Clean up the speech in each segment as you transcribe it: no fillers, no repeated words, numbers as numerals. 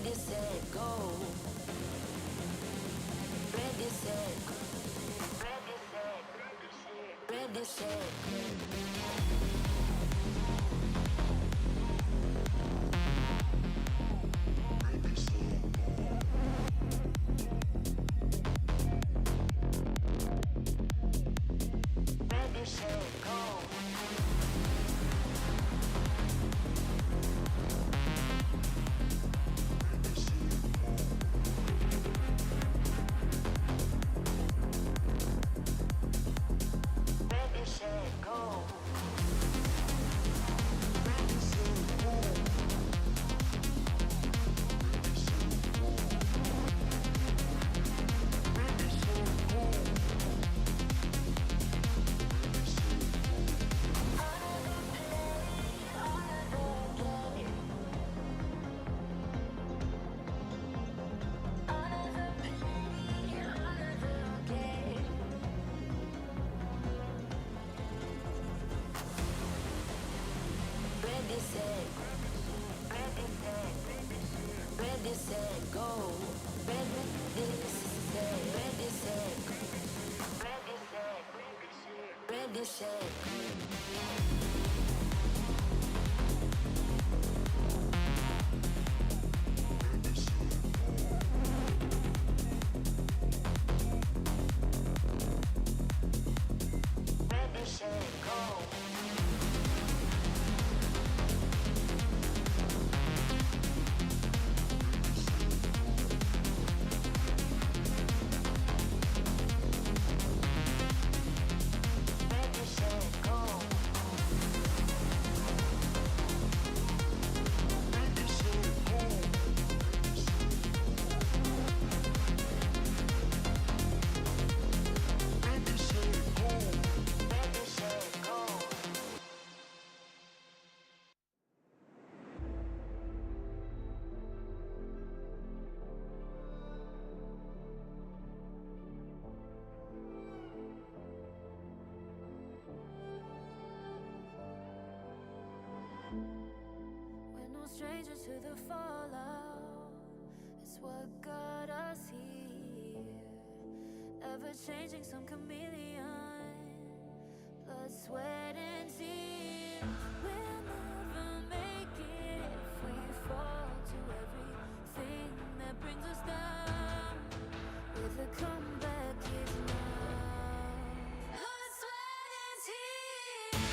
Ready, set, go. Ready, set. Ready, set. Ready, set. Ready, set, go. Ready, set, go. Ready, set, ready, set. Ready, set, ready, set. Ready, set, go. Strangers to the fallout, it's what got us here. Ever changing, some chameleon, blood, sweat, and tears. We'll never make it if we fall to everything that brings us down. With a comeback is now. Blood, sweat, and tears.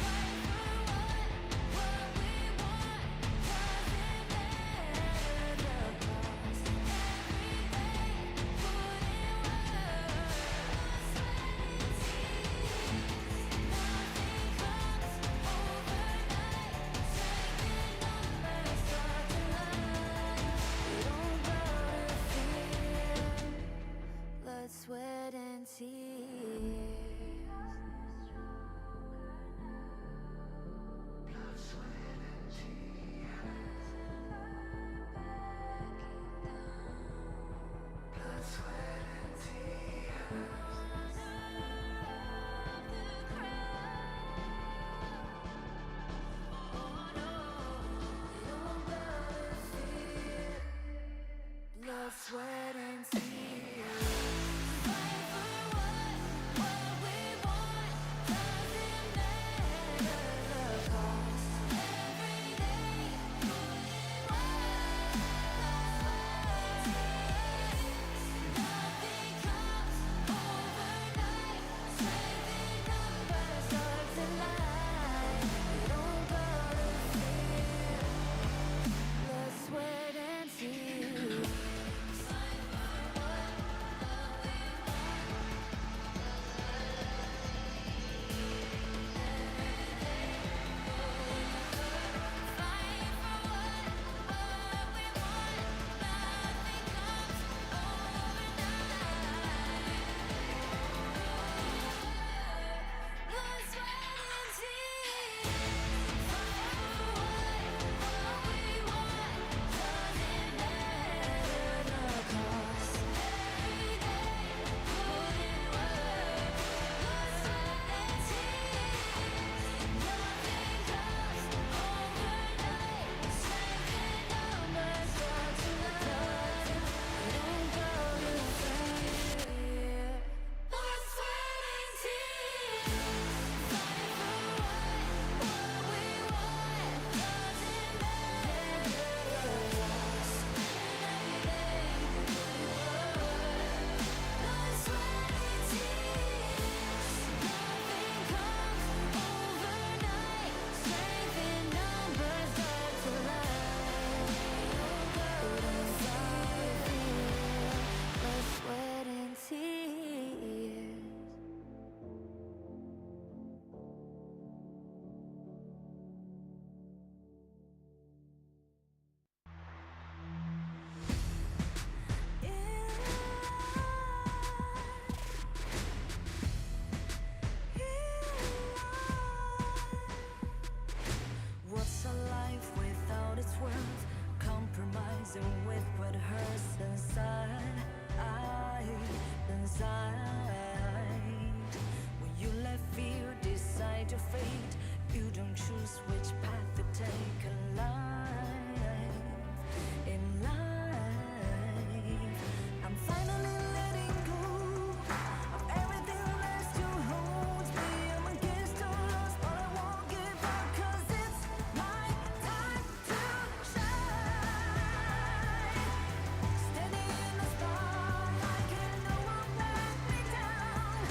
Fight for what we want. Doesn't matter the cost. Every day, put in work. Blood, sweat, and tears. Nothing comes overnight. life without its worth, compromising with what hurts inside. When you let fear decide your fate, you don't choose which path to take in life. I'm finally letting go of everything that still holds me. I'm against all odds, but I won't give up, 'cause it's my time to shine. Standing in the spotlight, and no one let me down.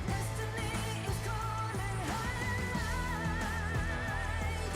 Destiny is calling high light.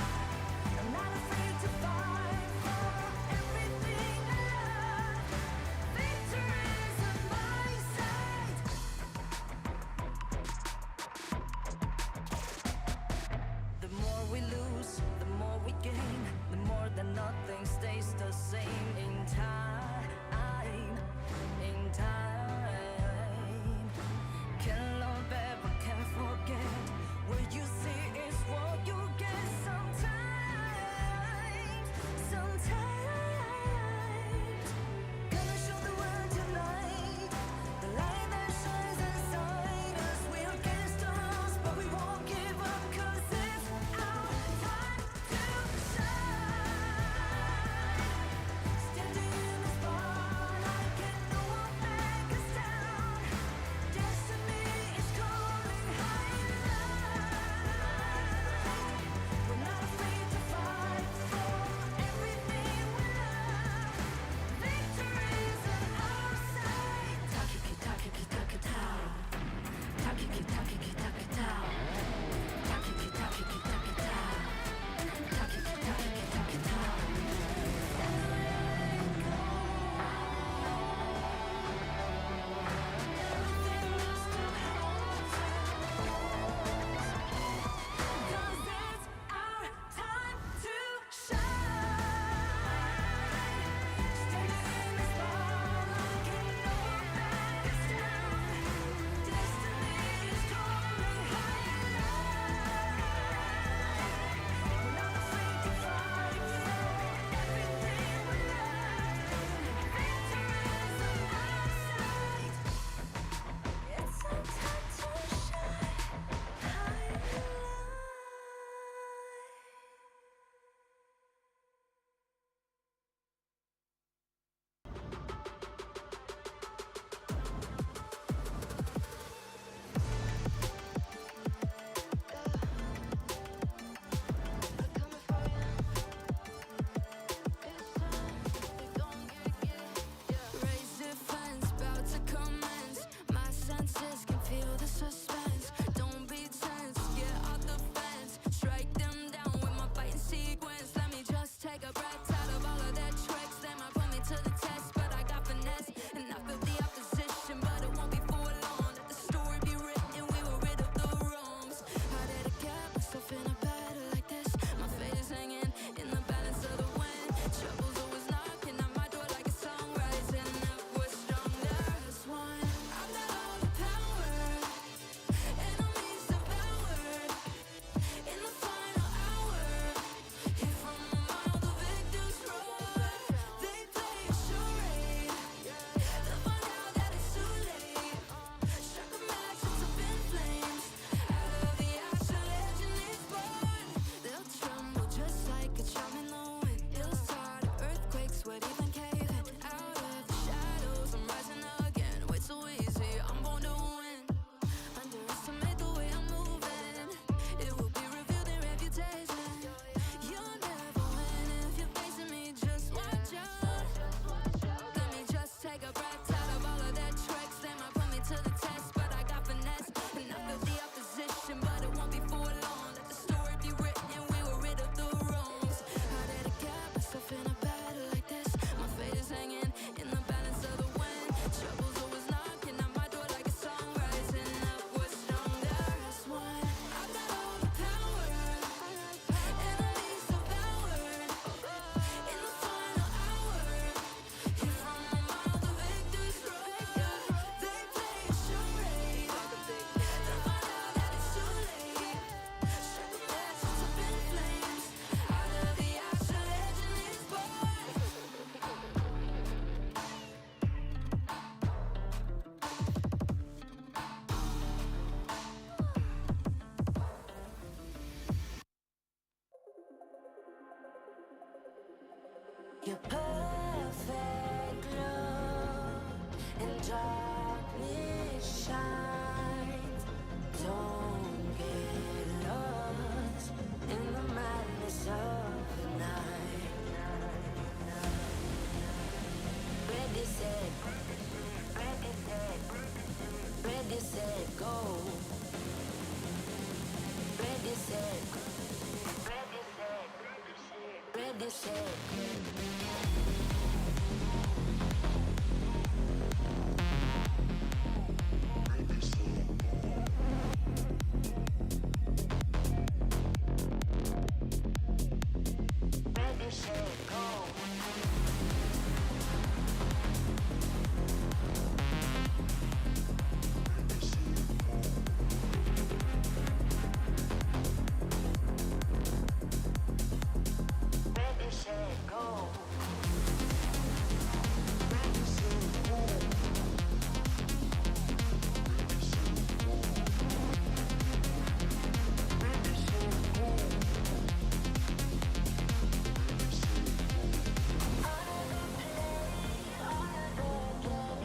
Your perfect glow in darkness shines. Don't get lost in the madness of the night. Ready, set, ready, set, ready, set, go. Ready, set, ready, set, ready, set. Ready, set, go. Ready, set, go. Ready, set, go.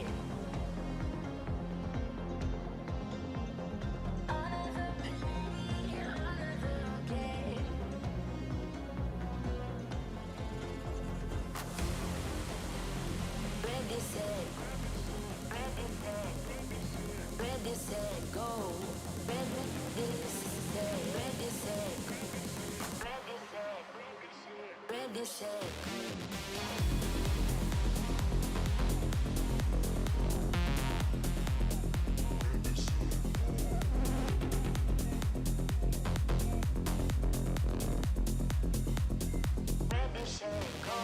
Ready, set, go. Ready, set, ready, set, ready, set, go. Ready, set, ready, set, ready, set, ready, set. Ready, set, go. Ready, set, go.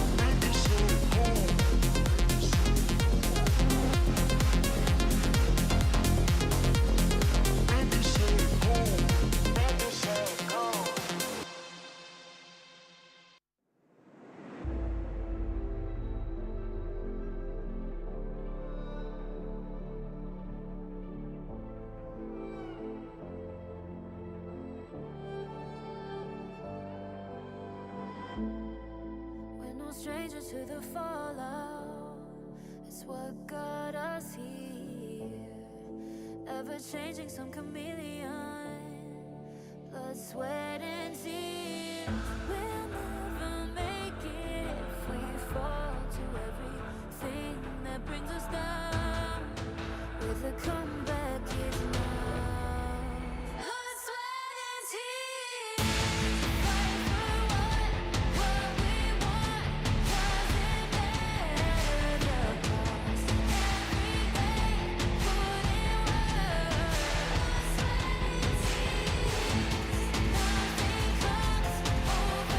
Ready, set, go. Ready, set, go. Ready, set, go. We're no strangers to the fallout. It's what got us here. Ever changing, some chameleon. Blood, sweat, and tears. We'll never make it if we fall to everything that brings us down. With a comeback is now. Blood, sweat, and tears. Fight for what we want. Doesn't matter the cost. Every day, put in work. Blood, sweat, and tears. Nothing comes overnight.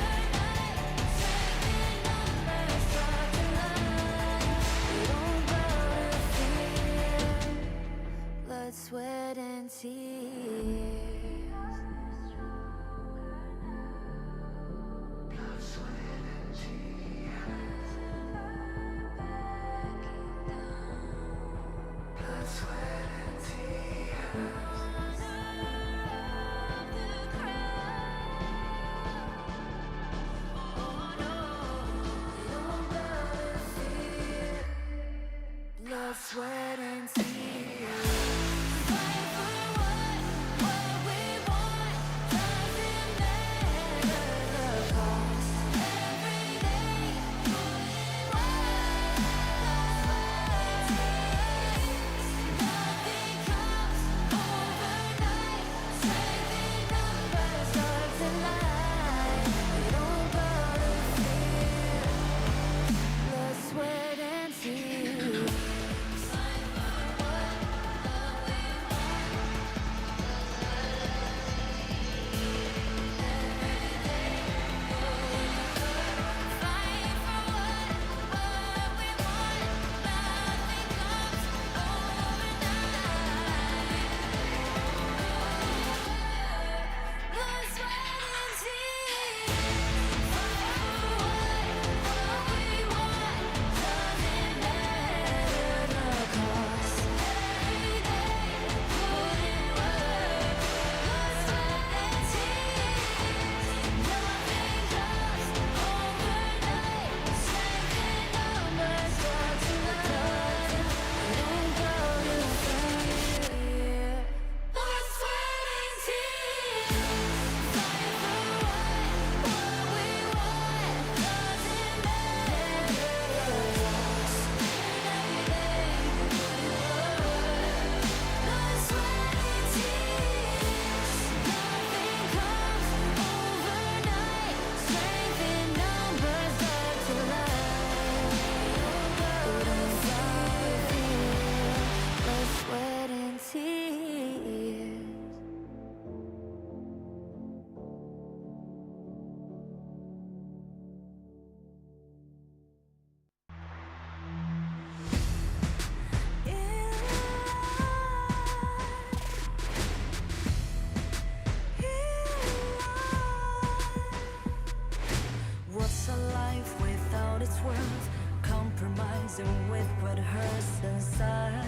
what it's worth, compromising with what hurts inside.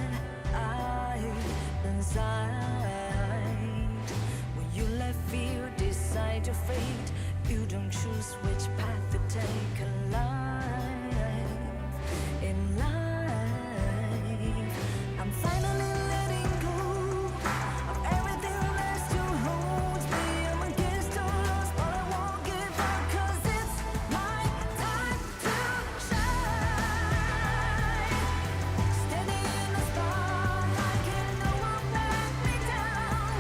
When you let fear decide your fate, you don't choose which path to take in life. In life, I'm finally letting go of everything that still holds me. I'm against all odds, but I won't give up, 'cause it's my time to shine. Standing in the spotlight, and no one let me down.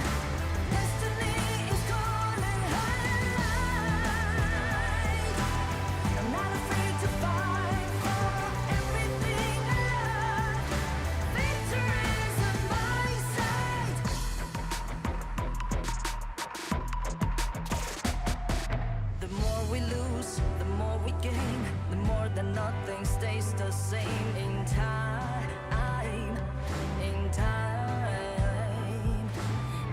Destiny is calling highlight. I'm not afraid to fight for everything I love. Victory's on my side. The more we lose, the more we gain. The more that nothing stays the same. In time,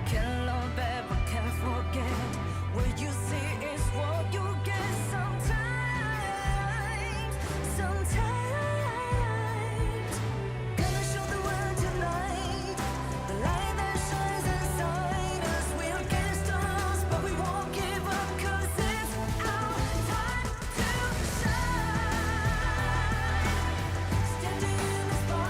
can't love ever, can't forget. What you see is what you get. Sometimes, gonna show the world tonight the light that shines inside us. We're against the odds, but we won't give up, 'cause it's our time to shine. Standing in the spotlight.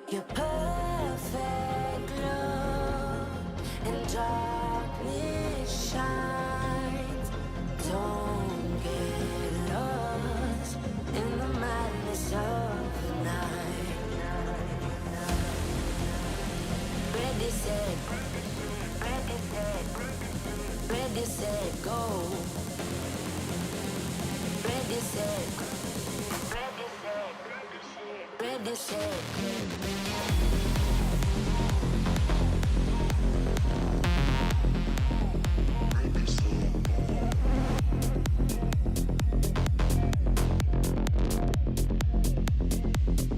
Your perfect love and darkness shines. Don't get lost in the madness of the night. Ready, set, ready, set, ready, set, go. Ready, set, ready, set, ready, set. Ready, set, go.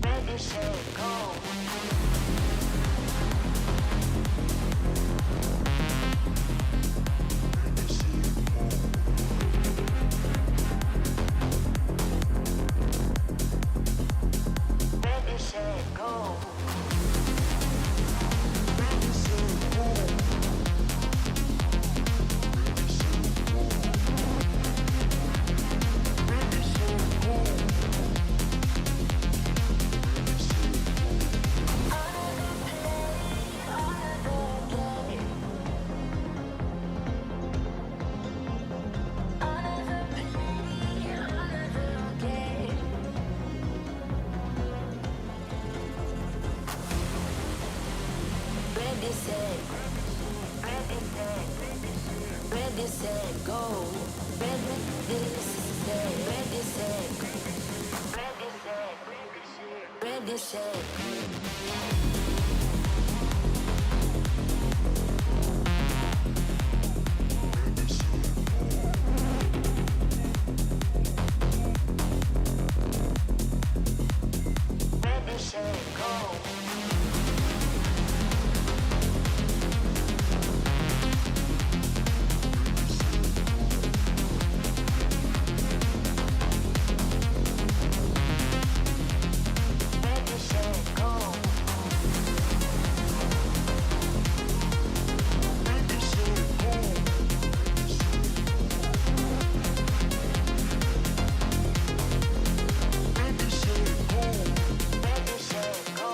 Ready, set, go. Ready, set, go. Ready, set, go. Ready, set, ready, set, ready, set, go. Ready, set, ready, set, ready, set, ready, set. Ready, set, go. Ready, set, go. Ready, set, go. Ready, set, go. Ready, set, go.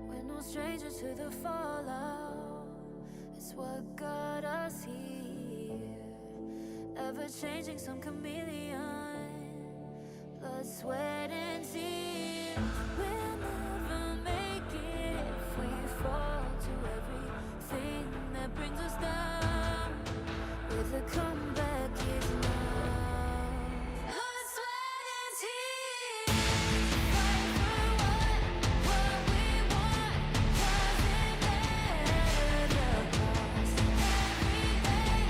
We're no strangers to the fallout. It's what got us here. Ever changing, some chameleon. Blood, sweat, and tears. We'll never make it if we fall to everything that brings us down. With a comeback is now. Blood, sweat, and tears. Fight for what we want. Doesn't matter the cost. Everyday,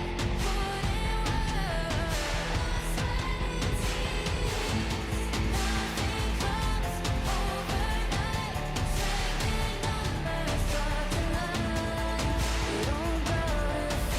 put in work. Blood, sweat, and tears. Nothing comes overnight. Strength in numbers, start to line. We don't bow to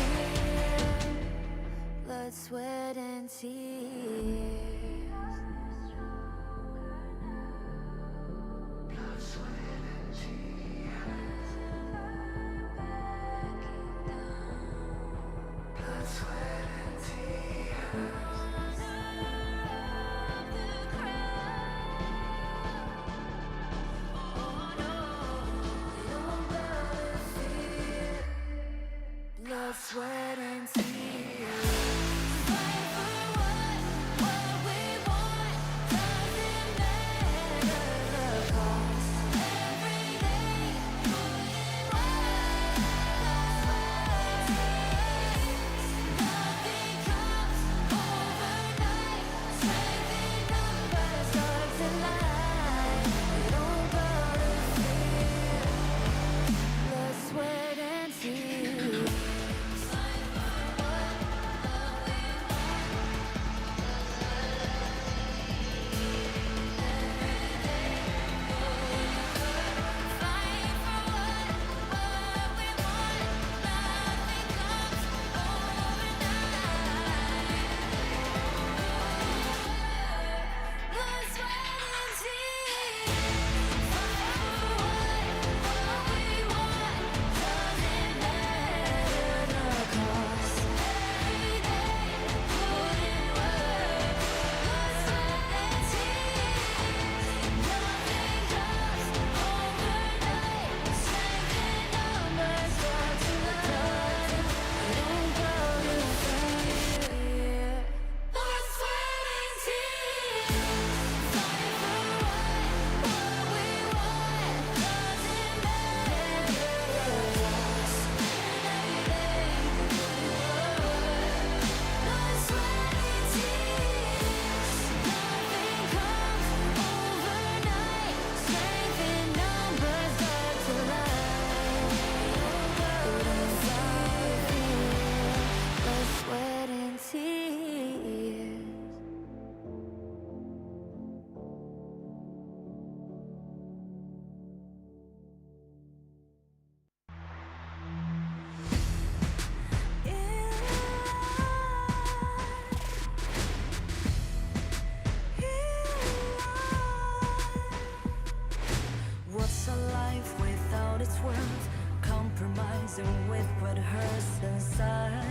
what it's worth, compromising with what hurts inside.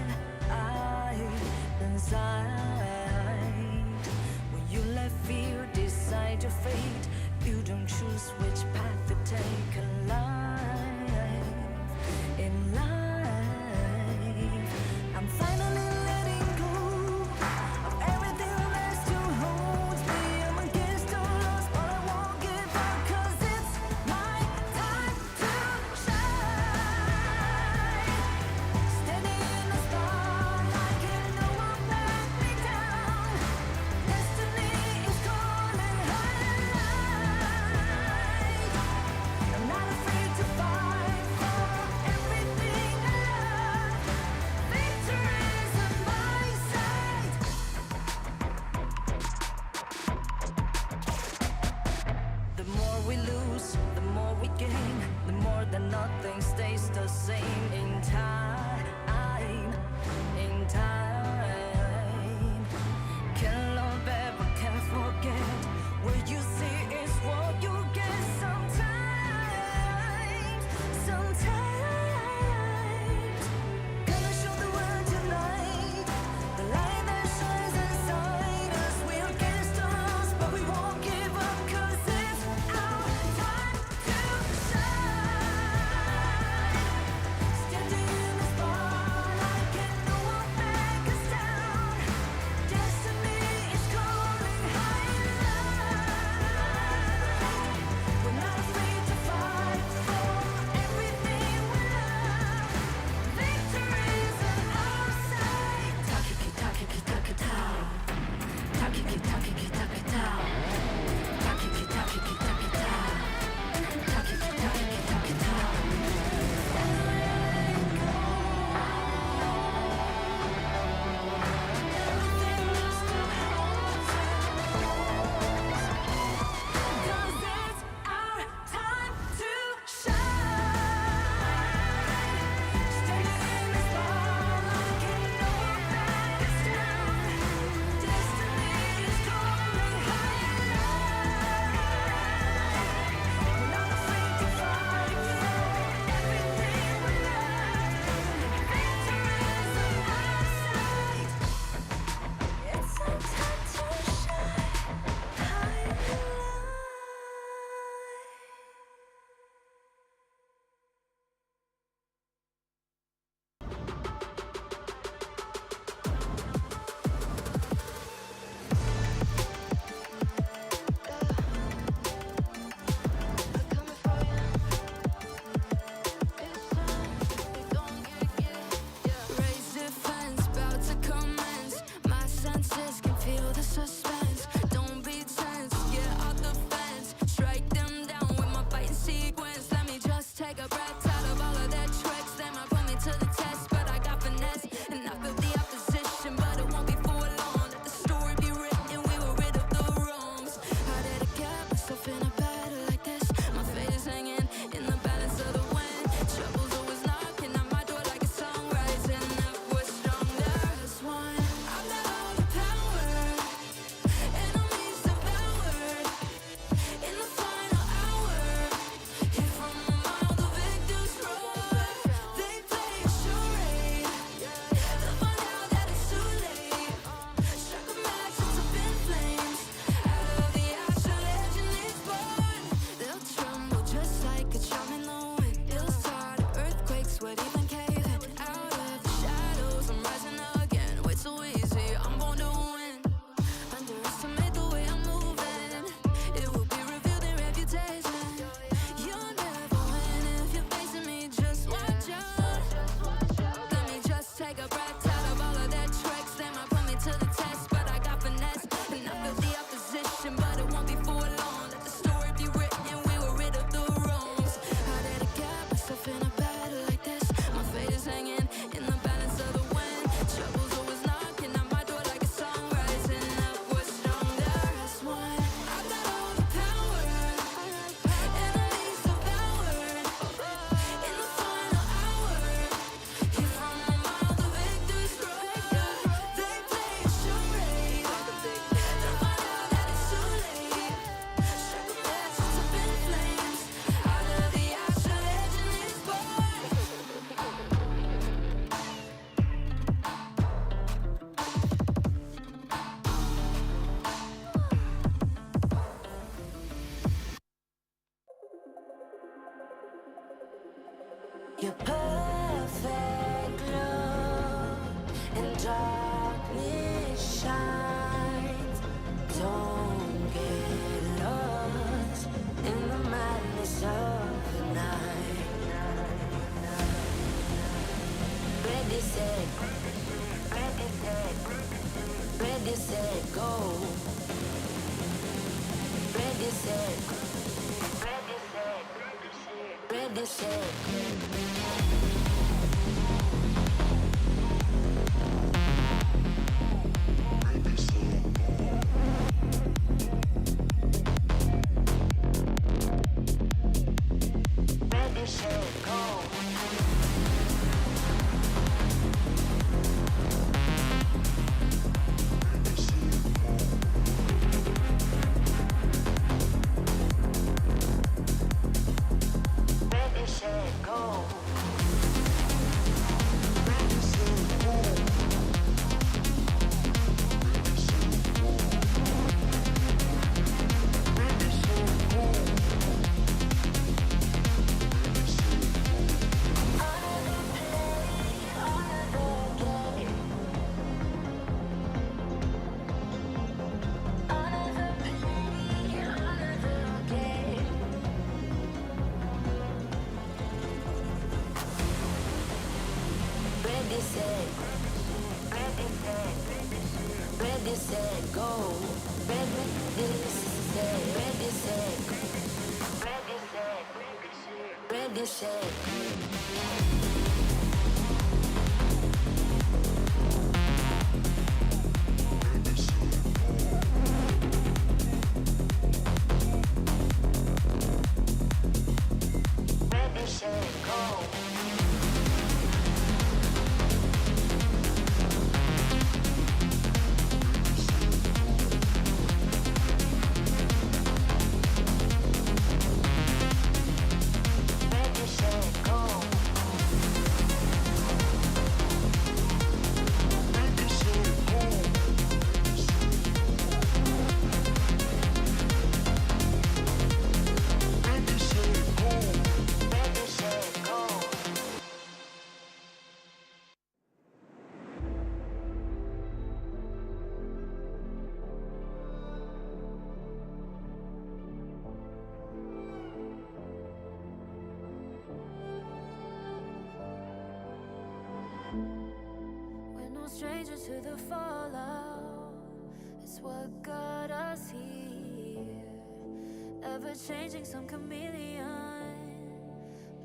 When you let fear decide your fate, you don't choose which path to take in life. In life, I'm finally letting go of everything that still holds me. I'm against all odds, but I won't give up, 'cause it's my time to shine. Standing your perfect love and darkness shines. Don't get lost in the madness of the night. Ready, set, ready, set, ready, set, go. Ready, set, ready, set, ready, set. Ready, set, go. Ready, set, go. Ready, set, go. Ready, set, go. Another play, another game. Another play, another game. Ready, set, ready, set, ready, set, go. Ready, set, ready, set, ready, set, ready, set. Ready, set, go. Ready, set, go. Ready, set, go. Ready, set, go. Ready, set, go. We're no stranger to the fallout. It's what got us here. Ever changing, some chameleon.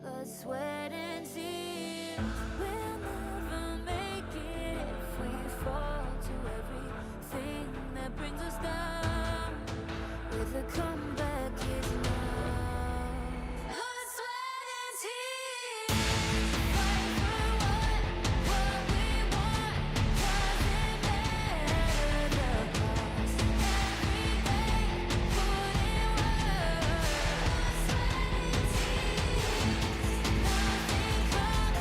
Blood, sweat, and tears. We'll never make it if we fall to everything that brings us down. With a comeback is now. Blood, sweat, and tears. Fight for what we want. Doesn't matter the cost. Every day, put in work. Blood, sweat, and tears. Nothing comes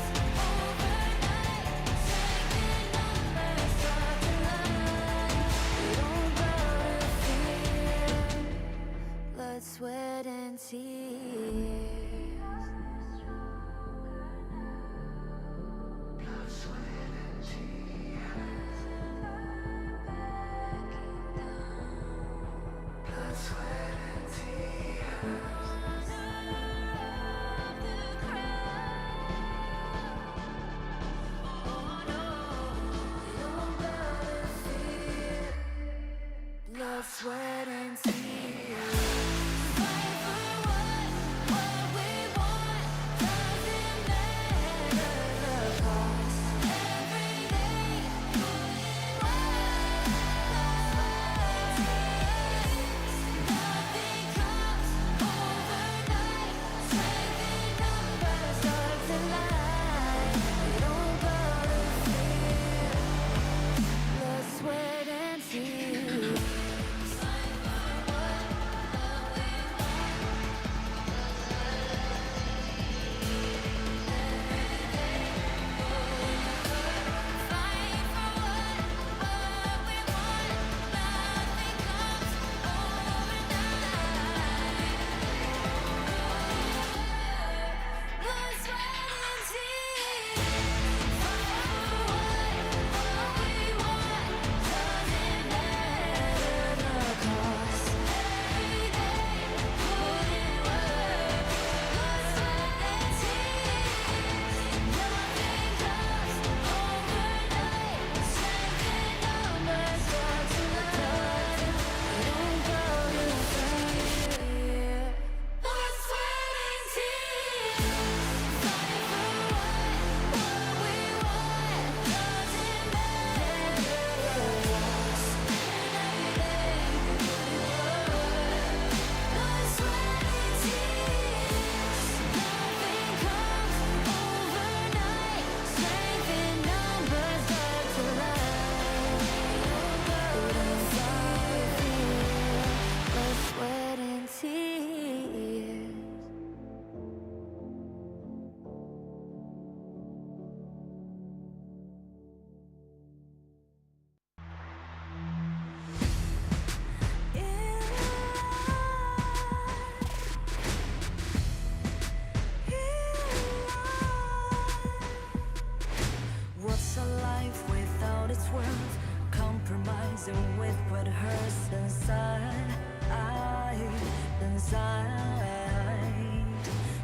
it's worth, compromising with what hurts inside.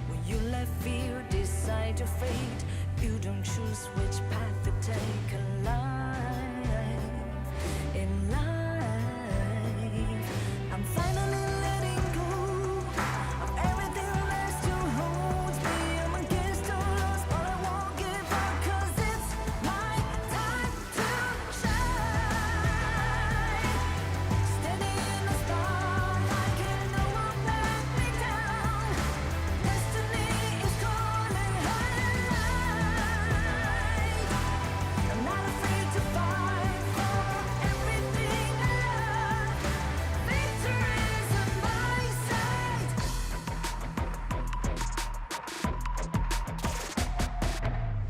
When you let fear decide your fate, you don't choose which path to take in life. In life, I'm finally letting go of everything that still holds me. I'm against all odds, but I won't give up, 'cause it's my time to shine. Standing in the spotlight, and no one let me down. Destiny is calling high. I'm not afraid to fight for everything I love. Victory's on my side.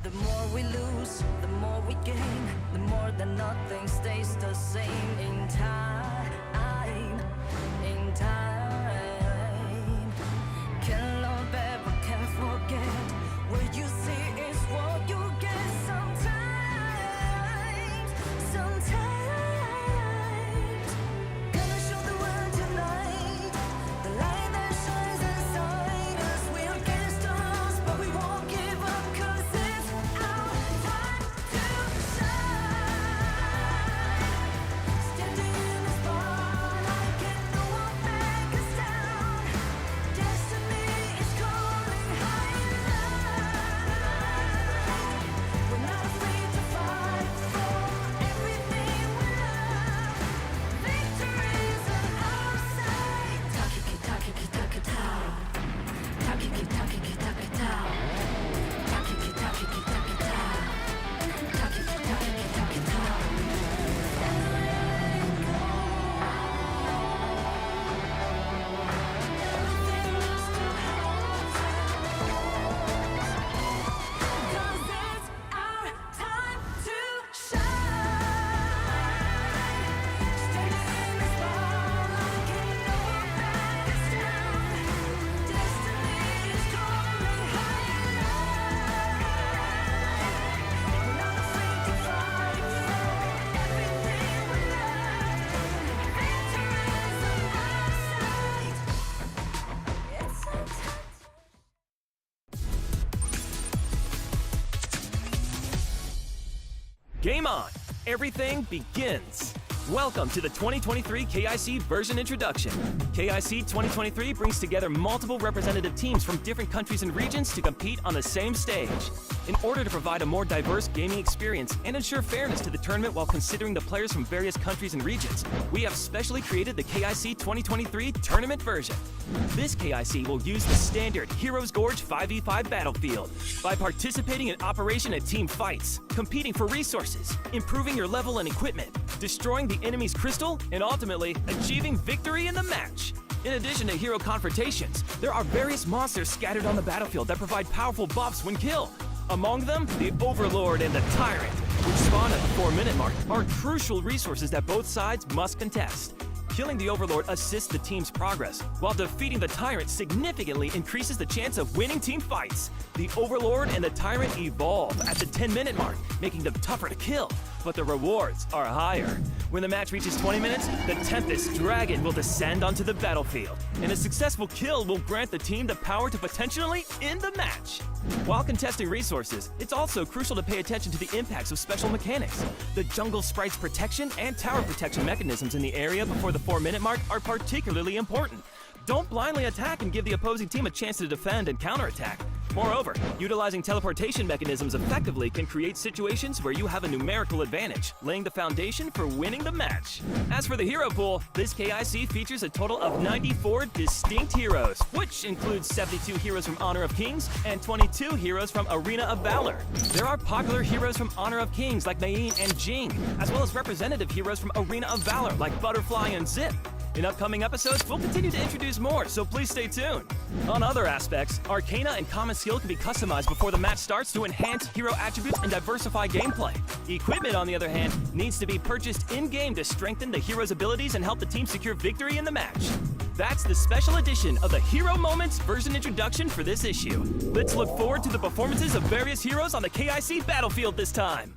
The more we lose, the more we gain. The more that nothing stays the same in time. In time. Can't love ever, can't forget. What you see is what you get sometimes. Sometimes. Gonna show the world tonight the light that shines inside us. We're against all odds, but we won't give up, 'cause it's our time to shine. Standing in the spotlight, can no one back us down. Destiny is calling high. We're not afraid to fight for everything we love. Victory's on our side. Takiki takiki takitao. Takiki takiki takitao. Takiki takiki takitao. Takiki takiki takitao. Everything lost to hold, 'cause it's our time to shine. Standing in the spotlight, can no one back us down. Destiny is calling high. We're not afraid to fight for everything we love. Victory's on our side. It's our time. Game on! Everything begins! Welcome to the 2023 KIC version introduction. KIC 2023 brings together multiple representative teams from different countries and regions to compete on the same stage. In order to provide a more diverse gaming experience and ensure fairness to the tournament while considering the players from various countries and regions, we have specially created the KIC 2023 tournament version. This KIC will use the standard Heroes Gorge 5v5 battlefield. By participating in operation and team fights, competing for resources, improving your level and equipment, destroying the enemy's crystal, and ultimately achieving victory in the match. In addition to hero confrontations, there are various monsters scattered on the battlefield that provide powerful buffs when killed. Among them, the Overlord and the Tyrant, which spawn at the 4-minute mark, are crucial resources that both sides must contest. Killing the Overlord assists the team's progress, while defeating the Tyrant significantly increases the chance of winning team fights. The Overlord and the Tyrant evolve at the 10-minute mark, making them tougher to kill, but the rewards are higher. When the match reaches 20 minutes, the Tempest Dragon will descend onto the battlefield, and a successful kill will grant the team the power to potentially end the match. While contesting resources, it's also crucial to pay attention to the impacts of special mechanics. The jungle sprite's protection and tower protection mechanisms in the area before the 4-minute mark are particularly important. Don't blindly attack and give the opposing team a chance to defend and counterattack. Moreover, utilizing teleportation mechanisms effectively can create situations where you have a numerical advantage, laying the foundation for winning the match. As for the hero pool, this KIC features a total of 94 distinct heroes, which includes 72 heroes from Honor of Kings and 22 heroes from Arena of Valor. There are popular heroes from Honor of Kings like Mei and Jing, as well as representative heroes from Arena of Valor like Butterfly and Zip. In upcoming episodes, we'll continue to introduce more, so please stay tuned. On other aspects, Arcana and Common Skill can be customized before the match starts to enhance hero attributes and diversify gameplay. Equipment, on the other hand, needs to be purchased in-game to strengthen the hero's abilities and help the team secure victory in the match. That's the special edition of the Hero Moments version introduction for this issue. Let's look forward to the performances of various heroes on the KIC battlefield this time.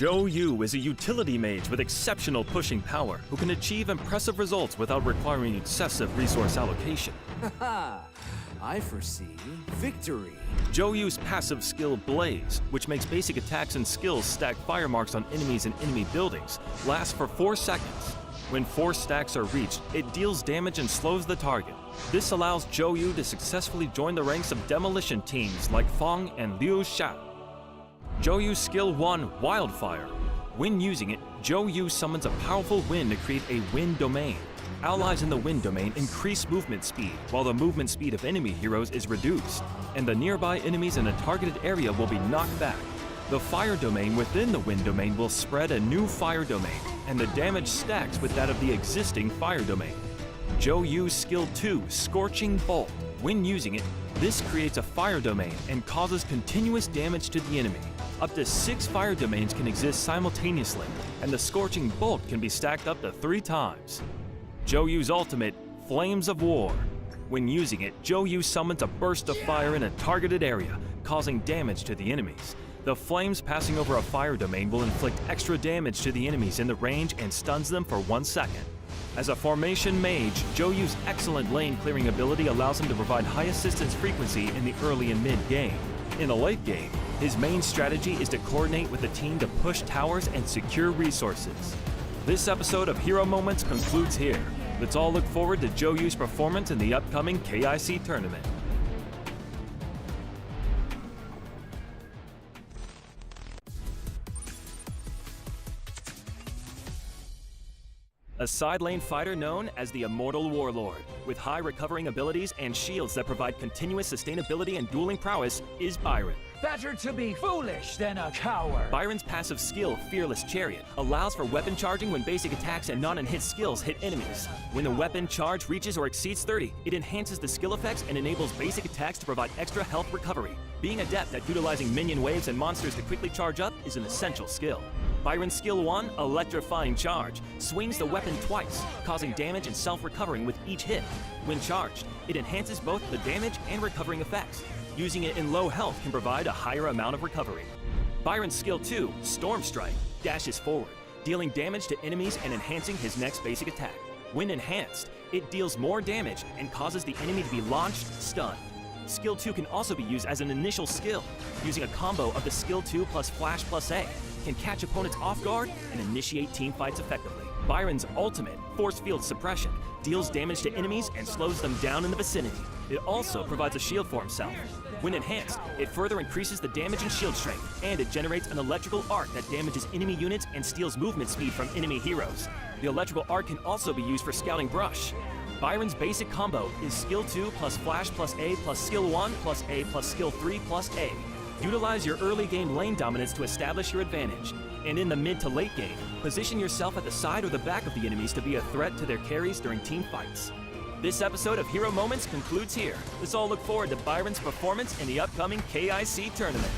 Zhou Yu is a utility mage with exceptional pushing power who can achieve impressive results without requiring excessive resource allocation. I foresee victory. Zhou Yu's passive skill Blaze, which makes basic attacks and skills stack fire marks on enemies and enemy buildings, lasts for 4 seconds. When 4 stacks are reached, it deals damage and slows the target. This allows Zhou Yu to successfully join the ranks of demolition teams like Fang and Liu Sha. Zhou Yu's skill 1, Wildfire. When using it, Zhou Yu summons a powerful wind to create a wind domain. Allies in the wind domain increase movement speed, while the movement speed of enemy heroes is reduced, and the nearby enemies in a targeted area will be knocked back. The fire domain within the wind domain will spread a new fire domain, and the damage stacks with that of the existing fire domain. Zhou Yu's skill 2, Scorching Bolt. When using it, this creates a fire domain and causes continuous damage to the enemy. Up to 6 fire domains can exist simultaneously, and the Scorching Bolt can be stacked up to 3 times. Zhou Yu's ultimate, Flames of War. When using it, Zhou Yu summons a burst of fire in a targeted area, causing damage to the enemies. The flames passing over a fire domain will inflict extra damage to the enemies in the range and stuns them for 1 second. As a formation mage, Zhou Yu's excellent lane clearing ability allows him to provide high assistance frequency in the early and mid game. In the late game, his main strategy is to coordinate with the team to push towers and secure resources. This episode of Hero Moments concludes here. Let's all look forward to Zhou Yu's performance in the upcoming KIC tournament. A side lane fighter known as the Immortal Warlord, with high recovering abilities and shields that provide continuous sustainability and dueling prowess, is Byron. Better to be foolish than a coward. Byron's passive skill, Fearless Chariot, allows for weapon charging when basic attacks and non-unhit skills hit enemies. When the weapon charge reaches or exceeds 30, it enhances the skill effects and enables basic attacks to provide extra health recovery. Being adept at utilizing minion waves and monsters to quickly charge up is an essential skill. Byron's skill 1, Electrifying Charge, swings the weapon twice, causing damage and self-recovering with each hit. When charged, it enhances both the damage and recovering effects. Using it in low health can provide a higher amount of recovery. Byron's skill 2, Storm Strike, dashes forward, dealing damage to enemies and enhancing his next basic attack. When enhanced, it deals more damage and causes the enemy to be launched, stunned. Skill 2 can also be used as an initial skill, using a combo of the Skill 2 plus Flash plus A, can catch opponents off guard and initiate team fights effectively. Byron's ultimate, Force Field Suppression, deals damage to enemies and slows them down in the vicinity. It also provides a shield for himself. When enhanced, it further increases the damage and shield strength, and it generates an electrical arc that damages enemy units and steals movement speed from enemy heroes. The electrical arc can also be used for Scouting Brush. Byron's basic combo is Skill 2 plus Flash plus A plus Skill 1 plus A plus Skill 3 plus A. Utilize your early game lane dominance to establish your advantage, and in the mid to late game, position yourself at the side or the back of the enemies to be a threat to their carries during team fights. This episode of Hero Moments concludes here. Let's all look forward to Byron's performance in the upcoming KIC tournament.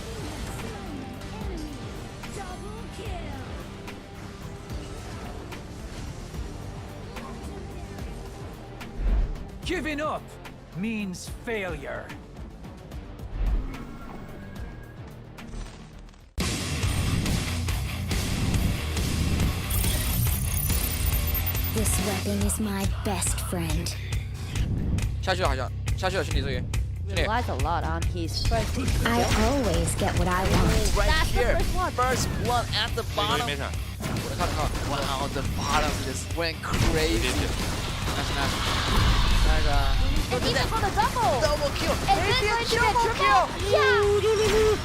Double kill. Giving up means failure. This weapon is my best friend. 下去了好像，下去了兄弟，这里，兄弟。 relies a lot on his first I always get what I want. Right That's the here, first one. first one at the bottom. 没事， 我看到， wow, the bottom just went crazy. Nice. And even for the double. Double kill. And then going to get triple. Yeah.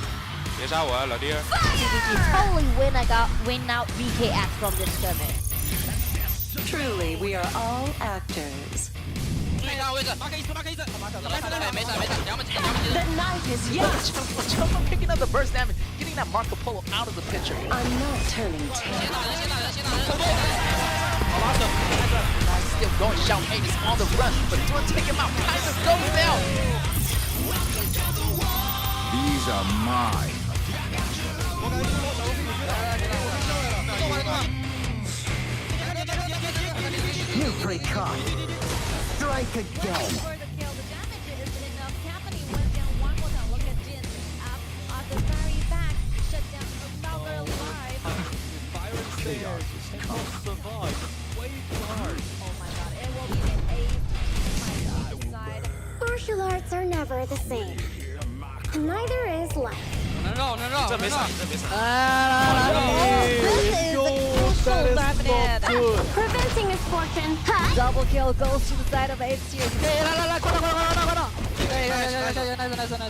别杀我啊，老弟。 He totally win out BKX from this tournament. Truly, we are all actors. 对上位置，马克一次，没事，2分 The night is young. Just picking up the burst damage, getting that Marco Polo out of the picture. I'm not turning tail. ，He's still going, Xiao Mei is on the run, but don't take him out, Kaiser goes down. These are mine. You play cock. Strike again. For the kill, the damage isn't enough. Company went down one more time. Look at Jin. At the very back, shut down another life. Martial arts are never the same. And neither is life. 能绕，能绕，这没事，这没事。This is a crucial dominant. Preventing misfortune. Double kill goes to the side of HG. 来，快到！nice，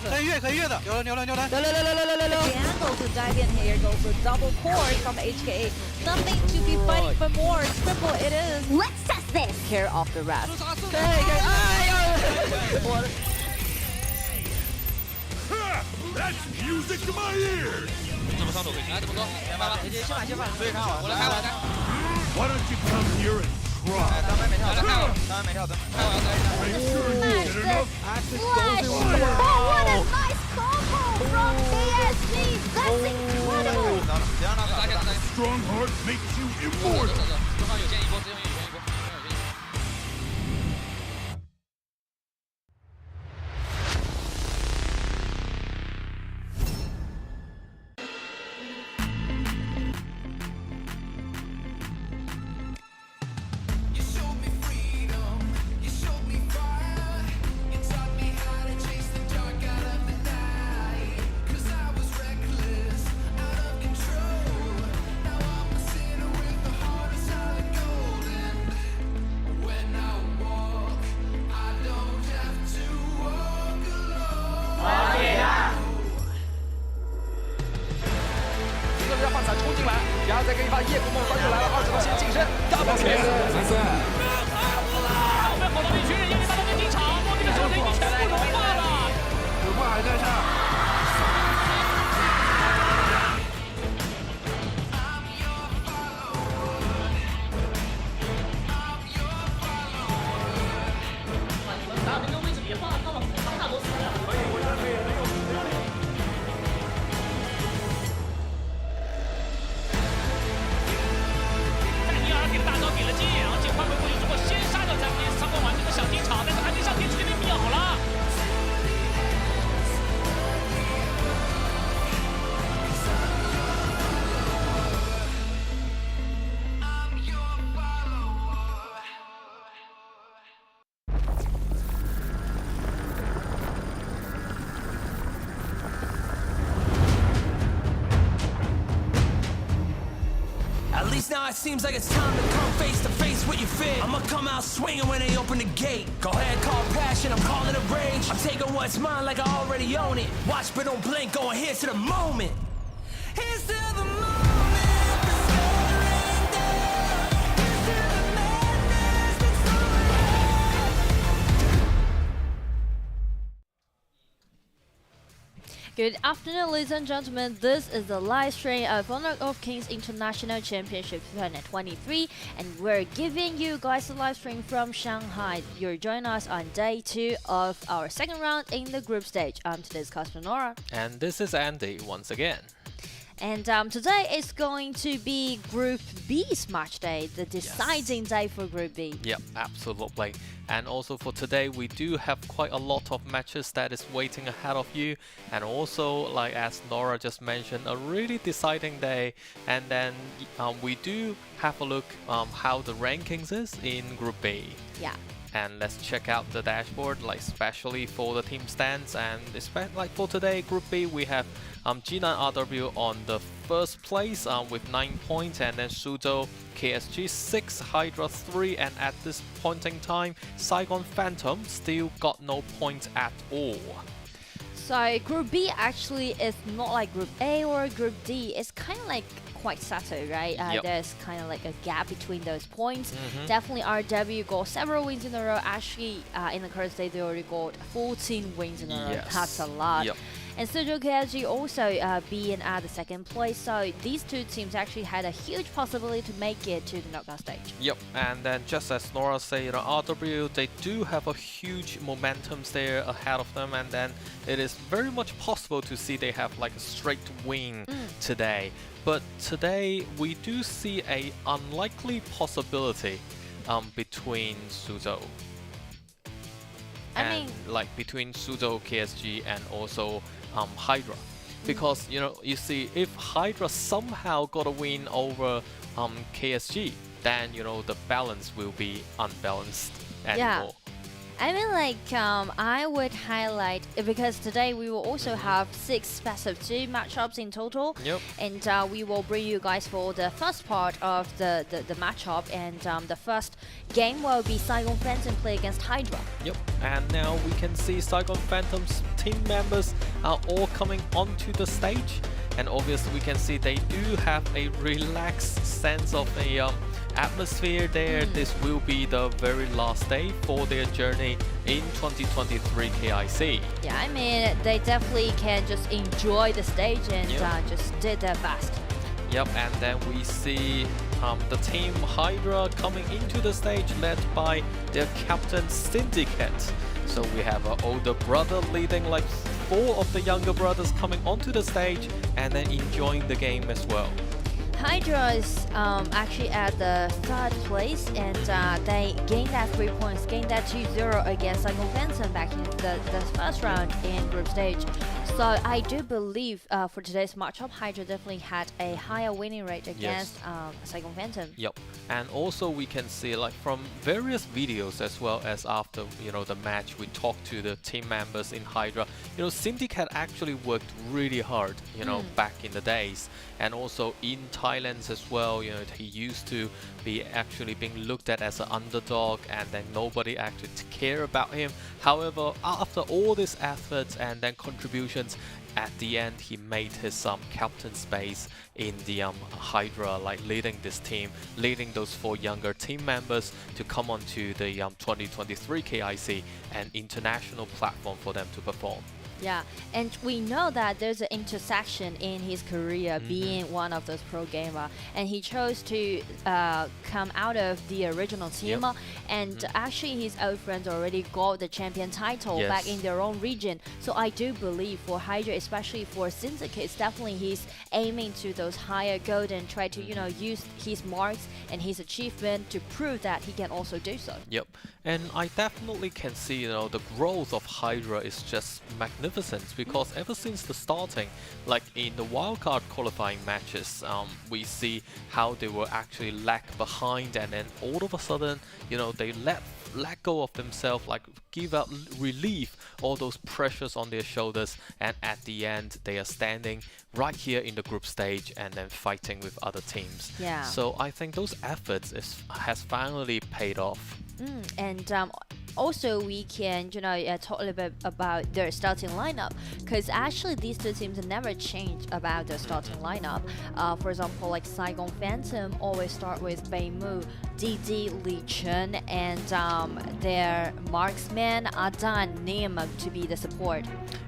可以越的，牛了。The angle to dive in here goes for double core from HKA. Nothing to be fighting for more. Triple it is. Let's test this. Care of the rest. 可以，哎呀，我。 That's music to my ears. 这么上手可以，来，这么做，先发吧，先发，所以看好，我来开。 Why don't you come here and try? 当然没跳，当然没跳，等，看我要再一下。 Are you sure you get enough? Flash. Oh, what a nice combo from KSG. That's incredible. 别让他打， Strong heart makes you immortal. 正好有剑一波，只用有剑一波， 然后再给一发夜空梦翻出来了，20个先近身，double kill。后面跑到一群人，要你把他们进场，我这个手已经全部融化了。有话还在上。 把那个位置别放到了大螺丝。戴尼尔给大招给了剑，而且换回过去，如果先杀掉詹姆斯，上官完这个小进场，但是还没上天，直接被秒了。 At least now it seems like it's time to come face to face with your fear. I'ma come out swinging when they open the gate. Go ahead, call passion, I'm calling it rage. I'm taking what's mine like I already own it. Watch but don't blink, going here's to the moment. Here's to the moment. The surrender. Here's to the madness that's Good afternoon, ladies and gentlemen. This is the live stream of Honor of Kings International Championship 2023, and we're giving you guys a live stream from Shanghai. You're joining us on day 2 of our second round in the group stage. I'm today's customer Nora. And this is Andy once again. And today is going to be Group B's match day, the deciding day for Group B. Yep, absolutely. And also for today, we do have quite a lot of matches that is waiting ahead of you. And also, like as Nora just mentioned, a really deciding day. And then we do have a look how the rankings is in Group B. Yeah. And let's check out the dashboard, like especially for the team stands. And like for today, Group B, we have Jinan RW on the first place with 9 points, and then Suzhou KSG 6, Hydra 3, and at this point in time, Saigon Phantom still got no points at all. So Group B actually is not like Group A or Group D. It's kind of like quite settled, right? Yep. There's kind of like a gap between those points. Definitely RW got several wins in a row. Actually, in the current state, they already got 14 wins in a row. Yes. That's a lot. Yep. And Suzhou KSG also being at the second place. So these two teams actually had a huge possibility to make it to the knockout stage. Yep, and then just as Nora said, you know, RW, they do have a huge momentum there ahead of them, and then it is very much possible to see they have like a straight win today. But today we do see a unlikely possibility between Suzhou. I mean, like between Suzhou KSG and also Hydra, because you know, you see, if Hydra somehow got a win over KSG, then you know the balance will be unbalanced anymore. I mean, like, I would highlight because today we will also have 6 best of 2 matchups in total. Yep. And we will bring you guys for the first part of the matchup. And the first game will be Saigon Phantom play against Hydra. Yep. And now we can see Saigon Phantom's team members are all coming onto the stage. And obviously we can see they do have a relaxed sense of a atmosphere there. This will be the very last day for their journey in 2023 KIC. Yeah, I mean, they definitely can just enjoy the stage and just did their best. Yep, and then we see the team Hydra coming into the stage led by their captain Syndicate. So we have an older brother leading like 4 of the younger brothers coming onto the stage and then enjoying the game as well. Hydra is actually at the 3rd place, and they gained that 3 points, gained that 2-0 against Saigon Phantom back in the first round in group stage. So I do believe for today's matchup, Hydra definitely had a higher winning rate against Saigon Phantom. Yep, and also we can see like from various videos as well as after the match, we talked to the team members in Hydra. Syndicate actually worked really hard, back in the days, and also in Thailand as well. He used to be actually being looked at as an underdog, and then nobody actually care about him. However, after all these efforts and then contributions, at the end he made his captain space in the Hydra, like leading this team, leading those 4 younger team members to come onto the 2023 KIC, an international platform for them to perform. Yeah, and we know that there's an intersection in his career being one of those pro gamer, and he chose to come out of the original team, and actually his old friends already got the champion title back in their own region. So I do believe for Hydra, especially for Syndicate, it's definitely he's aiming to those higher goals and try to use his marks and his achievement to prove that he can also do so. Yep, and I definitely can see the growth of Hydra is just magnificent, because ever since the starting, like in the wildcard qualifying matches, we see how they were actually lag behind, and then all of a sudden, they let go of themselves, like give out relief, all those pressures on their shoulders, and at the end they are standing right here in the group stage and then fighting with other teams. Yeah. So I think those efforts has finally paid off. And also we can talk a little bit about their starting lineup, because actually these 2 teams never change about their starting lineup. For example, like Saigon Phantom always start with Beimu, Didi, Li Chen, and their marksman Adan Nim to be the support.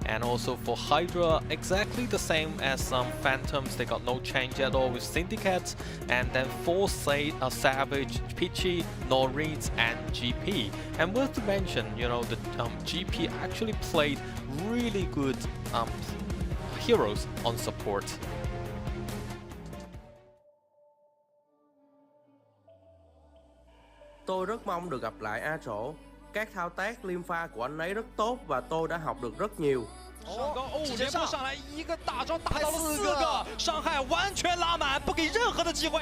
And also for Hydra, exactly the same as Phantoms, they got no change at all with Syndicates, and then 4 Savage, Peachy, Norreeds, and GP. And worth to mention, the GP actually played really good heroes on support. Tôi rất mong được gặp lại A Trổ. Các thao tác liên pha của anh ấy rất tốt và tôi đã học được rất nhiều. 直接上来一个大招打到了4个，伤害完全拉满，不给任何的机会。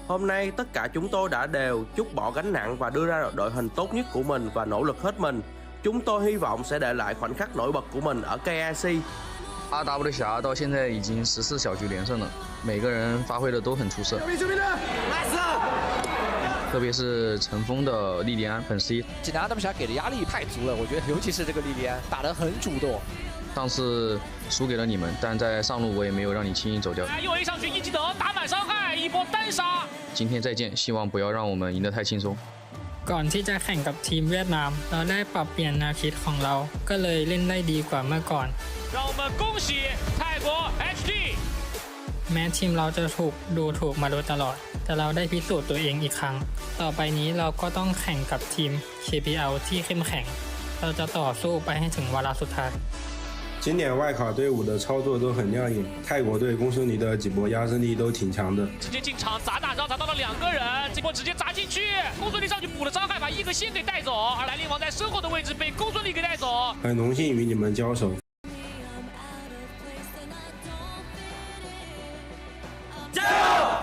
Hôm nay tất cả chúng tôi đã đều trút bỏ gánh nặng và đưa ra đội hình tốt nhất của mình và nỗ lực hết mình. Chúng tôi hy vọng sẽ để lại khoảnh khắc nổi bật của mình ở KIC. RW 侠到现在已经14小局连胜了，每个人发挥的都很出色。特别是陈峰的莉莉安很失意。济南 RW 侠给的压力太足了，我觉得尤其是这个莉莉安打得很主动。上次输给了你们，但在上路我也没有让你轻易走掉。又 A 上去一击得打满伤害，一波单杀。今天再见，希望不要让我们赢得太轻松。 ก่อนที่จะแข่งกับทีมเวียดนามเราได้ปรับเปลี่ยนแนวคิดของเราก็เลยเล่นได้ดีกว่าเมื่อก่อน让我们恭喜泰国 HD แม้ทีมเราจะถูกดูถูกมาโดยตลอดแต่เราได้พิสูจน์ตัวเองอีกครั้งต่อไปนี้เราก็ต้องแข่งกับทีม KPL ที่เข้มแข็งเราจะต่อสู้ไปให้ถึงวาระสุดท้าย 今年外卡队伍的操作都很亮眼，泰国队公孙离的几波压制力都挺强的。直接进场砸大招，砸到了2个人，这波直接砸进去，公孙离上去补了伤害，把一个先给带走，而来灵王在身后的位置被公孙离给带走。很荣幸与你们交手。加油！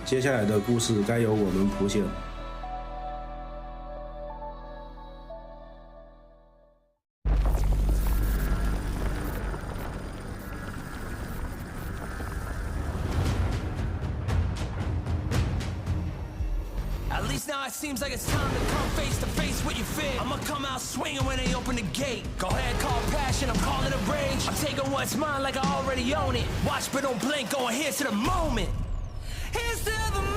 接下来的故事该由我们谱写了。least now it seems like it's time to come face to face with your fear. I'ma come out swinging when they open the gate. Go ahead, call passion, I'm calling it rage. I'm taking what's mine like I already own it. Watch but don't blink, going here's to the moment. Here's to the moment.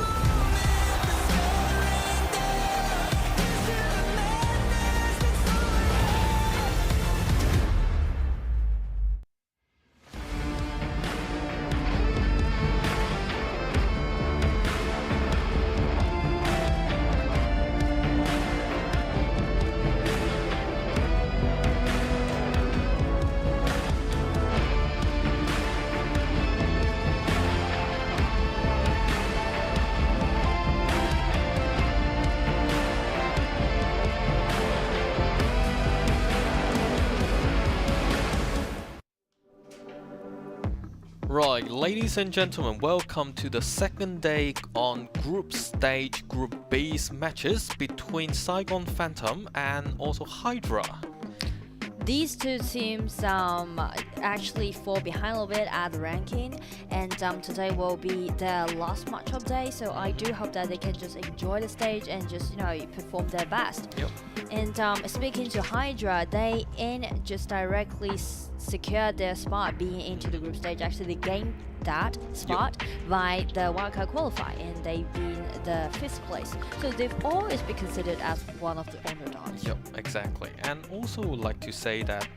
Right, ladies and gentlemen, welcome to the second day on group stage Group B's matches between Saigon Phantom and also Hydra. These two teams actually fall behind a little bit at the ranking, and today will be their last match of the day, so I do hope that they can just enjoy the stage and just perform their best. Yep. And speaking to Hydra, they just directly secured their spot being into the group stage. Actually, they gained that spot by the wildcard qualify, and they've been the 5th place. So they've always been considered as one of the underdogs. Yep, exactly. And also like to say that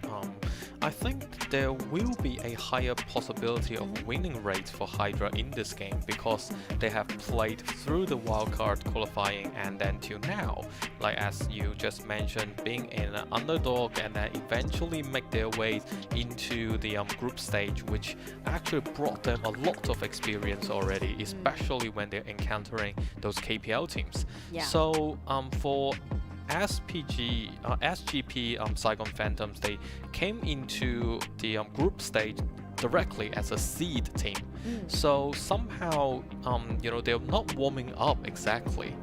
I think there will be a higher possibility of winning rate for Hydra in this game because they have played through the wildcard qualifying and then till now, like as you just mentioned, being in an underdog and then eventually make their way into the group stage, which actually brought them a lot of experience already, especially when they're encountering those KPL teams. Yeah. So for SGP Saigon Phantoms, they came into the group stage directly as a seed team. So somehow, they're not warming up exactly,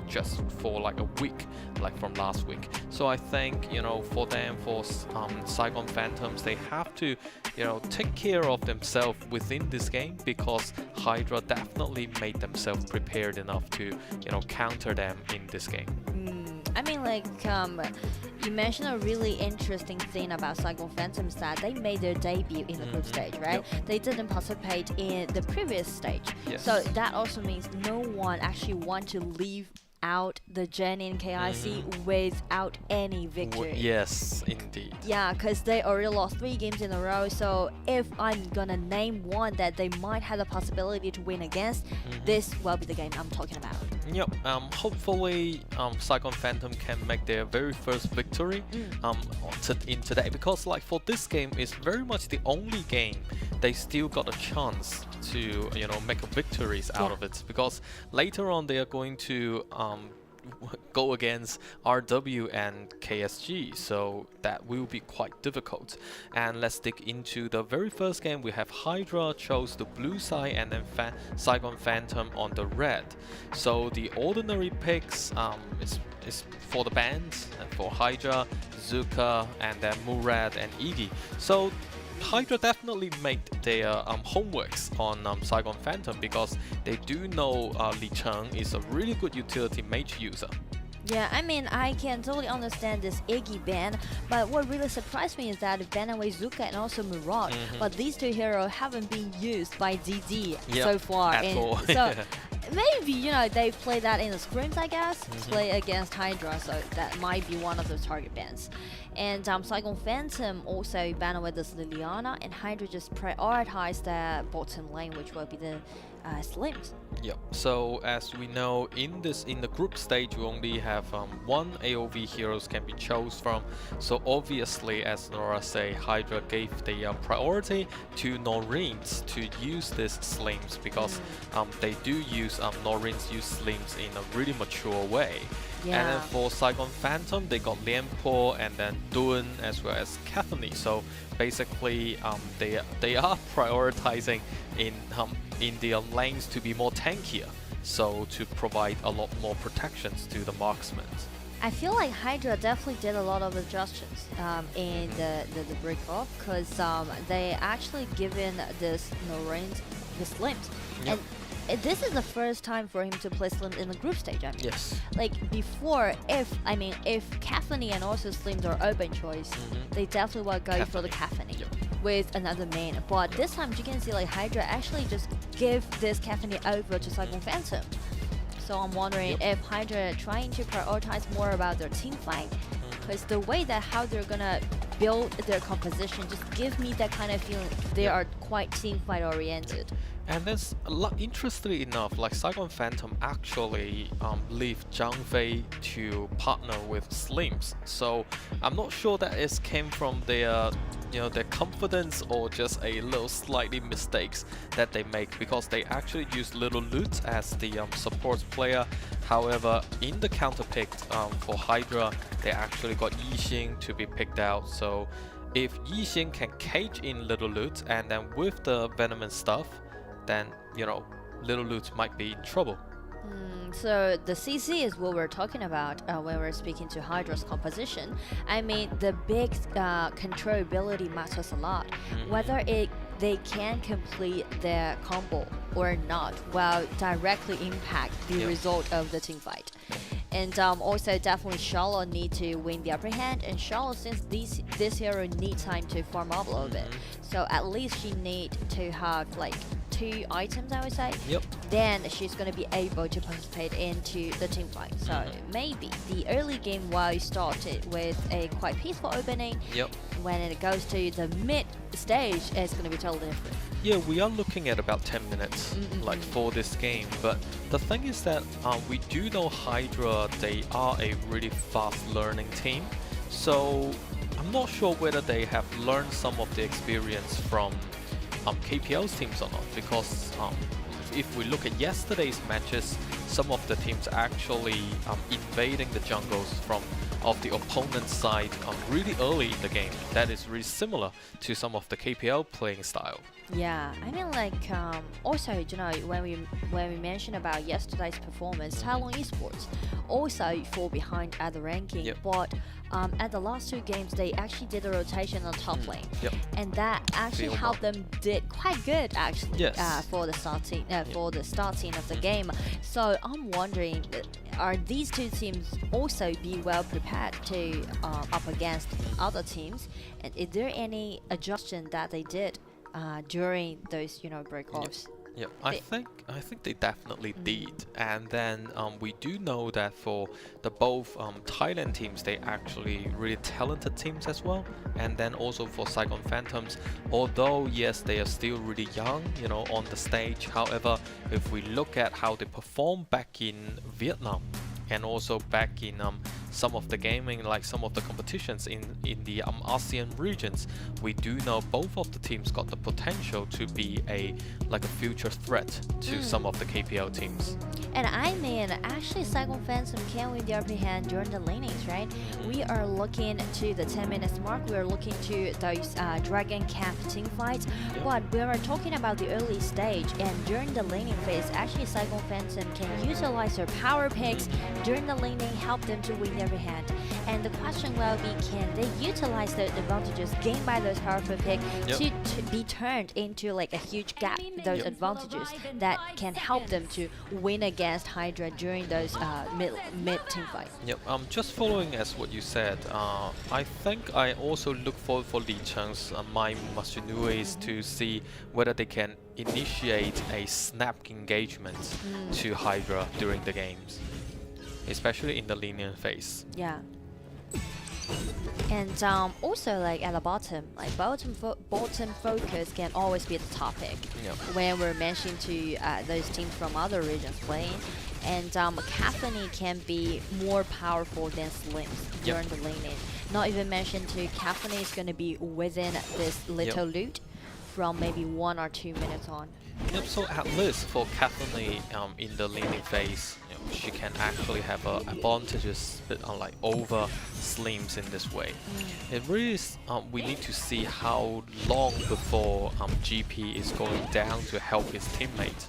just for like a week, like from last week. So I think, for them, for Saigon Phantoms, they have to, take care of themselves within this game because Hydra definitely made themselves prepared enough to, counter them in this game. I mean, like, you mentioned a really interesting thing about Saigon Phantoms that they made their debut in the group stage, right? Yep. They didn't participate in the previous stage. Yes. So that also means no one actually want to leave out the Jinan KIC without any victory. Yes, indeed. Yeah, because they already lost 3 games in a row. So if I'm gonna name one that they might have the possibility to win against, this will be the game I'm talking about. Yep. Hopefully, Saigon Phantom can make their very first victory in today, because like for this game, it's very much the only game they still got a chance to make victories out of it, because later on they are going to go against RW and KSG, so that will be quite difficult. And let's dig into the very first game. We have Hydra chose the blue side and then Saigon Phantom on the red. So the ordinary picks is for the bands, and for Hydra, Zuka, and then Murad and Iggy. So Hydra definitely made their homeworks on Saigon Phantom because they do know Li Cheng is a really good utility mage user. Yeah, I mean, I can totally understand this Iggy ban, but what really surprised me is that it banned away Zuka and also Murad, but these 2 heroes haven't been used by DD so far. At all. So maybe, they play that in the scrims, I guess, to play against Hydra, so that might be one of those target bans. And Saigon Phantom also banned away this Liliana, and Hydra just prioritized their bottom lane, which will be the Slims. Yep. So as we know, in the group stage, we only have 1 AOV heroes can be chose from. So obviously, as Nora say, Hydra gave the priority to Norins to use this Slims because they do use Norins use Slims in a really mature way. Yeah. And then for Saigon Phantom, they got Lianpo and then Dun as well as Cathany. So basically, they are prioritizing in the lanes to be more tankier, so to provide a lot more protections to the marksmen. I feel like Hydra definitely did a lot of adjustments in the break-off, because they actually given this Norins the Slims. Yep. And this is the first time for him to play Slim in the group stage. I mean. Yes. Like before, if Caffeine and also Slims are open choice, they definitely will go for the Caffeine with another main. But this time you can see like Hydra actually just give this Caffeine over to Saigon Phantom. So I'm wondering if Hydra trying to prioritize more about their team fight, because the way that how they're gonna build their composition just give me that kind of feeling they are quite team fight oriented. And that's interestingly enough, like Saigon Phantom actually leave Zhang Fei to partner with Slims. So I'm not sure that it came from their their confidence or just a little slightly mistakes that they make, because they actually use Little Loot as the support player. However, in the counter pick for Hydra, they actually got Yixing to be picked out. So if Yixing can cage in Little Loot and then with the venomous stuff, then Little Loot might be in trouble. So the CC is what we're talking about when we're speaking to Hydra's composition. I mean, the big controllability matters a lot. Whether they can complete their combo or not will directly impact the result of the team fight. And also definitely Charlotte need to win the upper hand, and Charlotte, since this hero need time to farm up a little bit, so at least she need to have like 2 items, I would say. Then she's going to be able to participate into the team fight. So maybe the early game while you started with a quite peaceful opening, when it goes to the mid stage, it's going to be totally different. Yeah, we are looking at about 10 minutes like for this game, but the thing is that we do know Hydra, they are a really fast learning team, so I'm not sure whether they have learned some of the experience from KPL's teams or not, because if we look at yesterday's matches, some of the teams actually invading the jungles of the opponent's side really early in the game. That is really similar to some of the KPL playing style. Yeah, I mean, like also, when we mentioned about yesterday's performance, Thailand Esports also fall behind at the ranking, but at the last 2 games they actually did a rotation on top lane, and that actually helped them did quite good actually for the starting of the game. So I'm wondering, are these 2 teams also be well prepared to up against other teams, and is there any adjustment that they did during those break-offs? Yeah, I think they definitely did, and then we do know that for the both Thailand teams, they actually really talented teams as well, and then also for Saigon Phantoms, although yes they are still really young, on the stage. However, if we look at how they performed back in Vietnam, and also back in some of the gaming, like some of the competitions in the ASEAN regions, we do know both of the teams got the potential to be a future threat to some of the KPL teams. And I mean, actually Saigon Phantom can win the upper hand during the lanings, right? We are looking to the 10 minutes mark, we are looking to those Dragon Camp team fights, but we are talking about the early stage, and during the laning phase, actually Saigon Phantom can utilize their power picks during the laning, help them to win the upper hand. And the question will be, can they utilize the advantages gained by those powerful picks to be turned into like a huge gap, those advantages that can help them to win against Hydra during those mid team fight. Just following as what you said, I think I also look forward for Li Cheng's My Masunues to see whether they can initiate a snap engagement to Hydra during the games, especially in the linear phase. Yeah. And also like at the bottom, like bottom focus can always be the topic when we're mentioning to those teams from other regions playing. And Caffeine can be more powerful than Slims during the laning. Not even mention to Caffeine is going to be within this little loot from maybe 1 or 2 minutes on. So at least for Caffeine in the laning phase, she can actually have advantages like over Slims in this way. It really is, we need to see how long before GP is going down to help his teammate.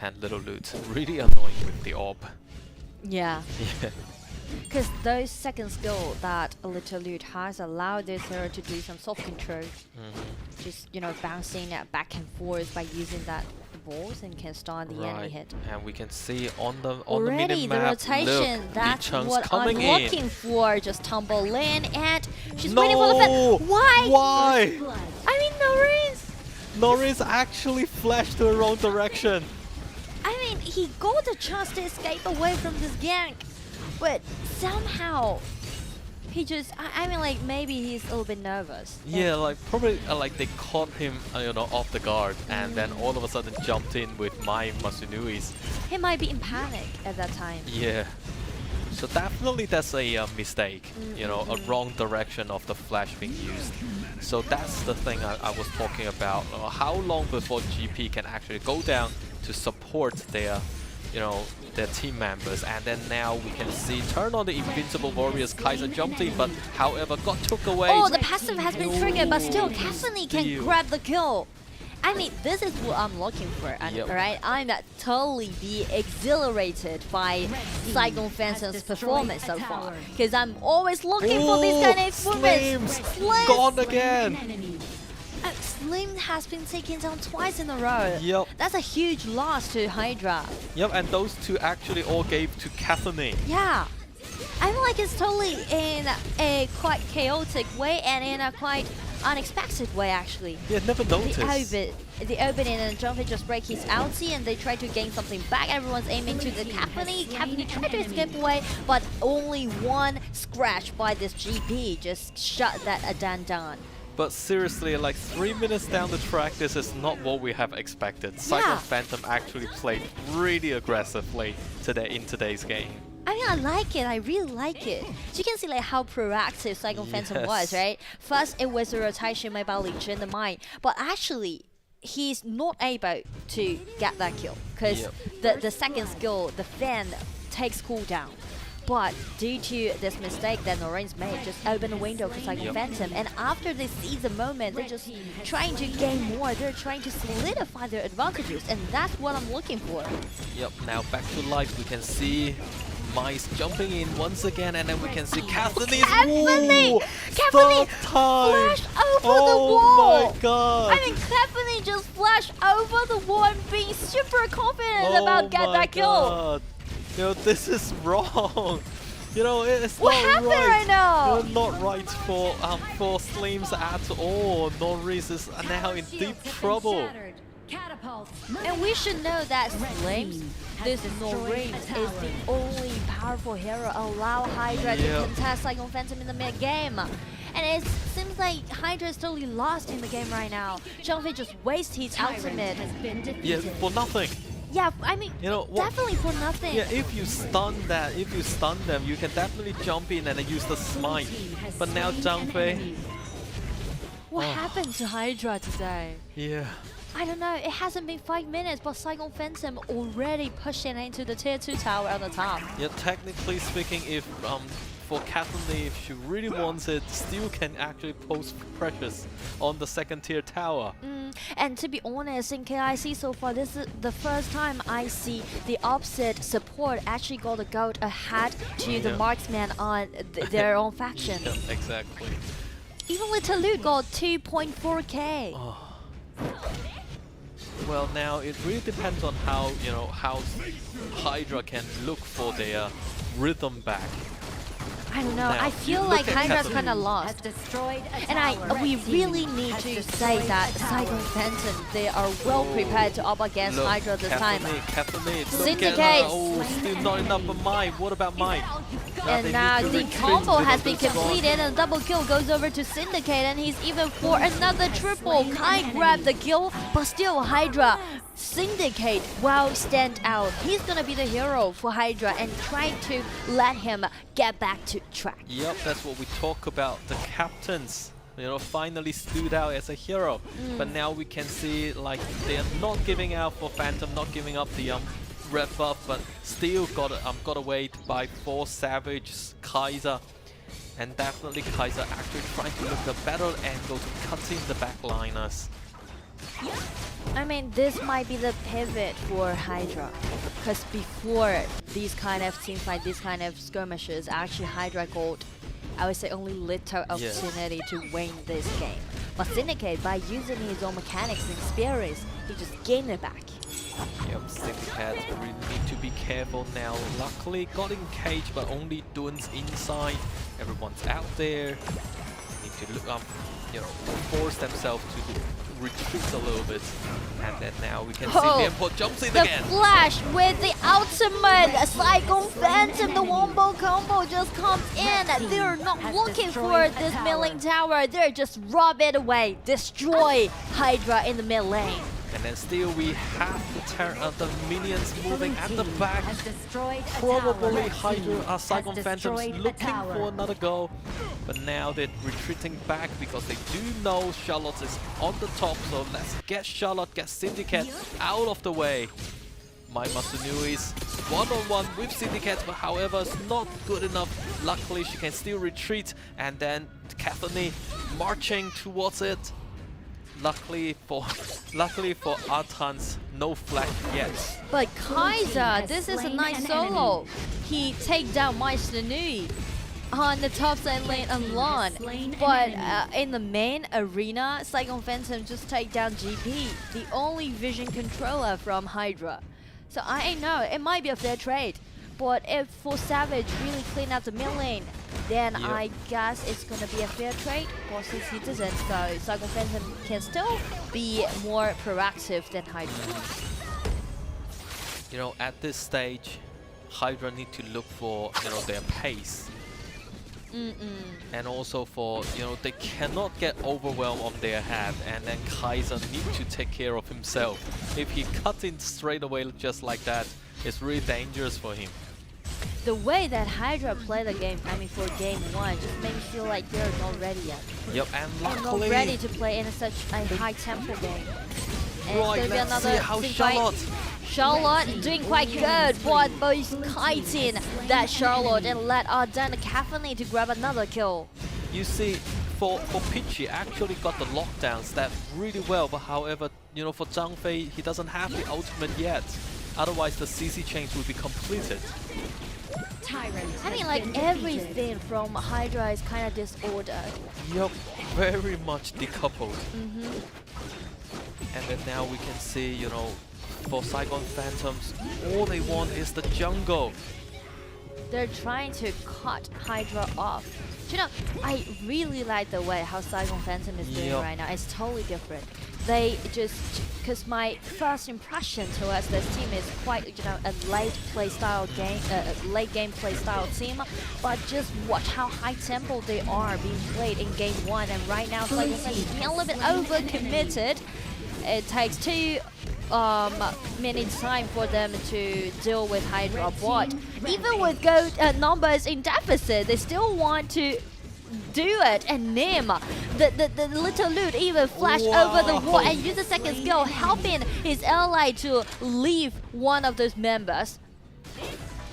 And Little Loot really annoying with the orb. Yeah. Because those second skill that Little Loot has allowed this hero to do some self-control. Just, bouncing back and forth by using that balls and can start the enemy hit. And we can see on the Already the minimap, rotation, look, that's Li-Cheng's what I'm coming in. looking for. Just tumble in and she's No! waiting for the fan. Why? Why? I mean, Norris. Norris actually flashed the wrong direction. I mean, he got the chance to escape away from this gank, but somehow he just, I mean, like, maybe he's a little bit nervous. Yeah, like probably like they caught him, you know, off the guard, and then all of a sudden jumped in with my Masunui's. He might be in panic at that time. Yeah. So definitely that's a mistake, you know, a wrong direction of the flash being used. So that's the thing I was talking about. How long before GP can actually go down to support their, you know, their team members, and then now we can see turn on the Invincible Warriors. Kaiser jumped in, but however got took away. Oh, the passive has been triggered, but still Cassidy can grab the kill. I mean, this is what I'm looking for, right? I'm totally be exhilarated by Saigon Phantom's performance so far, because I'm always looking for these kind of movements. Slims gone again. Slim has been taken down twice in a row. Yep. That's a huge loss to Hydra. Yep, and those two actually all gave to Kathleen. Yeah. I feel like it's totally in a quite chaotic way and in a quite unexpected way, actually. Yeah, never noticed. The opening and Jumpy just break his ulti and they try to gain something back. Everyone's aiming to the Kathleen. Kathleen tried to escape away, but only one scratch by this GP just shut that Adan down. But seriously, like 3 minutes down the track, this is not what we have expected. Saigon Phantom actually played really aggressively today in today's game. I mean, I like it. I really like it. So you can see like how proactive Saigon Phantom was, right? First, it was a rotation made by Li-Cheng in the mine, but actually, he's not able to get that kill because the second skill, the fan, takes cooldown. But due to this mistake that Noreen's made, just open the window for Saigon Phantom, and after they see the moment, they're just trying to gain more. They're trying to solidify their advantages, and that's what I'm looking for. Yep, now back to life, we can see Mice jumping in once again, and then we can see Kathleen flashed over the wall! Oh my god! I mean, Kathleen just flashed over the wall and being super confident about getting that kill. You know, this is wrong. You know, it's what not happened right now? You know, not right for Slims at all. Norris is now in deep trouble. And we should know that Slims, this Noreen, is the only powerful hero allow Hydra to contest Saigon Phantom in the mid-game. And it seems like Hydra is totally lost in the game right now. Zhangfei just wastes his ultimate. Yeah, for nothing. Yeah, I mean, you know, definitely for nothing. Yeah, if you stun them, you can definitely jump in and then use the smite. But now Zhang Fei. What happened to Hydra today? Yeah. I don't know, it hasn't been 5 minutes, but Saigon Phantom already pushing into the tier 2 tower at the top. Yeah, technically speaking, if for Kathleen, if she really wants it, still can actually pose pressures on the second tier tower. And to be honest, in KIC so far, this is the first time I see the opposite support actually got the gold ahead to the marksman on their own faction. Yeah, exactly. Even with Talut got 2.4k. Well, now it really depends on how, you know, how Hydra can look for their rhythm back. I don't know, Now, I feel like Hydra's kind of lost. And we really need to say that Saigon Phantom, they are well prepared to up against Hydra this time. Syndicate! Oh, still not enough for mine. What about mine? And now the combo has been completed and double kill goes over to Syndicate, and he's even for another triple. Kai grabbed the kill, but still Hydra, Syndicate will stand out. He's gonna be the hero for Hydra and try to let him get back to track. Yep, that's what we talk about. The captains, you know, finally stood out as a hero. But now we can see like they are not giving out for Phantom, not giving up the red buff, but still got away by 4 Savage, Kaiser, and definitely Kaiser actually trying to look the better angle to cutting the backliners. I mean, this might be the pivot for Hydra, because before these kind of teams like these kind of skirmishes, actually Hydra got I would say only little opportunity to win this game. But Syndicate, by using his own mechanics and experience, he just gained it back. Yep, Syndicate really need to be careful now. Luckily got in cage, but only Dunes inside. Everyone's out there. Need to look up, you know, force themselves to retreat a little bit. And then now we can see the Import jumps in again. The Flash with the ultimate Saigon Phantom, the wombo combo just comes in. They're not looking for this mid lane tower. They're just rob it away, destroy Hydra in the mid lane. And then still we have the minions moving at the back. Probably Hydra, Saigon Phantoms looking for another goal. But now they're retreating back because they do know Charlotte is on the top. So let's get Charlotte, get Syndicate out of the way. My Masunui is one-on-one with Syndicate, but however, it's not good enough. Luckily, she can still retreat. And then Kathleen marching towards it. Luckily for Artans, no flag yet. But Kaiser, this is a nice solo. He take down Meister Nui on the top side lane alone. But in the main arena, Saigon Phantom just take down GP, the only vision controller from Hydra. So I know it might be a fair trade. But if for Savage really clean up the mid lane, then I guess it's gonna be a fair trade. But since he doesn't, so Saigon Phantom can still be more proactive than Hydra. You know, at this stage, Hydra need to look for, you know, their pace. And also for, you know, they cannot get overwhelmed on their head, and then Kaiser need to take care of himself. If he cuts in straight away just like that, it's really dangerous for him. The way that Hydra play the game, I mean for game 1, just made me feel like they're not ready yet. Yep, and luckily... They're not ready to play in such a high tempo game. And right, it's gonna be another how Charlotte doing quite good, but both kiting that Charlotte and let Arden Caffeine to grab another kill. You see, for Peachy actually got the lockdown stat really well, but however, you know, for Zhang Fei, he doesn't have the ultimate yet. Otherwise, the CC change will be completed. I mean, like everything from Hydra is kind of disordered. Yup, very much decoupled. And then now we can see, you know, for Saigon Phantoms, all they want is the jungle. They're trying to cut Hydra off. You know, I really like the way how Saigon Phantom is doing right now. It's totally different. They just, because my first impression towards this team is quite, you know, a late play style game, late game play style team. But just watch how high tempo they are being played in game 1, and right now Saigon Phantom is being a little bit overcommitted. It takes 2 minutes time for them to deal with Hydra, but even with gold numbers in deficit, they still want to do it. And Nim, the little loot even flash over the wall and use the second skill, helping his ally to leave one of those members.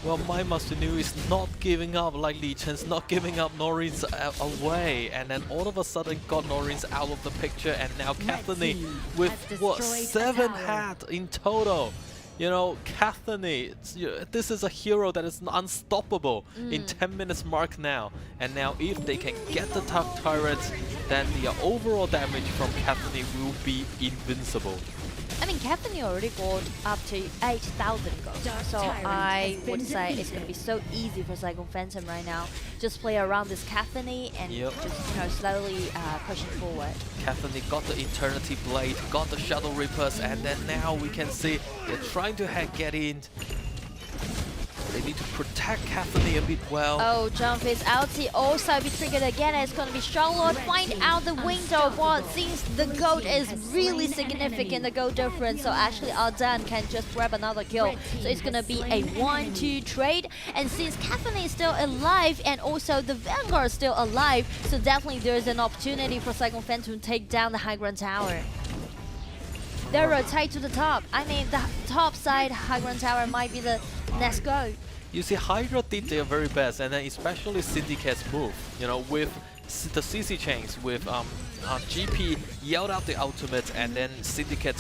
Well, my Masunui is not giving up like Lee Chen's not giving up Norin's away, and then all of a sudden got Norin's out of the picture, and now Kathleen with what, 7 hat in total. You know, Kathleen, this is a hero that is unstoppable in 10 minutes mark now. And now if they can get the top turrets, then the overall damage from Kathleen will be invincible. I mean, Kathleen already got up to 8,000 gold, so I would say it's going to be so easy for Saigon Phantom right now. Just play around this Kathleen and just, you know, slowly pushing forward. Kathleen got the Eternity Blade, got the Shadow Reapers, and then now we can see they're trying to get in. They need to protect Kathleen a bit well. Oh, jump is ulti also be triggered again. It's going to be Charlotte find out the window, but since the gold is really significant, the gold difference, so actually Arden can just grab another kill. So it's going to be a 1-2 trade. And since Kathleen is still alive and also the Vanguard is still alive, so definitely there's an opportunity for Saigon Phantom to take down the high ground tower. They rotate to the top. I mean, the top side high ground tower might be the next go. You see, Hydra did their very best, and then especially Syndicate's move. You know, with the CC chains with GP yelled out the ultimate, and then Syndicate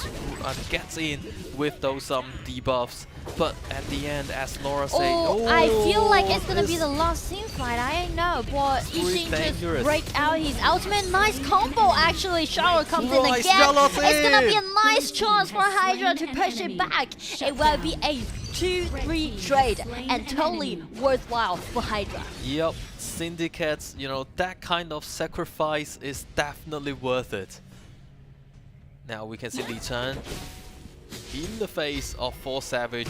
gets in with those debuffs. But at the end, as Laura said, I feel like it's gonna be the last team fight. I know, but Yixing just break out his ultimate. Nice combo actually. Shower comes in again. It's gonna be a nice chance for Hydra to push it back. It will be a 2-3 trade and totally worthwhile for Hydra. Yep, Syndicates, you know, that kind of sacrifice is definitely worth it. Now we can see Lee Chen in the face of 4 Savage.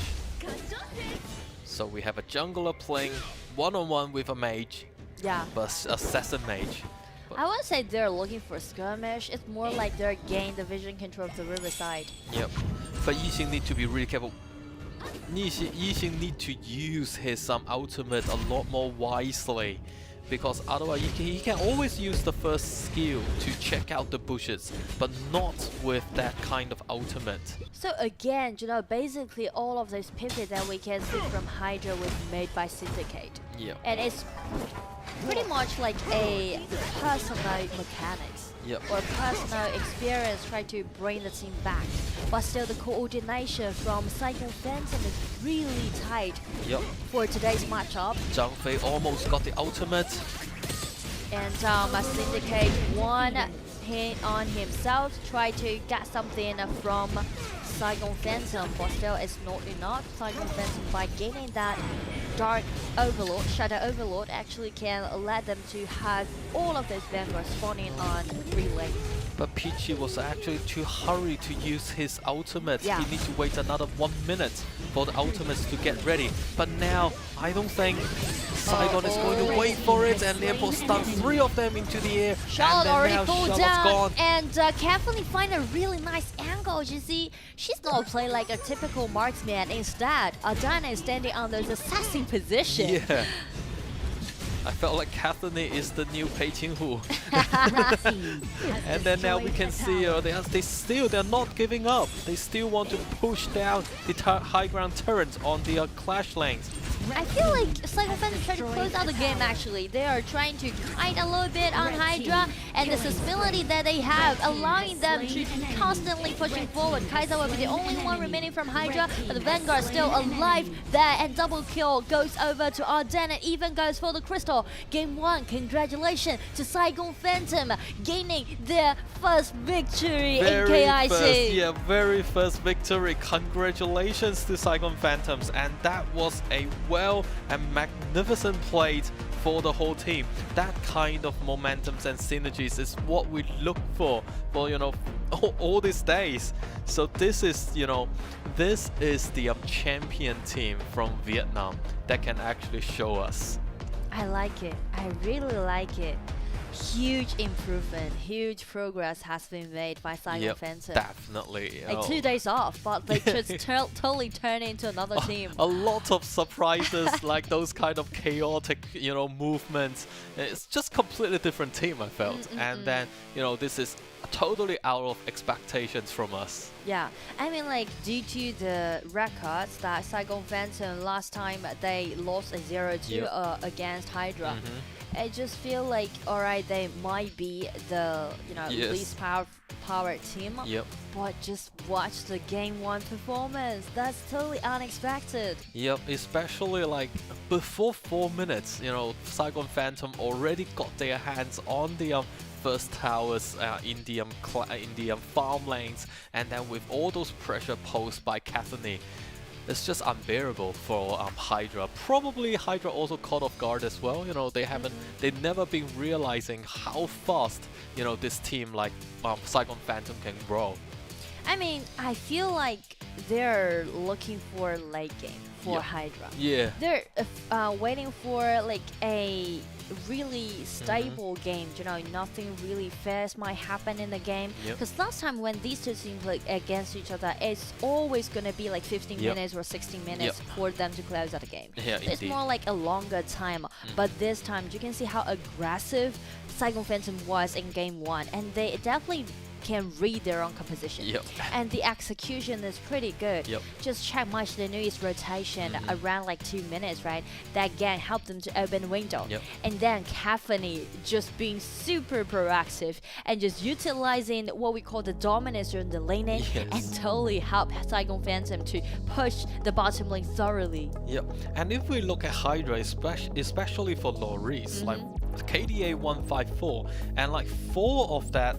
So we have a jungler playing one-on-one with a mage. Yeah. But assassin mage. I wouldn't say they're looking for skirmish. It's more like they're gaining the vision control of the riverside. Yep. But Yixing need to be really careful. Yixing need to use his ultimate a lot more wisely, because otherwise he can always use the first skill to check out the bushes, but not with that kind of ultimate. So again, you know, basically all of those pivots that we can see from Hydra was made by Syndicate. Yeah. And it's pretty much like a personal mechanics. Yep. Or personal experience try to bring the team back. But still the coordination from Saigon Phantom is really tight for today's matchup. Zhang Fei almost got the ultimate. And Syndicate one hit on himself, try to get something from Saigon Phantom, but still it's not enough. Saigon Phantom, by gaining that Dark Overlord, Shadow Overlord, actually can let them to have all of those Vanguards spawning on 3 lanes. But Peachy was actually too hurried to use his ultimate. Yeah. He needs to wait another 1 minute for the ultimates to get ready. But now, I don't think Saigon is going to wait for it, and therefore stun 3 of them into the air. Charlotte already now pulled Charlotte's down, gone. and carefully find a really nice angle. You see, she's not playing like a typical marksman. Instead, Diana is standing on those assassin position. Yeah. I felt like Kathleen is the new Pei Qinghu. And then now we can see they're not giving up. They still want to push down the high ground turret on the clash lanes. I feel like Saigon Phantom trying to close out the game actually. They are trying to kite a little bit on Hydra, and the accessibility that they have, allowing them to constantly pushing forward. Kaiser will be the only one remaining from Hydra, but the Vanguard still alive there, and double kill goes over to Arden, and even goes for the Crystal. Game 1, congratulations to Saigon Phantom, gaining their first victory in KIC. Very first victory. Congratulations to Saigon Phantoms, and that was a well and magnificent play for the whole team. That kind of momentums and synergies is what we look for, you know, all these days. So this is, you know, this is the champion team from Vietnam that can actually show us. I like it. I really like it. Huge improvement, huge progress has been made by Saigon Phantom. Definitely. Like 2 days off, but they just totally turn into another team. A lot of surprises, like those kind of chaotic, you know, movements. It's just completely different team, I felt. And then, you know, this is totally out of expectations from us. Yeah, I mean, like, due to the records that Saigon Phantom last time they lost a 0-2 against Hydra. I just feel like, alright, they might be the, you know, least powered team. But just watch the game 1 performance. That's totally unexpected. Yep, especially like before 4 minutes, you know, Saigon Phantom already got their hands on the first towers in the farm lanes, and then with all those pressure posed by Kathleen, it's just unbearable for Hydra. Probably Hydra also caught off guard as well. You know, they've never been realizing how fast, you know, this team like Saigon Phantom can grow. I mean, I feel like they're looking for late game for Hydra. Yeah. They're waiting for like a really stable game, you know, nothing really fast might happen in the game. Because last time when these two teams play against each other, it's always gonna be like 15 minutes or 16 minutes for them to close out the game. It's more like a longer time. But this time you can see how aggressive Saigon Phantom was in game 1, and they definitely can read their own composition. Yep. And the execution is pretty good. Yep. Just check Machinery's rotation around like 2 minutes, right? That again helped them to open the window. Yep. And then KIC2023 just being super proactive and just utilizing what we call the dominance during the laning and totally help Saigon Phantom to push the bottom lane thoroughly. Yep. And if we look at Hydra, especially for Loris, like KDA 154, and like 4 of that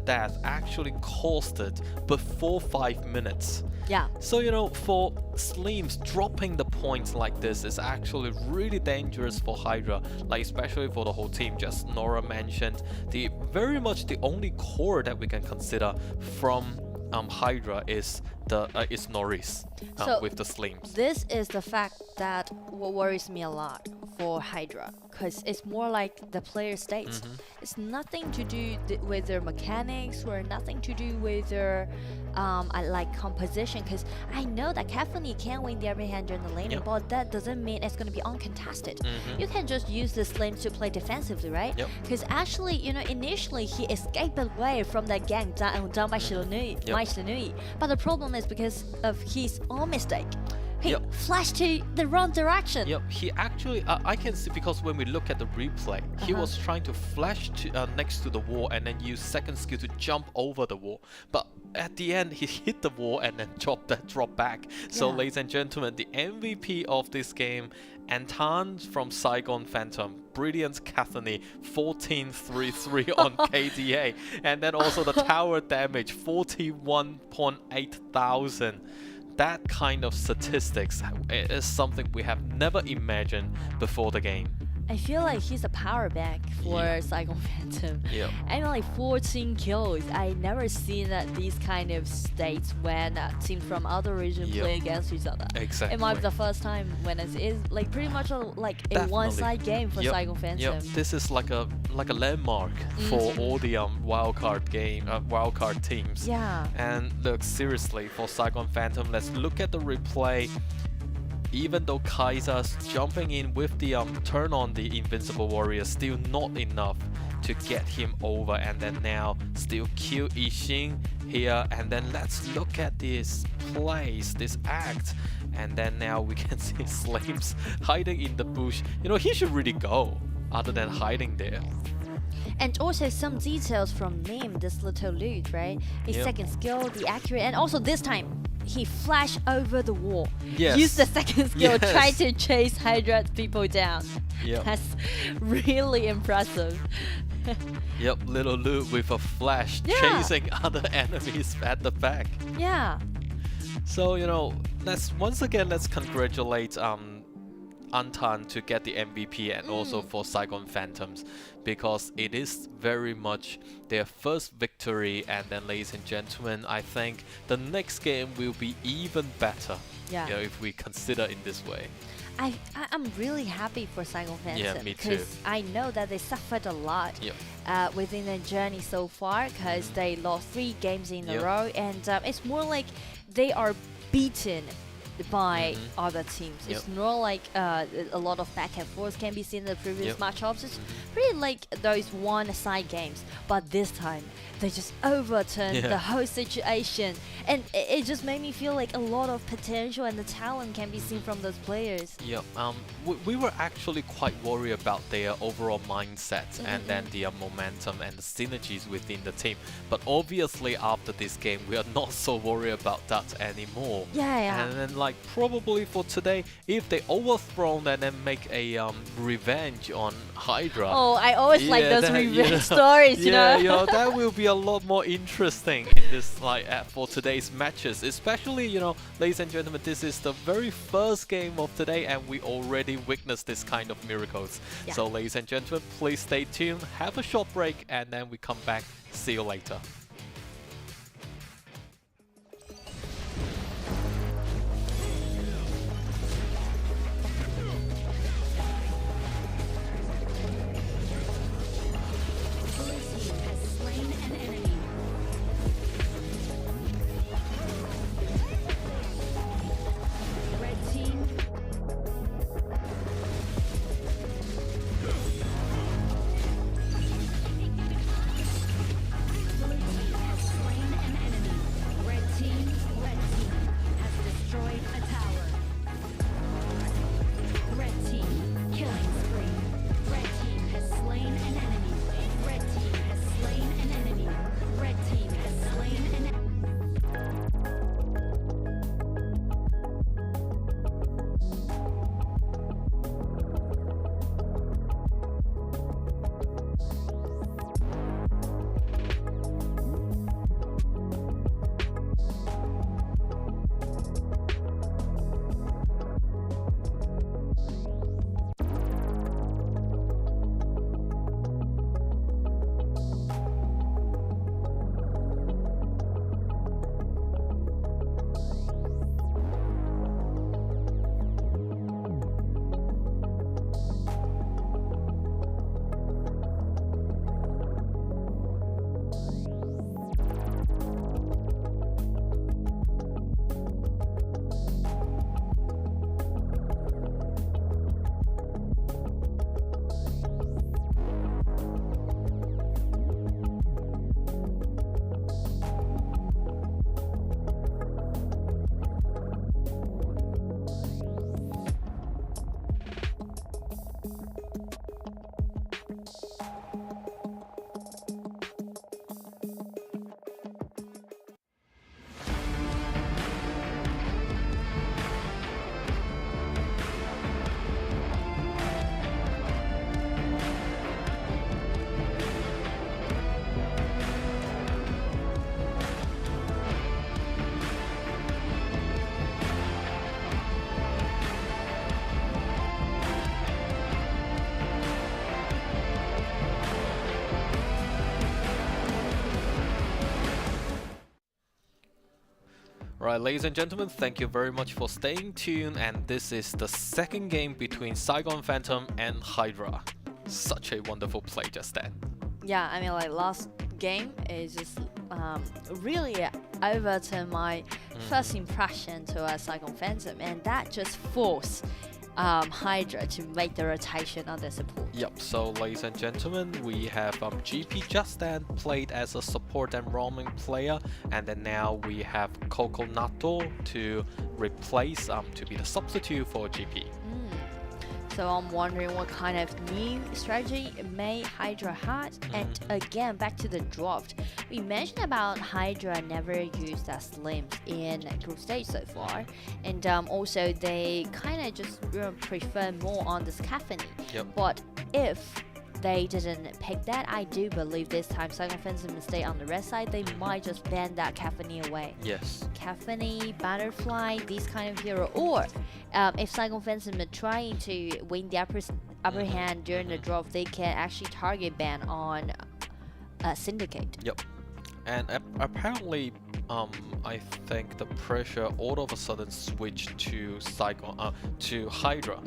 death actually costed before 5 minutes. Yeah. So, you know, for Slims, dropping the points like this is actually really dangerous for Hydra, like especially for the whole team. Just Nora mentioned, very much the only core that we can consider from Hydra is Norris with the Slims. This is the fact that what worries me a lot for Hydra, because it's more like the player states. It's nothing to do with their mechanics or nothing to do with their like composition, because I know that KIC2023 can win the upper hand during the laning, but that doesn't mean it's going to be uncontested. You can just use the Slims to play defensively, right? Because actually, you know, initially he escaped away from that gang done by Machinery, but the problem is because of his own mistake. He flashed to the wrong direction. Yep, he actually, I can see, because when we look at the replay, he was trying to flash to, next to the wall and then use second skill to jump over the wall. But at the end, he hit the wall and then drop back. So ladies and gentlemen, the MVP of this game, Anton from Saigon Phantom, brilliant KIC2023, 1433 on KDA, and then also the tower damage, 41.8 thousand. That kind of statistics is something we have never imagined before the game. I feel like he's a power bank for Saigon Phantom. And like 14 kills. I never seen that these kind of states when teams from other regions play against each other. Exactly. It might be the first time when it is like pretty much a one-side game for Saigon Phantom. This is like a landmark for all the wildcard teams. And look, seriously, for Saigon Phantom, let's look at the replay. Even though Kaiser's jumping in with the turn on the Invincible Warrior, still not enough to get him over, and then now still kill Yixing here. And then let's look at this place, this act, and then now we can see Slims hiding in the bush. You know, he should really go other than hiding there. And also some details from Mim, this little loot, right? His second skill, the accurate, and also this time he flashed over the wall. Use the second skill, try to chase Hydra people down. That's really impressive. Little loot with a flash chasing other enemies at the back. So, you know, let's congratulate Anton to get the MVP, and also for Saigon Phantoms, because it is very much their first victory. And then, ladies and gentlemen, I think the next game will be even better, you know, if we consider in this way. I'm really happy for Saigon Phantom, me too. because I know that they suffered a lot within their journey so far, because they lost 3 games in a row, and it's more like they are beaten by other teams. It's not like a lot of back and forth can be seen in the previous matchups. It's pretty like those one-side games, but this time they just overturned the whole situation, and it just made me feel like a lot of potential and the talent can be seen from those players. We were actually quite worried about their overall mindset and then the momentum and the synergies within the team, but obviously after this game we are not so worried about that anymore. And then like probably for today, if they overthrown and then make a revenge on Hydra. Oh, I always like those revenge stories, you know. That will be a lot more interesting in this, like for today's matches, especially, you know, ladies and gentlemen, this is the very first game of today and we already witnessed this kind of miracles. So ladies and gentlemen, please stay tuned, have a short break, and then we come back. See you later. Right, ladies and gentlemen, thank you very much for staying tuned, and this is the second game between Saigon Phantom and Hydra. Such a wonderful play just then. Yeah, I mean, like last game is just really over to my first impression to Saigon Phantom, and that just forced Hydra to make the rotation on the support. Yep, so ladies and gentlemen, we have GP just then played as a support and roaming player, and then now we have Coco Nato to replace to be the substitute for GP. So I'm wondering what kind of new strategy may Hydra had. And again, back to the draft. We mentioned about Hydra never used that slims in group stage so far. And also they kind of just prefer more on this caffeine. Yep. But if they didn't pick that, I do believe this time Saigon Phantom will stay on the red side. They might just ban that caffeine away. Yes. Caffeine, Butterfly, these kind of hero. Or if Saigon Phantom are trying to win the upper hand during the draft, they can actually target ban on Syndicate. Yep. And apparently, I think the pressure all of a sudden switched to Saigon, to Hydra,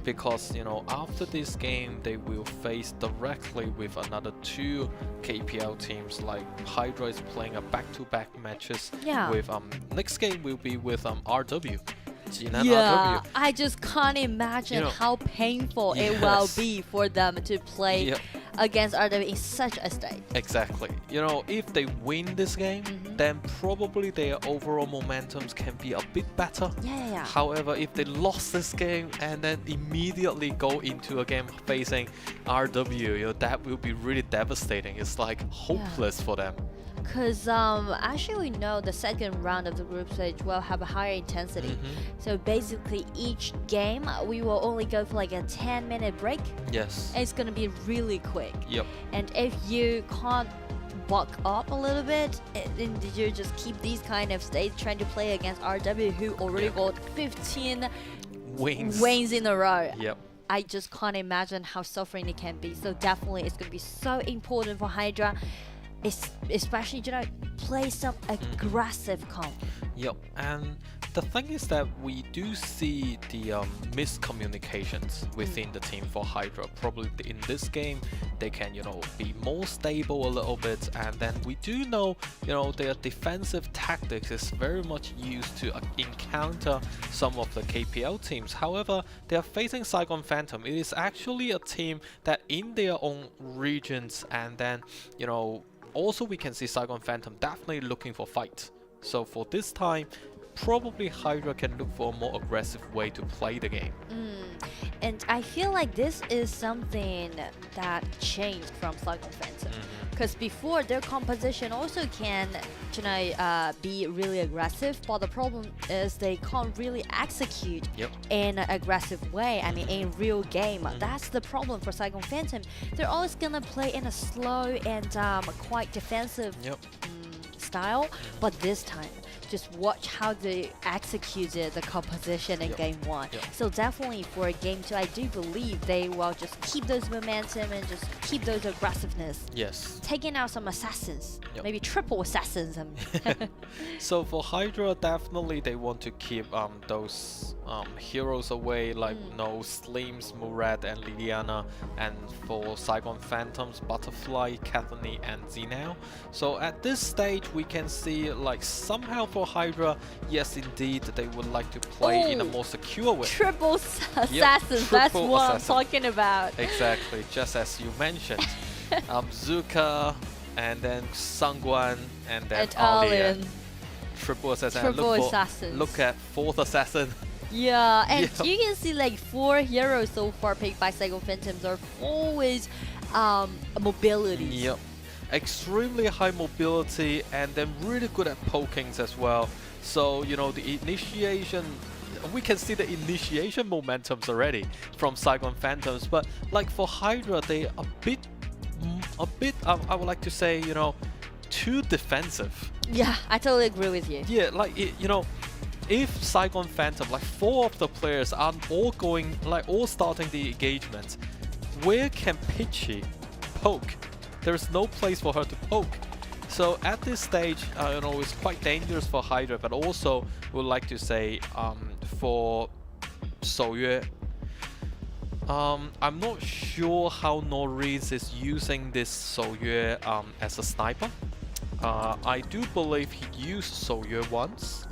because you know after this game they will face directly with another 2 KPL teams. Like Hydra is playing a back-to-back matches. Yeah. With next game will be with RW. Jinan Yeah, RW. I just can't imagine how painful it will be for them to play against RW in such a state. Exactly. You know, if they win this game, then probably their overall momentums can be a bit better. Yeah. However, if they lost this game and then immediately go into a game facing RW, you know, that will be really devastating. It's like hopeless for them. Because actually we know the second round of the group stage will have a higher intensity. So basically each game we will only go for like a 10-minute break. Yes. It's going to be really quick. Yep. And if you can't buck up a little bit, and you just keep these kind of states trying to play against RW, who already got 15 wins in a row. Yep. I just can't imagine how suffering it can be. So definitely it's going to be so important for Hydra, especially, you know, play some aggressive comp. Yep, and the thing is that we do see the miscommunications within the team for Hydra. Probably in this game, they can, you know, be more stable a little bit, and then we do know, you know, their defensive tactics is very much used to encounter some of the KPL teams. However, they are facing Saigon Phantom. It is actually a team that in their own regions, and then, you know, also we can see Saigon Phantom definitely looking for fight. So for this time, probably Hydra can look for a more aggressive way to play the game. And I feel like this is something that changed from Saigon Phantom. Because before, their composition also can, you know, be really aggressive, but the problem is they can't really execute in an aggressive way. I mean, in real game, that's the problem for Saigon Phantom. They're always gonna play in a slow and quite defensive style, but this time, just watch how they executed the composition in game 1. So definitely for game 2, I do believe they will just keep those momentum and just keep those aggressiveness. Yes. Taking out some assassins, maybe triple assassins. So for Hydra, definitely they want to keep those heroes away, like no Slims, Murad, and Liliana. And for Saigon Phantoms, Butterfly, Kathleen, and Zinao. So at this stage, we can see like somehow for Hydra, yes indeed, they would like to play in a more secure way. Triple assassins, that's what I'm talking about. Exactly, just as you mentioned. Zuka, and then Sangguan, and then Alien. Triple assassin. Look at fourth assassin. Yeah, and you can see like 4 heroes so far picked by Saigon Phantoms are always mobility. Yep. Extremely high mobility, and then really good at pokings as well. So, you know, the initiation, we can see the initiation momentums already from Saigon Phantoms, but like for Hydra, they a bit, I would like to say, you know, too defensive. Yeah, I totally agree with you. Yeah, like, you know, if Saigon Phantom, like 4 of the players are all going, like all starting the engagement, where can Pitchy poke? There is no place for her to poke. So at this stage, you know, it's quite dangerous for Hydra, but also would like to say for Souyue, I'm not sure how Norris is using this Souyue as a sniper. I do believe he used Souyue once.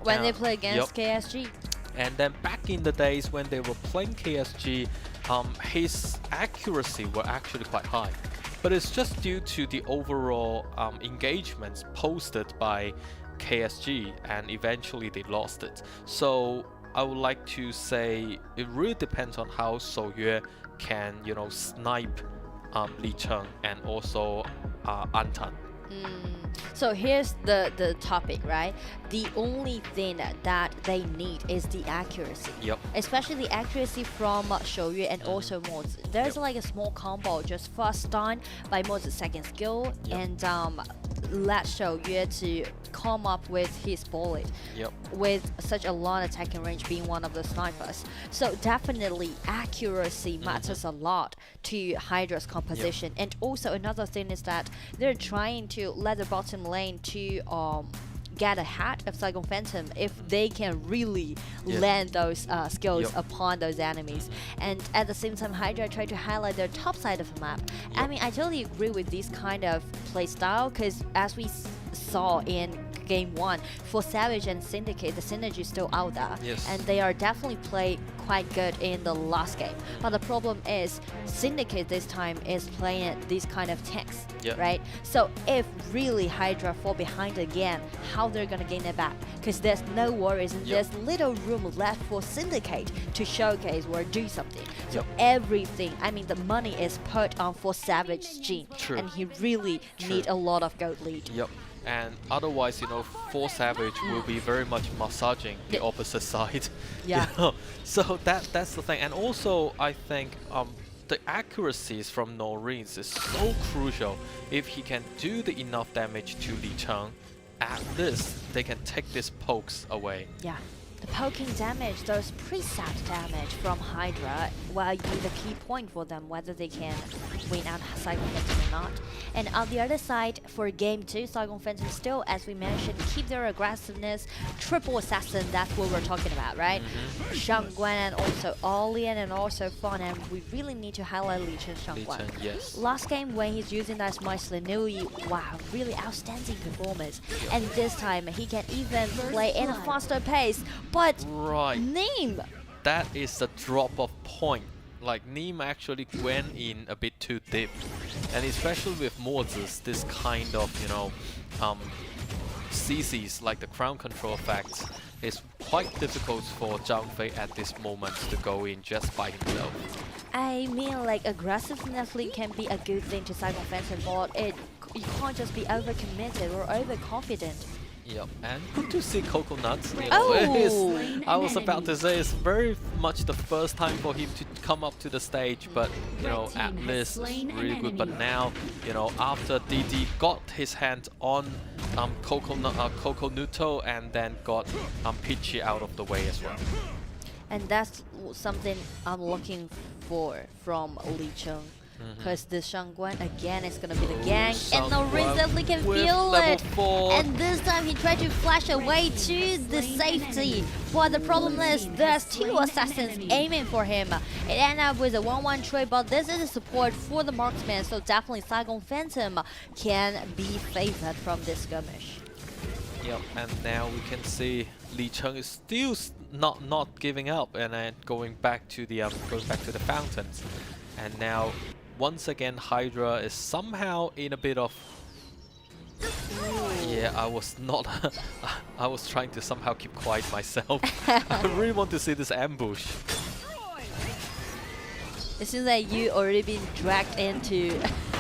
When they play against KSG. And then back in the days when they were playing KSG, his accuracy were actually quite high. But it's just due to the overall engagements posted by KSG, and eventually they lost it. So I would like to say it really depends on how Souyue can, you know, snipe Li Cheng and also Antan. So here's the topic, right? The only thing that they need is the accuracy. Yep. Especially the accuracy from Shouyue and also Mozi. There's like a small combo just fast stun by Mozi's second skill and let Shouyue to come up with his bullet with such a long attacking range, being one of the snipers. So definitely accuracy matters a lot to Hydra's composition. And also another thing is that they're trying to let the bottom lane to get ahead of Saigon Phantom if they can really land those skills upon those enemies. And at the same time, Hydra try to highlight their top side of the map. I mean, I totally agree with this kind of play style, because as we saw in Game 1, for Savage and Syndicate, the synergy is still out there. And they are definitely played quite good in the last game. But the problem is, Syndicate this time is playing these kind of tanks, right? So if really Hydra fall behind again, how they're gonna gain it back? Because there's no worries and there's little room left for Syndicate to showcase or do something. So everything, I mean, the money is put on for Savage's Jin, and he really need a lot of gold lead. And otherwise, you know, for Savage will be very much massaging the opposite side. You know? So that's the thing. And also, I think the accuracies from Norins is so crucial. If he can do the enough damage to Li Cheng, at least they can take these pokes away. The poking damage, those preset damage from Hydra, will be the key point for them, whether they can win out Saigon Phantom or not. And on the other side, for Game 2, Saigon Phantom still, as we mentioned, keep their aggressiveness, triple assassin, that's what we're talking about, right? Shangguan and also Olian and also Fun, and we really need to highlight Li Chen Shangguan. Last game when he's using that Smash Linui, wow, really outstanding performance. And this time he can even play in a faster pace. But Neem, that is the drop off point. Like Neem actually went in a bit too deep, and especially with Mozi's, this kind of, you know, CCs like the crown control effects is quite difficult for Zhang Fei at this moment to go in just by himself. I mean, like, aggressiveness can be a good thing to Saigon Phantom, but you can't just be overcommitted or overconfident. And good to see Coconuts. You know, I was about to say it's very much the first time for him to come up to the stage, but you know, at least it's really good. But now, you know, after DD got his hand on Coconuto and then got Peachy out of the way as well. And that's something I'm looking for from Li Cheng. Because this Shangguan again is gonna be the gang, and Norins definitely can feel it. And this time he tried to flash away to the safety. But the problem is there's two assassins aiming for him. It ended up with a 1-1 trade, but this is a support for the marksman, so definitely Saigon Phantom can be favored from this skirmish. And now we can see Li Cheng is still not giving up and then going back to the fountains. And now, once again, Hydra is somehow in a bit of... I was not... I was trying to somehow keep quiet myself. I really want to see this ambush. It seems like you already been dragged into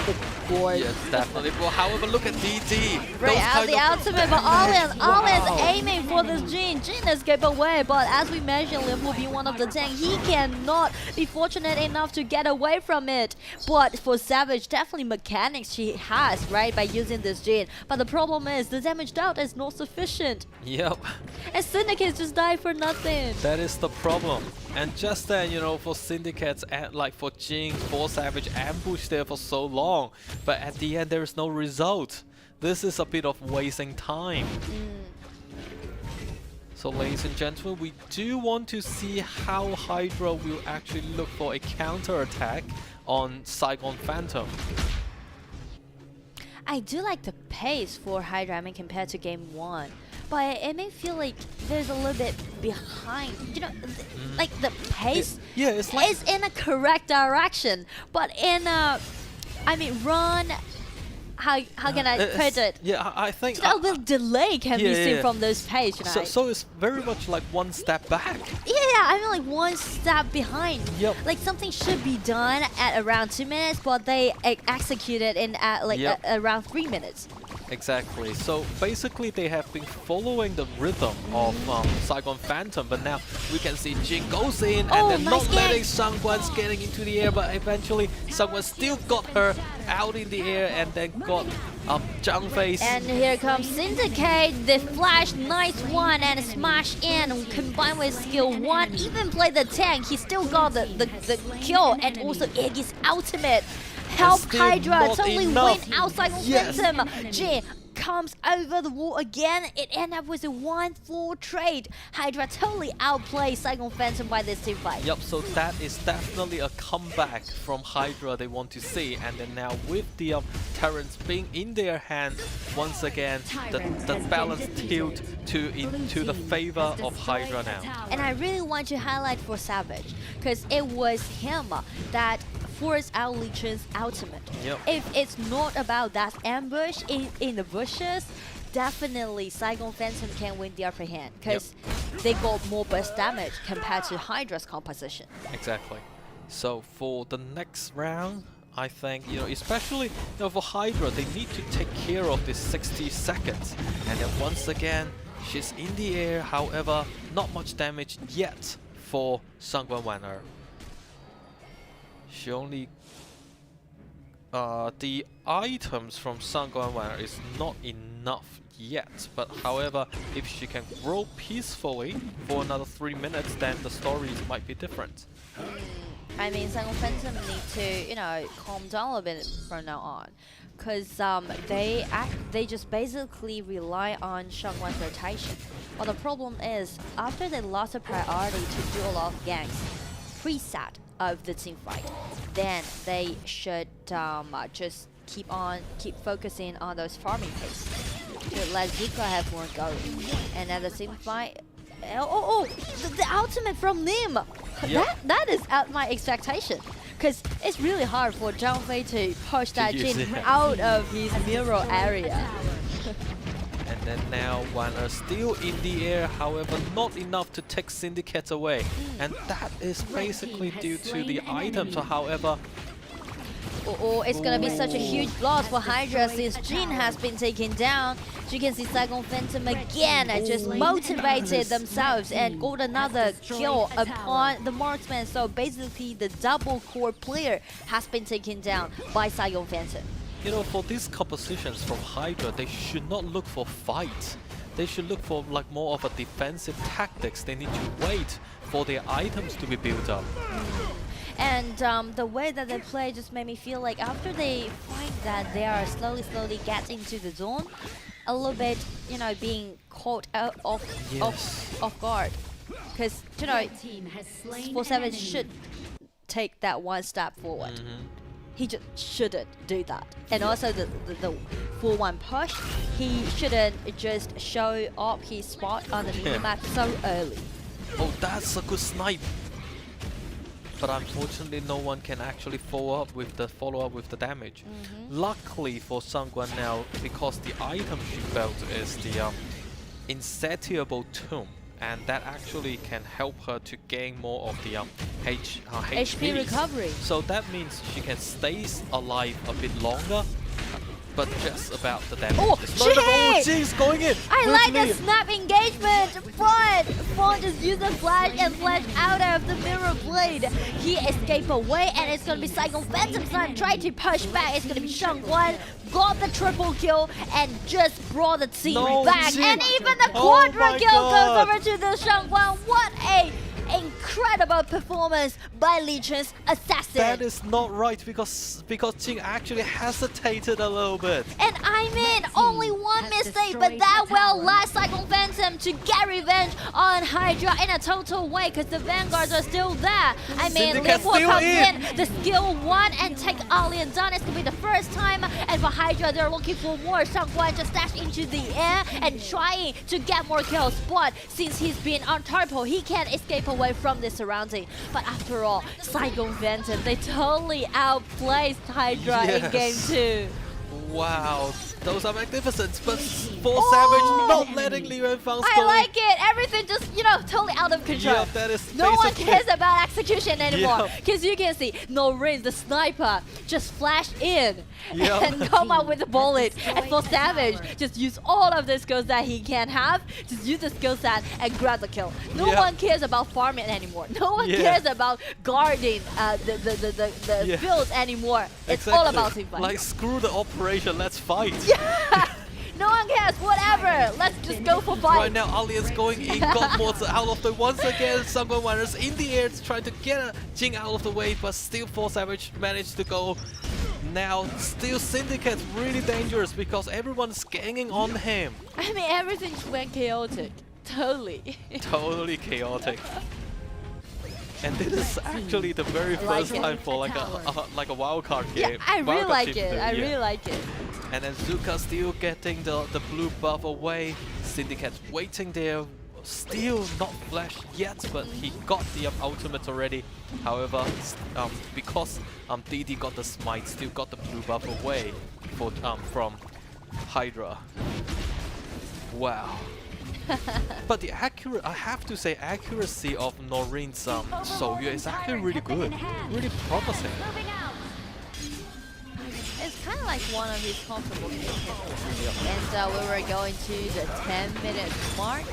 the board. Yes, definitely. Well, however, look at DD. Right out the ultimate, but Olian's aiming for this Jin. Jin escaped away, but as we mentioned, Lim will be one of the tank. He cannot be fortunate enough to get away from it. But for Savage, definitely mechanics she has, right, by using this Jin. But the problem is the damage out is not sufficient. And Syndicate just died for nothing. That is the problem. And just then, you know, for Syndicates, and like for Jing, for Savage, ambush there for so long. But at the end, there is no result. this is a bit of wasting time. So ladies and gentlemen, we do want to see how Hydra will actually look for a counter-attack on Saigon Phantom. I do like the pace for Hydra, I mean, compared to game 1. But it may feel like there's a little bit behind. You know, like the pace it's like is in a correct direction. But in a, I mean, run, how can I put it? Yeah, I think a little delay can be seen from those pace, you know. So it's very much like one step back. Yeah, I mean like one step behind. Yep. Like something should be done at around 2 minutes, but they execute it in at like around 3 minutes. Exactly. So basically, they have been following the rhythm of Saigon Phantom, but now we can see Jin goes in and then not letting Sangwan's getting into the air, but eventually Sangwan still got her out in the air and then got Zhang Fei's. And here comes Syndicate, the flash, nice one, and smash in, combined with skill 1, even play the tank, he still got the kill, and also Iggy's ultimate. Help Hydra totally win outside momentum. Jin comes over the wall again. It ended up with a 1-4 trade. Hydra totally outplays Saigon Phantom by this team fight. Yep, so that is definitely a comeback from Hydra they want to see. And then now with the Terrans being in their hand, once again, the balance tilt into the favor of Hydra now. And I really want to highlight for Savage, because it was him that forced out Lee Chun's ultimate. Yep. If it's not about that ambush in the bushes, definitely Saigon Phantom can win the upper hand, because they got more burst damage compared to Hydra's composition. Exactly. So for the next round, I think, especially for Hydra, they need to take care of this 60 seconds. And then once again, she's in the air, however, not much damage yet for Sangwan Wan'er. She only... the items from Sangwan Wan'er is not enough yet, but however, if she can grow peacefully for another 3 minutes, then the stories might be different. I mean, Saigon Phantom need to, calm down a bit from now on, because they just basically rely on Shangwan's rotation. Well, the problem is, after they lost a priority to do a lot of ganks preset of the team fight, then they should just keep focusing on those farming pace to let Zika have more going. And at the same fight, the ultimate from Nim. Yep. That is at my expectation, because it's really hard for Zhang Fei to push that Jin out of his mirror area. And then now Wan'er still in the air, however not enough to take Syndicate away. And that is basically due to the items, however... It's gonna be such a huge loss for Hydra since Jin has been taken down. You can see Saigon Phantom again just motivated themselves and got another kill upon the marksman. So basically the double core player has been taken down by Saigon Phantom. For these compositions from Hydra, they should not look for fight. They should look for more of a defensive tactics. They need to wait for their items to be built up. And the way that they play just made me feel like after they find that they are slowly getting into the zone, a little bit, being caught out off guard. Because, for Savage should take that one step forward. He just shouldn't do that. And also the 4-1 push, he shouldn't just show up his spot on the minimap so early. Oh, that's a good snipe. But unfortunately, no one can actually follow up with the damage. Luckily for Sangwan now, because the item she built is the Insatiable Tomb, and that actually can help her to gain more of the HP recovery. So that means she can stay alive a bit longer, but just about the damage. Oh, Jin's going in! I like the snap engagement, but Fawn just used the flash and flash out of the mirror blade. He escaped away, and it's gonna be Saigon Phantom's time trying to push back. It's gonna be Shangwan, got the triple kill, and just brought the team back. Jin. And even the quadra kill goes over to the Shangwan. What a Incredible performance by Legion's assassin. That is not right because Jing actually hesitated a little bit. And I mean, only one mistake, but that will allow Saigon Phantom to get revenge on Hydra in a total way, because the Vanguards are still there. I mean, Liverpool comes in the skill 1 and take Ali and Dun. It's going to be the first time. And for Hydra, they're looking for more. Shangguan just dash into the air and trying to get more kills. But since he's been on Tarpo, he can't escape away from the surrounding. But after all, Saigon Phantom, they totally outplaced Hydra in game 2. Wow, those are magnificent, but for Savage not letting Liu Yanfang go. I like it. Everything just, totally out of control. Yeah, that is no one cares about execution anymore. Because you can see, No Rings, the sniper, just flash in and come out with a bullet. And for Savage, just use all of the skills that he can have, just use the skill set and grab the kill. No one cares about farming anymore. No one cares about guarding the fields anymore. It's all about team fight. Like, screw the operation, let's fight. Yeah! No one cares, whatever. Let's just go for fight. Right now, Ali is going in, got Mortar out of the way. Once again, Saigon Warriors in the air trying to get Jing out of the way, but still Force Savage managed to go. Now, still Syndicate really dangerous because everyone's ganging on him. I mean, everything's went chaotic. Totally. Totally chaotic. And this is actually the very first time for like a wildcard game. Yeah, I really like it. I really like it. And then Zuka still getting the blue buff away. Syndicate waiting there. Still not flash yet, but he got the ultimate already. However, because DD got the smite, still got the blue buff away for from Hydra. Wow. But the I have to say, accuracy of Norin's Soyu is actually really good, really promising. It's kind of like one of his comfortable games. And we were going to the 10-minute mark.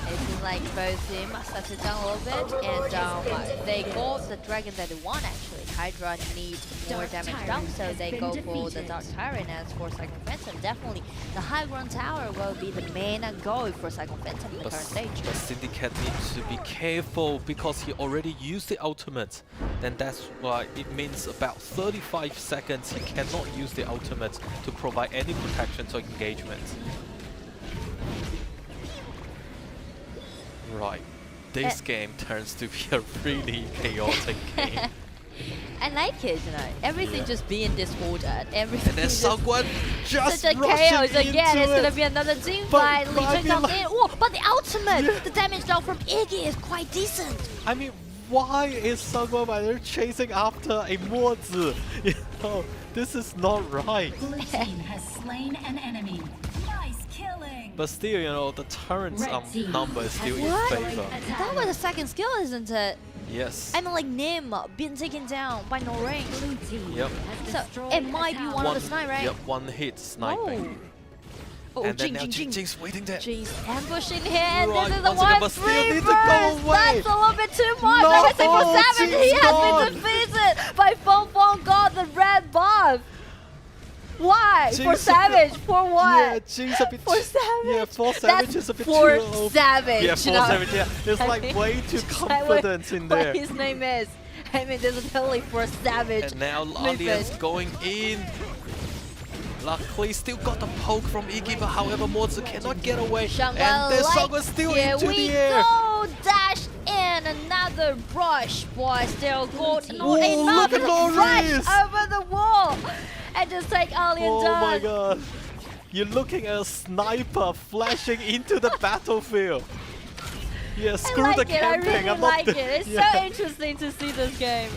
It seems like both teams settled down a little bit, and they got the dragon that they want actually. Hydra need more damage down, so they go for the Dark Tyrant. As for Saigon Phantom, definitely the high ground tower will be the main goal for Saigon Phantom in the current stage. But Syndicate needs to be careful because he already used the ultimate. Then that's why it means about 35 seconds he cannot use the ultimate to provide any protection to engagement. Right, this game turns to be a really chaotic game. I like it, everything just being disordered, everything. And then someone just such a chaos again. It's gonna be another team fight. Li Chen comes in. Oh, but the ultimate, the damage down from Iggy is quite decent. I mean, why is someone chasing after a Mozi? This is not right. Blue team has slain an enemy. Nice killing. But still, the turret's number is still in favor. That was the second skill, isn't it? Yes. I mean, like Nim being taken down by No Ring. Yep. So it might be one of the snipe, right? Yep, one hit sniping. And then now Jing's waiting there. Jing's ambushing here, and right, this is the 1-3 burst. That's a little bit too much. No, I would say for Savage, he has been defeated by Feng Feng got the red buff. Why? For Savage? For what? Yeah, Jing's a bit... For Savage? Yeah, for Savage is a bit too for Savage. Yeah, for Savage, yeah. It's like way too confident in there. What his name is. I mean, this is totally for Savage. And now Alliance going in. Luckily, still got the poke from Iggy, but however, Mozi cannot get away. And there's Shangguan still into the air. Go! Dash in, another brush. Boy, still good. Not enough. Look at Rush over the wall. And just take Ali and Oh my god. You're looking at a sniper flashing into the battlefield. Yeah, screw the camping. I really like it. It's so interesting to see this game.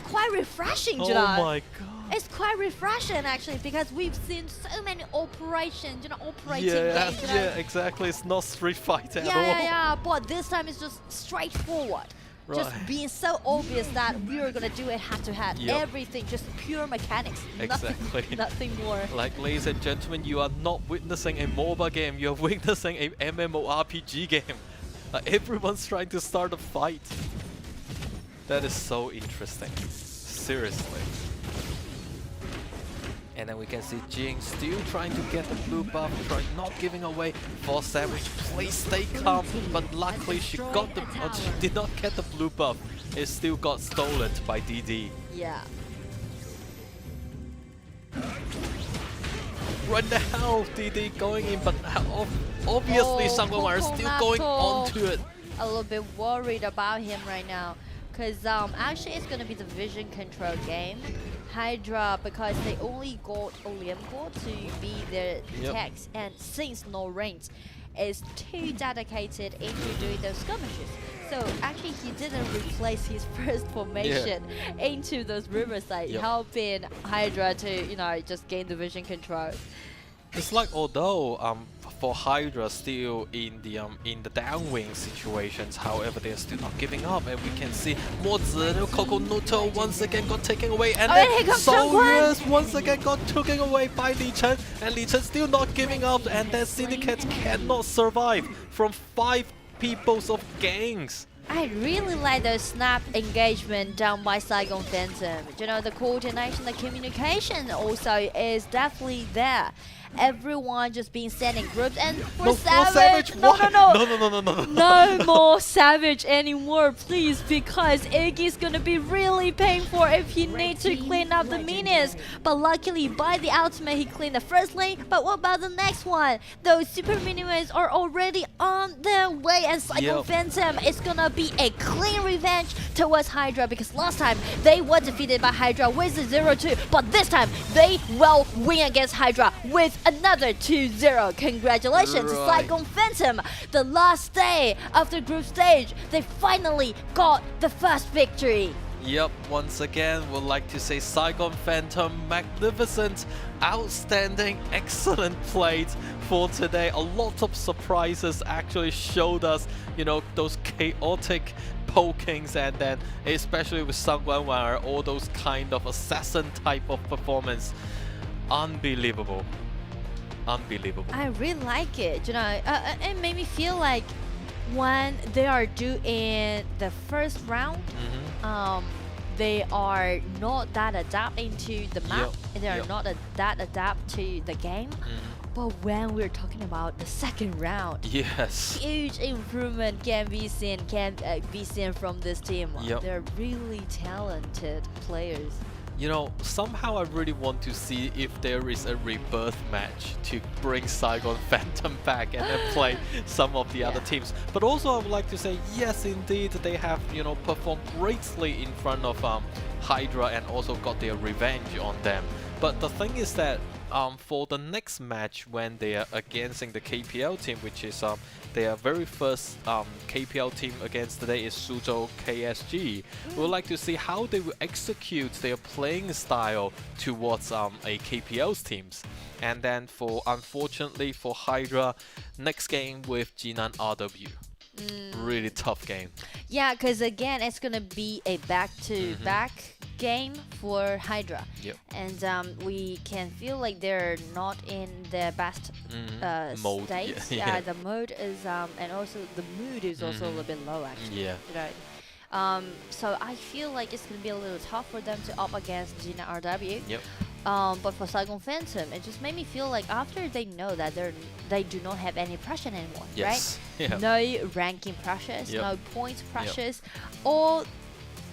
Quite refreshing, Jinan. Oh my god. It's quite refreshing actually, because we've seen so many operations, operating games. games. Yeah, exactly. It's not Street Fighter at all. Yeah, but this time it's just straightforward. Right. Just being so obvious that we are gonna do it head to head. Yep. Everything, just pure mechanics. Exactly. Nothing more. Like, ladies and gentlemen, you are not witnessing a MOBA game. You're witnessing a MMORPG game. Everyone's trying to start a fight. That is so interesting. Seriously. And then we can see Jing still trying to get the blue buff, not giving away. For Savage, please stay calm. But luckily she got the, she did not get the blue buff. It still got stolen by DD. Yeah. Right now, DD going in, but obviously Saigon are still going onto it. A little bit worried about him right now, because actually it's gonna be the vision control game. Hydra, because they only got Olimpo to be their techs, and since no range is too dedicated into doing those skirmishes. So actually he didn't replace his first formation into those riverside, helping Hydra to, you know, just gain the vision control. It's like, although for Hydra still in the downwing situations, however they're still not giving up, and we can see Mozi, Coco Nuto once again got taken away, and then Soyuz once again got taken away by Li Chen, and Li Chen still not giving up, and then Syndicate cannot survive from 5 peoples of gangs. I really like the snap engagement done by Saigon Phantom. You know, the coordination, the communication also is definitely there. Everyone just being sent in groups, and for Savage, no more Savage anymore, please, because Iggy's gonna be really painful if he needs to clean up the minions. But luckily, by the ultimate, he cleaned the first lane. But what about the next one? Those super minions are already on their way, and Saigon Phantom is gonna be a clean revenge towards Hydra, because last time they were defeated by Hydra with the 0-2, but this time they will win against Hydra with another 2-0. Congratulations to Saigon Phantom. The last day of the group stage, they finally got the first victory. Yep, once again, we'd like to say Saigon Phantom, magnificent, outstanding, excellent plays for today. A lot of surprises actually showed us, you know, those chaotic pokings, and then especially with Sangwan Wan, all those kind of assassin type of performance. Unbelievable. Unbelievable. I really like it. You know, it made me feel like when they are doing the first round, they are not that adapted into the map. They are not that adapted to the game. But when we're talking about the second round, huge improvement can be seen from this team. They're really talented players. You know, somehow I really want to see if there is a rebirth match to bring Saigon Phantom back and then play some of the other teams. But also I would like to say, yes, indeed, they have, you know, performed greatly in front of Hydra and also got their revenge on them. But the thing is that for the next match, when they are against the KPL team, which is their very first KPL team against today is Suzhou KSG. We would like to see how they will execute their playing style towards a KPL's teams. And then unfortunately for Hydra, next game with Jinan RW. Really tough game. Yeah, because again, it's gonna be a back-to-back game for Hydra, and we can feel like they're not in their best mode. state. The mode is and also the mood is also a little bit low actually. Right. So I feel like it's gonna be a little tough for them to up against Jinan RW. But for Saigon Phantom, it just made me feel like after they know that they do not have any pressure anymore, right? No ranking pressures, no points pressures, all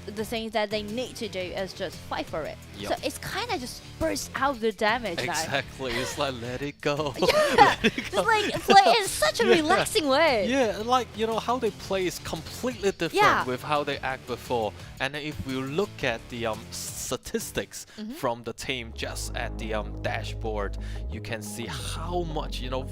the things that they need to do is just fight for it. So it's kind of just bursts out the damage. Exactly, it's like let it go. It's like play in such a relaxing way. Like, you know, how they play is completely different with how they act before. And if we look at the statistics from the team just at the dashboard, you can see how much, you know,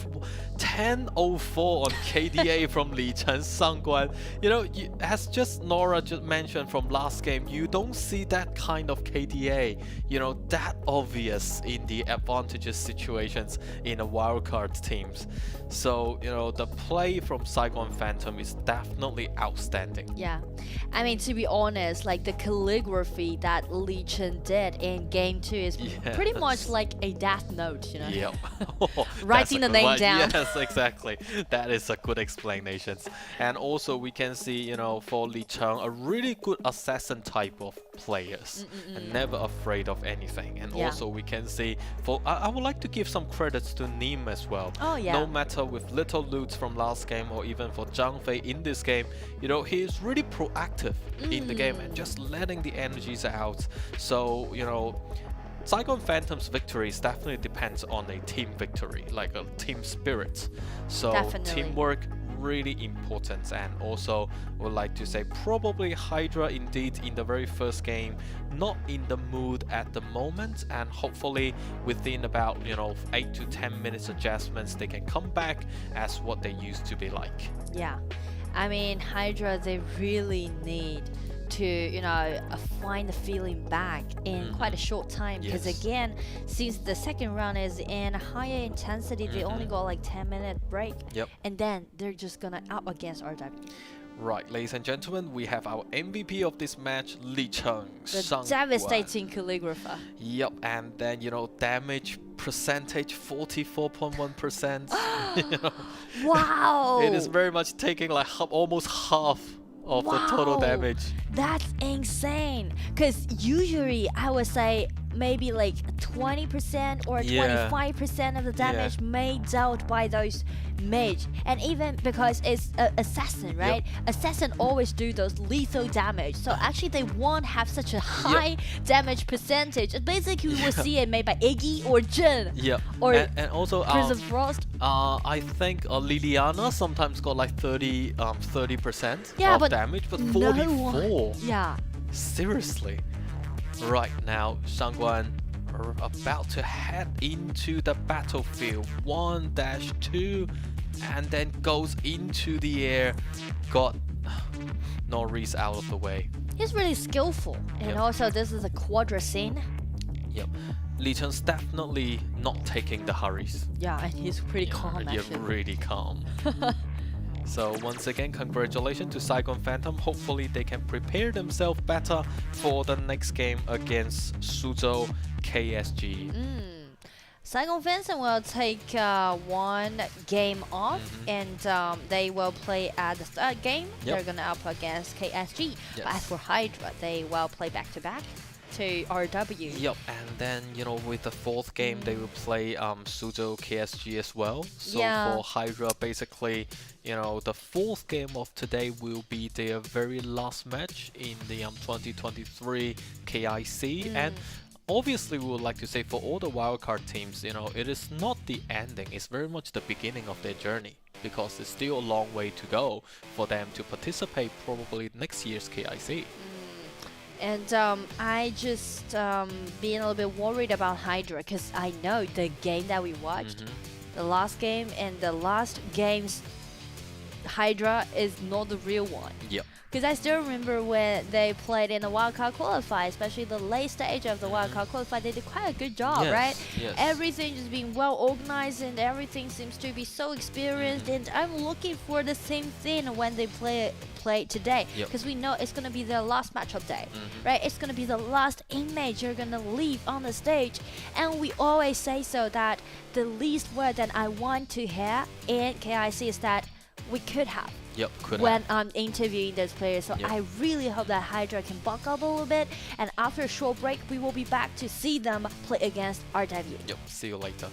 10-04 on KDA from Li Chen Sangguan. You know, as just Nora just mentioned from last game, you don't see that kind of KDA, you know, that obvious in the advantageous situations in a wildcard teams. So, you know, the play from Saigon Phantom is definitely outstanding. I mean, to be honest, like the calligraphy that Li Chen did in game 2 is pretty much like a death note, you know. Yep. Writing the name down. Yes, exactly. That is a good explanation. And also we can see, you know, for Li Cheng, a really good assassin type of players and never afraid of anything. And also we can see for I would like to give some credits to Nim as well. Oh yeah. No matter with little loots from last game or even for Zhang Fei in this game, you know, he is really proactive in the game and just letting the energies out. So, you know, Saigon Phantom's victories definitely depends on a team victory, like a team spirit. So teamwork really important. And also would like to say probably Hydra indeed in the very first game not in the mood at the moment, and hopefully within about, you know, 8 to 10 minutes adjustments they can come back as what they used to be like. Yeah, I mean Hydra, they really need to, you know, find the feeling back in quite a short time, because again, since the second round is in higher intensity, they only got like 10-minute break, and then they're just gonna up against RW. Right, ladies and gentlemen, we have our MVP of this match, Li Cheng. The devastating calligrapher. Yep, and then, you know, damage percentage 44.1%. You know, wow! It is very much taking like almost half of the total damage. That's insane, because usually I would say maybe like 20% or 25% of the damage made out by those mage, and even because it's assassin, right? Assassin always do those lethal damage, so actually they won't have such a high damage percentage. Basically we will see it made by Iggy or Jin or and also Prison Frost. I think Liliana sometimes got like 30% of damage, but 44. Seriously. Right now, Shangguan are about to head into the battlefield. 1-2, and then goes into the air. Got Norris out of the way. He's really skillful, and also this is a quadra scene. Yep. Li Cheng's definitely not taking the hurries. Yeah, and he's pretty calm actually. Yeah, really calm. So once again, congratulations to Saigon Phantom. Hopefully they can prepare themselves better for the next game against Suzhou KSG. Saigon Phantom will take one game off, and they will play at the third game. They're gonna up against KSG. But as for Hydra, they will play back-to-back to RW. Yep, and then, you know, with the fourth game they will play Suzhou KSG as well. So for Hydra, basically, you know, the fourth game of today will be their very last match in the 2023 KIC. And obviously we would like to say for all the wildcard teams, you know, it is not the ending, it's very much the beginning of their journey, because it's still a long way to go for them to participate probably next year's KIC. And I just being a little bit worried about Hydra, because I know the game that we watched, the last game and the last game's Hydra is not the real one. Because I still remember when they played in the wildcard qualify, especially the late stage of the wildcard qualify, they did quite a good job, right? Everything just being well organized and everything seems to be so experienced, and I'm looking for the same thing when they play today, because we know it's gonna be their last matchup day, right? It's gonna be the last image you're gonna leave on the stage, and we always say so that the least word that I want to hear in KIC is that we could have. When I'm interviewing those players, so I really hope that Hydra can buck up a little bit, and after a short break we will be back to see them play against RW. See you later.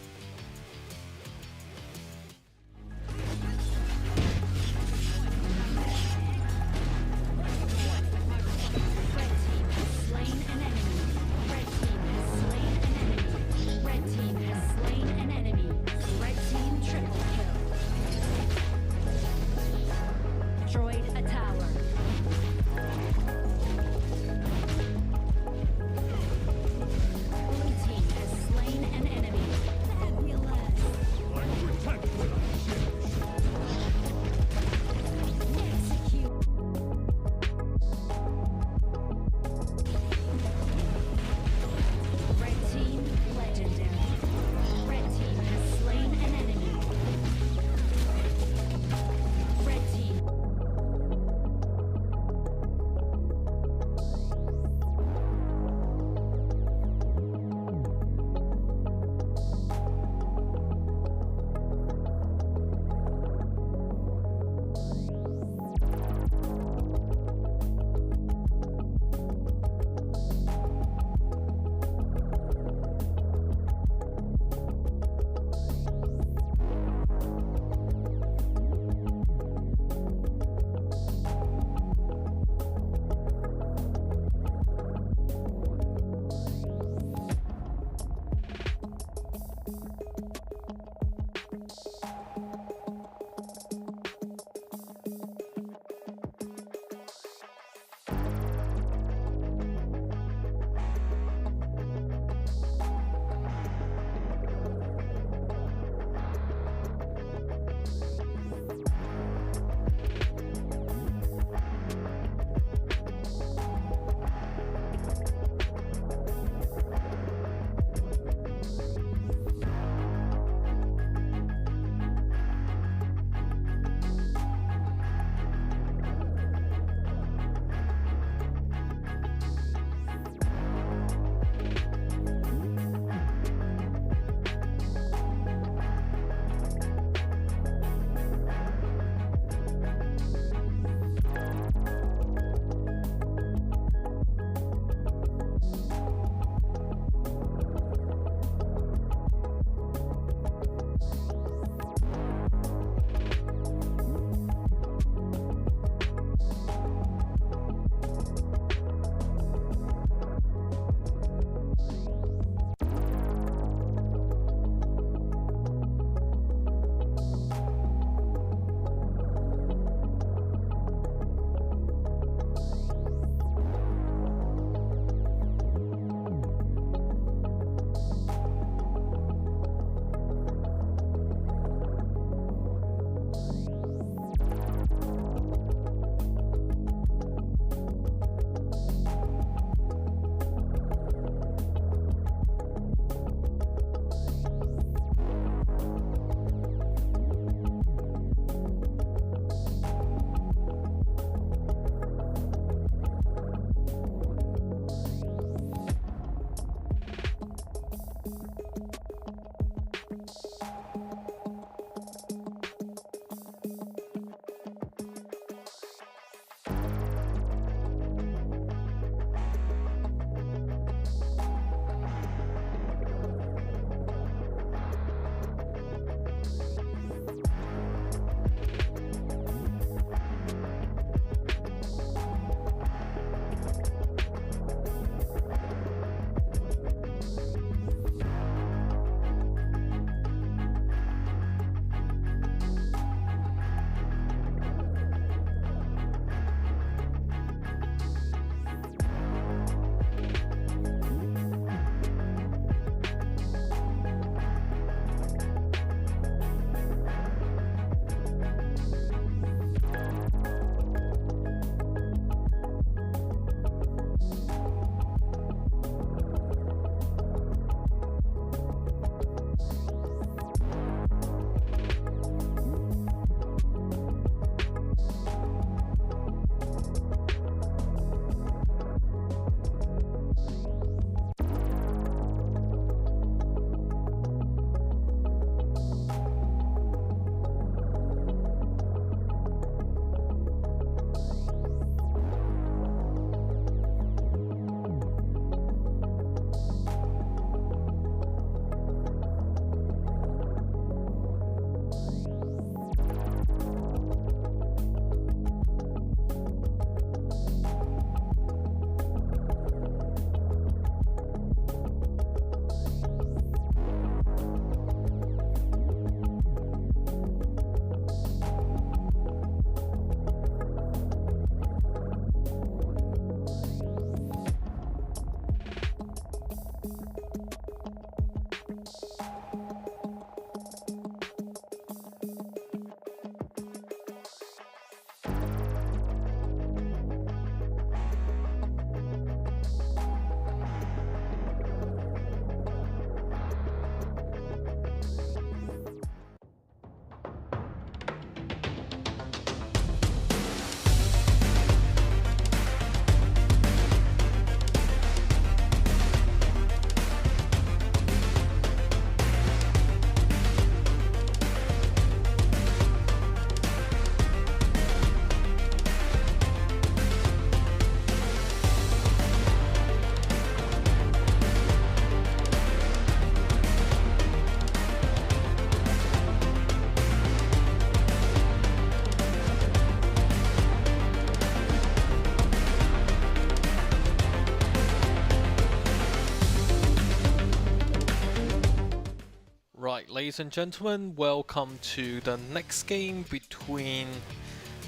ladies and gentlemen, welcome to the next game between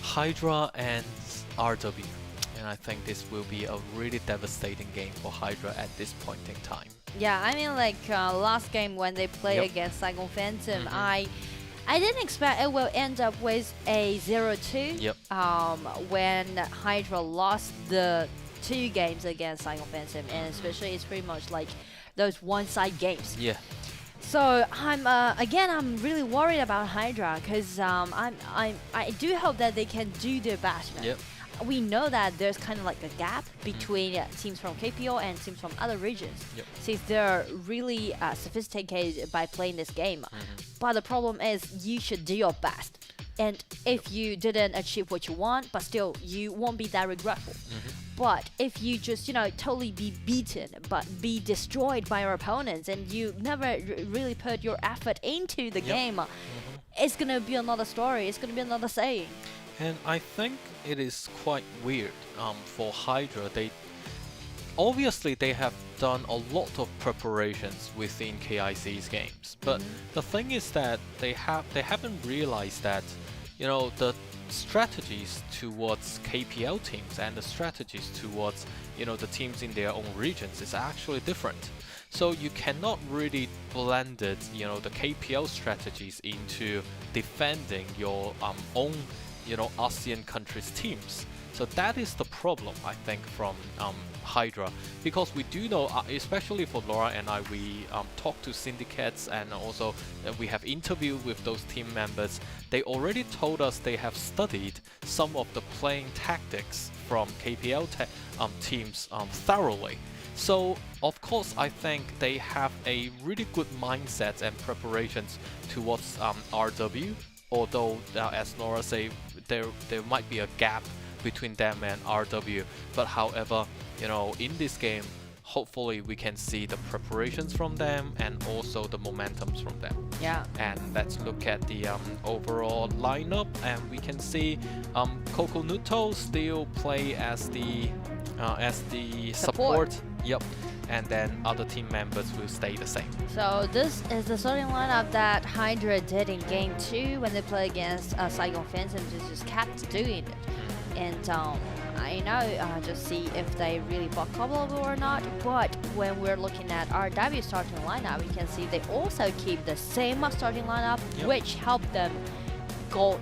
Hydra and RW. And I think this will be a really devastating game for Hydra at this point in time. Yeah, I mean, like last game when they played against Saigon Phantom, I didn't expect it will end up with a 0-2. Yep. When Hydra lost the 2 games against Saigon Phantom, and especially it's pretty much like those one-side games. Yeah. So I'm really worried about Hydra because I do hope that they can do their best. Yep. We know that there's kind of like a gap between teams from KPO and teams from other regions, since they're really sophisticated by playing this game. But the problem is you should do your best. And if you didn't achieve what you want, but still you won't be that regretful. But if you just, totally be beaten, but be destroyed by your opponents, and you never really put your effort into the game, it's gonna be another story. It's gonna be another saying. And I think it is quite weird for Hydra. Obviously they have done a lot of preparations within KIC's games, but the thing is that they haven't realized that the strategies towards KPL teams and the strategies towards the teams in their own regions is actually different. So you cannot really blend it, the KPL strategies into defending your own ASEAN countries teams. So that is the problem, I think, from Hydra, because we do know, especially for Laura and I, we talk to syndicates, and also we have interviewed with those team members. They already told us they have studied some of the playing tactics from KPL teams thoroughly. So of course I think they have a really good mindset and preparations towards RW, although as Laura say, there might be a gap between them and RW, but however, in this game, hopefully we can see the preparations from them and also the momentums from them. Yeah. And let's look at the overall lineup, and we can see Coco Nuto still play as the support. Yep. And then other team members will stay the same. So this is the starting lineup that Hydra did in Game 2 when they played against Saigon Phantom. They just kept doing it. And I know, just see if they really buck couple or not. But when we're looking at RW starting lineup, we can see they also keep the same starting lineup, which helped them got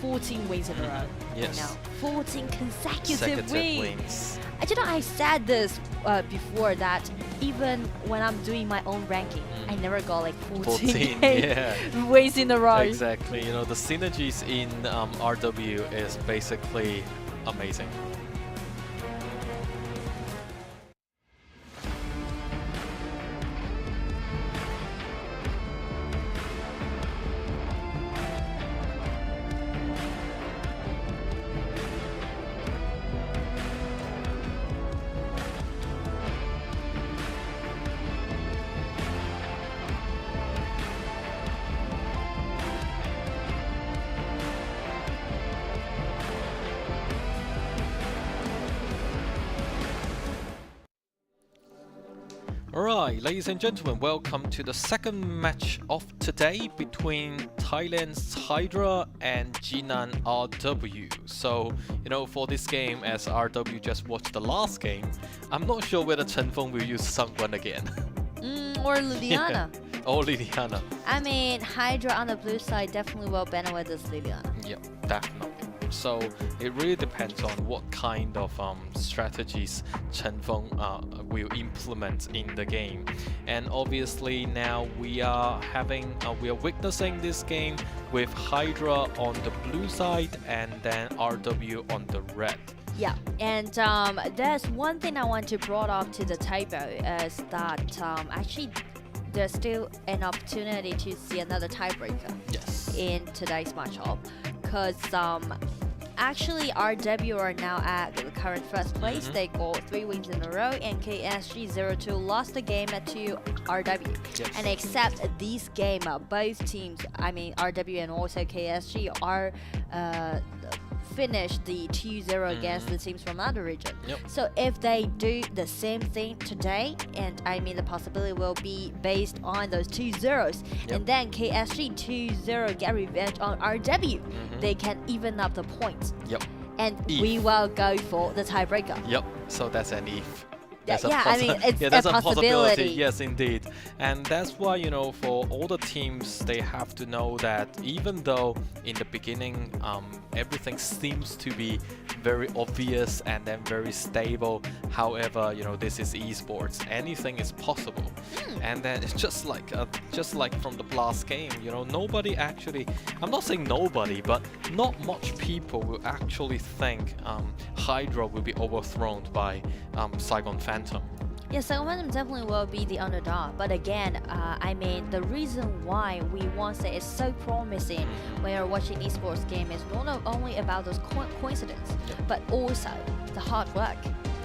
14 wins in a row. Yes. 14 consecutive wins. I said this before, that even when I'm doing my own ranking, I never got like 14 wins in a row. Exactly. The synergies in RW is basically amazing. Alright, ladies and gentlemen, welcome to the second match of today between Thailand's Hydra and Jinan RW. So, for this game, as RW just watched the last game, I'm not sure whether Chen Feng will use Sangwan again. Or Liliana. Or Liliana. I mean, Hydra on the blue side definitely will benefit this Liliana. Yep, definitely. So it really depends on what kind of strategies Chen Feng will implement in the game. And obviously now we are witnessing this game with Hydra on the blue side and then RW on the red. Yeah, and there's one thing I want to brought up to the table is that actually there's still an opportunity to see another tiebreaker in today's matchup, because actually RW are now at current first place. They got 3 wins in a row, and KSG 0-2 lost the game to RW. Yes. And except this game, both teams, I mean RW and also KSG, are finished the 2-0 against the teams from other region. Yep. So if they do the same thing today, and I mean the possibility will be based on those 2-0s, and then KSG 2-0 get revenge on RW, they can even up the points. Yep. And If. we will go for the tiebreaker. Yep. So that's an if. Yeah, That's a I mean, it's that's a possibility. Yes, indeed. And that's why, you know, for all the teams, they have to know that even though in the beginning everything seems to be very obvious and then very stable, however, you know, this is esports. Anything is possible. And then it's just like from the last game, you know, nobody actually, I'm not saying nobody, but not much people will actually think Hydra will be overthrown by Saigon Phantom. Yeah, Saigon Phantom definitely will be the underdog. But again, I mean, the reason why we want to say it's so promising when you're watching esports game is not only about those coincidence, but also the hard work.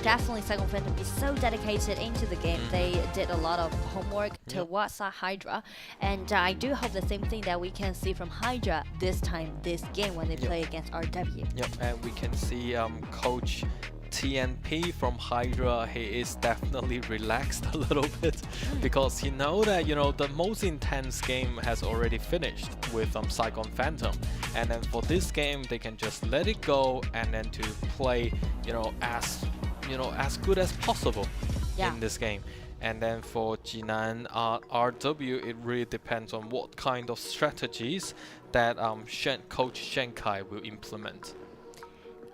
Definitely, Saigon Phantom is so dedicated into the game. They did a lot of homework towards Hydra, and I do hope the same thing that we can see from Hydra this game when they play against RW. Yep, and we can see Coach TNP from Hydra. He is definitely relaxed a little bit because he know that, you know, the most intense game has already finished with Saigon Phantom, and then for this game they can just let it go and then to play, you know, as good as possible in this game. And then for Jinan RW, it really depends on what kind of strategies that Coach Shenkai will implement.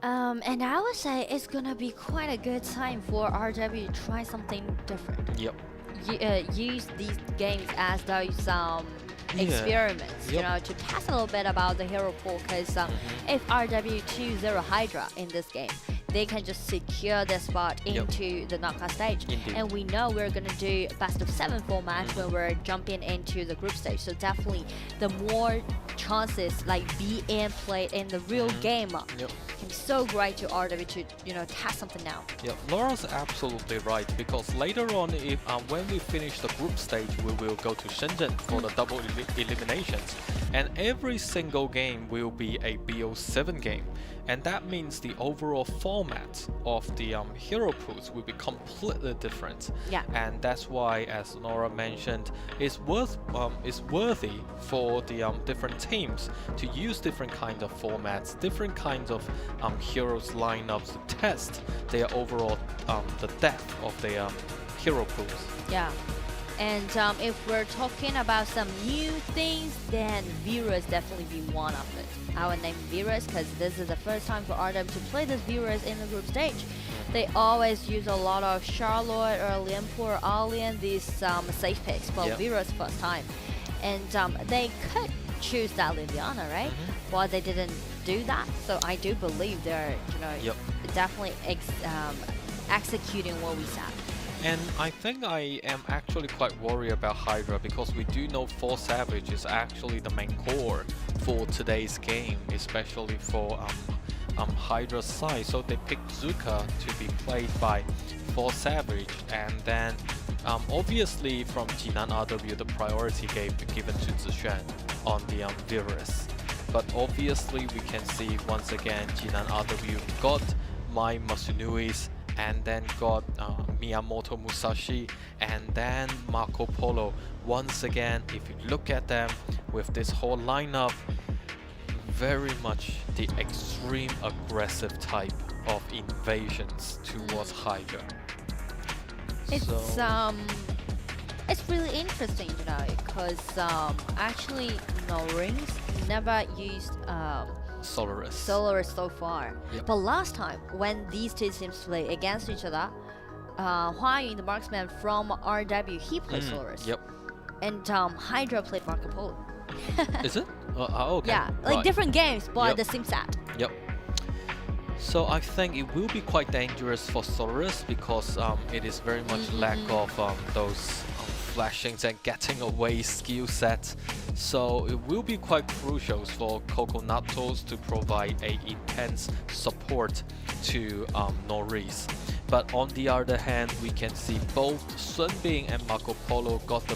And I would say it's gonna be quite a good time for RW to try something different. Yep. Use these games as those experiments, you know, to test a little bit about the hero pool. Because if RW 2-0 Hydra in this game, they can just secure their spot into the knockout stage. And we know we're gonna do best of 7 format when we're jumping into the group stage. So definitely, the more chances like being played in the real game can be so great to RW to, you know, test something now. Yeah, Laura's absolutely right, because later on, if when we finish the group stage, we will go to Shenzhen for the double eliminations, and every single game will be a BO7 game, and that means the overall format of the hero pools will be completely different. Yeah. And that's why, as Laura mentioned, it's worthy for the different teams to use different kinds of formats, different kinds of heroes lineups to test their overall the depth of their hero pools. Yeah. And if we're talking about some new things, then Virus definitely be one of it. I would name Virus because this is the first time for RW to play this Virus in the group stage. They always use a lot of Charlotte or Lianpo or Alien, these safe picks for Virus first time. And they could choose that Liliana, right? But they didn't do that. So I do believe they're, you know, definitely executing what we said. And I think I am actually quite worried about Hydra, because we do know 4 Savage is actually the main core for today's game, especially for Hydra's side. So they picked Zuka to be played by 4 Savage, and then obviously from Jinan RW the priority given to Zishuan on the Virus. But obviously we can see once again Jinan RW got Mai Masunui's, and then got Miyamoto Musashi, and then Marco Polo. Once again, if you look at them with this whole lineup, very much the extreme aggressive type of invasions towards Hydra. It's really interesting, you know, because actually, no rings never used Solaris so far. But last time when these two teams play against each other, Hua Yun, the marksman from RW, he played Solaris. And Hydra played Marco Polo. Is it? Okay. Yeah, like different games, but the same set. So I think it will be quite dangerous for Solaris, because it is very much lack of those flashings and getting away skill sets. So it will be quite crucial for Coconutos to provide a intense support to Norris. But on the other hand, we can see both Sunbing and Marco Polo got the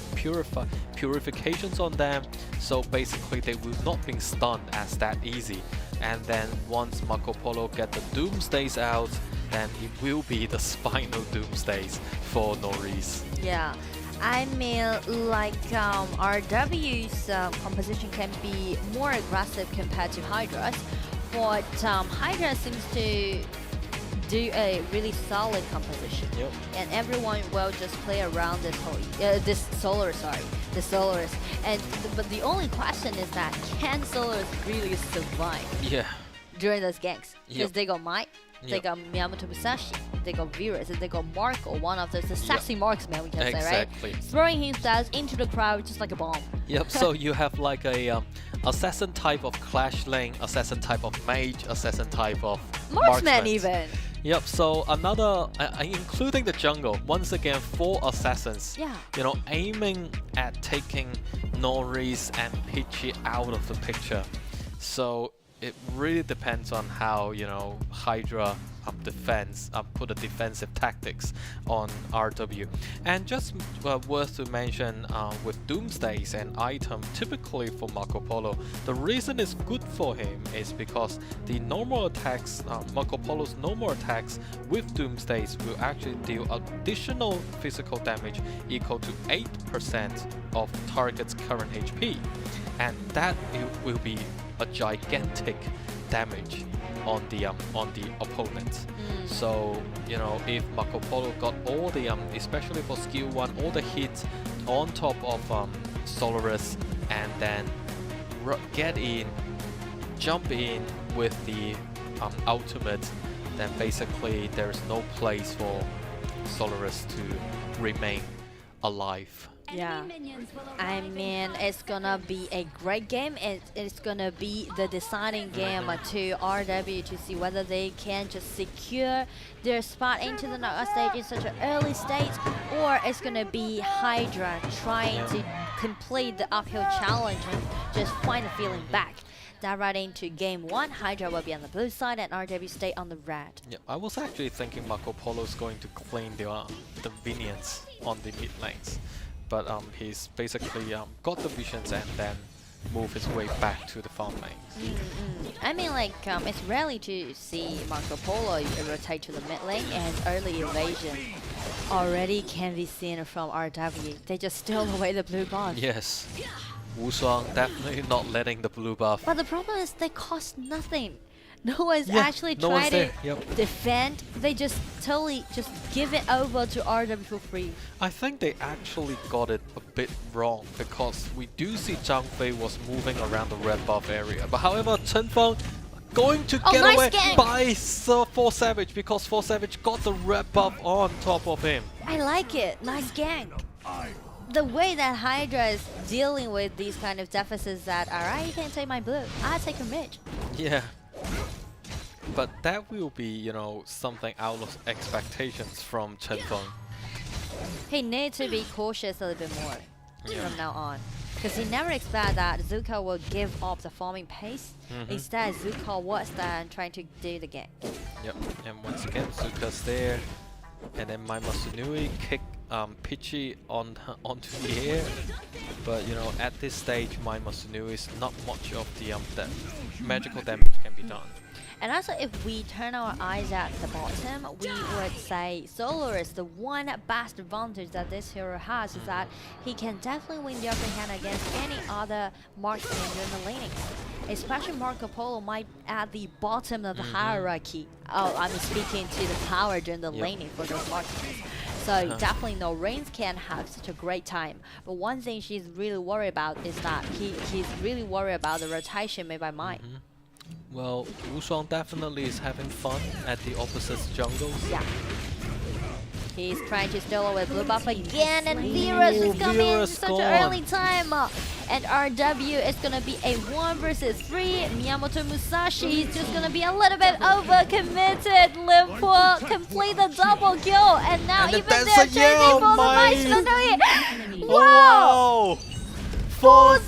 purifications on them, so basically they will not be stunned as that easy. And then once Marco Polo get the Doomsdays out, then it will be the final Doomsdays for Norris. Yeah. I mean, like RW's composition can be more aggressive compared to Hydra's, but Hydra seems to do a really solid composition. Yep. And everyone will just play around this whole the Solaris. And but the only question is that can Solaris really survive? Yeah. During those ganks, because Yep. they got Might, they got Miyamoto Musashi, they got Virus, and they got Marco, one of those sassy marksmen, we can say, right? Exactly. Throwing himself into the crowd just like a bomb. Yep, so you have like a assassin type of Clash Lane, assassin type of Mage, assassin type of Marksman even. Yep, so another, including the jungle, once again 4 assassins, Yeah. you know, aiming at taking Norris and Peachy out of the picture. So it really depends on how, you know, Hydra put the defensive tactics on RW. And just worth to mention, with Doomsdays and item, typically for Marco Polo, the reason it's good for him is because the normal attacks, Marco Polo's normal attacks with Doomsdays will actually deal additional physical damage equal to 8% of target's current HP, and that will be a gigantic damage on the opponent. So, you know, if Marco Polo got all the especially for skill 1, all the hits on top of Solaris, and then jump in with the ultimate, then basically there's no place for Solaris to remain alive. Yeah, I mean, it's gonna be a great game. It's gonna be the deciding game to RW to see whether they can just secure their spot into the knockout stage in such an early stage, or it's gonna be Hydra trying to complete the uphill challenge and just find the feeling back. That right into game 1, Hydra will be on the blue side and RW stay on the red. Yeah, I was actually thinking Marco Polo is going to claim the convenience on the mid lanes. But he's basically got the visions and then move his way back to the farm lane. I mean, like, it's rarely to see Marco Polo rotate to the mid lane, and early evasion already can be seen from RW. They just stole away the blue buff. Yes. Wushuang definitely not letting the blue buff. But the problem is they cost nothing. No one's actually trying to defend. They just totally just give it over to RW for free. I think they actually got it a bit wrong, because we do see Zhang Fei was moving around the red buff area. But however, Chen Feng going to get away by 4 Savage, because 4 Savage got the red buff on top of him. I like it. Nice gank. The way that Hydra is dealing with these kind of deficits, that alright, you can take my blue, I'll take your mid. Yeah. But that will be, you know, something out of expectations from Chen Feng. He needs to be cautious a little bit more from now on, because he never expected that Zuko will give up the farming pace. Instead, Zuko was there trying to do the game. Yep, and once again, Zuka's there, and then my Masunui kick Peachy onto the air. But you know, at this stage, my Masunui is not much of the magical damage can be done. And also, if we turn our eyes at the bottom, we would say Solaris, the one best advantage that this hero has is that he can definitely win the upper hand against any other marksman during the laning. Especially Marco Polo might at the bottom of the hierarchy. Oh, I'm speaking to the power during the laning for those marksmen. So definitely no Reigns can have such a great time. But one thing she's really worried about is that he's really worried about the rotation made by Mai. Well, Wushuang definitely is having fun at the opposite jungles. Yeah. He's trying to steal away blue buff again, and Virus is coming in such an early time. And RW is gonna be a 1 versus 3. Miyamoto Musashi is just gonna be a little bit overcommitted. Limpo complete the double kill, and now even they're chasing for the nice victory. Wow! 4-0!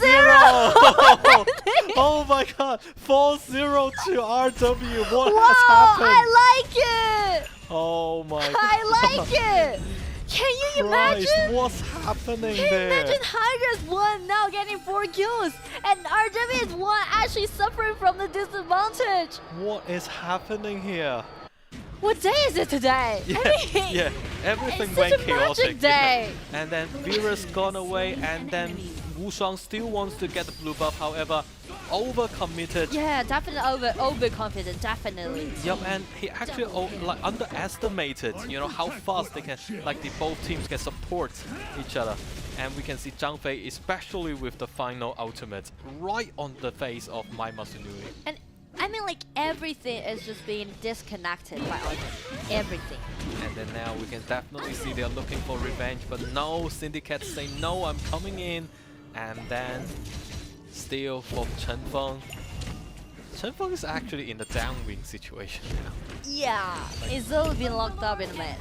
Oh my god! 4-0 to RW. What has happened? I like it! Oh my god. I like it! Can you Christ, imagine? what's happening Can you there? imagine Hydra's one now getting 4 kills and RW is one actually suffering from the disadvantage? What is happening here? What day is it today? Yeah, I mean, yeah, everything it's went such a chaotic. magic day. Yeah. And then Vera's gone away, and then Wu Shuang still wants to get the blue buff, however, overcommitted. Yeah, definitely overconfident, definitely. Yep, and he actually like underestimated, you know, how fast they can, like both teams can support each other. And we can see Zhang Fei, especially with the final ultimate, right on the face of Mai Masanui. And I mean, like, everything is just being disconnected by others. Everything. And then now we can definitely see they're looking for revenge, but no, Syndicate say no, I'm coming in. And then steal from Chen Feng. Chen Feng is actually in the downwing situation now. Yeah, it's all been locked up in the mid.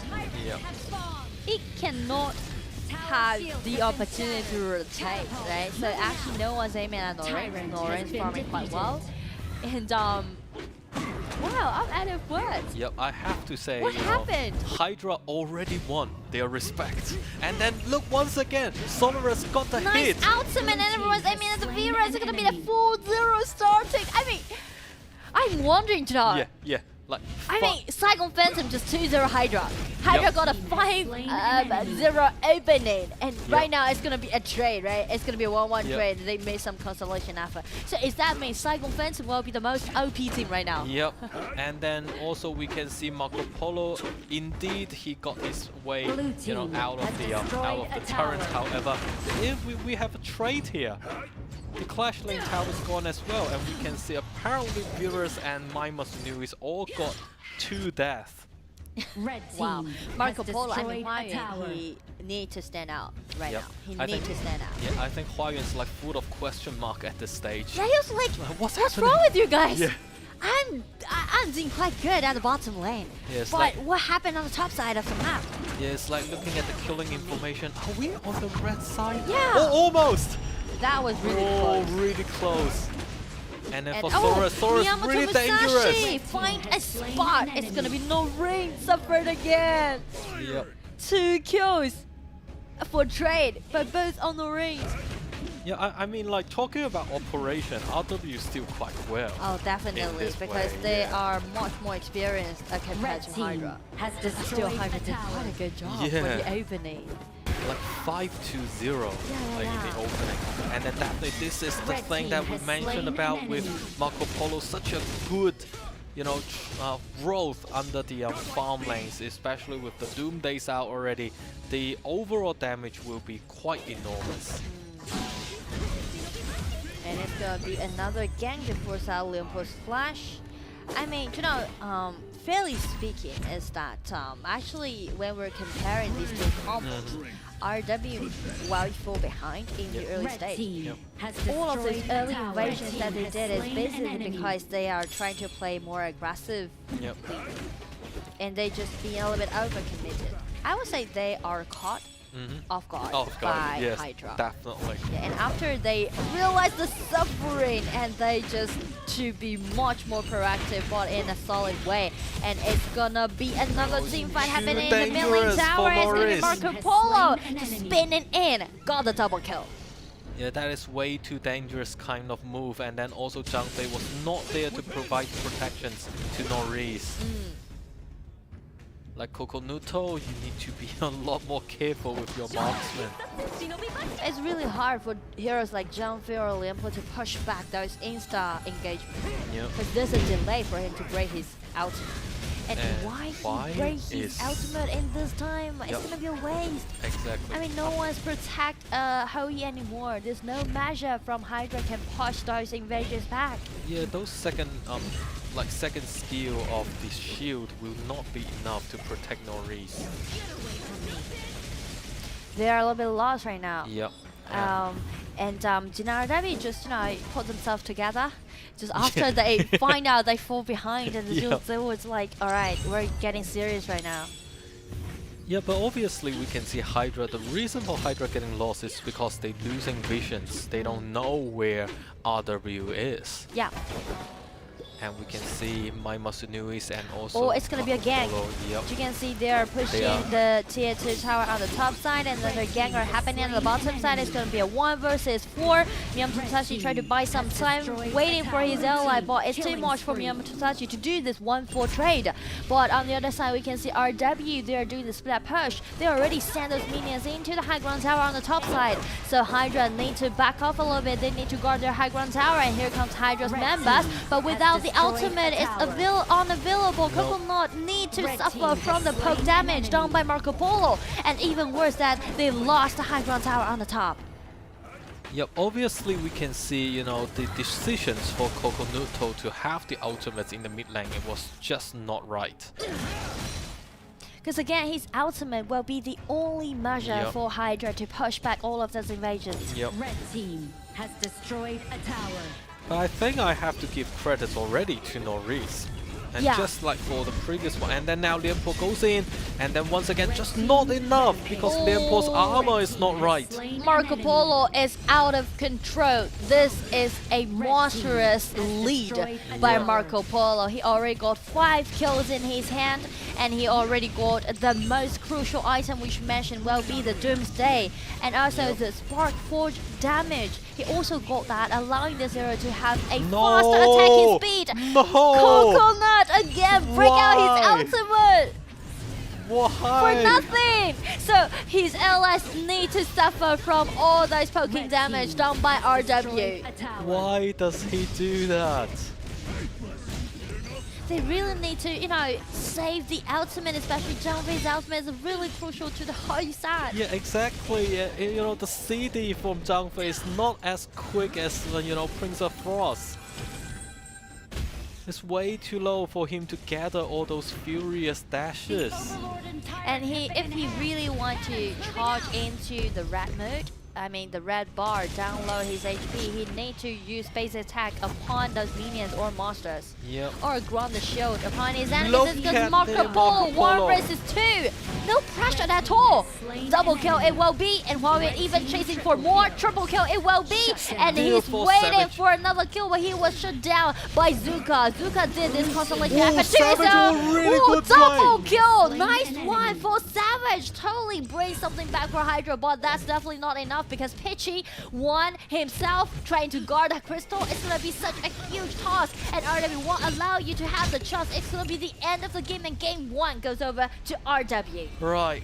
Yeah. It cannot have the opportunity to rotate, right? So actually no one's aiming at Noreen. Noreen's farming quite well. And wow, I'm out of words. Yep, I have to say, What happened? Hydra already won their respect. And then look once again, Sonorous got the hit. Nice ultimate, and everyone's aiming at the Vera. It's gonna be the 4-0 starting. I mean, I'm wondering, Jinan. Yeah. Like, I mean, Saigon Phantom just 2-0 Hydra. Hydra got a 5-0 opening, and right now it's gonna be a trade, right? It's gonna be a 1-1 trade. They made some consolation effort. So is that mean Saigon Phantom will be the most OP team right now? Yep. And then also we can see Marco Polo. Indeed, he got his way, you know, out of the turret. However, if we have a trade here. The Clash Lane Tower is gone as well, and we can see apparently Viewers and Mai Masanui's all got 2 deaths. Wow, Marco Polo, I mean, he needs to stand out right now. He needs to stand out. Yeah, I think Huayuan's like full of question mark at this stage. Yeah, he was like, what's wrong with you guys? Yeah. I'm doing quite good at the bottom lane. Yeah, but like, what happened on the top side of the map? Yeah, it's like looking at the killing information. Are we on the red side? Yeah. Oh, almost! That was really close. Really close. And then for Soros Soros really dangerous. Find a spot. It's gonna be no ring. Suffered again. Yep. 2 kills for trade, but both on the rings. Yeah, I mean, like, talking about operation, RW is still quite well. Oh, definitely, because they are much more experienced compared to Hydra. This is still Hydra did quite a good job for the opening. Like 5-0 like in the opening. And then definitely this is the thing that we mentioned about with Marco Polo, such a good, you know, growth under the farm lanes, especially with the Doom Days out already. The overall damage will be quite enormous. And it's gonna be another gang before Olympus Flash. I mean, you know, fairly speaking, is that actually when we're comparing these two combos, RW, while you fall behind in the early stage, all of these early invasions that they did is basically because they are trying to play more aggressive, and they just being a little bit overcommitted. I would say they are caught off guard by yes, Hydra. Definitely. Yeah, and after they realize the suffering, and they just to be much more proactive but in a solid way. And it's gonna be another team fight happening in the middle tower. It's gonna be Marco Polo just spinning in. Got the double kill. Yeah, that is way too dangerous kind of move. And then also Zhang Fei was not there to provide protections to Norris. Like Kokonuto, you need to be a lot more careful with your marksman. It's really hard for heroes like Zhang Fei or Lianpo to push back those insta engagements. Because there's a delay for him to break his ultimate. And why he breaks his ultimate in this time? It's gonna be a waste. Exactly. I mean, no one's protect Hoi anymore. There's no measure from Hydra can push those invasions back. Yeah, those second skill of the shield will not be enough to protect Norris. They are a little bit lost right now. Yep. And Jinan RW just, you know, put themselves together. Just after they find out they fall behind, and the was like, all right, we're getting serious right now. Yeah, but obviously we can see Hydra. The reason for Hydra getting lost is because they're losing visions. They don't know where RW is. Yeah. And we can see My Masunui's and also... Oh, it's gonna be a gang. Yep. You can see they are pushing the tier 2 tower on the top side, and then the gang are happening on the bottom side. It's gonna be a 1 versus 4. Miyamoto Musashi tried to buy some time, waiting for his ally, but it's too much for Miyamoto Musashi to do this 1-4 trade. But on the other side, we can see RW, they are doing the split push. They already send those minions into the high ground tower on the top side. So Hydra need to back off a little bit. They need to guard their high ground tower, and here comes Hydra's members. But without the ultimate is unavailable. Coconut need to suffer from the poke damage done by Marco Polo, and even worse that they lost the high ground tower on the top. Yep, obviously we can see, you know, the decisions for Kokonuto to have the ultimates in the mid lane, it was just not right. Because again, his ultimate will be the only measure for Hydra to push back all of those invasions. Yep. Red team has destroyed a tower. But I think I have to give credit already to Norris. And just like for the previous one, and then now Lianpo goes in, and then once again just not enough because Lianpo's armor is not right. Marco Polo is out of control. This is a monstrous lead by Marco Polo. He already got 5 kills in his hand, and he already got the most crucial item which mentioned will be the Doomsday, and also the Spark Forge damage. He also got that, allowing the Zero to have a faster attacking speed. Coconut again break out his ultimate. For nothing! So his allies need to suffer from all those poking damage done by RW. Why does he do that? They really need to, you know, save the ultimate, especially Zhang ultimate is really crucial to the whole side. Yeah, exactly. You know, the CD from Zhang Fei is not as quick as, you know, Prince of Frost. It's way too low for him to gather all those furious dashes. And if he really wants to charge into the red mode, I mean the red bar, download his HP, he needs to use base attack upon those minions or monsters. Yep. Or ground the shield upon his enemies. Because Marco Polo 1 versus 2. No pressure at all. Double kill it will be, and while we're even chasing for more, triple kill it will be. And he's waiting for another kill, but he was shut down by Zuka. Zuka did this constellation effort too, so double kill. Nice one for Savage. Totally brings something back for Hydra, but that's definitely not enough because Pitchy won himself trying to guard that crystal. It's gonna be such a huge task, and RW won't allow you to have the chance. It's gonna be the end of the game, and game 1 goes over to RW. Right,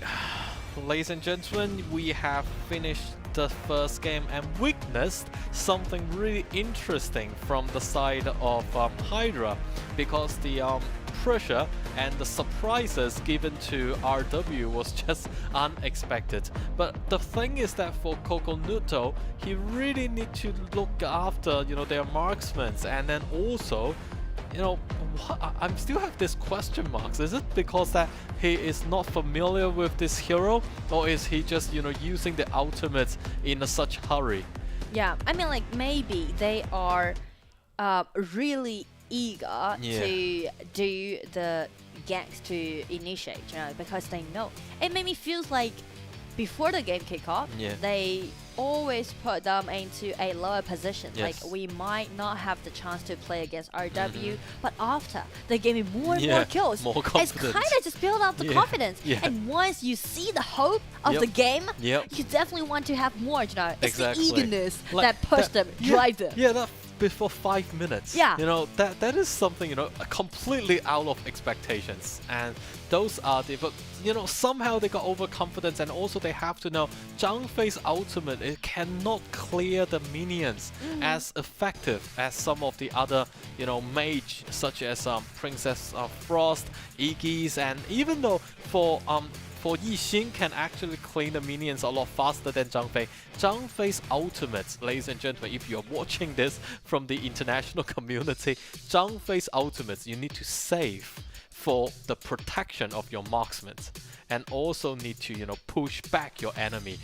ladies and gentlemen, we have finished the first game and witnessed something really interesting from the side of Hydra, because the pressure and the surprises given to RW was just unexpected. But the thing is that for Kokonuto, he really need to look after, you know, their marksmen, and then also, you know, I still have this question marks. Is it because that he is not familiar with this hero, or is he just, you know, using the ultimates in such hurry? Yeah, I mean, like, maybe they are really eager to do the ganks to initiate, you know, because they know. It made me feel like before the game kick off, they always put them into a lower position. Like, we might not have the chance to play against RW, but after they gave me more and more kills, it's kind of just build up the confidence. And once you see the hope of the game, you definitely want to have more, you know. It's the eagerness that pushed them, drive them. Yeah, that before 5 minutes. Yeah. You know, that is something, you know, completely out of expectations. And those are the, but you know, somehow they got overconfidence, and also they have to know Zhang Fei's ultimate, it cannot clear the minions as effective as some of the other, you know, mage such as Princess Frost, Iggy's, and even though for Yixin can actually clean the minions a lot faster than Zhang Fei. Zhang Fei's ultimates, ladies and gentlemen, if you're watching this from the international community, Zhang Fei's ultimates, you need to save for the protection of your marksmen, and also need to, you know, push back your enemy.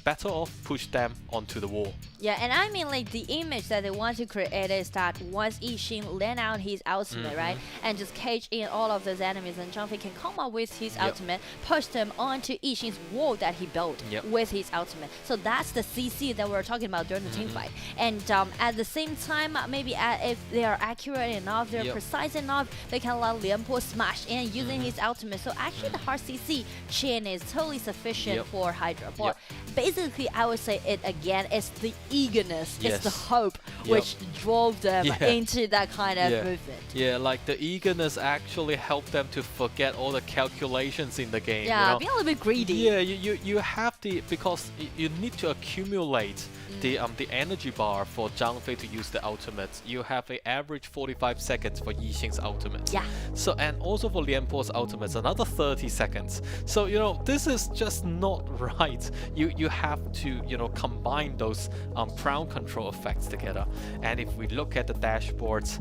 Better off push them onto the wall. Yeah, and I mean like the image that they want to create is that once Yixin land out his ultimate, right, and just cage in all of those enemies, and Zhang Fei can come up with his ultimate, push them onto Yixin's wall that he built with his ultimate. So that's the CC that we're talking about during the team fight. And at the same time, maybe if they are accurate enough, they're precise enough, they can let Lian Po smash in using his ultimate. So actually the hard CC chain is totally sufficient for Hydra. But basically I would say it again is the eagerness, it's the hope which drove them into that kind of movement. Yeah, like the eagerness actually helped them to forget all the calculations in the game. Yeah, you know? be a little bit greedy. Yeah, you have because you need to accumulate the energy bar for Zhang Fei to use the ultimate. You have an average 45 seconds for Yixin's ultimate. Yeah. So and also for Lian Po's ultimate, another 30 seconds. So you know this is just not right. You have to combine those crown control effects together. And if we look at the dashboards,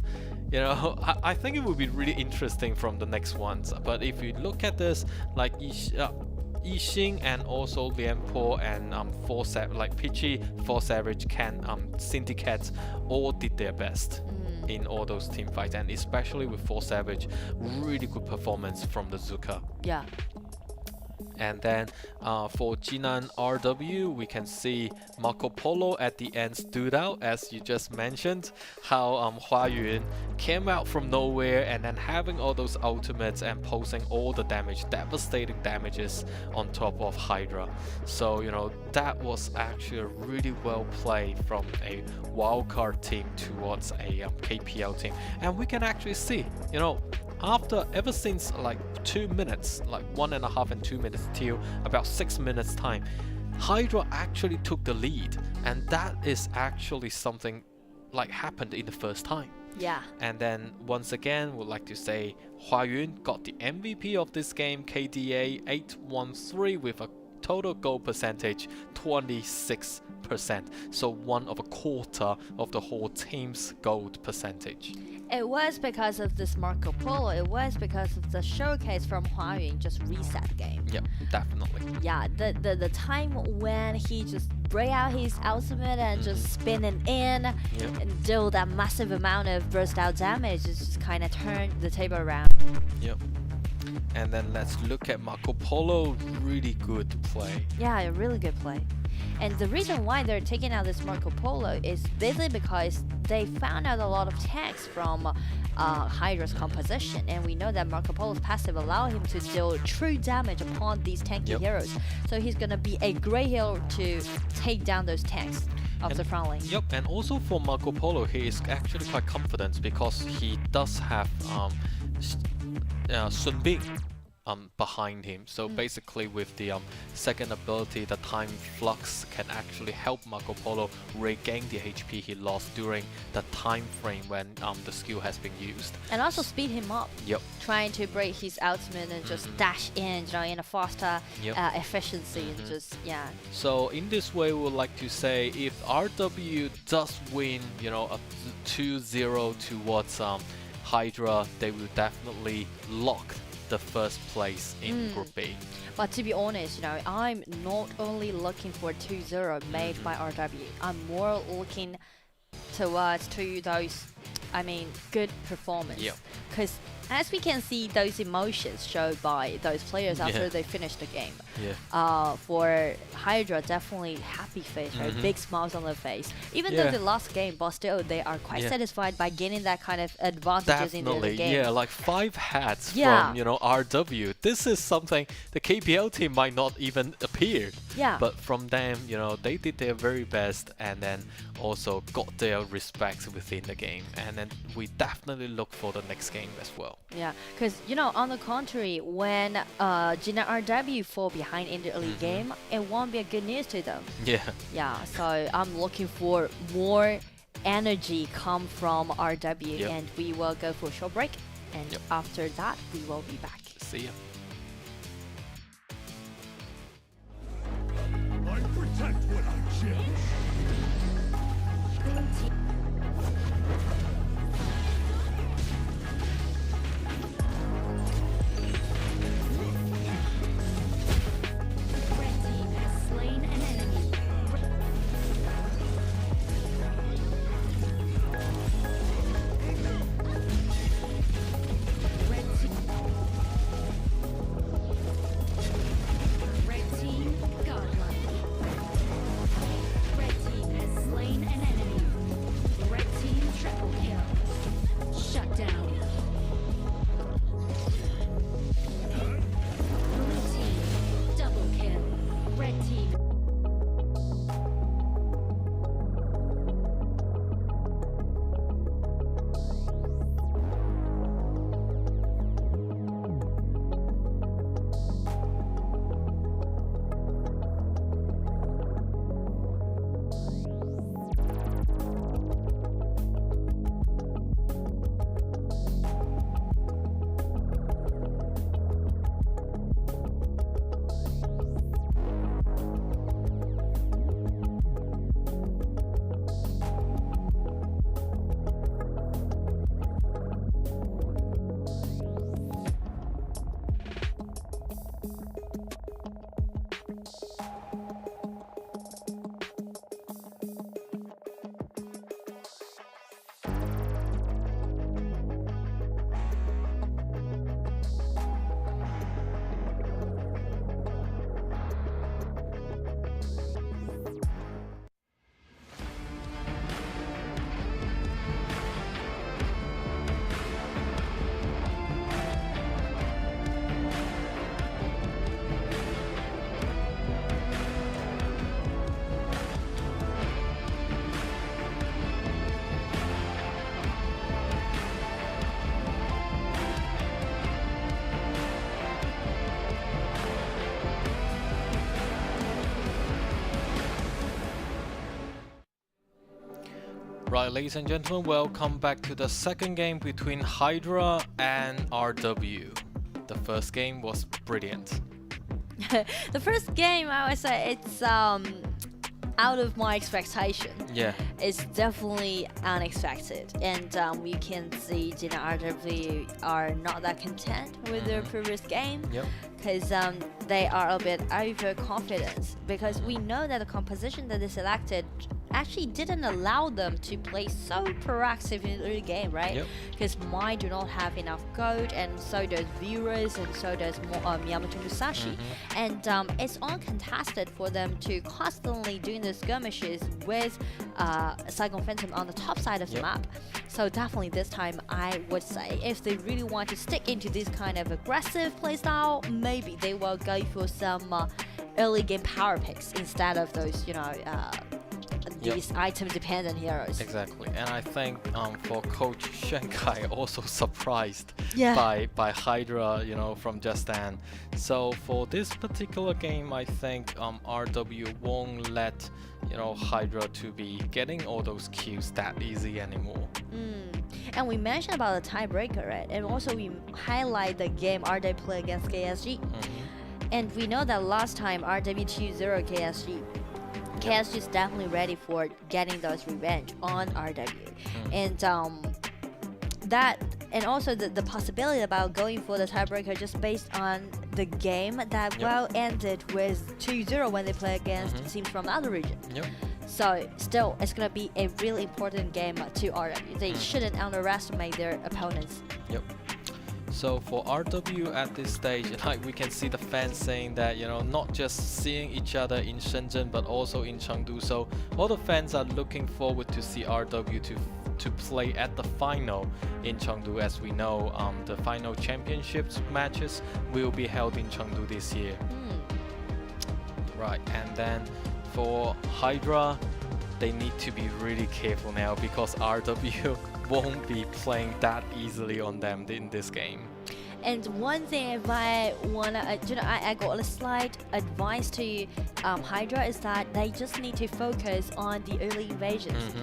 I think it would be really interesting from the next ones. But if you look at this, like Yixin and also Lian Po and like Peachy, Four Savage, Syndicate all did their best in all those team fights, and especially with Four Savage, really good performance from the Zuka. Yeah. And then for Jinan RW, we can see Marco Polo at the end stood out, as you just mentioned, how Hua Yun came out from nowhere and then having all those ultimates and posing all the damage, devastating damages on top of Hydra. So, that was actually a really well played from a wildcard team towards a KPL team. And we can actually see, ever since like 2 minutes, like 1.5 and 2 minutes till about 6 minutes time, Hydra actually took the lead, and that is actually something like happened in the first time. Yeah. And then once again, would like to say Hua Yun got the MVP of this game, KDA 813 with a total goal percentage 26%. So one of a quarter of the whole team's gold percentage. It was because of this Marco Polo, it was because of the showcase from Hua Yun just reset the game. Yeah, definitely. Yeah, the time when he just break out his ultimate and just spin it in and deal that massive amount of burst out damage, it just kind of turned the table around. Yep. And then let's look at Marco Polo, really good play. Yeah, a really good play. And the reason why they're taking out this Marco Polo is basically because they found out a lot of tanks from Hydra's composition, and we know that Marco Polo's passive allow him to deal true damage upon these tanky heroes. So he's gonna be a great hero to take down those tanks of the front lane. Yep, and also for Marco Polo, he is actually quite confident because he does have Sun Bing behind him. So basically with the second ability, the time flux can actually help Marco Polo regain the HP he lost during the time frame when the skill has been used. And also speed him up. Yep. Trying to break his ultimate and just dash in, in a faster efficiency and just, So in this way, we would like to say if RW does win, a 2-0 towards Hydra, they will definitely lock the first place in Group B. But to be honest, I'm not only looking for 2-0 made by RW. I'm more looking towards those, good performance. Because as we can see, those emotions showed by those players after they finish the game. For Hydra, definitely happy face, right? Big smiles on their face. Even though they lost game, but still they are quite satisfied by gaining that kind of advantages in the game. Yeah, like 5 hats from RW. This is something the KPL team might not even appear. But from them, they did their very best and then also got their respect within the game. And then we definitely look for the next game as well. Yeah, because on the contrary, when Jinan RW fall behind in the early game, it won't be a good news to them. Yeah, so I'm looking for more energy come from RW, and we will go for a short break, and after that we will be back. See ya. I protect what I cherish. Right, ladies and gentlemen, welcome back to the second game between Hydra and RW. The first game was brilliant. The first game, I would say, it's out of my expectation. Yeah. It's definitely unexpected, and we can see Jinan RW are not that content with their previous game. Yep. Because they are a bit overconfident, because we know that the composition that they selected actually didn't allow them to play so proactive in the game, right? Because Mai do not have enough gold, and so does Virus, and so does Miyamoto Musashi. And it's uncontested for them to constantly doing the skirmishes with Saigon Phantom on the top side of the map. So definitely this time, I would say, if they really want to stick into this kind of aggressive playstyle, maybe they will go for some early game power picks instead of those, you know, these item-dependent heroes. Exactly, and I think for Coach Shanghai also surprised by Hydra, you know, from just then. So for this particular game, I think RW won't let, you know, Hydra to be getting all those kills that easy anymore. And we mentioned about the tiebreaker, right? And also we highlight the game RW play against KSG. And we know that last time RW 2-0 KSG. KSG is definitely ready for getting those revenge on RW. And that, and also the possibility about going for the tiebreaker just based on the game that well ended with 2-0 when they play against teams from the other region. So still, it's gonna be a really important game to RW. They shouldn't underestimate their opponents. So for RW at this stage, like we can see the fans saying that, you know, not just seeing each other in Shenzhen but also in Chengdu. So all the fans are looking forward to see RW to play at the final in Chengdu. As we know, the final championships matches will be held in Chengdu this year. Right, and then for Hydra, they need to be really careful now because RW won't be playing that easily on them in this game. And one thing, if I wanna, you know, I got a slight advice to Hydra is that they just need to focus on the early invasions.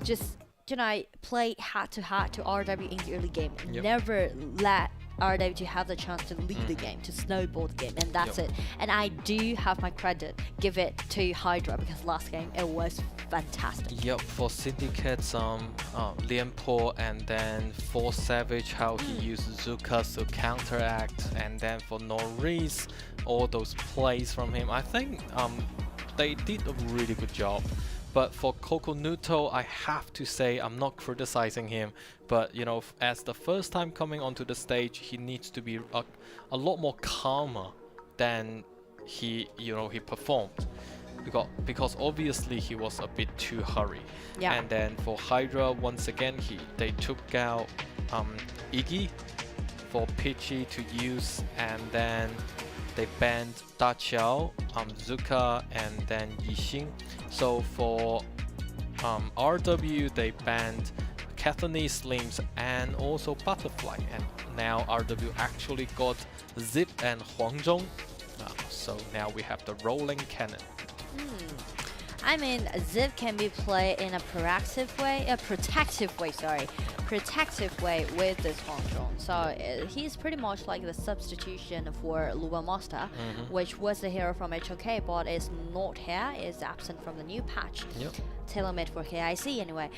Just, you know, play heart to RW in the early game. Never let RW to have the chance to lead the game, to snowball the game, and that's it. And I do have my credit, give it to Hydra, because last game it was fantastic. For Syndicates, Lianpo, and then for Savage, how he used Zukas to counteract, and then for Norris, all those plays from him, I think they did a really good job. But for Kokonuto, I have to say, I'm not criticizing him, but you know, as the first time coming onto the stage, he needs to be a lot more calmer than he performed, because obviously he was a bit too hurried. And then for Hydra, once again, they took out Iggy for Pichi to use, and then they banned Da Qiao, Zuka, and then Yixing. So for RW, they banned Cathany, Slims, and also Butterfly. And now RW actually got Zip and Huangzhong. So now we have the rolling cannon. I mean, Zip can be played in a protective way with this Huangzhong. So he's pretty much like the substitution for Luba Master, which was the hero from HOK, but is not here, is absent from the new patch. Tailor-made for KIC anyway.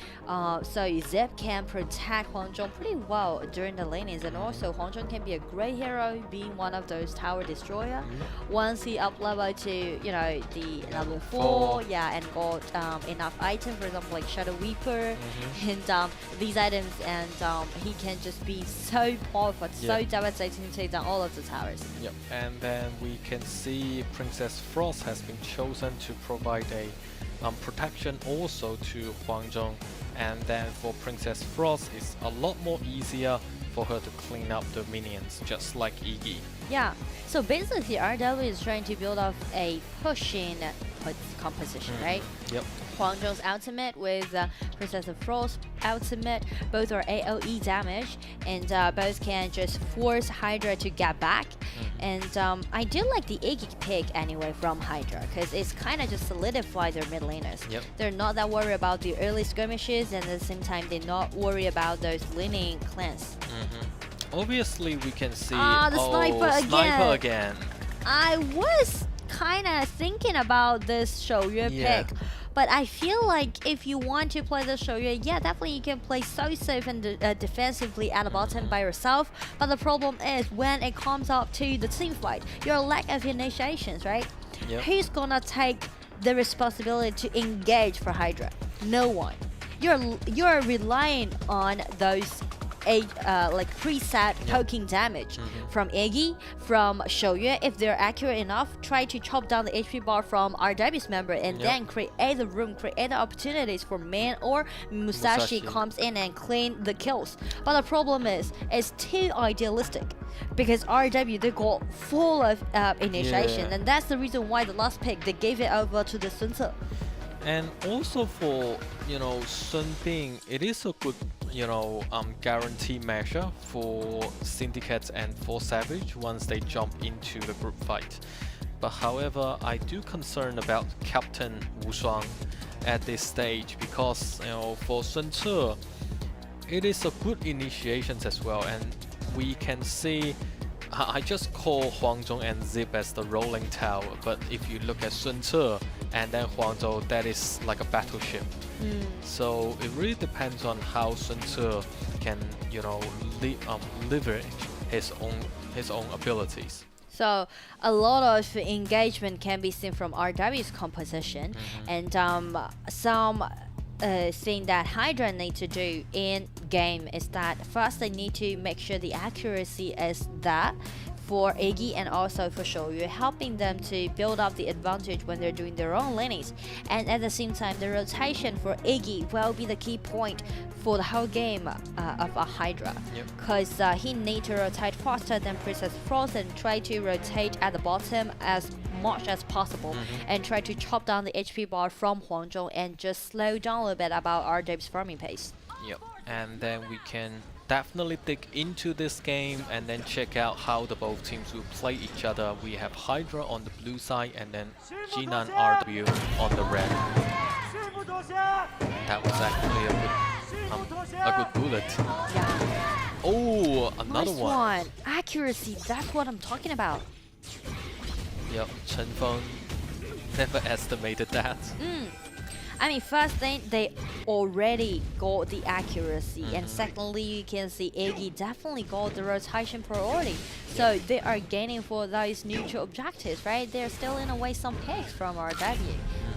So Zip can protect Huangzhong pretty well during the lanes, and also Huangzhong can be a great hero, being one of those tower destroyer. Once he up level to, you know, the level 4, and got enough items, for example like Shadow Weeper and these items, and he can just be so powerful, so devastating to take down all of the towers. And then we can see Princess Frost has been chosen to provide a protection also to Huangzhong, and then for Princess Frost, it's a lot more easier for her to clean up the minions, just like Iggy. So basically RW is trying to build up a pushing composition, right? Yep. Huang Zhong's ultimate with Princess of Frost ultimate, both are AoE damage, and both can just force Hydra to get back. And I do like the Iggy pick anyway from Hydra, because it's kind of just solidify their mid laners. Yep. They're not that worried about the early skirmishes, and at the same time they're not worried about those laning clans. Obviously, we can see the sniper again. I was kind of thinking about this Shouyue pick, but I feel like if you want to play the Shouyue, yeah, definitely you can play so safe and defensively at the bottom by yourself. But the problem is when it comes up to the team fight, your lack of initiations, right? Yep. Who's gonna take the responsibility to engage for Hydra? No one. You're relying on those like preset poking damage from Iggy, from Shouyue. If they're accurate enough, try to chop down the HP bar from RW's member and then create the room, create the opportunities for Man or Musashi comes in and clean the kills. But the problem is, it's too idealistic, because RW, they got full of initiation, and that's the reason why the last pick they gave it over to the Sun Ce. And also for Sun Bing, it is a good guarantee measure for Syndicate and for Savage once they jump into the group fight. But however, I do concern about Captain Wu Shuang at this stage, because for Sun Ce, it is a good initiations as well, and we can see. I just call Huang Zhong and Zip as the rolling tower, but if you look at Sun Ce and then Huang Zhou, that is like a battleship. So it really depends on how Sun Ce can, leverage his own abilities. So a lot of engagement can be seen from RW's composition, and some thing that Hydra need to do in game is that first they need to make sure the accuracy is that for Iggy and also for Shouyue, helping them to build up the advantage when they're doing their own lanes. And at the same time, the rotation for Iggy will be the key point for the whole game of a Hydra, because he needs to rotate faster than Princess Frost and try to rotate at the bottom as much as possible, and try to chop down the HP bar from Huang Zhong and just slow down a little bit about RW's farming pace. Yep, and then we can definitely dig into this game and then check out how the both teams will play each other. We have Hydra on the blue side and then Jinan RW on the red. That was actually a good bullet. Yeah. Oh, another nice one. Accuracy, that's what I'm talking about. Yep, Chen Feng never estimated that. I mean, first thing, they already got the accuracy, and secondly, you can see Iggy definitely got the rotation priority. So they are gaining for those neutral objectives, right? They're still in a way some picks from RW.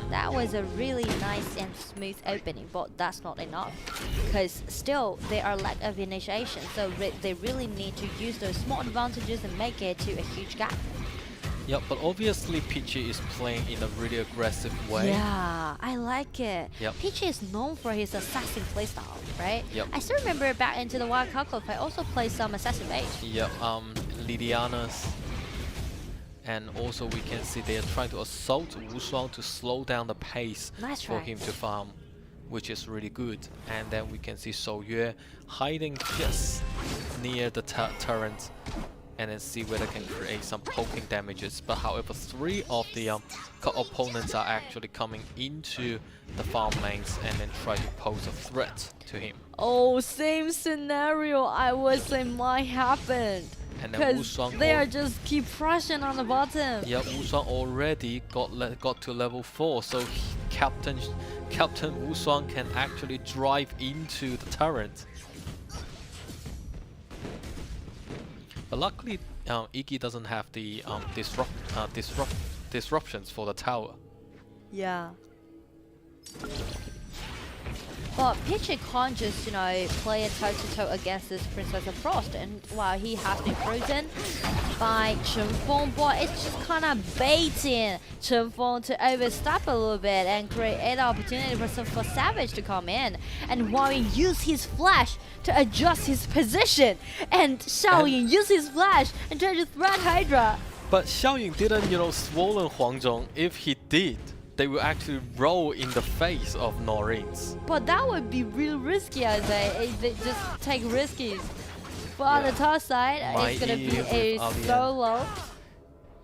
That was a really nice and smooth opening, but that's not enough, because still they are lack of initiation. So they really need to use those small advantages and make it to a huge gap. Yep, but obviously Peachy is playing in a really aggressive way. Yeah, I like it. Yep. Peachy is known for his assassin playstyle, right? Yep. I still remember back into the Wild Card Club, I also played some assassin mage. Yep, Lydianas. And also we can see they are trying to assault Wu Shuang to slow down the pace for him to farm, which is really good. And then we can see Shouyue hiding just near the turret, and then see whether they can create some poking damages. But however, 3 of the opponents are actually coming into the farm lanes and then try to pose a threat to him. Oh, same scenario I was in might happen. And then Wu Shuang they are just keep pressing on the bottom. Yeah, Wu Shuang already got to level 4, so Captain Wu Shuang can actually drive into the turret. But luckily, Iggy doesn't have the disruptions for the tower. Yeah. But Peachy can't just, play a toe-to-toe against this Princess of Frost, and while he has been frozen by Chen Feng, but it's just kind of baiting Chen Feng to overstep a little bit and create an opportunity for Savage to come in. And while he used his flash to adjust his position, and Xiaoying used his flash and tried to threat Hydra. But Xiaoying didn't, swollen Huang Zhong. If he did, they will actually roll in the face of Norins. But that would be real risky, I say. They just take riskies. But on the top side, it's gonna be a solo.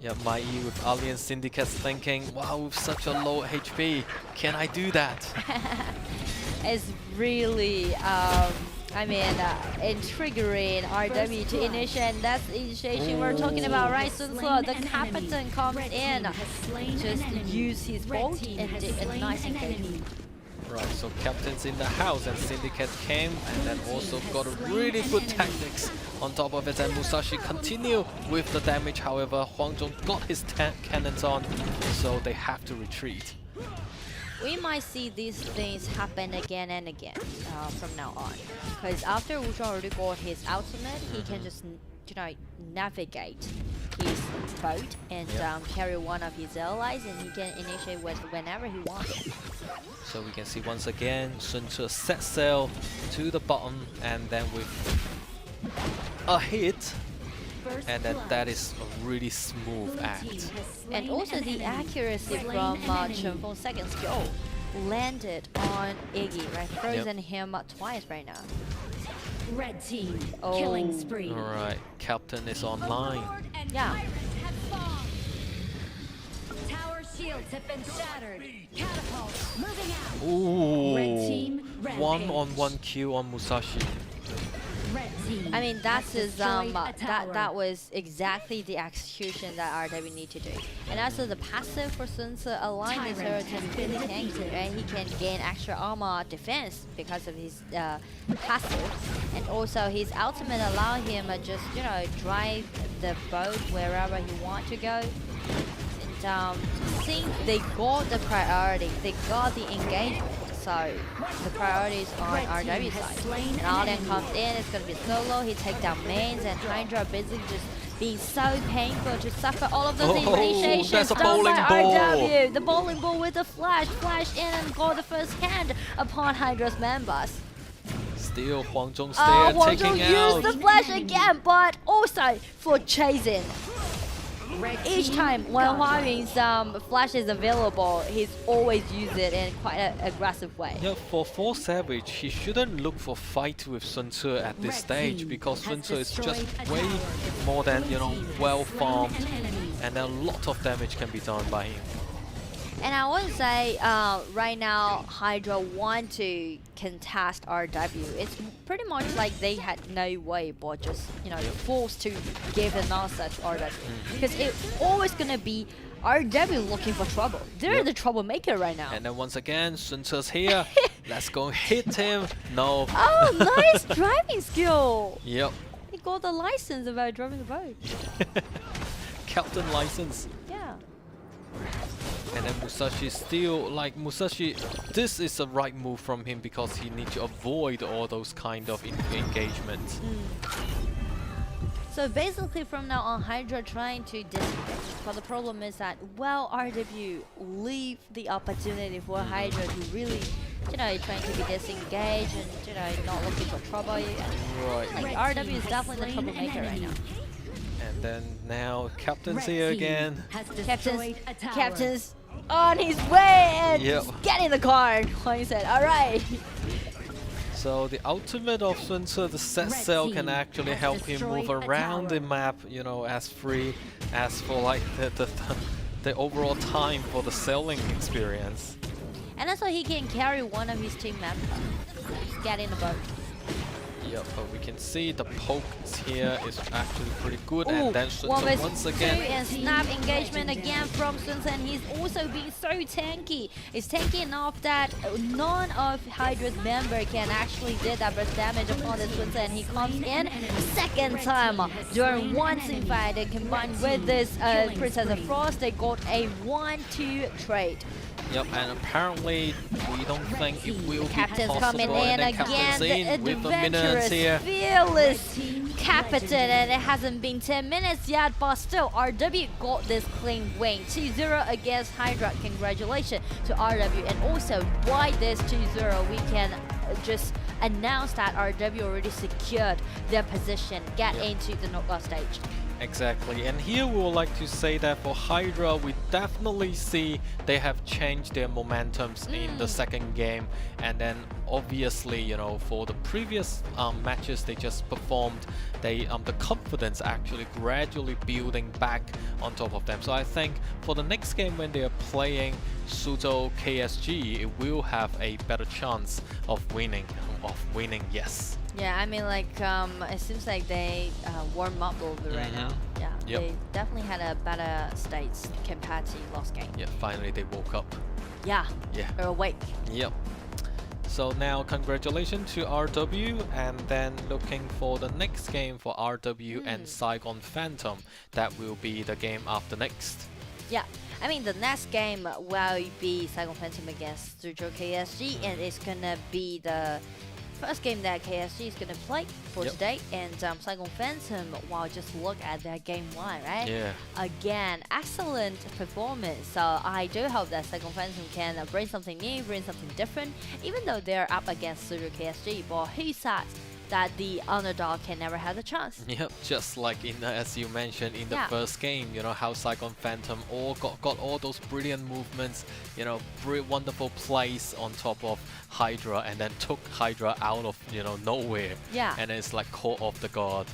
Yeah, Mai with Alien Syndicates thinking, wow, with such a low HP, can I do that? It's really, intriguing RW to initiate, and that's the initiation we're talking about, right? Sun Tzu, the captain comes in, just use his bolt and did a nice engagement. Right, so Captain's in the house and Syndicate came and then also got a really good tactics on top of it, and Musashi continue with the damage. However, Huang Zhong got his cannons on, so they have to retreat. We might see these things happen again and again from now on, because after Wu Zhong already got his ultimate, he can just navigate his boat and carry one of his allies, and he can initiate whenever he wants. So we can see once again Sun Tzu set sail to the bottom, and then with a hit, and then that is a really smooth act. And also the accuracy from Chen Feng's second skill landed on Iggy, right? Frozen him twice right now. Red team, killing spree. Alright, Captain is online. Yeah. Tower shields have been shattered. Catapult moving out. Ooh, Red team, one-on-one kill on Musashi. Red team. I mean, that was exactly the execution that RW need to do. And also the passive for Sun Tzu allowing this hero to be really tanky, right? He can gain extra armor defense because of his passive, and also his ultimate allow him just drive the boat wherever he want to go. And since they got the priority, they got the engagement. So the priority is on RW side. And Alien comes in, it's gonna be solo, he takes down mains, and Hydra basically just being so painful to suffer all of those initiations that's a done by bowling ball. RW. The bowling ball with the flash in and got the first hand upon Hydra's members. Still Huang Zhong's there, Huang taking Zhong out. used the flash again, but also for chasing. Each time when Huawei's flash is available, he's always used it in quite an aggressive way. Yeah, for Savage, he shouldn't look for fight with Sun Tzu at this stage, because Sun Tzu is just way more than, well farmed, and a lot of damage can be done by him. And I would say right now Hydra want to contest RW. It's pretty much like they had no way but just forced to give an answer to RW, because it's always gonna be RW looking for trouble. They're the troublemaker right now. And then once again, Sun Tzu's here. Let's go hit him. No. Oh, nice driving skill. Yep. He got the license about driving the boat. Captain license. Yeah. And then Musashi still, Musashi, this is the right move from him, because he needs to avoid all those kind of engagements. So basically from now on, Hydra trying to disengage. But the problem is that, RW leave the opportunity for Hydra to really, trying to be disengaged and, not looking for trouble. Right. RW is definitely the troublemaker right now. And then now Captain's here again. Captain's on his way and get in the car. He said, alright. So the ultimate of Sun Tzu, the set sail, can actually help him move around the map, as free as for the overall time for the sailing experience. And also he can carry one of his team members. Get in the boat. Yep, but we can see the pokes here is actually pretty good. Ooh, and then Sun Tzu once again. And snap engagement again from Sun Tzu, and he's also being so tanky. It's tanky enough that none of Hydra's member can actually do that burst damage upon the Sun Tzu, and he comes in second time during one team fight, and combined with this Princess of Frost, they got a 1-2 trade. Yep, and apparently we don't think it will be possible. Coming in again, the with the minutes here. Fearless Captain, and it hasn't been 10 minutes yet, but still RW got this clean win. 2-0 against Hydra. Congratulations to RW, and also by this 2-0 we can just announce that RW already secured their position, get into the knockout stage. Exactly, and here we would like to say that for Hydra, we definitely see they have changed their momentums in the second game, and then obviously, you know, for the previous matches they just performed, they the confidence actually gradually building back on top of them. So I think for the next game when they are playing Suzhou KSG, it will have a better chance of winning. Yes. Yeah, I mean, like, it seems like they warm up a little bit right now. Yeah, they definitely had a better states compared to last game. Yeah, finally they woke up. Yeah. They're awake. Yep. So now congratulations to RW, and then looking for the next game for RW and Saigon Phantom. That will be the game after next. Yeah, I mean the next game will be Saigon Phantom against Suzhou KSG, and it's gonna be the first game that KSG is gonna play for today. And Saigon Phantom, wow, just look at their game 1, right? Yeah. Again, excellent performance. So I do hope that Saigon Phantom can bring something new, bring something different, even though they're up against Suzhou KSG. But who said that the underdog can never have a chance? Yep, just like in as you mentioned in the first game, you know how Saigon Phantom got all those brilliant movements, you know, wonderful plays on top of Hydra, and then took Hydra out of, you know, nowhere. Yeah. And it's like caught off the guard.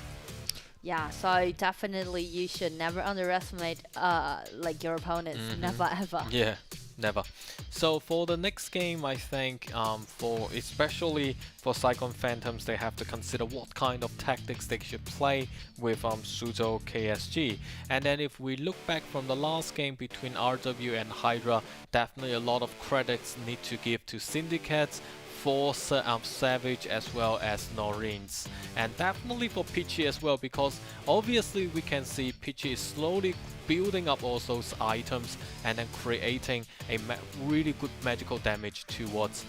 Yeah, so definitely you should never underestimate like your opponents. Never ever. Yeah, never. So for the next game, I think for especially for Saigon Phantoms, they have to consider what kind of tactics they should play with Suzhou KSG. And then if we look back from the last game between RW and Hydra, definitely a lot of credits need to give to Syndicates, for Savage as well as Norins, and definitely for Peachy as well, because obviously we can see Peachy is slowly building up all those items and then creating a really good magical damage towards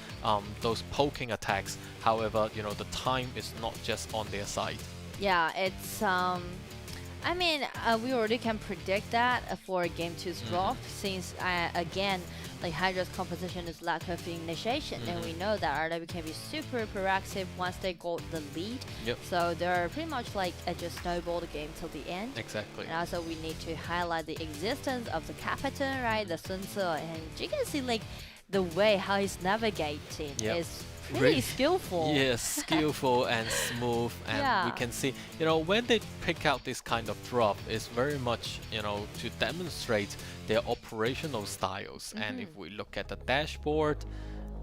those poking attacks. However, you know, the time is not just on their side. Yeah, it's I mean, we already can predict that for Game 2's draw, since again, like Hydra's composition is lack of initiation, and we know that RW can be super proactive once they got the lead. So they're pretty much like just snowball the game till the end. Exactly. And also we need to highlight the existence of the captain, right, the Sun Tzu, and you can see like the way how he's navigating is pretty skillful. Yes, skillful and smooth, and we can see, you know, when they pick out this kind of drop, it's very much, you know, to demonstrate their operational styles. And if we look at the dashboard,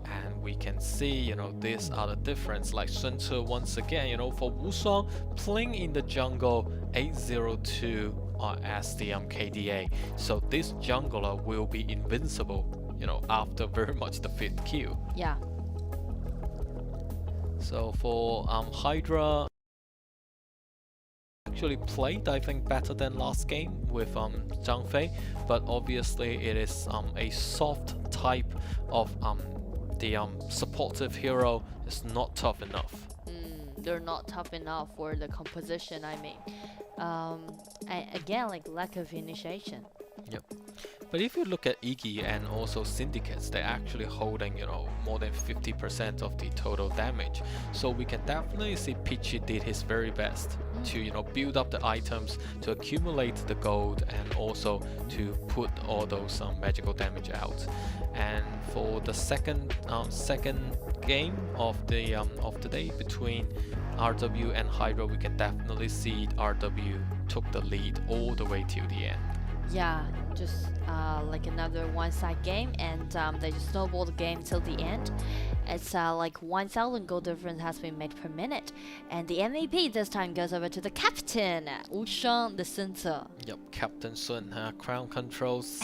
and we can see, you know, these are the difference. Like Sun Tzu once again, you know, for Wusong playing in the jungle 802 as the KDA. So this jungler will be invincible, you know, after very much the 5th kill. Yeah. So for Hydra, actually played, I think, better than last game with Zhang Fei, but obviously it is a soft type of the supportive hero is not tough enough. They're not tough enough for the composition, I mean. And again, like lack of initiation. Yep. But if you look at Iggy and also Syndicates, they're actually holding, you know, more than 50% of the total damage. So we can definitely see Peachy did his very best to, you know, build up the items, to accumulate the gold, and also to put all those magical damage out. And for the second game of the day between RW and Hydra, we can definitely see RW took the lead all the way till the end. Yeah, just like another one-side game, and they just snowball the game till the end. It's like 1,000 gold difference has been made per minute, and the MVP this time goes over to the captain, Wusheng the Sun Tzu. Yep, Captain Sun, crown controls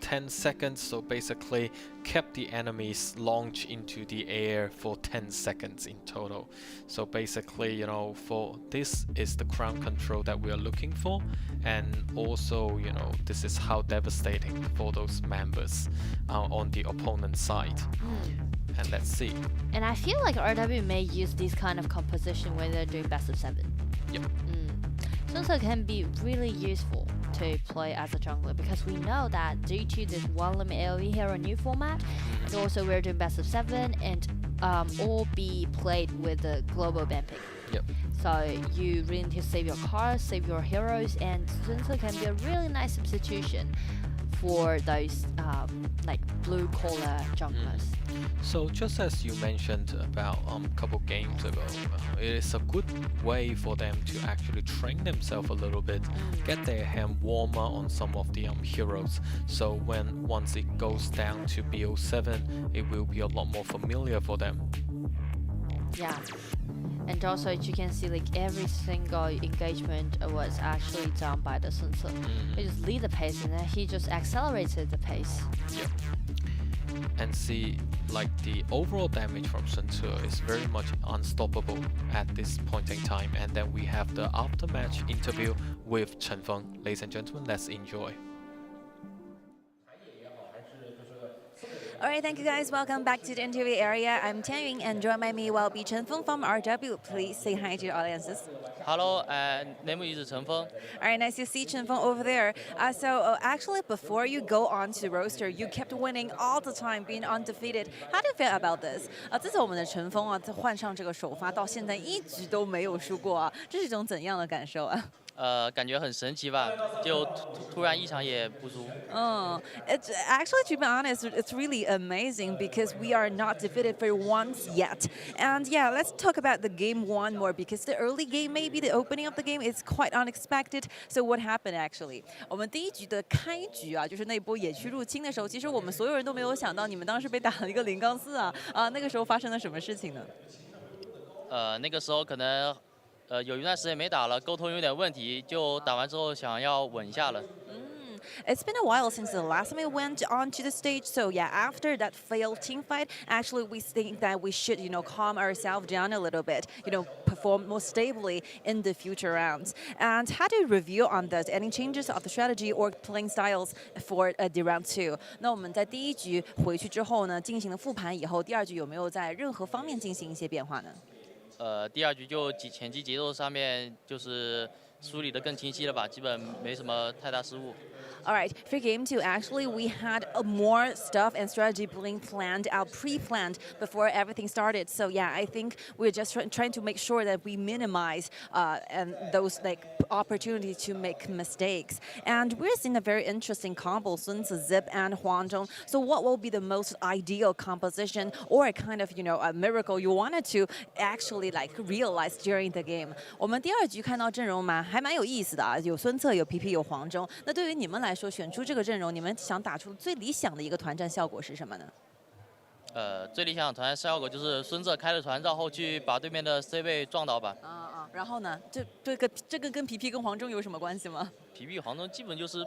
10 seconds, so basically kept the enemies launch into the air for 10 seconds in total. So basically, you know, for this is the crown control that we are looking for, and also, you know, this is how devastating for those members on the opponent's side. And let's see. And I feel like RW may use this kind of composition when they're doing best of 7. Yep. Sun Tzu can be really useful to play as a jungler, because we know that due to this one limit AoE hero new format, and also we're doing best of 7 and all be played with the global ban pick. Yep. So you really need to save your cars, save your heroes, and Sunse can be a really nice substitution for those like blue collar junglers. So just as you mentioned about a couple games ago, it is a good way for them to actually train themselves a little bit, get their hand warmer on some of the heroes. So once it goes down to BO7, it will be a lot more familiar for them. Yeah. And also, as you can see, like every single engagement was actually done by the Sunse. He just lead the pace, and then he just accelerated the pace. Yep. And see, like the overall damage from Sunse is very much unstoppable at this point in time. And then we have the after-match interview with Chen Feng. Ladies and gentlemen, let's enjoy. Alright, thank you guys. Welcome back to the interview area. I'm Tianyun, and joined by me will be Chen Feng from RW. Please say hi to the audiences. Hello, name is Chen Feng. Alright, nice to see Chen Feng over there. Actually, before you go on to roster, you kept winning all the time, being undefeated. How do you feel about this? 自从我们的陈峰啊换上这个首发到现在一直都没有输过啊，这是一种怎样的感受啊？感觉很神奇吧，就突然一场也不输。It's actually, to be honest, it's really amazing because we are not defeated for once yet. And yeah, let's talk about the game one more because the early game, maybe the opening of the game is quite unexpected. So what happened actually? 我们第一局的开局啊，就是那波野区入侵的时候，其实我们所有人都没有想到，你们当时被打了一个0-4啊，那个时候发生了什么事情呢？那个时候可能。有一段时间没打了，沟通有点问题，就打完之后想要稳一下了。It's been a while since the last time we went onto the stage, so yeah, after that failed team fight, actually we think that we should, calm ourselves down a little bit, perform more stably in the future rounds. And how do you review on this? Any changes of the strategy or playing styles for the round two? 那我们在第一局回去之后呢，进行了复盘以后，第二局有没有在任何方面进行一些变化呢？第二局就前期节奏上面就是梳理得更清晰了吧，基本没什么太大失误。All right, for game two, actually, we had more stuff and strategy being planned out, pre-planned before everything started. So yeah, I think we're just trying to make sure that we minimize and those opportunities to make mistakes. And we're seeing a very interesting combo, Sunse, Zip, and Huangzhong. So what will be the most ideal composition or a kind of a miracle you wanted to actually realize during the game? 我们第二局看到阵容还蛮有意思的啊，有孙策，有 PP， 有黄忠。那对于你们来说，选出这个阵容，你们想打出最理想的一个团战效果是什么呢？最理想的团战效果就是孙策开了船绕后去把对面的 C 位撞倒吧。然后呢？这个跟皮皮跟黄忠有什么关系吗？皮皮黄忠基本就是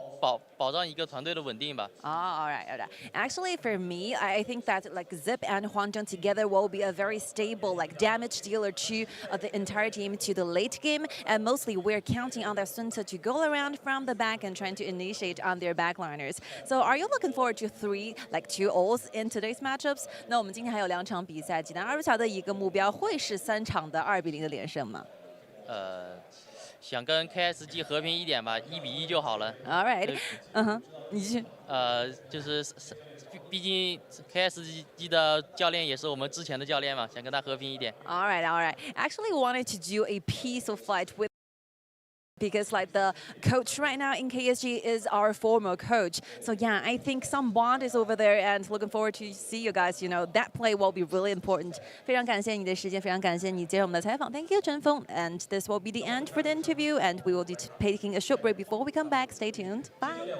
保障一个团队的稳定吧。all right. Actually, for me, I think that Zip and Huangzhong together will be a very stable damage dealer to the entire team to the late game, and mostly we're counting on their Sunse to go around from the back and trying to initiate on their backliners. So, are you looking forward to 2 ults in today's matchups? 那我们今天还有2场比赛，济南二入桥的一个目标会是3场的2-0的连胜吗？想跟 KIC 和平一点吧，1-1就好了。All right， 你继续。就是毕竟 KIC 的教练也是我们之前的教练嘛，想跟他和平一点。All right. Actually, we wanted to do a peaceful fight with. Because the coach right now in KSG is our former coach. So yeah, I think some bond is over there and looking forward to see you guys. That play will be really important. 非常感谢你的时间，非常感谢你接受我们的采访。Thank you, Chen Feng. And this will be the end for the interview. And we will be taking a short break before we come back. Stay tuned. Bye.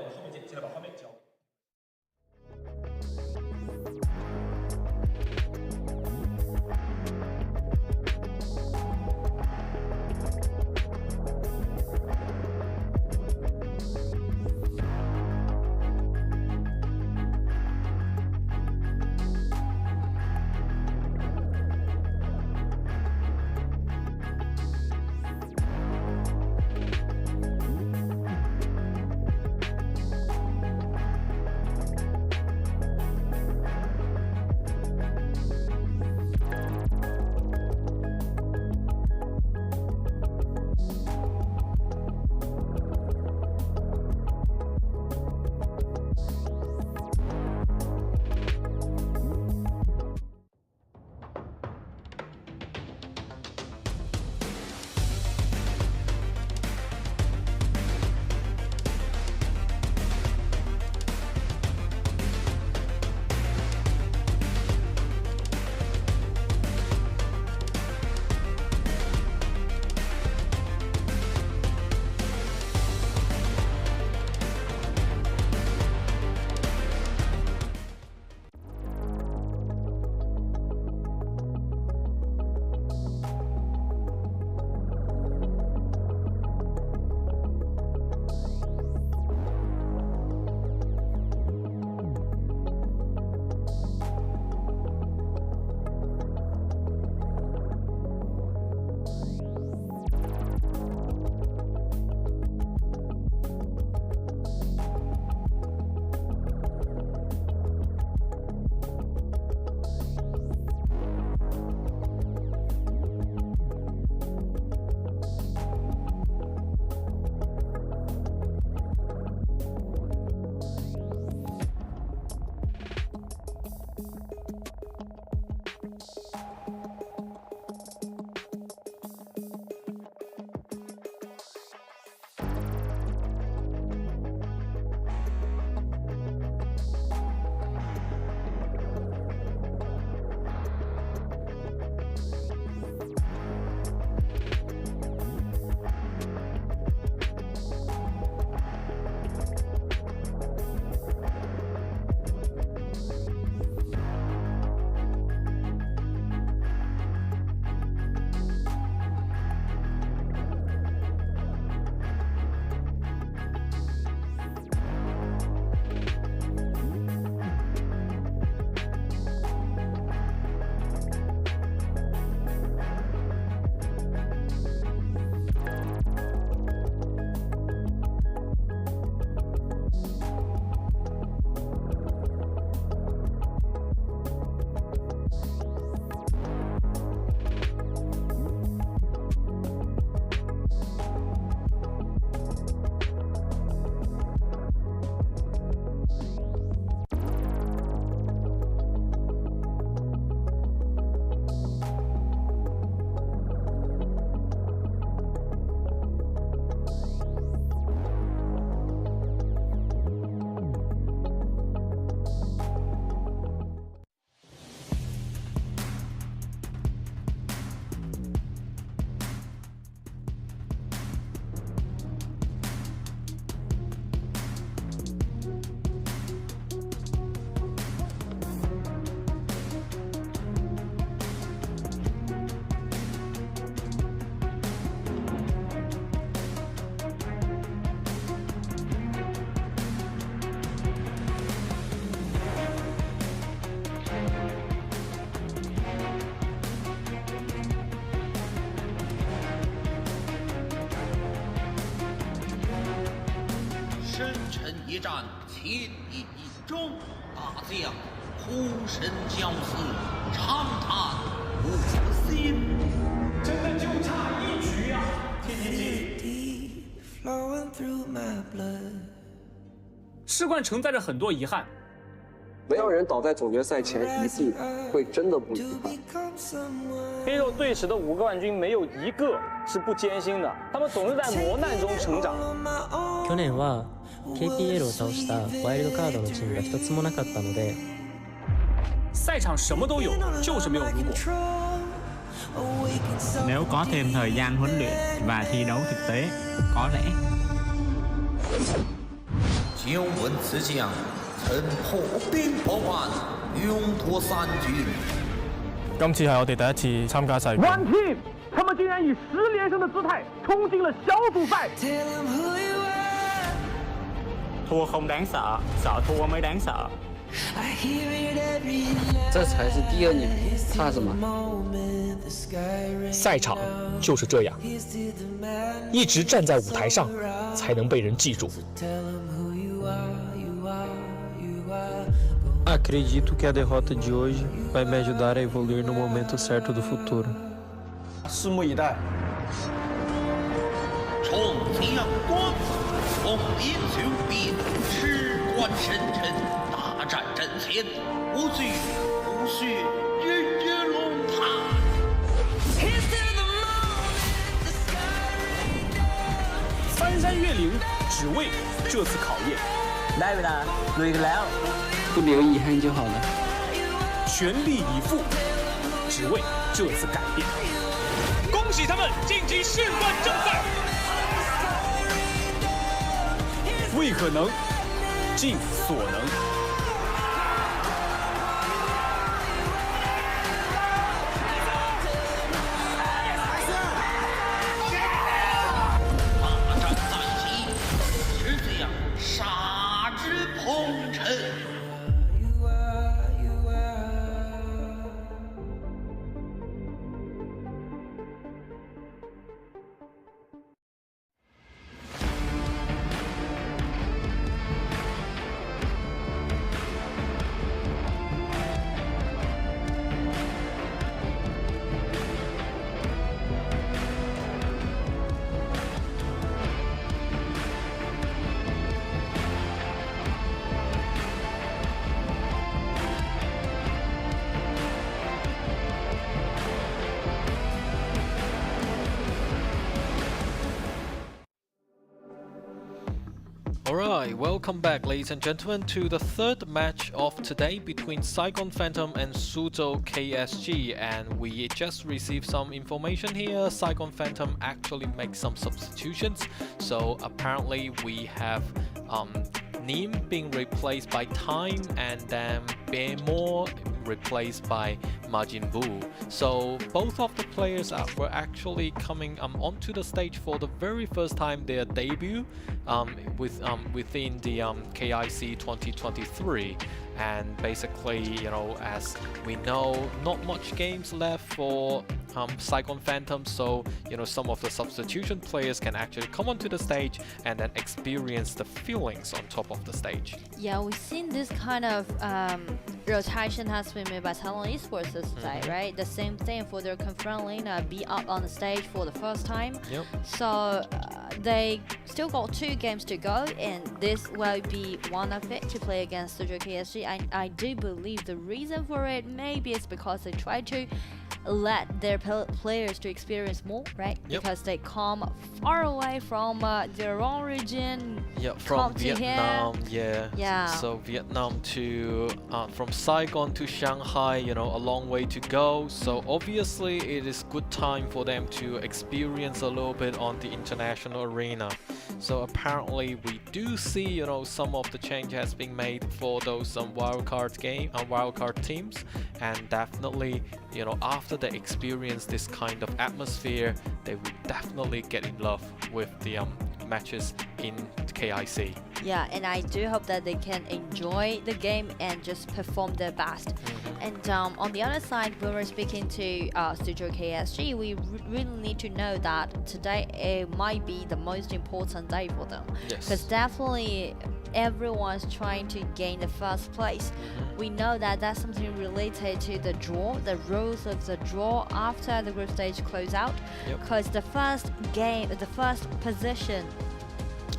深沉一战，千年一终。大将呼声交似，长谈无心。真的就差一局啊！世冠承载着很多遗憾。没有人倒在总决赛前一步会真的不遗憾。黑肉队史的5个冠军没有一个是不艰辛的，他们总是在磨難中成長。去年は KPL を倒したワイルドカードのチームが一つもなかったので。賽場什麼都有，就是沒有如果。Nếu có thêm thời gian huấn luyện và thi đấu thực tế, có lẽ. 久闻此将曾破冰破萬，勇奪3軍。今次係我哋第一次參加世冠。One team，他們竟然以10連勝的姿態衝進了小組賽。Thua không đáng sợ, sợ thua mới đáng sợ。这才是第2年，怕什么？赛场就是这样，一直站在舞台上，才能被人记住。Acredito que a derrota de hoje vai me ajudar a evoluir no momento certo do futuro. 拭目以待。冲将光，风林雄兵，事关深沉，大战阵前，无惧无血，日月龙潭。翻山越岭，只为这次考验。ได้เวลาลุยกันแล้ว。不留遗憾就好了。全力以赴，只为这次改变。恭喜他们晋级世冠正赛，为可能，尽所能。大战在即，是这样杀之烹陈。Alright, welcome back ladies and gentlemen to the third match of today between Saigon Phantom and Suzhou KSG, and we just received some information here. Saigon Phantom actually makes some substitutions, so apparently we have Nim being replaced by Time and then Bemo replaced by Majin Buu. So both of the players were actually coming onto the stage for the very first time, their debut within the KIC2023. And basically, you know, as we know, not much games left for Saigon Phantom, so you know, some of the substitution players can actually come onto the stage and then experience the feelings on top of the stage. Yeah, we've seen this kind of rotation has been made by Thailand Esports this day, right? The same thing for their confront Lena be up on the stage for the first time. Yep. So they still got 2 games to go, and this will be one of it to play against Suzhou KSG. I do believe the reason for it maybe is because they try to let their players to experience more, right? Yep. Because they come far away from their own region. Yeah, from Vietnam. Yeah. So Vietnam to from Saigon to Shanghai, you know, a long way to go. So obviously it is good time for them to experience a little bit on the international arena. So apparently we do see, you know, some of the change has been made for those wildcard teams, and definitely, you know, after they experience this kind of atmosphere, they will definitely get in love with the matches in KIC. Yeah, and I do hope that they can enjoy the game and just perform their best. And on the other side, when we're speaking to Suzhou KSG, we really need to know that today it might be the most important day for them. Because definitely everyone's trying to gain the first place. We know that that's something related to the draw, the rules of the draw after the group stage close out. Because the first game, the first position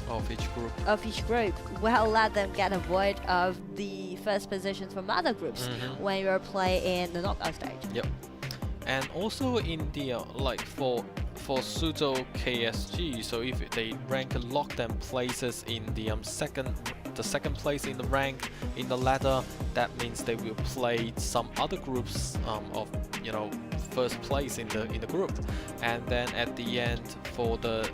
of each group will let them get a void of the first positions from other groups when you're playing in the knockout stage. And also in the like for Suzhou KSG, so if they lock them places in the second place in the rank in the ladder, that means they will play some other groups of first place in the group, and then at the end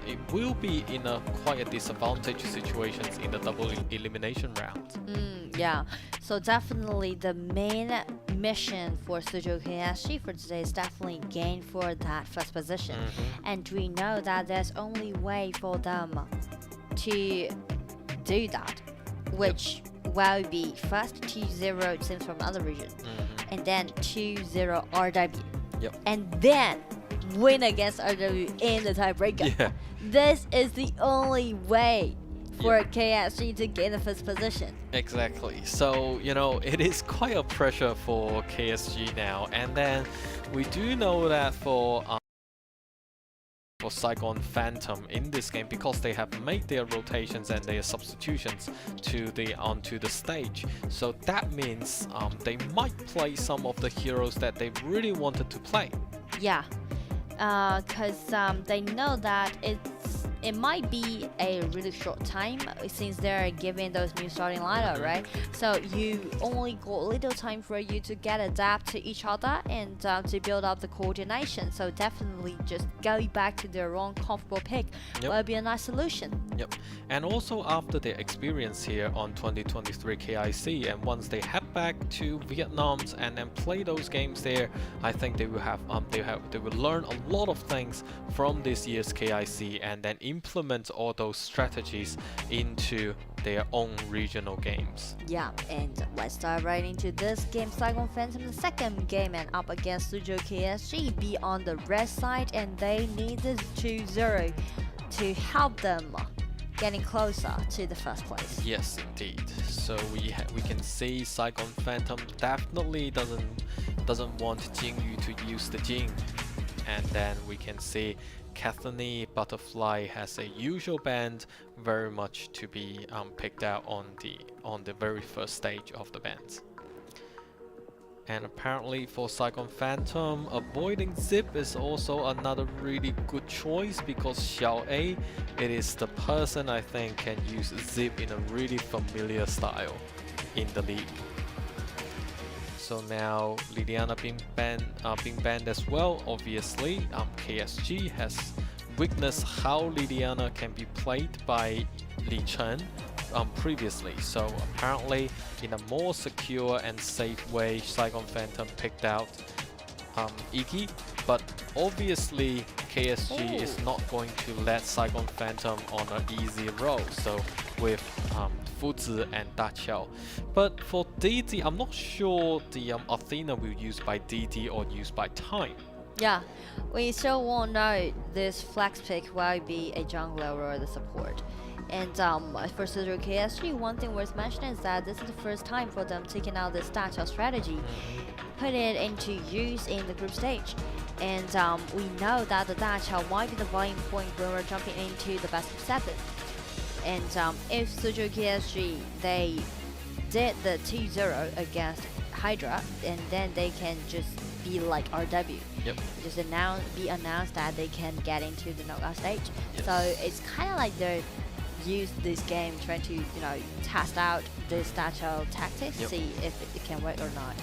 it will be in quite a disadvantageous situations in the double elimination round. Yeah, so definitely the main mission for Suzhou KSG for today is definitely gain for that first position, and we know that there's only way for them to do that, which will be first 2-0 teams from other region, and then 2-0 RW, and then win against RW in the tiebreaker. This is the only way for KSG to gain the first position. Exactly. So, it is quite a pressure for KSG now. And then we do know that for Saigon Phantom in this game, because they have made their rotations and their substitutions onto the stage. So that means they might play some of the heroes that they really wanted to play. Yeah, because they know that it might be a really short time since they're giving those new starting lineup, right? So you only got little time for you to get adapt to each other and to build up the coordination. So definitely just go back to their own comfortable pick will be a nice solution. And also after their experience here on 2023 KIC, and once they head back to Vietnam and then play those games there, I think they will have they will learn a lot of things from this year's KIC and then implement all those strategies into their own regional games. Yeah, and let's dive right into this game. Saigon Phantom, the second game, and up against Suzhou KSG, be on the red side, and they need this 2-0 to help them getting closer to the first place. Yes, indeed. So we can see Saigon Phantom definitely doesn't want Jingyu to use the Jing, and then we can see Cathany Butterfly has a usual band, very much to be picked out on the very first stage of the bands. And apparently for Saigon Phantom, avoiding Zip is also another really good choice, because Xiao A, it is the person I think can use Zip in a really familiar style in the league. So now Liliana being banned as well. Obviously, KSG has witnessed how Liliana can be played by Li Chen previously. So apparently, in a more secure and safe way, Saigon Phantom picked out Iki. But obviously, KSG is not going to let Saigon Phantom on an easy roll. So with Fuzi and Da Qiao. But for DD, I'm not sure the Athena will use by DD or used by Time. Yeah, we still won't know this flex pick will be a jungler or the support. And for Suzhou KSG, one thing worth mentioning is that this is the first time for them taking out this Da Qiao strategy, put it into use in the group stage. And we know that the Da Qiao might be the volume point when we're jumping into the best of 7. And if Suzhou KSG, they did the 2-0 against Hydra, and then they can just be like RW. Just be announced that they can get into the knockout stage. So it's kind of like they're used this game trying to test out this Da Qiao tactics, see if it can work or not.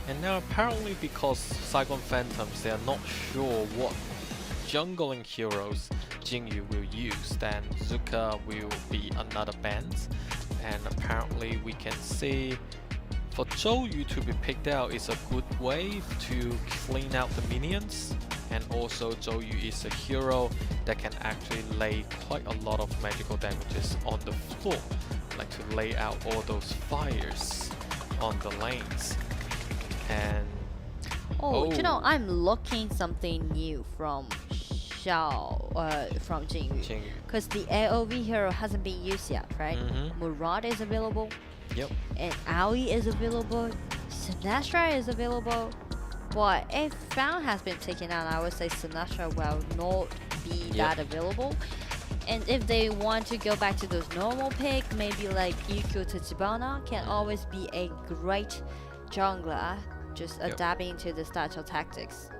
And now apparently, because Saigon Phantoms, they are not sure what jungling heroes Jingyu will use, then Zuka will be another band. And apparently we can see for Zhou Yu to be picked out is a good way to clean out the minions, and also Zhou Yu is a hero that can actually lay quite a lot of magical damages on the floor. like to lay out all those fires on the lanes. And you know, I'm looking something new from from Jinyu, because the AOV hero hasn't been used yet, right? Murad is available. Yep. And Aoi is available. Sinestro is available. But if Found has been taken out, I would say Sinestro will not be that available. And if they want to go back to those normal pick, maybe like Yuko Tachibana can always be a great jungler, just adapting to the style tactics.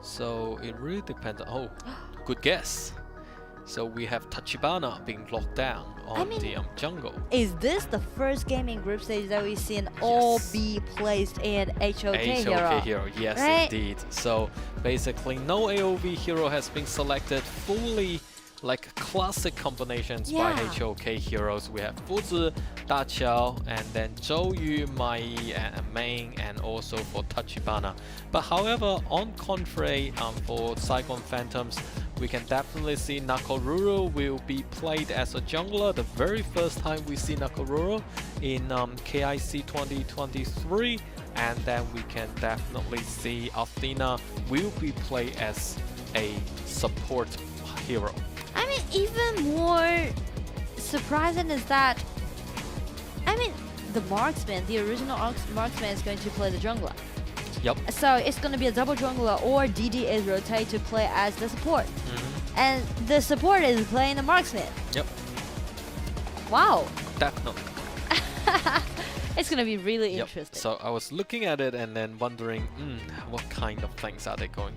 So it really depends on, good guess. So we have Tachibana being locked down on the jungle. Is this the first game in group stage that we've seen all be placed in HOK hero? Yes, right? indeed. So basically no AOV hero has been selected fully, like classic combinations by HOK heroes. We have Fuzi, Da Qiao, and then Zhou Yu, Mai Yi, and Ming, and also for Tachibana. But however, on contrary, for Saigon Phantoms, we can definitely see Nakoruru will be played as a jungler. The very first time we see Nakoruru in KIC2023, and then we can definitely see Athena will be played as a support hero. I mean, even more surprising is that, I mean, the marksman, the original marksman is going to play the jungler. Yep. So it's going to be a double jungler, or DD is rotated to play as the support. And the support is playing the marksman. Yep. Wow. Definitely. It's going to be really interesting. So I was looking at it and then wondering, what kind of things are they going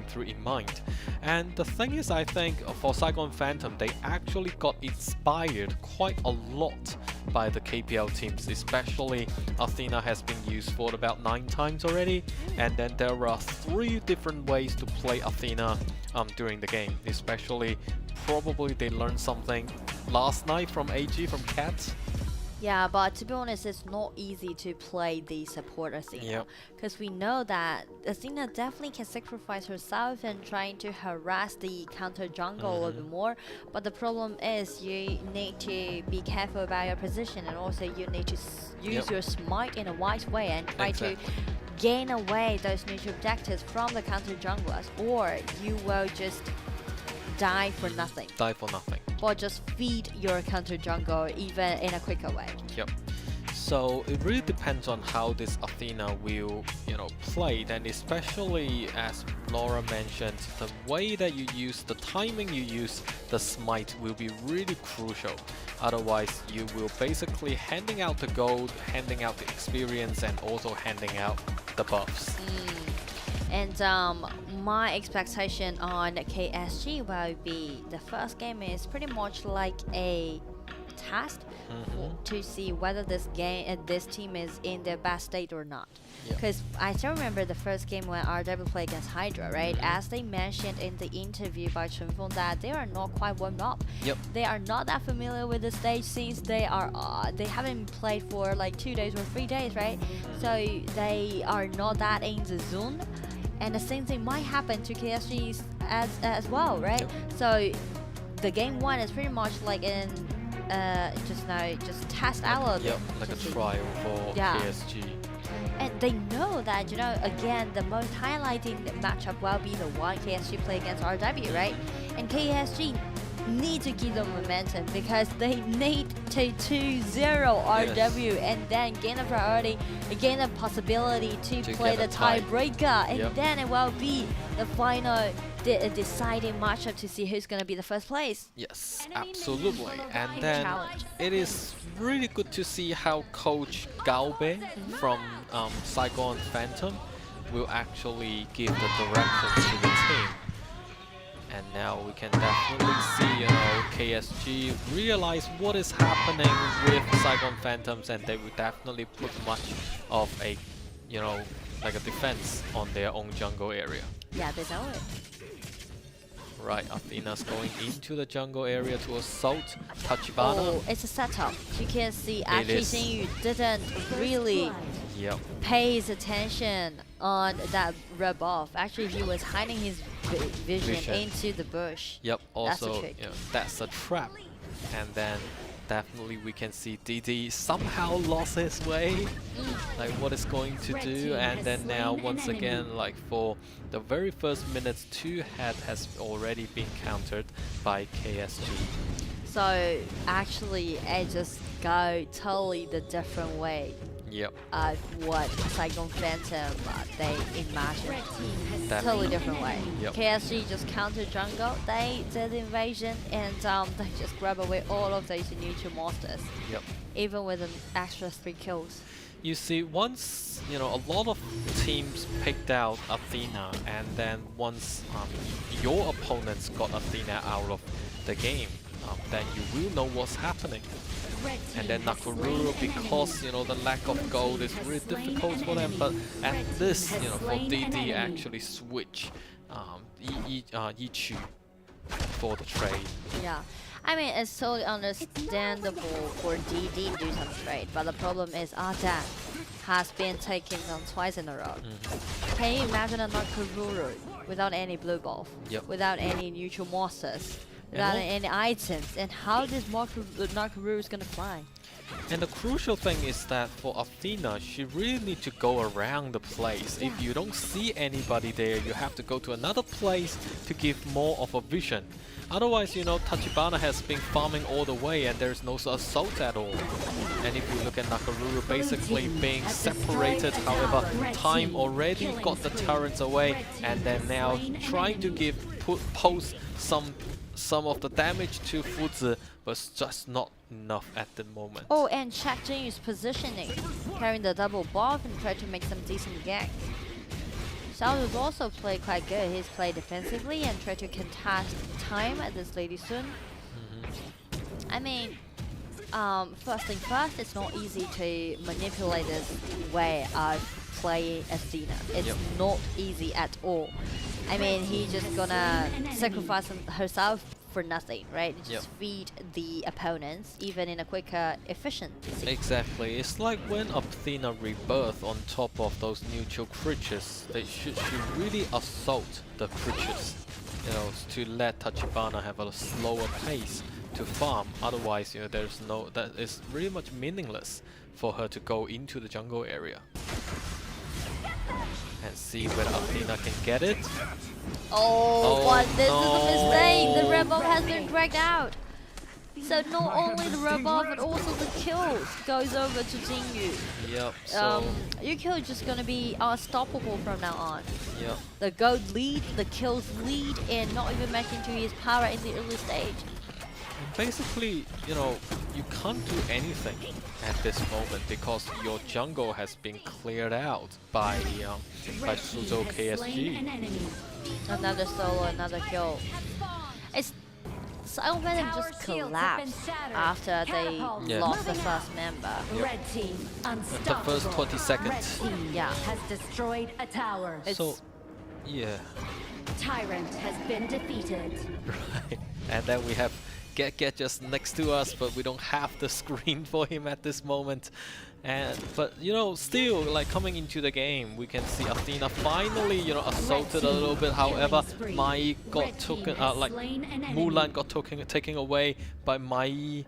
through in mind? And the thing is, I think for Saigon Phantom, they actually got inspired quite a lot by the KPL teams, especially Athena has been used for about 9 times already, and then there are 3 different ways to play Athena during the game. Especially, probably they learned something last night from AG, from Cat. Yeah, but to be honest, it's not easy to play the support Athena, because we know that Athena definitely can sacrifice herself and trying to harass the counter jungle a little bit more. But the problem is you need to be careful about your position, and also you need to use your smite in a wise way and try to gain away those neutral objectives from the counter junglers, or you will just die for nothing. Or just feed your counter jungle even in a quicker way. Yep. So it really depends on how this Athena will, play, and especially as Laura mentioned, the way that you use, the timing you use the smite will be really crucial. Otherwise, you will basically handing out the gold, handing out the experience, and also handing out the buffs. And my expectation on KSG will be the first game is pretty much like a test to see whether this team is in their best state or not. Because I still remember the first game when RW played against Hydra, right? As they mentioned in the interview by Chunfeng, that they are not quite warmed up. They are not that familiar with the stage since they haven't played for like 2 days or 3 days, right? So they are not that in the zone. And the same thing might happen to KSG as well, right? So the game 1 is pretty much like in just test out a bit. Like a trial for KSG. And they know that, again, the most highlighting matchup will be the one KSG play against RW, right? And KSG need to give them momentum because they need to 2-0 RW and then gain a priority, gain a possibility to play the tiebreaker, and then it will be the final deciding matchup to see who's going to be the first place. Yes, absolutely. And then it is really good to see how Coach Gaobe from Saigon Phantom will actually give the directions to the team. And now we can definitely see, KSG realize what is happening with Saigon Phantoms, and they will definitely put much of a, like a defense on their own jungle area. Yeah, they know it. Right, Athena's going into the jungle area to assault Tachibana. Oh, it's a setup. You can see actually Xingyu didn't really pay his attention on that red buff. Actually, he was hiding his vision into the bush. Also, that's a trap. And then definitely we can see DD somehow lost his way, like what it's going to do, and then now once again, like for the very first minutes, 2-head has already been countered by KSG. So actually, it just go totally the different way. Yep. Of what Saigon Phantom they imagined. Totally different way. Yep. KSG just counter jungle. They did the invasion and they just grab away all of these neutral monsters. Yep. Even with an extra 3 kills. You see, once a lot of teams picked out Athena, and then once your opponents got Athena out of the game, then you will know what's happening. And then Nakoruru, because the lack of gold is really difficult for them, but at this, for DD actually switch Yichu for the trade. Yeah, I mean it's totally understandable for DD to do some trade, but the problem is Ardan has been taken down twice in a row. Can you imagine a Nakoruru without any blue buff, without any neutral monsters? Without any items, and how this Nakoruru is gonna fly? And the crucial thing is that for Athena, she really needs to go around the place. If you don't see anybody there, you have to go to another place to give more of a vision. Otherwise, Tachibana has been farming all the way and there's no assault at all. And if you look at Nakoruru basically being separated, however, Time already got the turrets away, and then now trying to post some of the damage to Fuzi, but just not enough at the moment. Oh, and check Jin's positioning, carrying the double buff and try to make some decent ganks. Xiaozu's also played quite good. He's played defensively and tried to contest Time at this lady soon. I mean, first thing first, it's not easy to manipulate this way of playing Athena. It's not easy at all. I mean, he's just gonna sacrifice herself for nothing, right? Just feed the opponents, even in a quicker efficiency. Exactly. It's like when Athena rebirth on top of those neutral creatures, they should really assault the creatures, to let Tachibana have a slower pace to farm. Otherwise, that is really much meaningless for her to go into the jungle area. And see whether Athena can get it. Oh, but this is a mistake. The red buff has been dragged out. So not only the red buff, but also the kills goes over to Jinyu. Yep. So Yukio is just gonna be unstoppable from now on. Yep. The gold lead, the kills lead, and not even matching to his power in the early stage. Basically, you can't do anything at this moment because your jungle has been cleared out by Suzhou KSG. Another solo, another kill. Saigon Phantom just collapsed after they lost the first member. Red team, the first 20 seconds. Has destroyed a tower. So, yeah. Tyrant has been defeated. Right, and then we have Get just next to us, but we don't have the screen for him at this moment. But still, like coming into the game, we can see Athena finally, assaulted a little bit. However, Mai got taken, Mulan got taken away by Mai.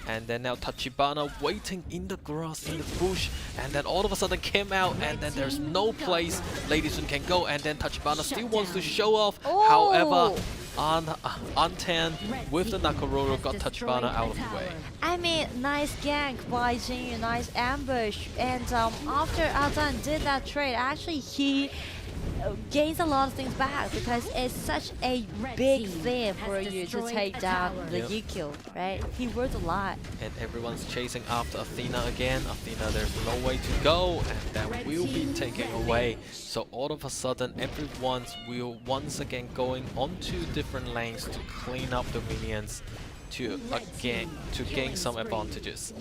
And then now Tachibana waiting in the grass, in the bush, and then all of a sudden came out, and then there's no place Lady Sun can go, and then Tachibana still wants to show off. However, Untan with the Nakoruru got Tachibana out of the way. I mean, nice gank by Jinyu, nice ambush, and after Untan did that trade, actually he gains a lot of things back because it's such a big thing for you to take down the Yukio, right? He worth a lot. And everyone's chasing after Athena again. Athena, there's no way to go, and that will be taken away. So all of a sudden, everyone's will once again going onto different lanes to clean up the minions to gain some advantages.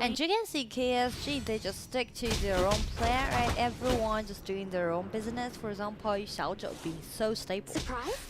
And you can see KSG, they just stick to their own plan, right? Everyone just doing their own business. For example, Xiaozhou being so stable.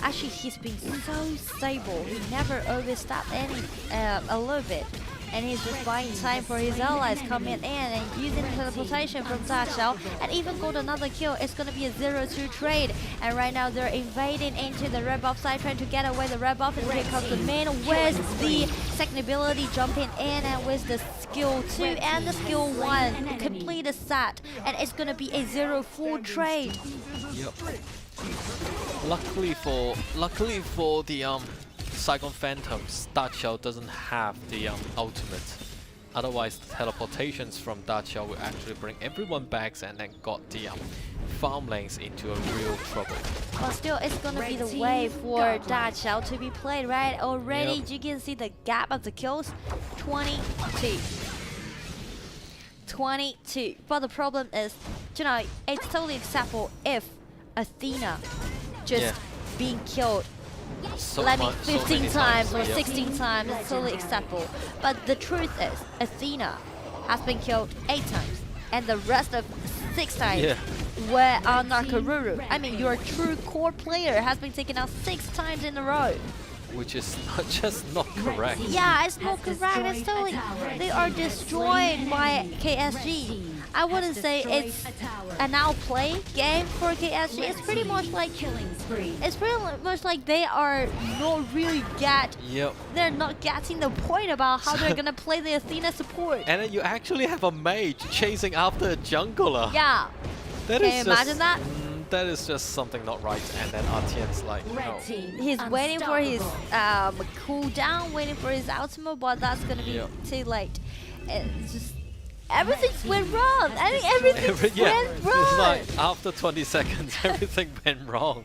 Actually, he's been so stable. He never overstepped a little bit. and he's just buying time for his allies coming in and using the teleportation from Daxiao and even got another kill. It's gonna be a 0-2 trade, and right now they're invading into the red buff side, trying to get away the red buff, and here comes the main with the second ability jumping in and with the skill 2 and the skill 1 complete a set, and it's gonna be a 0-4 trade. Yep. Luckily for the Saigon Phantoms, Daxiao doesn't have the ultimate. Otherwise, the teleportations from Daxiao will actually bring everyone back and then got the farm lanes into a real trouble. But still, it's gonna be the way for Daxiao to be played, right? Already, you can see the gap of the kills, 22. 22. But the problem is, you know, it's totally acceptable if Athena just being killed so 15 times or 16 times, it's totally acceptable. But the truth is, Athena has been killed 8 times, and the rest of 6 times were on Nakaruru. I mean, your true core player has been taken out 6 times in a row. Which is not correct. Yeah, it's not correct. It's totally, they are destroyed by KSG. I wouldn't say it's an outplay game for KSG. It's pretty much like they are not really they're not getting the point about how they're gonna play the Athena support. And then you actually have a mage chasing after a jungler. Yeah. Can you imagine that? That is just something not right, and then Artian's like, no. He's waiting for his cooldown, waiting for his ultimate, but that's gonna be too late. It's just everything went wrong. I mean, everything went wrong. It's like after 20 seconds, everything went wrong.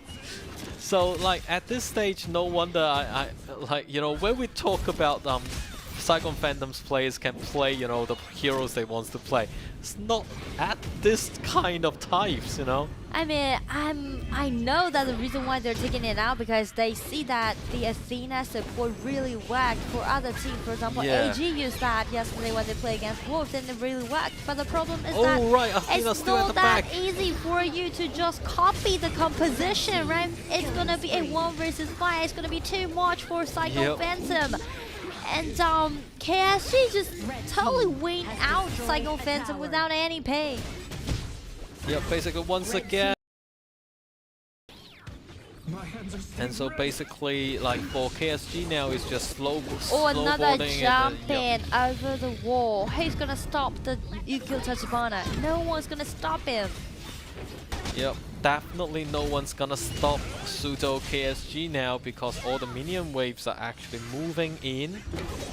So like at this stage, no wonder I like, you know, when we talk about Saigon Phantoms players can play, you know, the heroes they want to play. It's not at this kind of types, you know. I mean, I know that the reason why they're taking it out because they see that the Athena support really worked for other teams. For example, AG used that yesterday when they played against Wolves, and it really worked. But the problem is that it's not that easy for you to just copy the composition, right? It's gonna be a 1 versus 5. It's gonna be too much for Saigon Phantom. And KSG just totally win out Saigon Phantom without any pain. Yeah, basically once again. And so basically, like for KSG now, it's just another jumping over the wall. Who's gonna stop the Yukio Tachibana? No one's gonna stop him. Yep, definitely no one's gonna stop Suzhou KSG now because all the minion waves are actually moving in,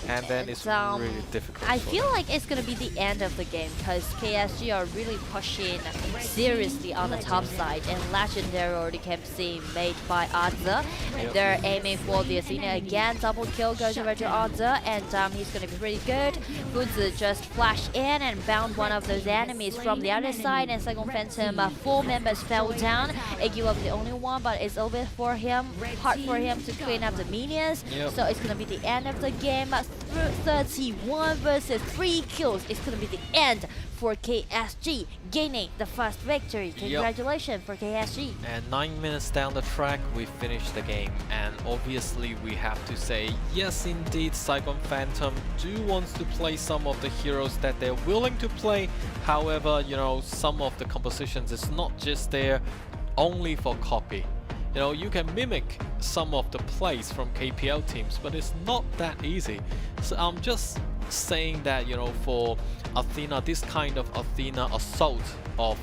and then it's really difficult. I feel like it's gonna be the end of the game because KSG are really pushing seriously on the top side, and Legendary already can see made by Adza, and they're aiming for the Athena again. Double kill goes over to Adza, and he's gonna be pretty good. Bunzi just flashed in and bound one of those enemies from the other side, and Saigon Phantom 4 members fell down. Egu was the only one, but it's over for him. Hard for him to clean up the minions. So it's gonna be the end of the game. 31 versus 3 kills. It's gonna be the end for KSG, gaining the first victory. Congratulations for KSG. And 9 minutes down the track, we finished the game. And obviously, we have to say, yes, indeed, Saigon Phantom do want to play some of the heroes that they're willing to play. However, you know, some of the compositions is not just there only for copy. You know, you can mimic some of the plays from KPL teams, but it's not that easy. So I'm just saying that, you know, for Athena, this kind of Athena assault of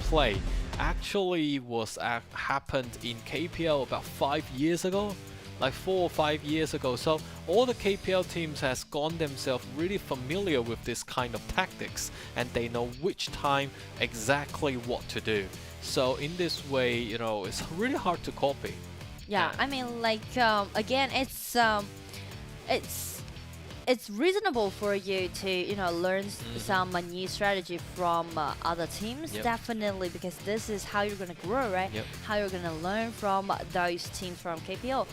play actually was happened in KPL about 5 years ago, like 4 or 5 years ago. So all the KPL teams has gone themselves really familiar with this kind of tactics, and they know which time exactly what to do. So in this way, you know, it's really hard to copy. Yeah, I mean, like again, it's reasonable for you to, you know, learn some new strategy from other teams, definitely, because this is how you're gonna grow, right? How you're gonna learn from those teams from KPL.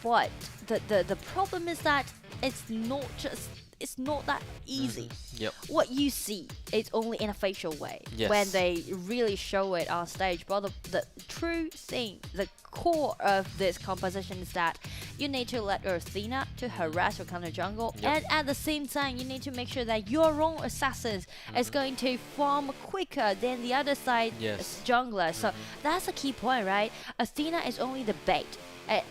But the problem is that it's not just it's not that easy. Yep. What you see is only in a facial way Yes. when they really show it on stage. But the true thing, the core of this composition is that you need to let your Athena to harass your counter jungle, Yep. and at the same time you need to make sure that your own assassins is going to farm quicker than the other side Yes. jungler. So that's a key point, right? Athena is only the bait,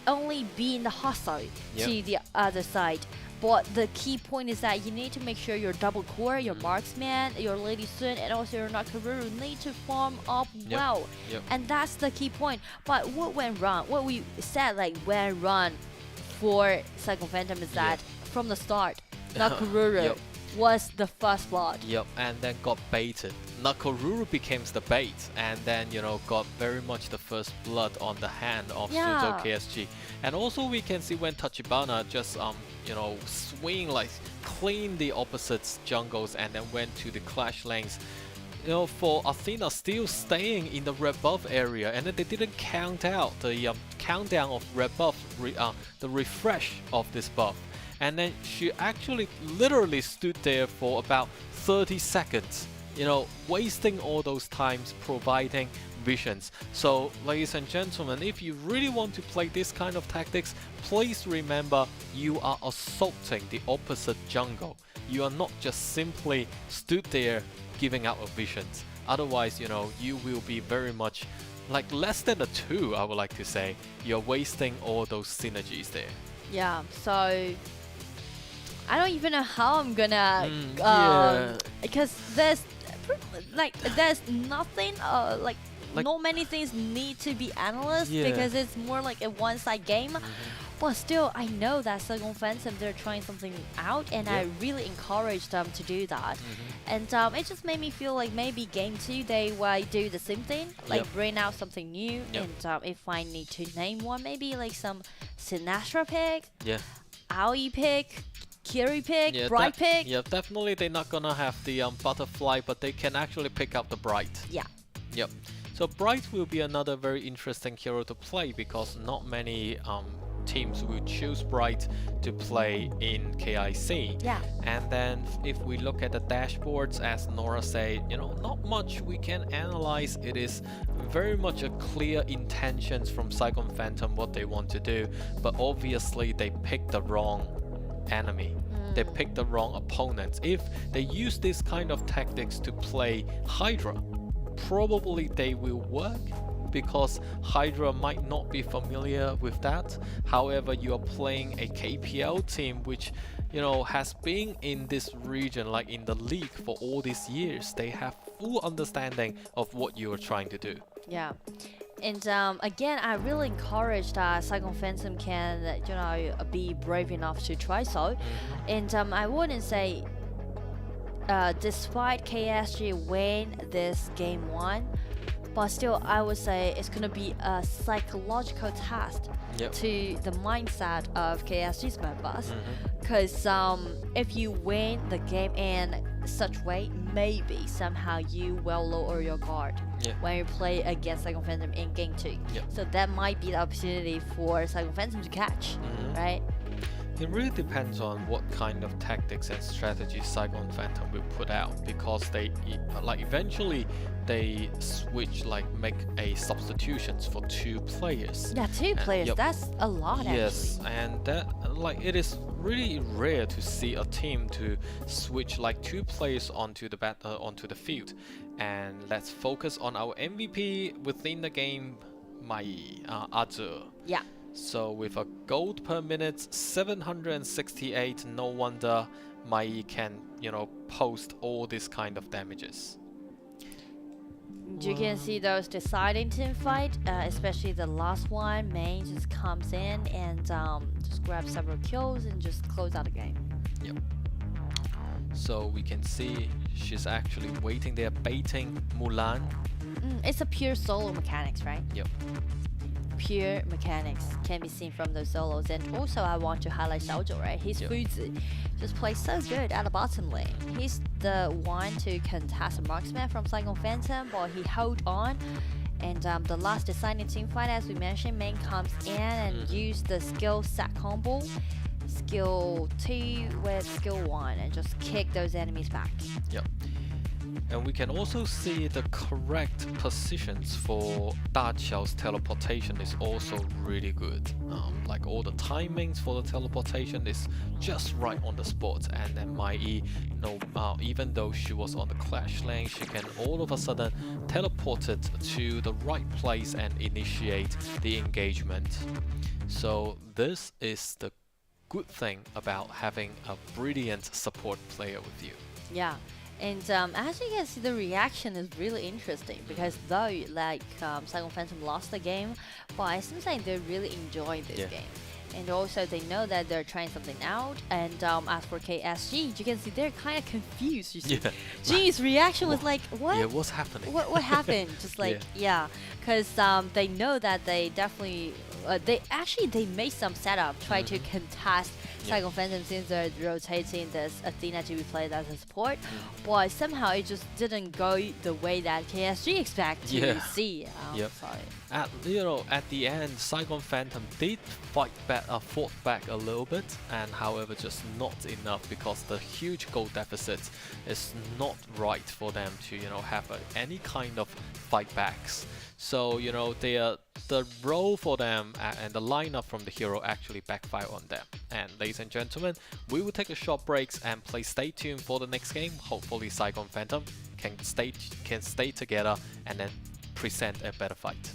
only being the hostile Yep. to the other side. But the key point is that you need to make sure your double core, your marksman, your Lady Sun, and also your Nakaruru need to farm up well. Yep. And that's the key point. But what went wrong, what we said like went wrong for Saigon Phantom is that from the start, Nakaruru Yep. was the first blood. Yep, and then got baited. Nakaruru becomes the bait, and then got very much the first blood on the hand of Suzhou KSG. And also we can see when Tachibana just swing like clean the opposite jungles and then went to the clash lanes. For Athena still staying in the red buff area, and then they didn't count out the countdown of red buff, the refresh of this buff. And then she actually literally stood there for about 30 seconds, wasting all those times providing visions. So ladies and gentlemen, if you really want to play this kind of tactics, please remember you are assaulting the opposite jungle. You are not just simply stood there giving out visions. Otherwise, you will be very much like less than a 2, I would like to say. You're wasting all those synergies there. Yeah, so I don't even know how I'm gonna because there's nothing not many things need to be analyzed because it's more like a one-side game. But still, I know that Saigon Phantom, they're trying something out, and I really encourage them to do that. And it just made me feel like maybe Game 2, they will do the same thing, like bring out something new. And if I need to name one, maybe like some Sinestro pick, Aoi pick, Kiri pick, Bright pick. Yeah, definitely they're not gonna have the butterfly, but they can actually pick up the Bright. Yeah. Yep. So Bright will be another very interesting hero to play because not many teams will choose Bright to play in KIC. Yeah. And then if we look at the dashboards, as Nora said, not much we can analyze. It is very much a clear intentions from Saigon Phantom what they want to do, but obviously they picked the wrong enemy. They picked the wrong opponents. If they use this kind of tactics to play Hydra, probably they will work because Hydra might not be familiar with that. However, you are playing a KPL team which has been in this region, like in the league for all these years. They have full understanding of what you are trying to do. Yeah. And again, I really encourage that Saigon Phantom can, be brave enough to try so. And I wouldn't say, despite KSG win this game 1, but still, I would say it's gonna be a psychological test to the mindset of KSG's members. Because if you win the game in such way, maybe somehow you will lower your guard when you play against Saigon Phantom in game 2. So that might be the opportunity for Saigon Phantom to catch, right? It really depends on what kind of tactics and strategies Saigon Phantom will put out, because they eventually they switch, make a substitutions for 2 players. Yeah, 2 players. That's a lot. Yes, and that it is really rare to see a team to switch 2 players onto the field. And let's focus on our MVP within the game, Mai Azur. Yeah. So with a gold per minute, 768, no wonder Mai can, post all this kind of damages. You can see those deciding team fight, especially the last one. Main just comes in and just grabs several kills and just close out the game. Yep. So we can see she's actually waiting there, baiting Mulan. It's a pure solo mechanics, right? Yep. Pure mechanics can be seen from those solos. And also I want to highlight Xiaozhou, right? His Fuzi just plays so good at the bottom lane. He's the one to contest a marksman from Saigon Phantom, but he held on. And the last deciding team fight, as we mentioned, Main comes in and use the skill set combo skill 2 with skill 1 and just kick those enemies back. Yep. And we can also see the correct positions for Da Qiao's teleportation is also really good. Like all the timings for the teleportation is just right on the spot, and then Mai Yi, even though she was on the clash lane, she can all of a sudden teleport it to the right place and initiate the engagement. So this is the good thing about having a brilliant support player with you. Yeah. And as you can see, the reaction is really interesting because though like Saigon Phantom lost the game, but it seems like they're really enjoying this game. And also they know that they're trying something out. And as for KSG, you can see they're kind of confused. You see, G's reaction was like, what? Yeah, what's happening? What happened? Just like, because they know that they definitely, they made some setup, try to contest Saigon Phantom since they're rotating this Athena to be played as a support, but somehow it just didn't go the way that KSG expect to see. Sorry. At the end, Saigon Phantom did fought back a little bit, and however just not enough because the huge goal deficit is not right for them to have any kind of fight backs. So the role for them and the lineup from the hero actually backfire on them. And ladies and gentlemen, we will take a short break and stay tuned for the next game. Hopefully Saigon Phantom can stay together and then present a better fight.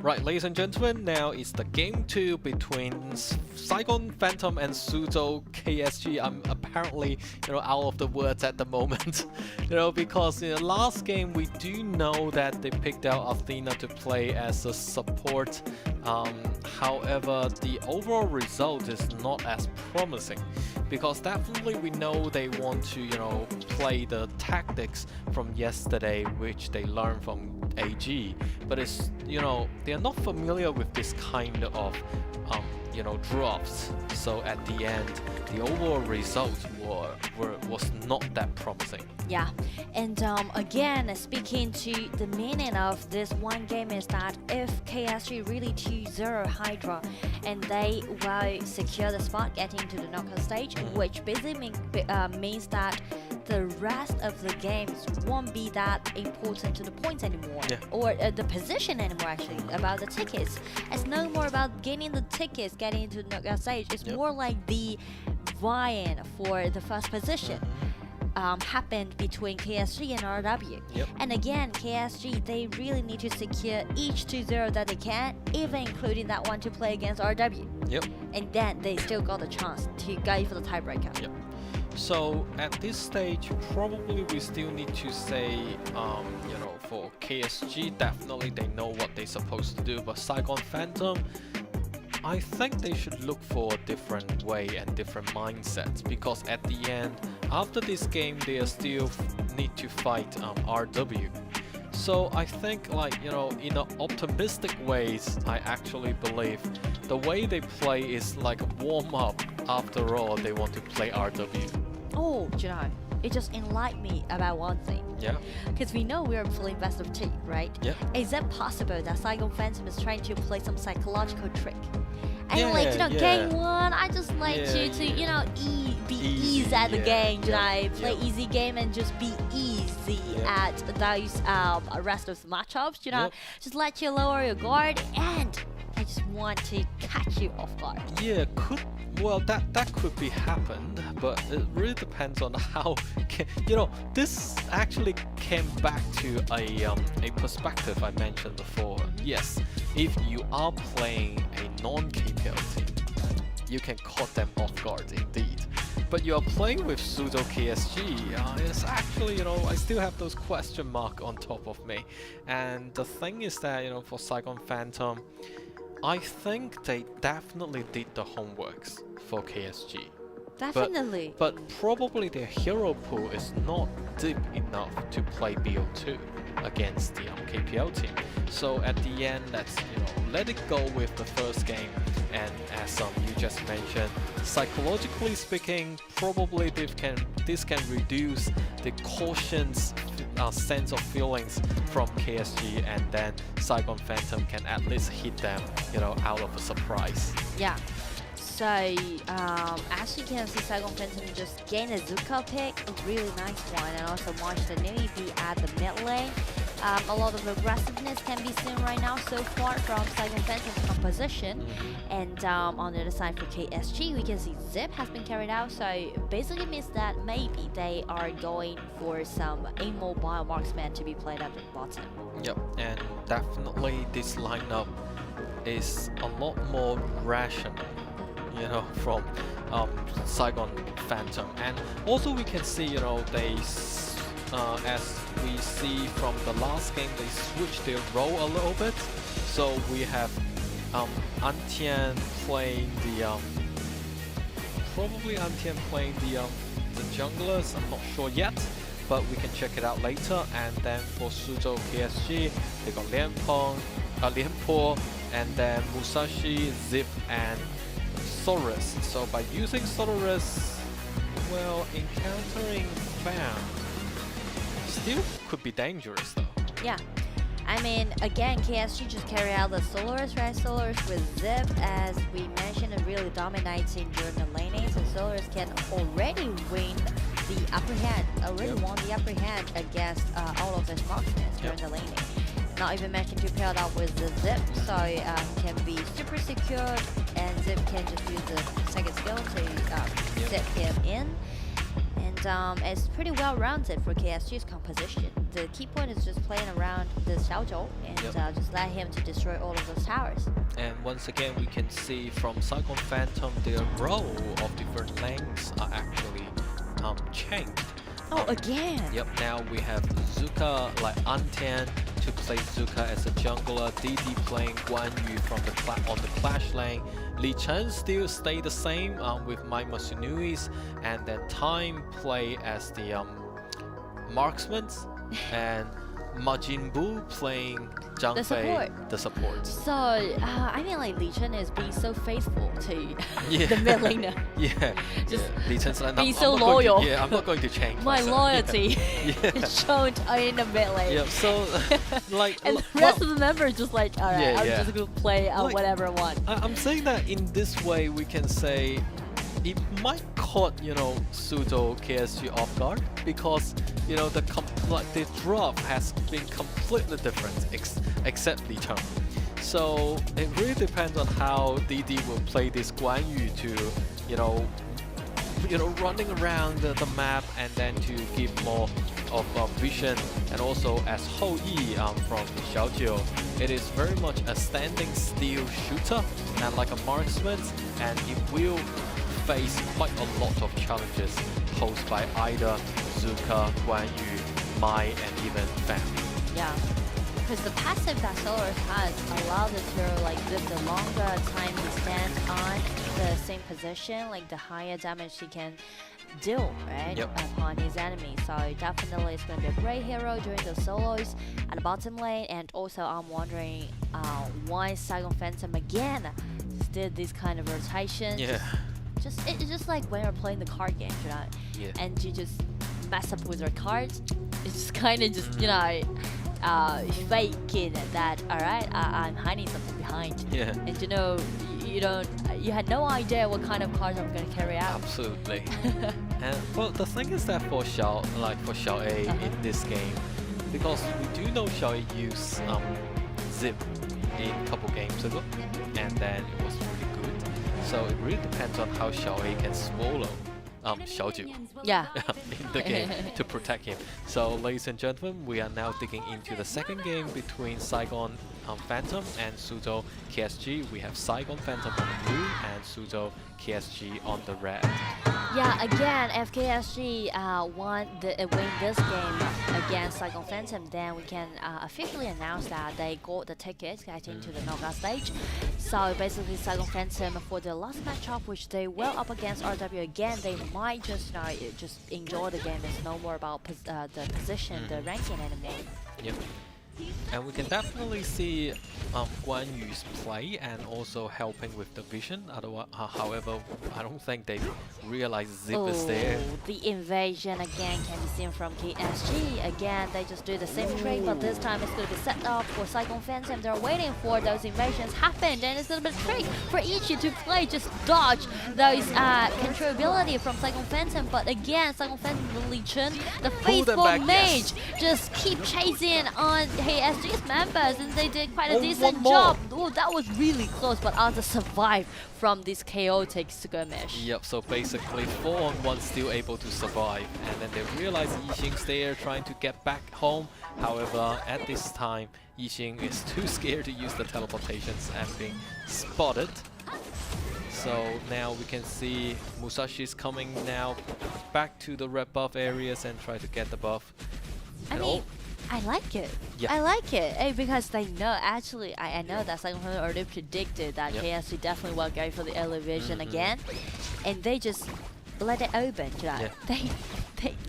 Right, ladies and gentlemen, now it's the game 2 between Saigon Phantom and Suzhou KSG. I'm apparently, out of the words at the moment, because in the last game we do know that they picked out Athena to play as a support. However, the overall result is not as promising because definitely we know they want to, play the tactics from yesterday, which they learned from AG, but it's, they're not familiar with this kind of drops. So at the end, the overall result was not that promising. Yeah, and again, speaking to the meaning of this one game is that if KSG really 2-0 Hydra and they will secure the spot getting to the knockout stage, which basically means that the rest of the games won't be that important to the points anymore, or the position anymore actually, about the tickets. It's no more about gaining the tickets, getting into the knockout stage. It's more like the vying for the first position. Happened between KSG and RW. And again, KSG, they really need to secure each 2-0 that they can, even including that one to play against RW. And then they still got a chance to go for the tiebreaker. So at this stage, probably we still need to say, for KSG, definitely they know what they're supposed to do, but Saigon Phantom, I think they should look for a different way and different mindsets, because at the end, after this game, they still need to fight RW. So I think, in an optimistic ways, I actually believe the way they play is like a warm-up. After all, they want to play RW. Oh, Jinan, it just enlightened me about one thing. Because we know we're playing best of 2, right? Is it possible that Saigon Phantom is trying to play some psychological trick? And game 1, I just like you to, be easy at the game, play easy game and just be easy at those rest of the matchups, just let you lower your guard, and I just want to catch you off guard. Well, that could be happened, but it really depends on how. This actually came back to a perspective I mentioned before. Yes, if you are playing a non-KPL team, you can caught them off guard indeed. But you are playing with Suzhou KSG, it's actually, I still have those question mark on top of me. And the thing is that, for Saigon Phantom, I think they definitely did the homeworks for KSG. Definitely. But probably their hero pool is not deep enough to play BO2 against the KPL team. So at the end, let's let it go with the first game. And as you just mentioned, psychologically speaking, probably this can reduce the cautious sense of feelings from KSG, and then Saigon Phantom can at least hit them, out of a surprise. So as you can see, Saigon Phantom just gained a Zuka pick, a really nice one, and also launched the new EP at the mid lane. A lot of aggressiveness can be seen right now so far from Saigon Phantom's composition. And on the other side for KSG, we can see Zip has been carried out, so basically means that maybe they are going for some immobile marksman to be played at the bottom. And definitely this lineup is a lot more rational, from Saigon Phantom. And also we can see, they as we see from the last game, they switched their role a little bit. So we have Antian playing the probably Antian playing the junglers. I'm not sure yet, but we can check it out later. And then for Suzhou KSG, they got Lianpo, and then Musashi, Zip, and Solus. So by using Solus, well, encountering Fan still could be dangerous though. I mean, again, KSG just carry out the Solus, right? Solus with Zip, as we mentioned, it really dominating during the laning, so Solus can already win the upper hand, won the upper hand against all of his marksmen during the laning. Not even mentioned to pair it up with the Zip, so can be super secure, and Zip can just use the second skill to set him in. And it's pretty well-rounded for KSG's composition. The key point is just playing around the Xiaozhou and just let him to destroy all of those towers. And once again, we can see from Saigon Phantom, their role of different lanes are actually changed. Again! Now we have Zuka, like Antian, to play Zuka as a jungler, DD playing Guan Yu from on the Clash lane, Li Chen still stay the same with my Masunuis, and then Time play as the marksman, and Majin Buu playing Zhang The Fei, support. the support. So, I mean, like, Li Chen is being so faithful to Yeah. the mid laner. Yeah, Just Li Chen's like, being I'm so not going to- loyal. yeah, I'm not going to change My myself." loyalty Yeah. is shown in the mid lane. Yeah, so like, And the rest of the members just like, alright, Yeah, I'm yeah. just gonna play Like, whatever I want. I'm saying that in this way we can say it might caught, you know, Suzhou KSG off guard because, you know, the drop has been completely different except Li Chen. So it really depends on how DD will play this Guan Yu to, you know, running around the map and then to give more of vision, and also as Hou Yi from Xiaojiu, it is very much a standing still shooter and like a marksman, and it will face quite a lot of challenges posed by either Zuka, Guan Yu, Mai, and even Fan. Yeah. Because the passive that Solar has allows it to like live the longer time he stands on the same position, like the higher damage he can deal, right? Yep. Upon his enemy. So definitely it's going to be a great hero during the solos at the bottom lane. And also I'm wondering why Saigon Phantom again did this kind of rotation. Yeah. It's just like when you're playing the card game, you know, Yeah. and you just mess up with your cards. It's just kind of just, you know, faking that, alright, I'm hiding something behind. Yeah. And you know, you had no idea what kind of cards I'm gonna carry out. Absolutely. And well, the thing is that for Xiao A in this game, because we do know Xiao A used Zip in a couple games ago, and then it was really good. So it really depends on how Xiao A can swallow Xiaojiu Yeah. in the game to protect him. So ladies and gentlemen, we are now digging into the second game between Saigon Phantom and Suzhou KSG. We have Saigon Phantom on the blue and Suzhou KSG on the red. Yeah, again, if KSG win this game against Saigon Phantom, then we can officially announce that they got the tickets getting to the knockout stage. So basically, Saigon Phantom for the last matchup, which they were up against RW again, they might just just enjoy the game. It's no more about the position, the ranking anymore. Yep. And we can definitely see Guan Yu's play and also helping with the vision. Otherwise, however, I don't think they realize Zip is there. The invasion again can be seen from KSG. Again, they just do the same trick, but this time it's going to be set up for Saigon Phantom. They're waiting for those invasions happen, and it's a little bit trick for Ichi to play, just dodge those controllability from Saigon Phantom. But again, Saigon Phantom, the Li Chen, the faithful back, mage, yes. just keep chasing on KSG's members, and they did quite a decent job. Oh, that was really close, but others survived from this chaotic skirmish. Yep, so basically 4-on-1 still able to survive, and then they realize Yixing's there trying to get back home. However, at this time, Yixing is too scared to use the teleportations and being spotted. So now we can see Musashi's coming now back to the red buff areas and try to get the buff. I mean, I like it. Yeah. I like it because they know, actually, I know that Saigon Phantom already predicted that Yep. KSG definitely will go for the elevation again, and they just let it open, you know? Yeah. They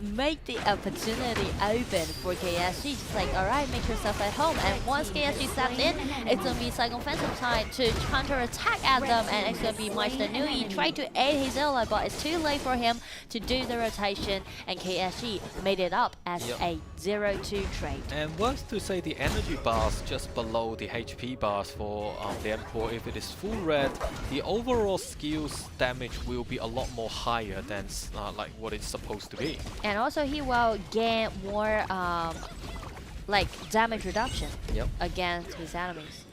make the opportunity open for KSG, just like, alright, make yourself at home. And once KSG steps in, it's gonna be Saigon Phantom's time to counter-attack at them, and it's gonna be Meister Nui trying to aid his ally, but it's too late for him to do the rotation, and KSG made it up as a 0-2 trade. And worth to say, the energy bars just below the HP bars for the Emperor, if it is full red, the overall skills damage will be a lot more higher than like what it's supposed to be. And also he will gain more like damage reduction against his enemies.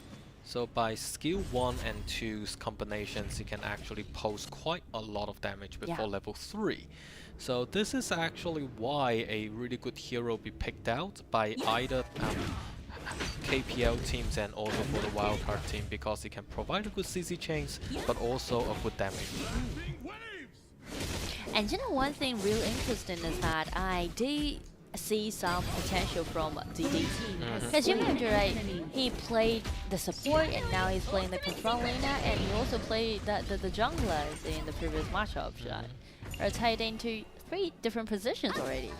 So by skill 1 and 2's combinations, he can actually pose quite a lot of damage before level 3. So this is actually why a really good hero be picked out by either KPL teams and also for the wildcard team, because he can provide a good CC chains but also a good damage. And you know, one thing real interesting is that I did see some potential from DD. Because you remember, right, he played the support and now he's playing the control laner, and he also played the junglers in the previous matchups, right? Rotating to 3 different positions already.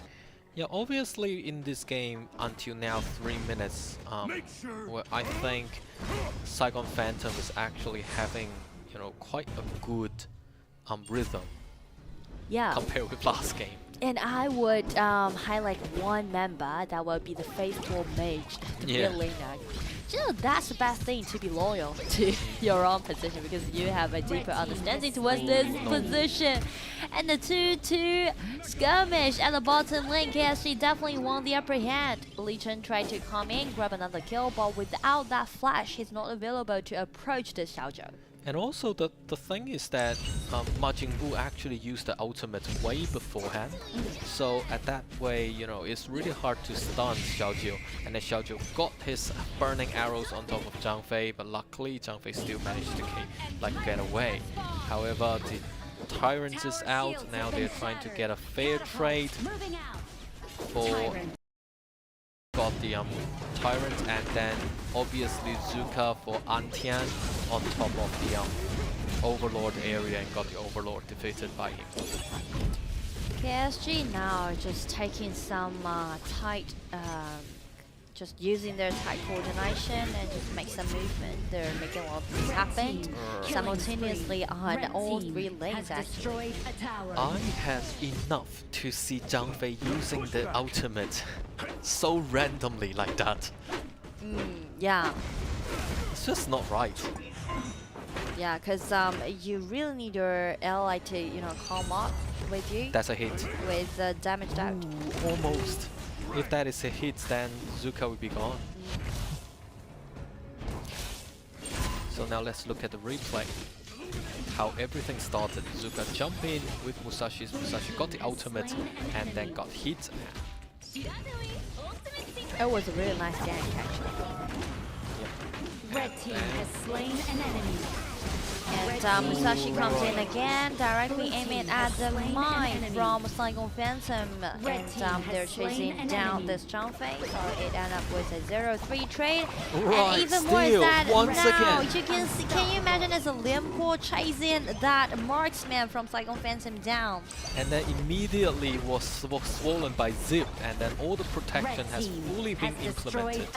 Yeah, obviously in this game until now 3 minutes, well, I think Saigon Phantom is actually having, you know, quite a good rhythm. Yeah. Compared with last game. And I would highlight one member that would be the faithful mage, the Lena. You know, that's the best thing, to be loyal to your own position, because you have a deeper understanding towards this position. And the 2-2 skirmish at the bottom lane, KSG definitely won the upper hand. Lee Chen tried to come in, grab another kill, but without that flash, he's not available to approach the Xiaozhou. And also the thing is that Majin Buu actually used the ultimate way beforehand. So at that way, you know, it's really hard to stun Xiaozhou. And then Xiaozhou got his burning arrows on top of Zhang Fei, but luckily Zhang Fei still managed to get away. However, the Tyrant is out. Now they're trying to get a fair trade for got the Tyrant, and then obviously Zuka for Antian on top of the Overlord area, and got the Overlord defeated by him. KSG now just taking some tight, just using their tight coordination and just make some movement. They're making a lot of things happen simultaneously on all 3 lanes actually. I had enough to see Zhang Fei using the ultimate so randomly like that. Yeah. It's just not right. Yeah, because you really need your ally to, you know, come up with you. That's a hit. With damaged out. Almost. If that is a hit, then Zuka will be gone. So now let's look at the replay. How everything started. Zuka jumped in with Musashi. Musashi got the ultimate and then got hit. It was a really nice gank actually. Red team has slain an enemy. And Musashi comes in again, directly aiming at the mine from Saigon Phantom. And they're chasing down this Zhang Fei, so it ended up with a 0-3 trade. Right, and even more is that once now again. you can see, can you imagine as a Lianpo chasing that marksman from Saigon Phantom down? And then immediately was swollen by Zip, and then all the protection has fully been implemented.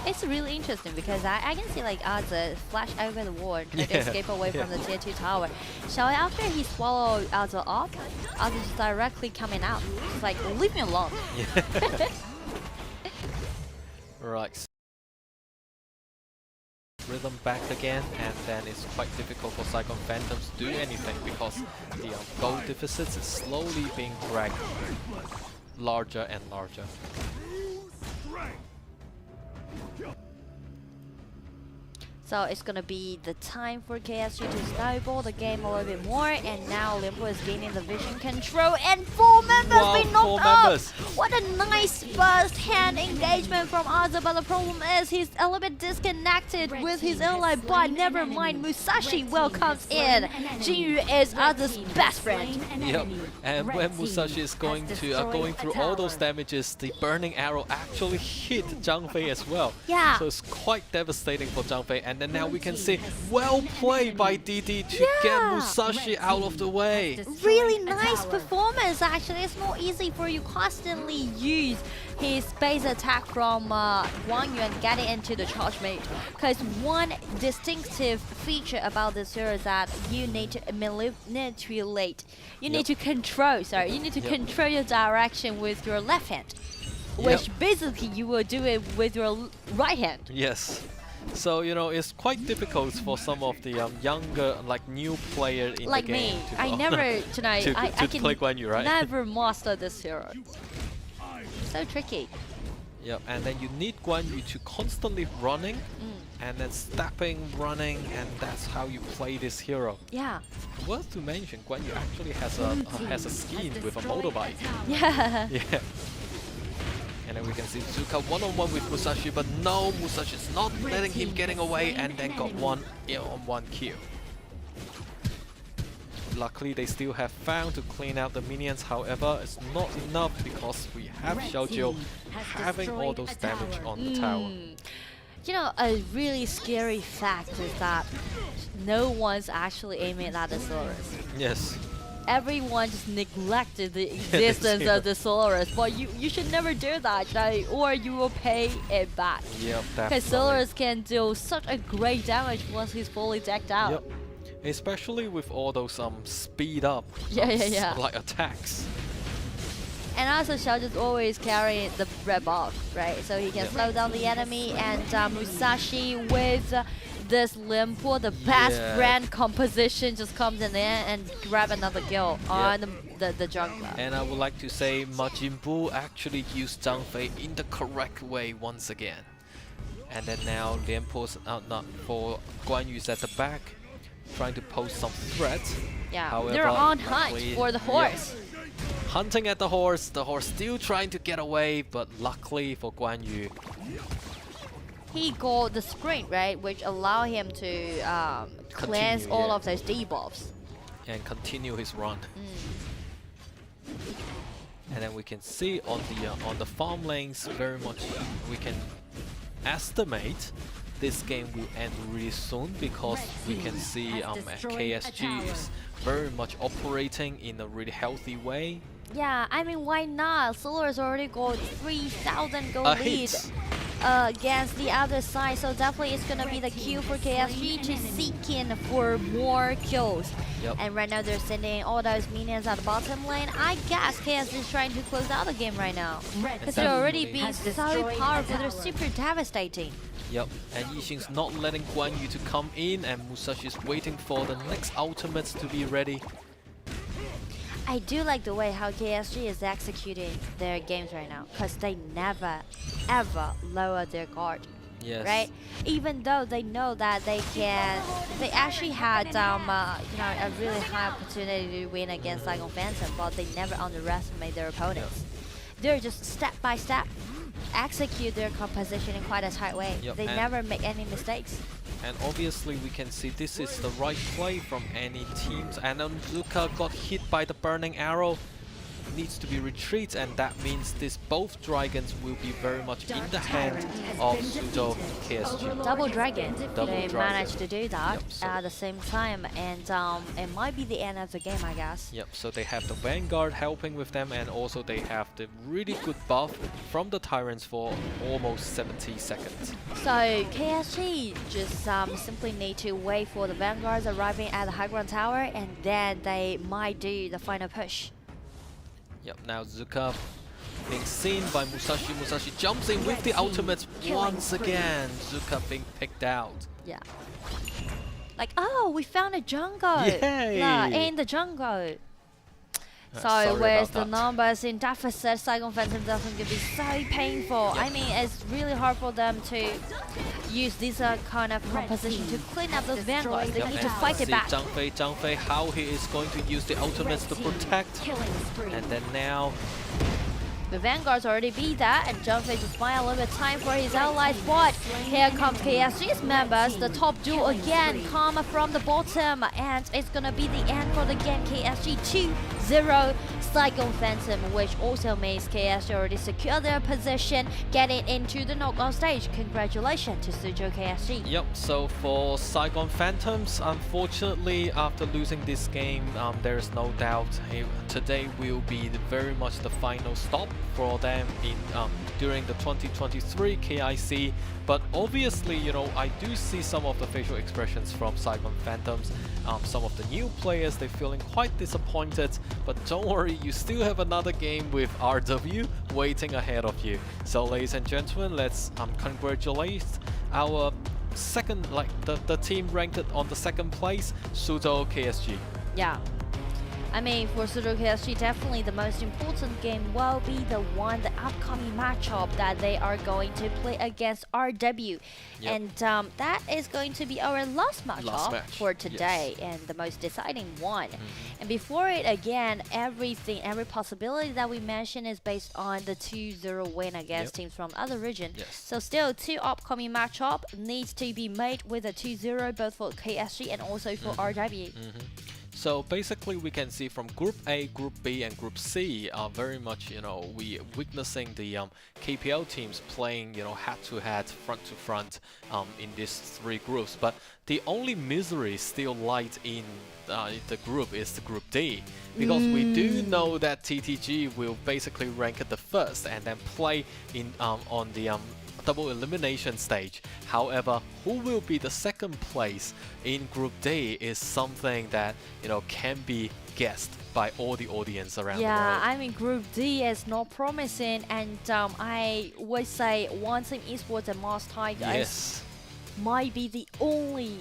It's really interesting because I can see like Aza flash over the wall and try to escape away from the tier 2 tower. So after he swallowed Aza up, Aza just directly coming out. It's like, leave me alone. Right. Rhythm back again, and then it's quite difficult for Saigon Phantoms to do anything because the gold deficit is slowly being dragged larger and larger. So it's gonna be the time for KSG to snowball the game a little bit more, and now Lianpo is gaining the vision control, and 4 members being knocked up! What a nice first-hand engagement from Aza, but the problem is he's a little bit disconnected with his ally, but never mind, Musashi welcomes in. Jinyu is Aza's best friend. Yep, and when Musashi is going through all those damages, the burning arrow actually hit Zhang Fei as well. Yeah. So it's quite devastating for Zhang Fei, and then now we can see well played by DD to get Musashi out of the way. Really nice performance actually. It's not easy for you constantly use his base attack from Guan Yuan and get it into the charge mate. Because one distinctive feature about this hero is that you need to manipulate. You need to control, you need to control your direction with your left hand. Which basically you will do it with your right hand. Yes. So, you know, it's quite difficult for some of the younger, like new players in the game. Like me, I never tonight. I can play Guan Yu, right? never master this hero. So tricky. Yeah, and then you need Guan Yu to constantly running, and then stepping, running, and that's how you play this hero. Yeah. Worth to mention, Guan Yu actually has a skin with a motorbike. Yeah. Yeah. And then we can see Zuka one-on-one with Musashi, but no, Musashi is not letting him getting away, and then got one kill. Luckily, they still have found to clean out the minions. However, it's not enough because we have Xiaozhou having all those damage on the tower. You know, a really scary fact is that no one's actually aiming at the Saurus. Yes. everyone just neglected the existence of the Solaris, but you should never do that, right? Or you will pay it back. Yep, Because definitely. Solaris can do such a great damage once he's fully decked out. Yep. Especially with all those speed up like attacks. And also Xiao just always carry the red buff, right? So he can slow down the enemy, and Musashi with this Limpo, the best friend composition, just comes in there and grab another kill on the jungler. And I would like to say Majin Buu actually used Zhang Fei in the correct way once again. And then now Lianpo's not for Guan Yu's at the back, trying to pose some threat. Yeah, however, they're on hunt for the horse. Hunting at the horse still trying to get away, but luckily for Guan Yu, he got the sprint, right, which allow him to cleanse all of those debuffs and continue his run. And then we can see on the farm lanes, very much we can estimate this game will end really soon, because we can see KSG is very much operating in a really healthy way. Yeah, I mean, why not? Solaris already got 3,000 gold lead against the other side, so definitely it's gonna be the queue for KSG to seek in for more kills. And right now they're sending all those minions at the bottom lane. I guess KSG is trying to close out the game right now, because they're already being so powerful. They're super devastating. Yep, and Yixin's not letting Guan Yu to come in, and Musashi's waiting for the next ultimates to be ready. I do like the way how KSG is executing their games right now, because they never ever lower their guard. Yes. Right? Even though they know that they actually had you know, a really high opportunity to win against Saigon Phantom, but they never underestimate their opponents. They're just step by step execute their composition in quite a tight way. They never make any mistakes. And obviously we can see this is the right play from any teams. And Zuka got hit by the burning arrow, needs to be retreat, and that means both dragons will be very much in the hand of Suzhou KSG. Double dragon. They managed to do that at the same time, and it might be the end of the game, I guess. Yep, so they have the Vanguard helping with them, and also they have the really good buff from the Tyrants for almost 70 seconds. So KSG just simply need to wait for the Vanguards arriving at the high ground tower, and then they might do the final push. Yep, now Zuka being seen by Musashi. Musashi jumps in with the ultimates once again. Zuka being picked out. Yeah. Like, oh, we found a jungle. Yeah, in the jungle. So with the numbers in deficit, Saigon Phantom doesn't be so painful. I mean, it's really hard for them to use this kind of composition to clean up those vanguards. They need to fight it back. Zhang Fei, how he is going to use the ultimates to protect. And then now the Vanguards already beat that, and Zhang Fei just buying a little bit of time for his allies. But here comes KSG's members. The top duo again come from the bottom, and it's gonna be the end for the game. KSG 2-0 Saigon Phantom, which also means KSG already secure their position, getting into the knockout stage. Congratulations to Suzhou KSG. Yep, so for Saigon Phantoms, unfortunately, after losing this game, there is no doubt today will be very much the final stop for them in during the 2023 KIC. But obviously, you know, I do see some of the facial expressions from Saigon Phantoms. Some of the new players, they're feeling quite disappointed, but don't worry, you still have another game with RW waiting ahead of you. So ladies and gentlemen, let's congratulate our second, the team ranked on the second place, Suzhou KSG. Yeah. I mean, for Suzhou KSG, definitely the most important game will be the upcoming matchup that they are going to play against RW. And that is going to be our last matchup for today, and the most deciding one. And before it, again, every possibility that we mentioned is based on the 2-0 win against teams from other region. So still, two upcoming matchup needs to be made with a 2-0, both for KSG and also for RW. So basically, we can see from Group A, Group B, and Group C are very much, we witnessing the KPL teams playing, head-to-head, front-to-front in these 3 groups. But the only misery still lies in the group is the Group D, because we do know that TTG will basically rank at the first and then play in on the double elimination stage. However, who will be the second place in Group D is something that can be guessed by all the audience around the world. Yeah, I mean Group D is not promising, and I would say One Team Esports and Mars Tigers might be the only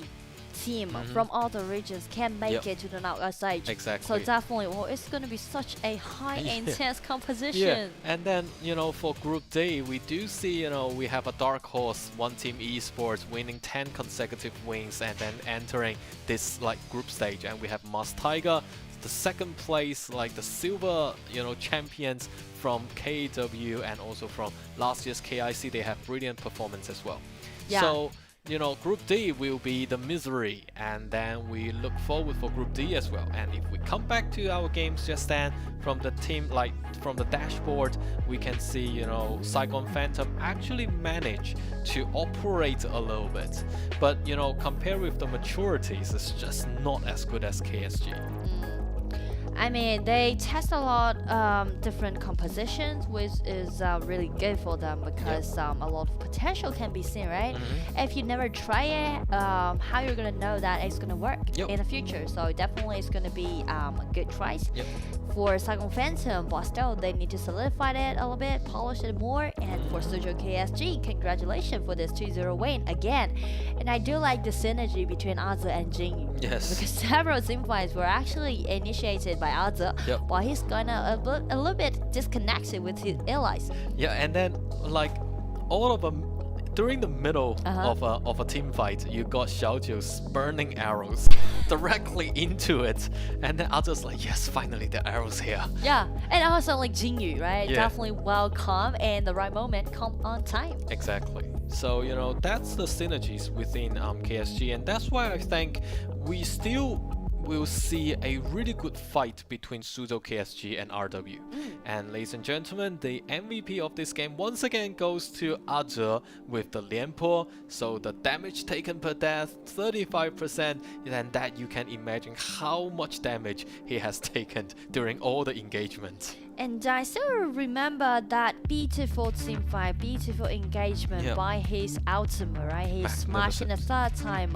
team from other regions can make it to the knockout stage. Exactly. So definitely, it's going to be such a high intense composition. Yeah, and then for Group D, we do see we have a dark horse, One Team Esports winning 10 consecutive wins and then entering this group stage, and we have Mars Tiger, the second place, the silver champions from KW and also from last year's KIC. They have brilliant performance as well. Yeah. So Group D will be the misery, and then we look forward for Group D as well. And if we come back to our games just then, from the team, from the dashboard, we can see, Saigon Phantom actually managed to operate a little bit. But, compared with the maturities, it's just not as good as KSG. I mean, they test a lot different compositions, which is really good for them because a lot of potential can be seen, right? If you never try it, how you're gonna know that it's gonna work in the future? So definitely it's gonna be a good choice for Saigon Phantom, but still they need to solidify it a little bit, polish it more. And for Suzhou KSG, congratulations for this 2-0 win again. And I do like the synergy between Aze and Jinyu. Yes. Because several team fights were actually initiated by Aze, but he's gonna a little bit disconnected with his allies. Yeah, and then all of them during the middle of a team fight, you got Xiaojiu's burning arrows directly into it, and then Aze's like, yes, finally the arrows here. Yeah, and also Jinyu, right? Yeah. Definitely welcome and the right moment come on time. Exactly. So that's the synergies within KSG, and that's why I think we still will see a really good fight between Suzhou KSG and RW. And ladies and gentlemen, the MVP of this game once again goes to Aze with the Lianpo. So the damage taken per death, 35%, and that you can imagine how much damage he has taken during all the engagements. And I still remember that beautiful team fight, beautiful engagement by his ultimate, right? He smashed in the third time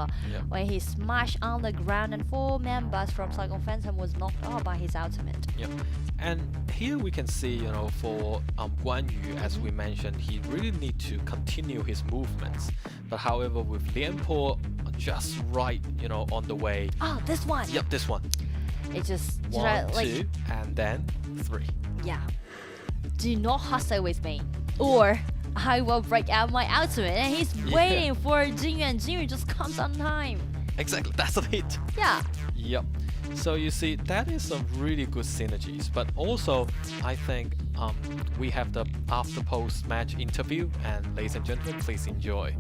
when he smashed on the ground, and 4 members from Saigon Phantom was knocked out by his ultimate. Yep. And here we can see, for Guan Yu, as we mentioned, he really need to continue his movements. But however, with Lianpo just right, on the way. Oh, this one. Yep, this one. It just 1, 2, and then 3. Yeah. Do not hustle with me, or I will break out my ultimate. And he's waiting for Jinyu, and Jinyu just comes on time. Exactly, that's a hit. Yeah. Yep. So you see, that is some really good synergies. But also, I think we have the after post match interview, and ladies and gentlemen, please enjoy.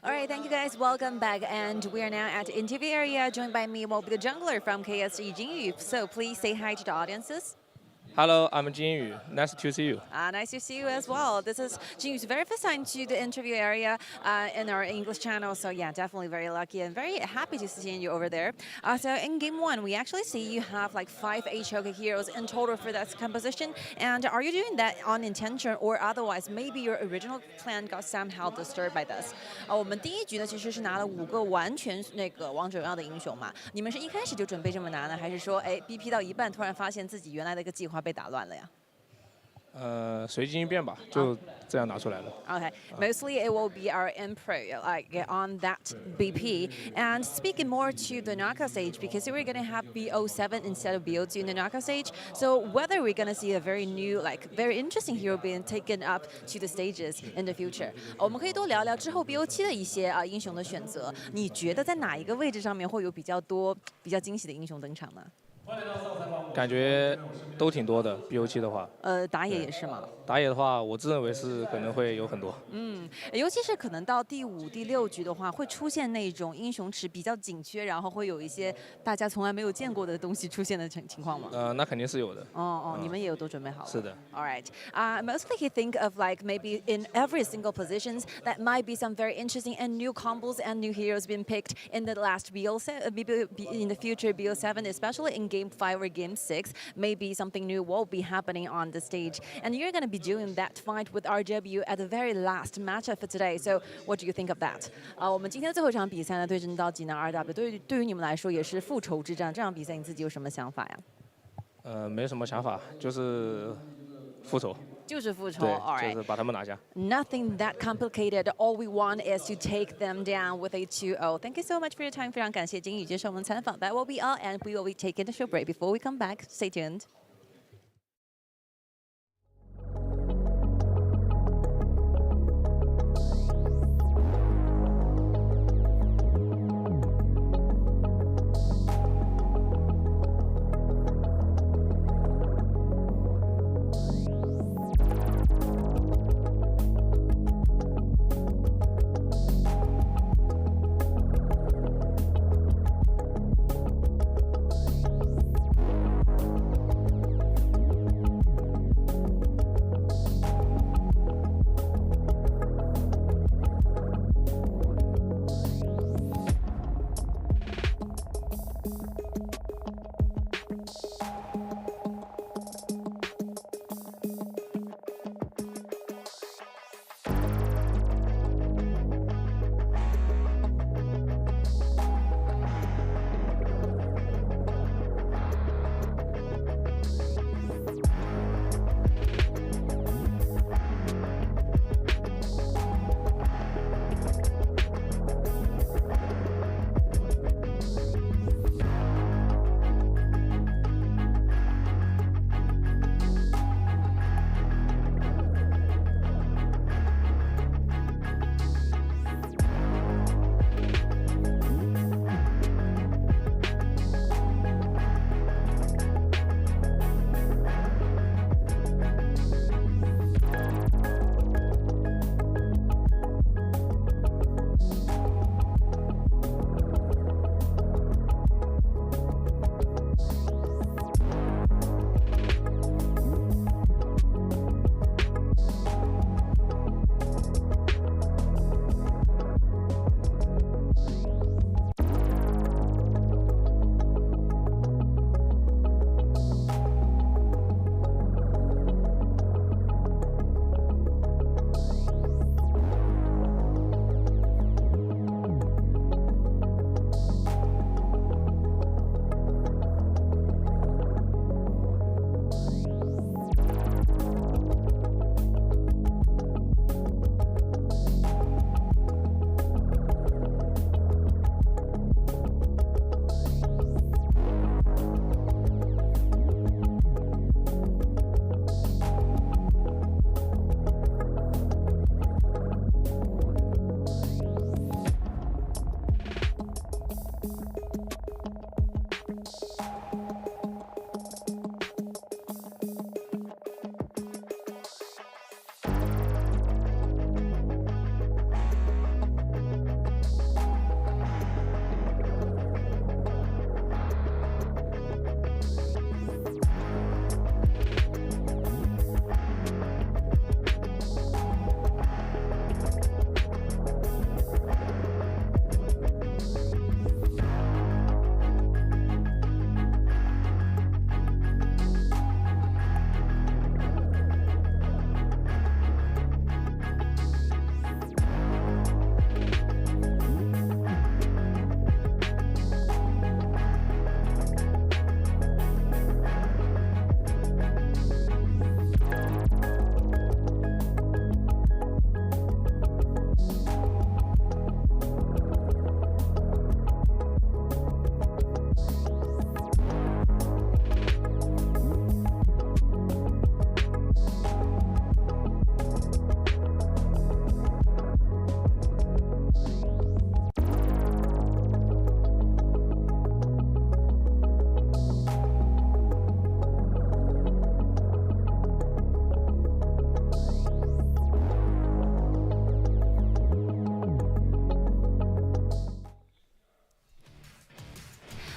All right, thank you guys. Welcome back. And we are now at the interview area. Joined by me will be the jungler from KSG, Jinyu. So please say hi to the audiences. Hello, I'm Jinyu. Nice to see you. Nice to see you as well. This is Jinyu's very first time to the interview area in our English channel. So yeah, definitely very lucky and very happy to see you over there. So in game 1, we actually see you have 5 HOK heroes in total for that composition. And are you doing that on intention or otherwise? Maybe your original plan got somehow disturbed by this. 我们第一局呢，其实是拿了5个完全王者荣耀的英雄嘛。你们是一开始就准备这么拿呢，还是说BP 到一半突然发现自己原来的一个计划被打乱了呀？随机应变吧，就这样拿出来了。Okay, mostly it will be our impro on that BP. And speaking more to the knockout stage, because we're gonna have BO7 instead of BO2 in the knockout stage. So whether we're gonna see a very new, very interesting hero being taken up to the stages in the future. 我们可以多聊聊之后 BO7 的一些英雄的选择。你觉得在哪一个位置上面会有比较多、比较惊喜的英雄登场呢？感觉都挺多的 BO7 的话。打野也是吗？打野的话，我自认为是可能会有很多。尤其是可能到第5、第6局的话，会出现那种英雄池比较紧缺，然后会有一些大家从来没有见过的东西出现的情况吗？那肯定是有的。你们也有都准备好了？是的。All right. Mostly he think of like maybe in every single positions that might be some very interesting and new combos and new heroes being picked in the last in the future BO7, especially in Game 5 or Game 6. Maybe something new will be happening on the stage, and you're going to be doing that fight with RW at the very last matchup for today. So what do you think of that? 我们今天最后一场比赛呢，对阵到济南 RW， 对于你们来说也是复仇之战。这场比赛你自己有什么想法呀？没什么想法，就是复仇。就是复仇。对， All right. 就是把他们拿下。Nothing that complicated. All we want is to take them down with a 2-0. Thank you so much for your time. 非常感谢金宇接受我们采访。That will be all, and we will be taking a short break. Before we come back, stay tuned.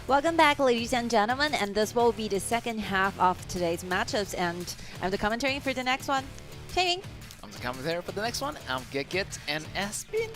Welcome back, ladies and gentlemen, and this will be the second half of today's matchups, and I'm the commentary for the next one. Ping. I'm the commentator for the next one. I'm Gekit, and as been,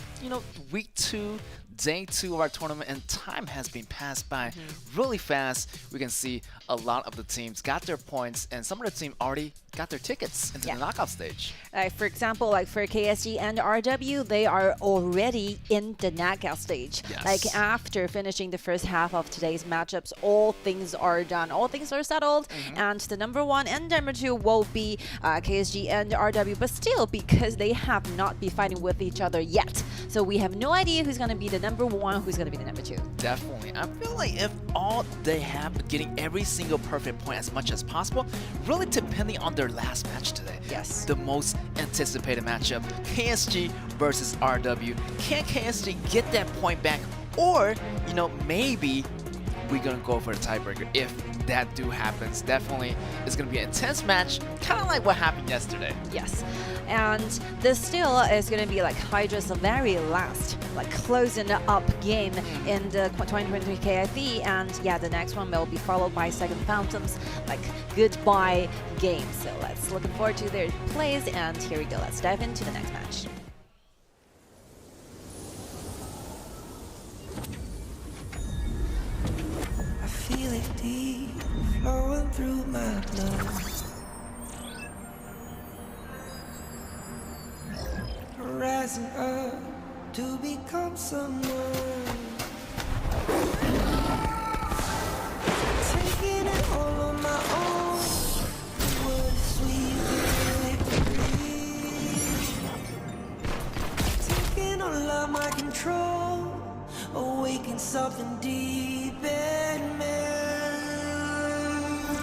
week 2, day 2 of our tournament, and time has been passed by really fast. We can see a lot of the teams got their points, and some of the team already got their tickets into the knockout stage. For example, like for KSG and RW, they are already in the knockout stage. Yes. Like after finishing the first half of today's matchups, all things are done, all things are settled, and the number 1 and number 2 will be KSG and RW, but still, because they have not been fighting with each other yet, so we have no idea who's going to be the number 1, who's going to be the number 2. Definitely. I feel like if all they have, getting every single perfect point as much as possible, really depending on their last match today. Yes. The most anticipated matchup, KSG versus RW. Can KSG get that point back? Or, maybe we're going to go for the tiebreaker. If that happens, definitely it's going to be an intense match, kind of like what happened yesterday. Yes. And this still is going to be like Hydra's very last, like closing up game in the 2023 KIC, and the next one will be followed by Saigon Phantoms, like goodbye game. So let's looking forward to their plays, and here we go. Let's dive into the next match. I feel it deep flowing through my blood. Rising up to become someone. Taking it all on my own. What a sweet victory. Taking all of my control. Awaken something deep in me.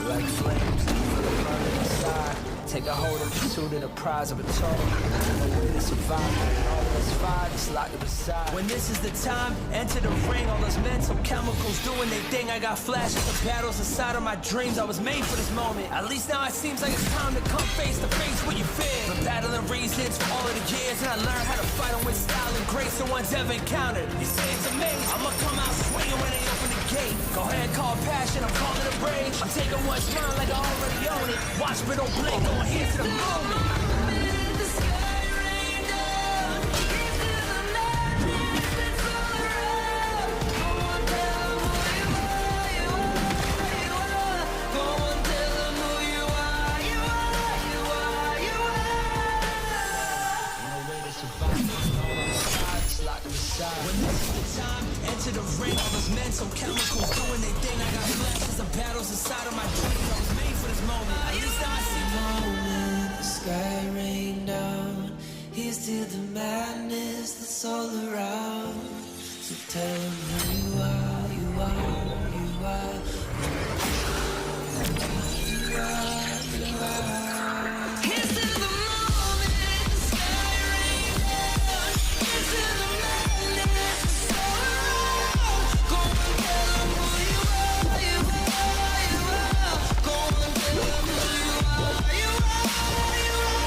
Like flames, burning inside. Take a hold of the pursuit of the prize of a total. No way to survive, all that's fine, it's locked beside. When this is the time, enter the ring. All those mental chemicals doing their thing. I got flashes of battles inside of my dreams. I was made for this moment. At least now it seems like it's time to come face to face with your fear. Been battling reasons for all of the years, and I learned how to fight them with style and grace no one's ever encountered. You say it's amazing, I'ma come out swinging when they open the gate. Go ahead, call passion, I'm calling it rage. I'm taking what's mine like I already own it. Watch but don't blink, going here to the moment. When this is the time, enter the ring. All those mental chemicals doing their thing. I got flashes of battles inside of my dreams. I was made for this moment. At least now I see the moment. The sky rained down. Here's to the madness that's all around. So tell them who you are, you are, you are. You are, you are. Here's to the moment. The sky rained down. Here's to the madness that's all around. Go and tell them who you are, you are, you are. Go and tell them who you are, you are, you are.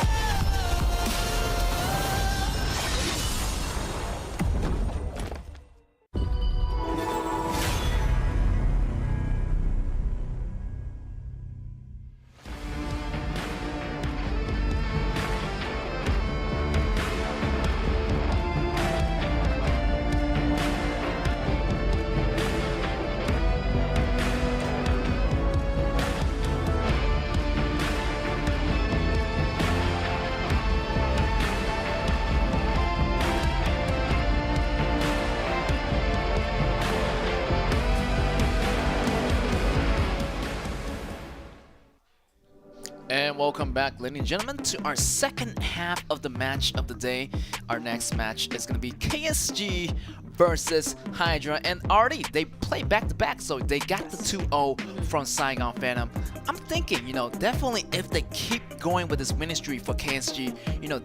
And welcome back, ladies and gentlemen, to our second half of the match of the day. Our next match is going to be KSG versus Hydra, and already they play back-to-back, so they got the 2-0 from Saigon Phantom. I'm thinking, definitely if they keep going with this winning streak for KSG,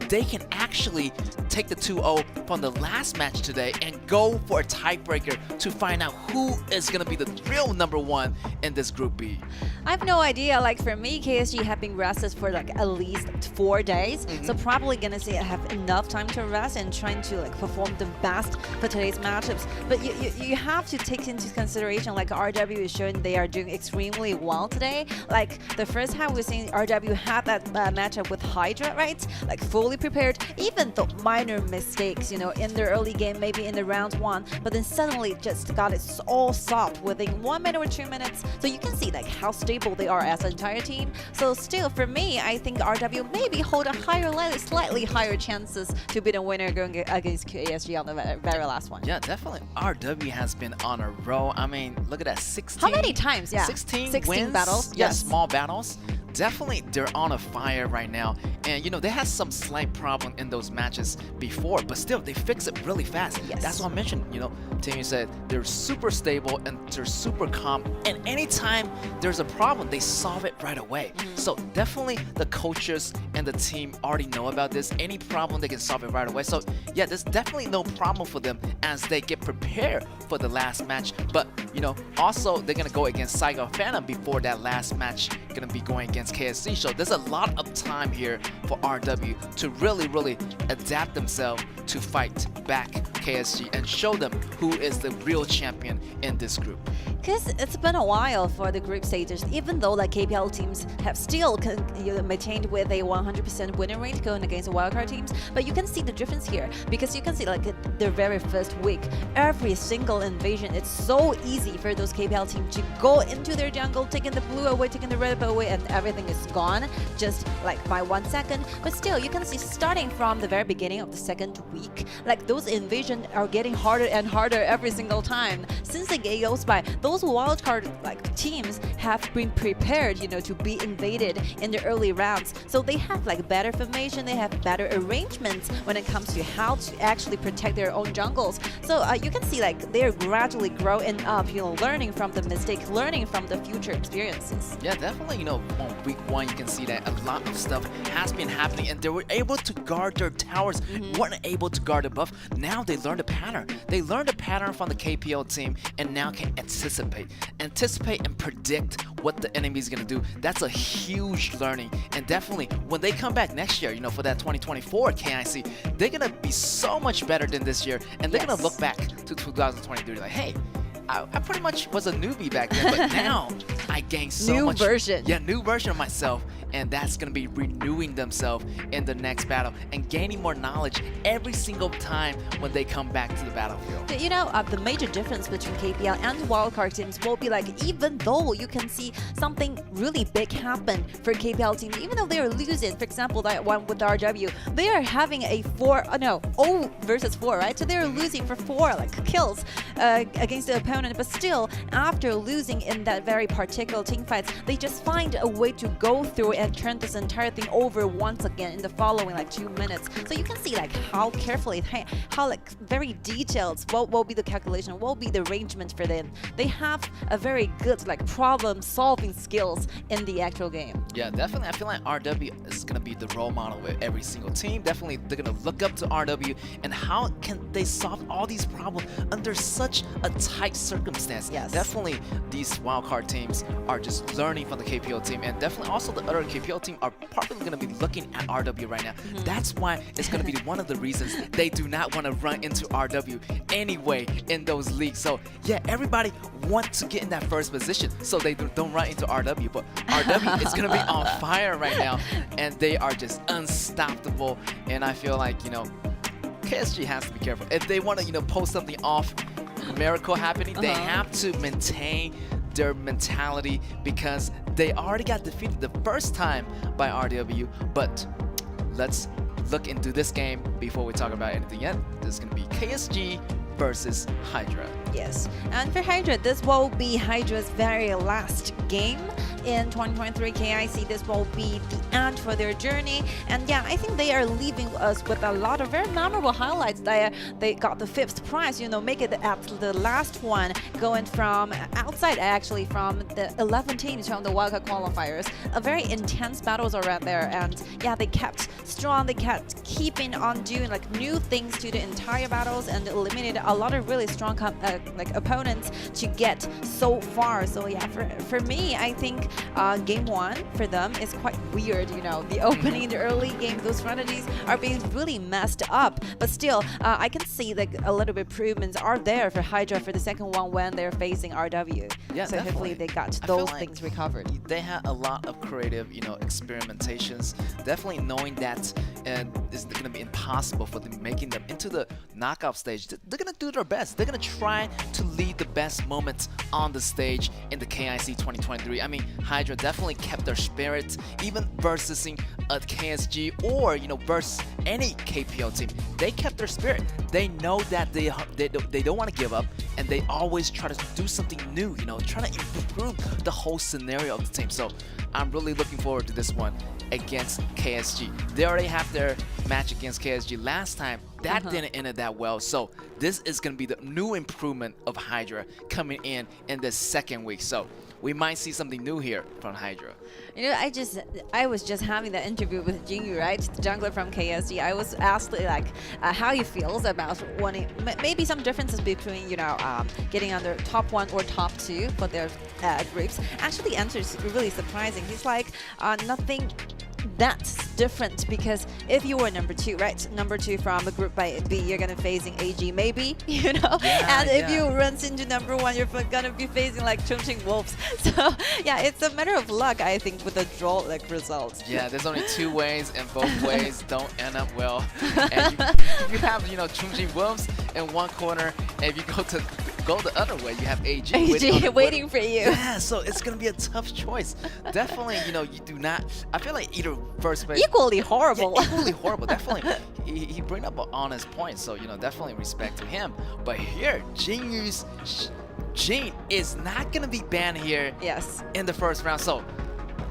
they can actually take the 2-0 from the last match today and go for a tiebreaker to find out who is going to be the real number 1 in this Group B. I have no idea. Like for me, KSG have been rested for like at least 4 days, so probably gonna say I have enough time to rest and trying to like perform the best for today's matchups. But you have to take into consideration, like RW is showing they are doing extremely well today. Like the first half we're seeing RW had that matchup with Hydra, right? Like fully prepared, even though minor mistakes, you know, in their early game, maybe in the round 1, but then suddenly just got it all solved within 1 minute or 2 minutes. So you can see like how stable they are as an entire team. So still, for me, I think RW maybe hold a higher, slightly higher chances to be the winner going against KSG on the very last one. Yeah, definitely. RW has been on a roll. I mean, look at that, 16. How many times? Yeah, 16 wins, battles. Yeah, Yes. small battles. Definitely, they're on a fire right now. And, you know, they had some slight problem in those matches before, but still, they fix it really fast. Yes. That's what I mentioned, you know. Timmy said they're super stable and they're super calm. And anytime there's a problem, they solve it right away. So definitely the coaches and the team already know about this. Any problem, they can solve it right away. So yeah, there's definitely no problem for them as they get prepared for the last match. But, you know, also they're going to go against Saigon Phantom before that last match going to be going against KSC. So there's a lot of time here for RW to really adapt themselves to fight back KSG and show them who is the real champion in this group. Because it's been a while for the group stages, even though like KPL teams have still maintained with a 100% winning rate going against the wildcard teams, but you can see the difference here because you can see like their very first week, every single invasion, it's so easy for those KPL teams to go into their jungle, taking the blue away, taking the red away, and everything is gone just like by 1 second. But still, you can see starting from the very beginning of the second week, like those invasions are getting harder and harder every single time. Since the game goes by, those wildcard like teams have been prepared, you know, to be invaded in the early rounds. So they have like better formation, they have better arrangements when it comes to how to actually protect their own jungles. So you can see like they're gradually growing up, you know, learning from the mistakes, learning from the future experiences. Yeah, definitely, you know, on week 1, you can see that a lot of stuff has been happening and they were able to guard their towers, weren't able to guard the buff. Now they learned a pattern. They learned a pattern from the KPL team and now can anticipate and predict what the enemy is going to do. That's a huge learning. And definitely, when they come back next year, you know, for that 2024 KIC, they're going to be so much better than this year. And they're going to look back to 2023 like, hey, I pretty much was a newbie back then, but now I gained so much. New version of myself. And that's going to be renewing themselves in the next battle and gaining more knowledge every single time when they come back to the battlefield. You know, the major difference between KPL and wildcard teams will be like, even though you can see something really big happen for KPL teams, even though they are losing, for example, that one with RW, they are having a 0 versus 4, right? So they're losing for 4 like kills against the opponent, but still, after losing in that very particular team fights, they just find a way to go through and turn this entire thing over once again in the following like 2 minutes. So you can see like how carefully, how like very detailed, what will be the calculation, what will be the arrangement for them. They have a very good like problem solving skills in the actual game. Yeah, definitely. I feel like RW is going to be the role model with every single team. Definitely, they're going to look up to RW and how can they solve all these problems under such a tight circumstance. Yes. Definitely, these wildcard teams are just learning from the KPL team, and definitely also the other KPL team are probably going to be looking at RW right now. That's why it's going to be one of the reasons they do not want to run into RW anyway in those leagues. So yeah, everybody wants to get in that first position so they don't run into RW, but RW is going to be on fire right now and they are just unstoppable. And I feel like, you know, KSG has to be careful. If they want to, you know, pull something off, miracle happening, they have to maintain their mentality because they already got defeated the first time by RW. But let's look into this game before we talk about anything yet. This is going to be KSG versus Hydra. Yes, and for Hydra, this will be Hydra's very last game in 2023 KIC. This will be the end for their journey, and yeah, I think they are leaving us with a lot of very memorable highlights. They got the 5th prize, you know, make it at the last one, going from outside actually from the 11 teams from the wildcard qualifiers. A very intense battles around there, and yeah, they kept strong. They kept keeping on doing like new things to the entire battles and eliminated a lot of really strong like opponents to get so far. So yeah, for me, I think game 1 for them is quite weird, you know. The opening, the early game, those strategies are being really messed up. But still, I can see like a little bit improvements are there for Hydra for the second one when they're facing RW. Yeah, so hopefully they got those things recovered. They had a lot of creative, you know, experimentations. Definitely knowing that it's going to be impossible for them making them into the knockout stage. They're going to do their best. They're going to try to lead the best moments on the stage in the KIC 2023. I mean, Hydra definitely kept their spirit, even versus a KSG or, you know, versus any KPL team. They kept their spirit. They know that they don't want to give up, and they always try to do something new, you know, trying to improve the whole scenario of the team. So I'm really looking forward to this one against KSG. They already have their match against KSG last time. That didn't end that well. So this is going to be the new improvement of Hydra coming in the second week. So we might see something new here from Hydra. You know, I was just having that interview with Jinyu, right, the jungler from KSG. I was asked like how he feels about wanting maybe some differences between, you know, getting on the top 1 or top 2 for their groups. Actually, the answer is really surprising. He's like nothing that's different, because if you were number 2, right, number 2 from a group by B, you're gonna facing AG maybe, you know, and if you run into number 1, you're gonna be facing like Chongqing Wolves. So yeah, it's a matter of luck, I think, with the draw like results. Yeah, there's only 2 ways, and both ways don't end up well. And you have, you know, Chongqing Wolves in one corner, and if you go the other way, you have AG waiting for you. Yeah, so it's gonna be a tough choice. Definitely, you know, you do not. I feel like either first base equally horrible. Yeah, equally horrible. Definitely, he bring up an honest point. So you know, definitely respect to him. But here, Jinyu's Jin is not gonna be banned here. Yes. In the first round. So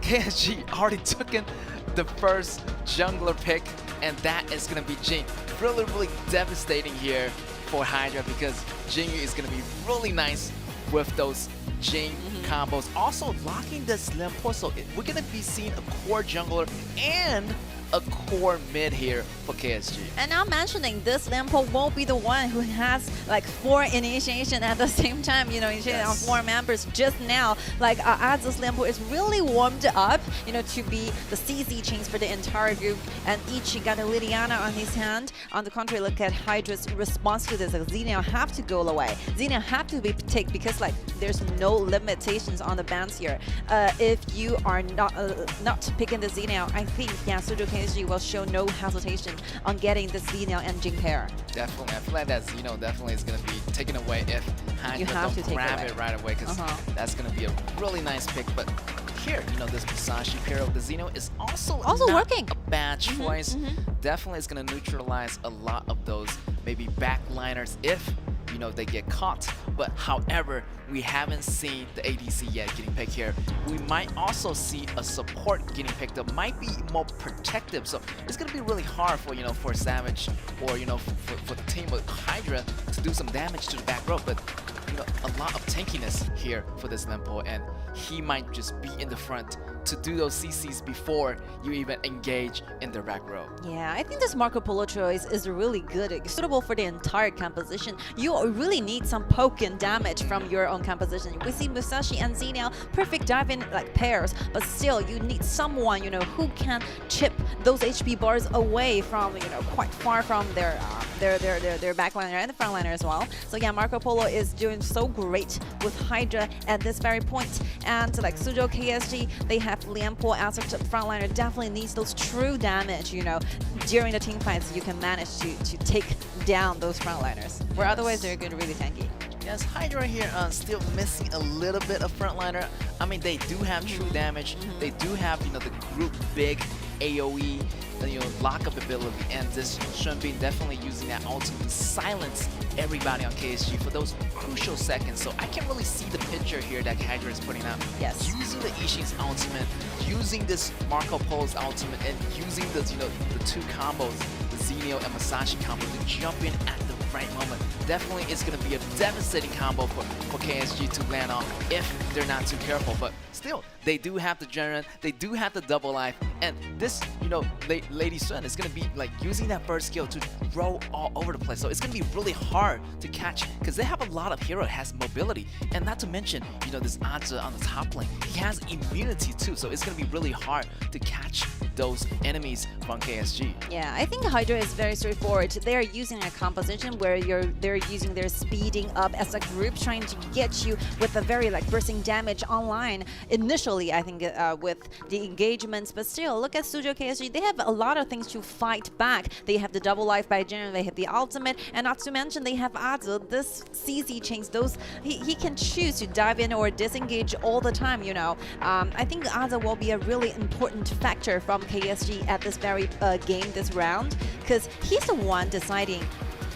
KSG already took in the first jungler pick, and that is gonna be Jin. Really, really devastating here for Hydra, because Jinyu is going to be really nice with those Jin combos. Also locking this Limpo, so we're going to be seeing a core jungler and a core mid here for KSG. And now mentioning this Limpo won't be the one who has like 4 initiation at the same time, you know, initiating on 4 members just now. Like as this Limpo is really warmed up, you know, to be the CZ chains for the entire group, and Ichi got a Liliana on his hand. On the contrary, look at Hydra's response to this. Like, Xenia have to go away. Xenia have to be taken, because like there's no limitations on the bans here. If you are not picking the Xenia, I think Suzhou KSG will show no hesitation on getting the Xenia and Jin pair. Definitely, I feel like that's, you know, definitely is going to be taken away if Hydra don't grab it right away, because that's going to be a really nice pick. But here, you know, this Musashi pair of the Xeno is also not working. A bad choice. Definitely is going to neutralize a lot of those maybe backliners if, you know, they get caught. But however, we haven't seen the ADC yet getting picked here. We might also see a support getting picked up, might be more protective. So it's gonna be really hard for, you know, for Savage or, you know, for the team with Hydra to do some damage to the back row. But you know, a lot of tankiness here for this Limpo, and he might just be in the front to do those CCs before you even engage in the back row. Yeah, I think this Marco Polo choice is really good, suitable for the entire composition. You really need some poke and damage from your own composition. We see Musashi and Xenia, perfect dive-in like pairs, but still you need someone, you know, who can chip those HP bars away from, you know, quite far from their backliner and the frontliner as well. So yeah, Marco Polo is doing so great with Hydra at this very point. And like Suzhou KSG, they have Lianpo as a frontliner, definitely needs those true damage, you know, during the team fights. You can manage to take down those frontliners, where otherwise they're going to really tanky. Yes, Hydra here still missing a little bit of frontliner. I mean, they do have true damage. They do have, you know, the group big AoE, you know, lockup ability, and this Shenbin definitely using that ultimate to silence everybody on KSG for those crucial seconds. So I can really see the picture here that Hydra is putting out. Yes. Using the Ishin's ultimate, using this Marco Polo's ultimate, and using the, you know, the 2 combos, the Xenio and Musashi combo, to jump in at the right moment. Definitely it's going to be a devastating combo for KSG to land on if they're not too careful. But still, they do have the Jinan, they do have the double life, and this, you know, Lady Sun is going to be like using that first skill to roll all over the place. So it's going to be really hard to catch because they have a lot of hero has mobility, and not to mention, you know, this Hydra on the top lane, he has immunity too. So it's going to be really hard to catch those enemies from KSG. Yeah, I think Hydra is very straightforward. They're using a composition where they're using their speeding up as a group, trying to get you with a very like bursting damage online. Initially, I think with the engagements, but still, look at Suzhou KSG. They have a lot of things to fight back. They have the double life by Jinan, they have the ultimate, and not to mention they have Hydra. This CC chains, those he can choose to dive in or disengage all the time. You know, I think Hydra will be a really important factor from KSG at this very game, this round, because he's the one deciding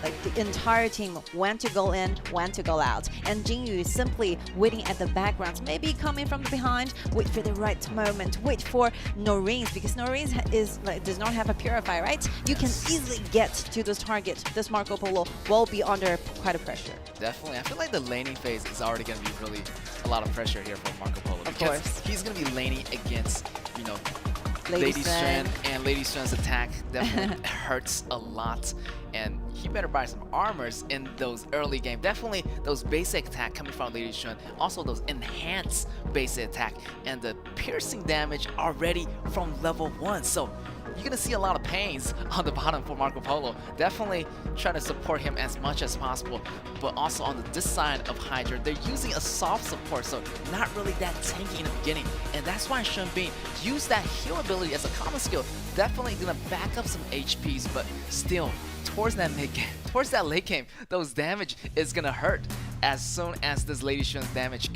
like the entire team when to go in, when to go out, and Jinyu is simply waiting at the background, maybe coming from behind, wait for the right moment, wait for Noreen's, because Noreen's is like does not have a purify, right? You can easily get to this target. This Marco Polo will be under quite a pressure. Definitely, I feel like the laning phase is already going to be really a lot of pressure here for Marco Polo. Of course, he's going to be laning against, you know, Lady Sun, and Lady Sun's attack definitely hurts a lot, and he better buy some armors in those early game. Definitely those basic attack coming from Lady Sun, also those enhanced basic attack, and the piercing damage already from level 1. So you're gonna see a lot of pains on the bottom for Marco Polo. Definitely try to support him as much as possible, but also on this side of Hydra, they're using a soft support, so not really that tanky in the beginning, and that's why Shen Bin used that heal ability as a common skill. Definitely gonna back up some HPs, but still, towards that mid game, towards that late game, those damage is gonna hurt as soon as this Lady Shun's damage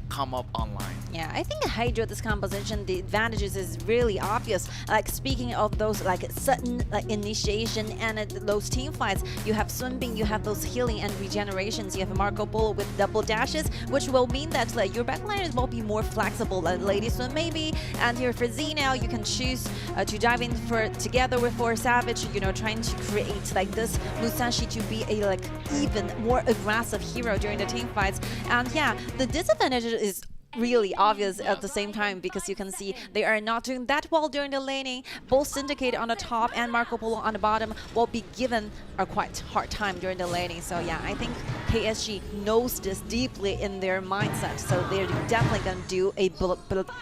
come up online. Yeah, I think Hydra, this composition, the advantages is really obvious. Like speaking of those like sudden like initiation and those team fights, you have Sun Bin, you have those healing and regenerations, you have Marco Polo with double dashes, which will mean that like your backliners will be more flexible than Lady Sun maybe. And here for Z now, you can choose to dive in together with Savage, you know, trying to create like this Musashi to be a like even more aggressive hero during the team fights. And yeah, the disadvantage is really obvious at the same time, because you can see they are not doing that well during the laning. Both Syndicate on the top and Marco Polo on the bottom will be given a quite hard time during the laning. So yeah, I think KSG knows this deeply in their mindset, so they're definitely going to do a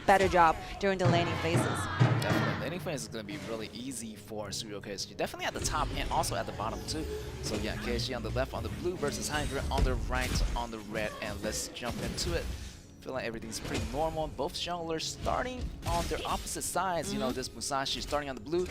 better job during the laning phases. Definitely, laning phase is going to be really easy for Suzhou KSG. Definitely at the top and also at the bottom too. So yeah, KSG on the left on the blue versus Hydra on the right on the red, and let's jump into it. Feel like everything's pretty normal. Both junglers starting on their opposite sides. You know, this Musashi starting on the blue,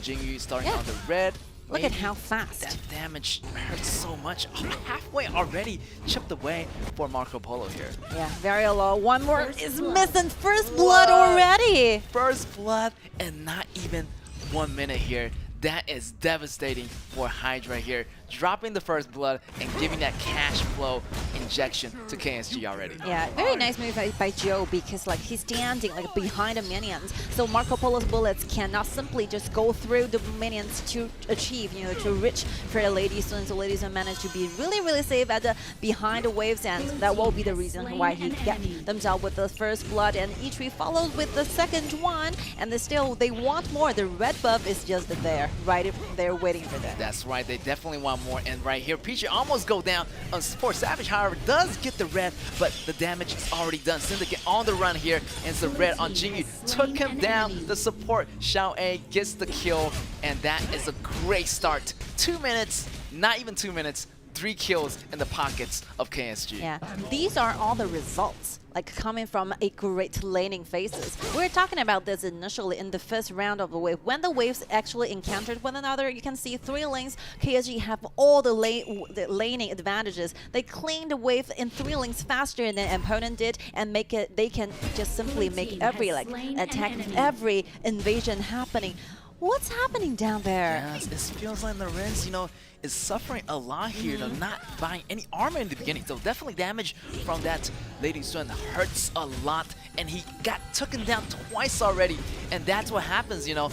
Jinyu starting on the red. Look at how fast. That damage hurts so much. Halfway already chipped away for Marco Polo here. Yeah, very low. One more is missing. First blood already. First blood and not even 1 minute here. That is devastating for Hydra here, dropping the first blood and giving that cash flow injection to KSG already. Yeah, very nice move by Joe, because like he's standing like behind the minions, so Marco Polo's bullets cannot simply just go through the minions to achieve, you know, to reach for the Lady Sun. So Lady Sun managed to be really safe at the behind the waves, and that will be the reason why he get themselves with the first blood. And E3 follows with the second one, and they want more. The red buff is just there, right there waiting for them. That's right, they definitely want more. And right here, Peachy almost go down on for Savage, however, does get the red, but the damage is already done. Syndicate on the run here, and it's the red on Jinyu. Took him down. The support, Xiao A, gets the kill, and that is a great start. 2 minutes, not even 2 minutes, 3 kills in the pockets of KSG. Yeah, these are all the results, like coming from a great laning phases. We were talking about this initially in the first round of the wave. When the waves actually encountered one another, you can see 3 lanes. KSG have all the laning advantages. They clean the wave in 3 lanes faster than opponent did, and make it. They can just simply make every like attack, every invasion happening. What's happening down there? Yes, it feels like Lorenz, you know, is suffering a lot here, not buying any armor in the beginning. So definitely damage from that Lady Sun hurts a lot, and he got taken down twice already, and that's what happens, you know.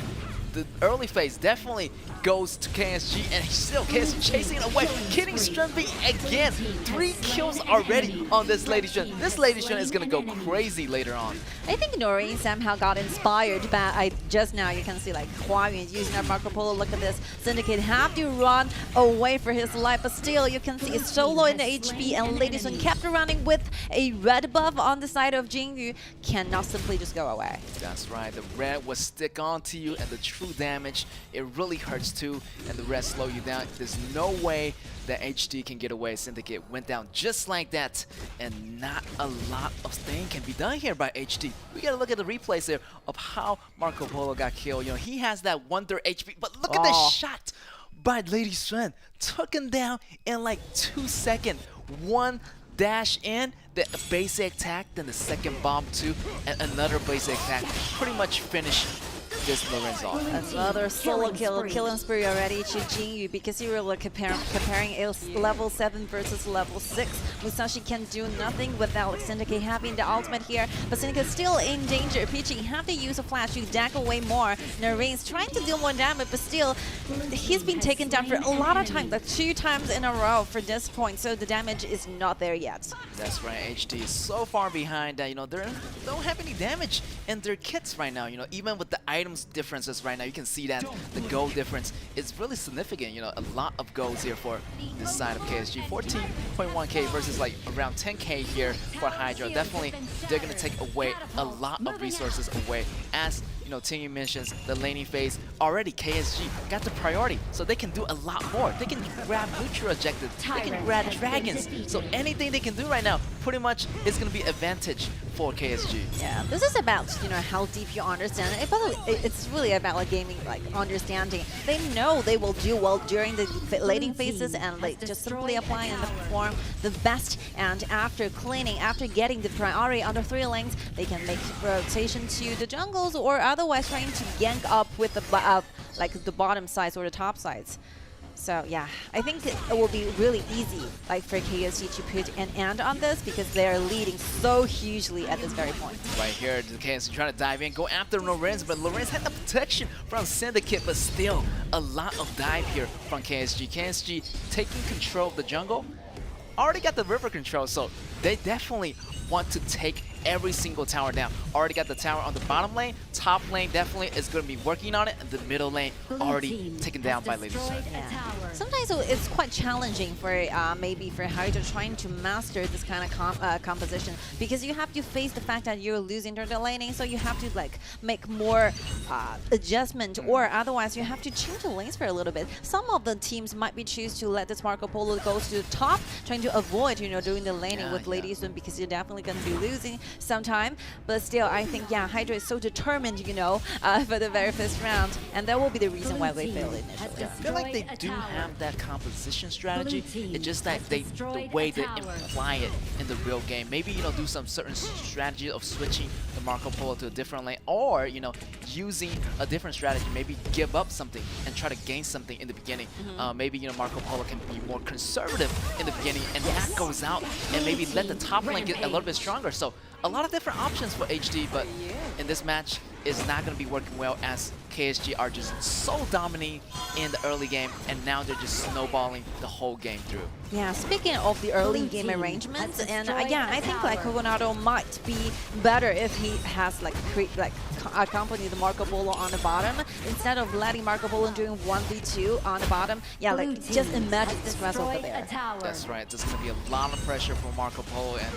the early phase definitely goes to KSG, and still KSG chasing it away, killing Strunby again. 3 kills already on this Lady Shun. This Lady Shun is gonna go crazy later on. I think Noreen somehow got inspired by just now you can see like Hua Yun using our Marco Polo. Look at this. Syndicate have to run away for his life, but still you can see it's so low in the HP, and Lady Shun kept running with a red buff on the side of Jingyu. Cannot simply just go away. That's right, the red will stick on to you, and the true damage, it really hurts too, and the red slow you down. There's no way that HD can get away. Syndicate went down just like that, and not a lot of thing can be done here by HD. We gotta look at the replays here of how Marco Polo got killed. You know, he has that 1/3 HP, but look at this shot by Lady Shun. Took him down in like 2 seconds. One dash in, the basic attack, then the second bomb too, and another basic attack. Pretty much finished this Lorenz off. Another solo killing spree already to Jingyu, because you were comparing level 7 versus level 6. Musashi can do nothing without Syndicate having the ultimate here, but Syndicate still in danger. Peachy have to use a flash to dack away more. Noreen's trying to deal more damage, but still he's been taken down for a lot of times, like 2 times in a row for this point, so the damage is not there yet. That's right, HD is so far behind that, you know, they don't have any damage in their kits right now. You know, even with the items differences right now, you can see that the gold difference is really significant. You know, a lot of golds here for this side of KSG. 14.1k versus like around 10k here for Hydra. Definitely, they're gonna take away a lot of resources away. As you know, Tingy mentions the laning phase already. KSG got the priority, so they can do a lot more. They can grab neutral objectives, they can grab dragons. So anything they can do right now, pretty much is gonna be advantage for KSG. Yeah, this is about, you know, how deep you understand it. But it's really about like gaming, like understanding. They know they will do well during the laning phases, and like just simply apply and perform the best. And after cleaning, after getting the priority on the 3 lanes, they can make rotation to the jungles, or otherwise trying to gank up with the like the bottom sides or the top sides. So yeah, I think it will be really easy like for KSG to put an end on this, because they are leading so hugely at this very point. Right here, the KSG trying to dive in, go after Lorenz, but Lorenz had the protection from Syndicate, but still a lot of dive here from KSG. KSG taking control of the jungle, already got the river control, so they definitely want to take every single tower down. Already got the tower on the bottom lane. Top lane definitely is going to be working on it. And the middle lane already taken down by Lady Shun. Yeah. Sometimes it's quite challenging for maybe for Hydra trying to master this kind of composition, because you have to face the fact that you're losing during the laning, so you have to like make more adjustment, or otherwise you have to change the lanes for a little bit. Some of the teams might be choose to let this Marco Polo go to the top, trying to avoid, you know, doing the laning with Lady Shun, because you're definitely going to be losing sometime. But still, I think, yeah, Hydra is so determined, you know, for the very first round, and that will be the reason why they failed initially. I feel like they do have that composition strategy. It's just that the way they imply it in the real game. Maybe, you know, do some certain strategy of switching the Marco Polo to a different lane, or, you know, using a different strategy. Maybe give up something and try to gain something in the beginning. Maybe, you know, Marco Polo can be more conservative in the beginning, and that goes out, and maybe let the top lane get a little bit stronger. So a lot of different options for HD, but in this match, it's not going to be working well, as KSG are just so dominating in the early game, and now they're just snowballing the whole game through. Yeah, speaking of the early game arrangements, and yeah, I think like Coronado might be better if he has like accompanied the Marco Polo on the bottom, instead of letting Marco Polo doing 1v2 on the bottom. Yeah, like just imagine the stress over there. That's right, there's going to be a lot of pressure for Marco Polo, and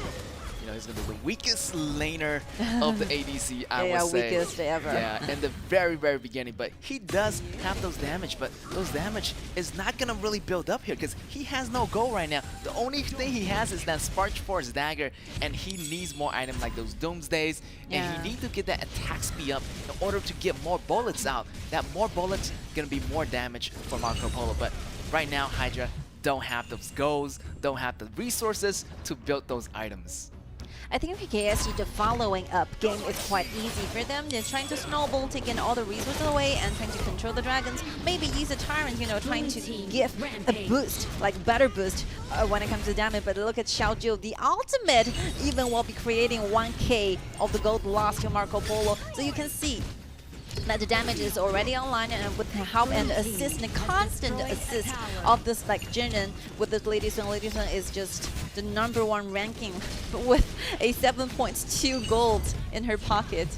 you know, he's going to be the weakest laner of the ADC, I would say. Weakest ever. Yeah, in the very, very beginning. But he does have those damage, but those damage is not going to really build up here, because he has no goal right now. The only thing he has is that Spark Force dagger, and he needs more items like those Doomsdays, and he needs to get that attack speed up in order to get more bullets out. That more bullets going to be more damage for Marco Polo. But right now, Hydra don't have those goals, don't have the resources to build those items. I think for KSG, the following up game is quite easy for them. They're trying to snowball, taking all the resources away, and trying to control the dragons. Maybe use a Tyrant, you know, trying to give a boost, like better boost when it comes to damage. But look at Xiaojiu, the ultimate even will be creating 1k of the gold loss to Marco Polo. So you can see that the damage is already online, and with the help and assist and constant assist of this like Jinan with this Lady Sun is just the #1 ranking with a 7.2 gold in her pocket.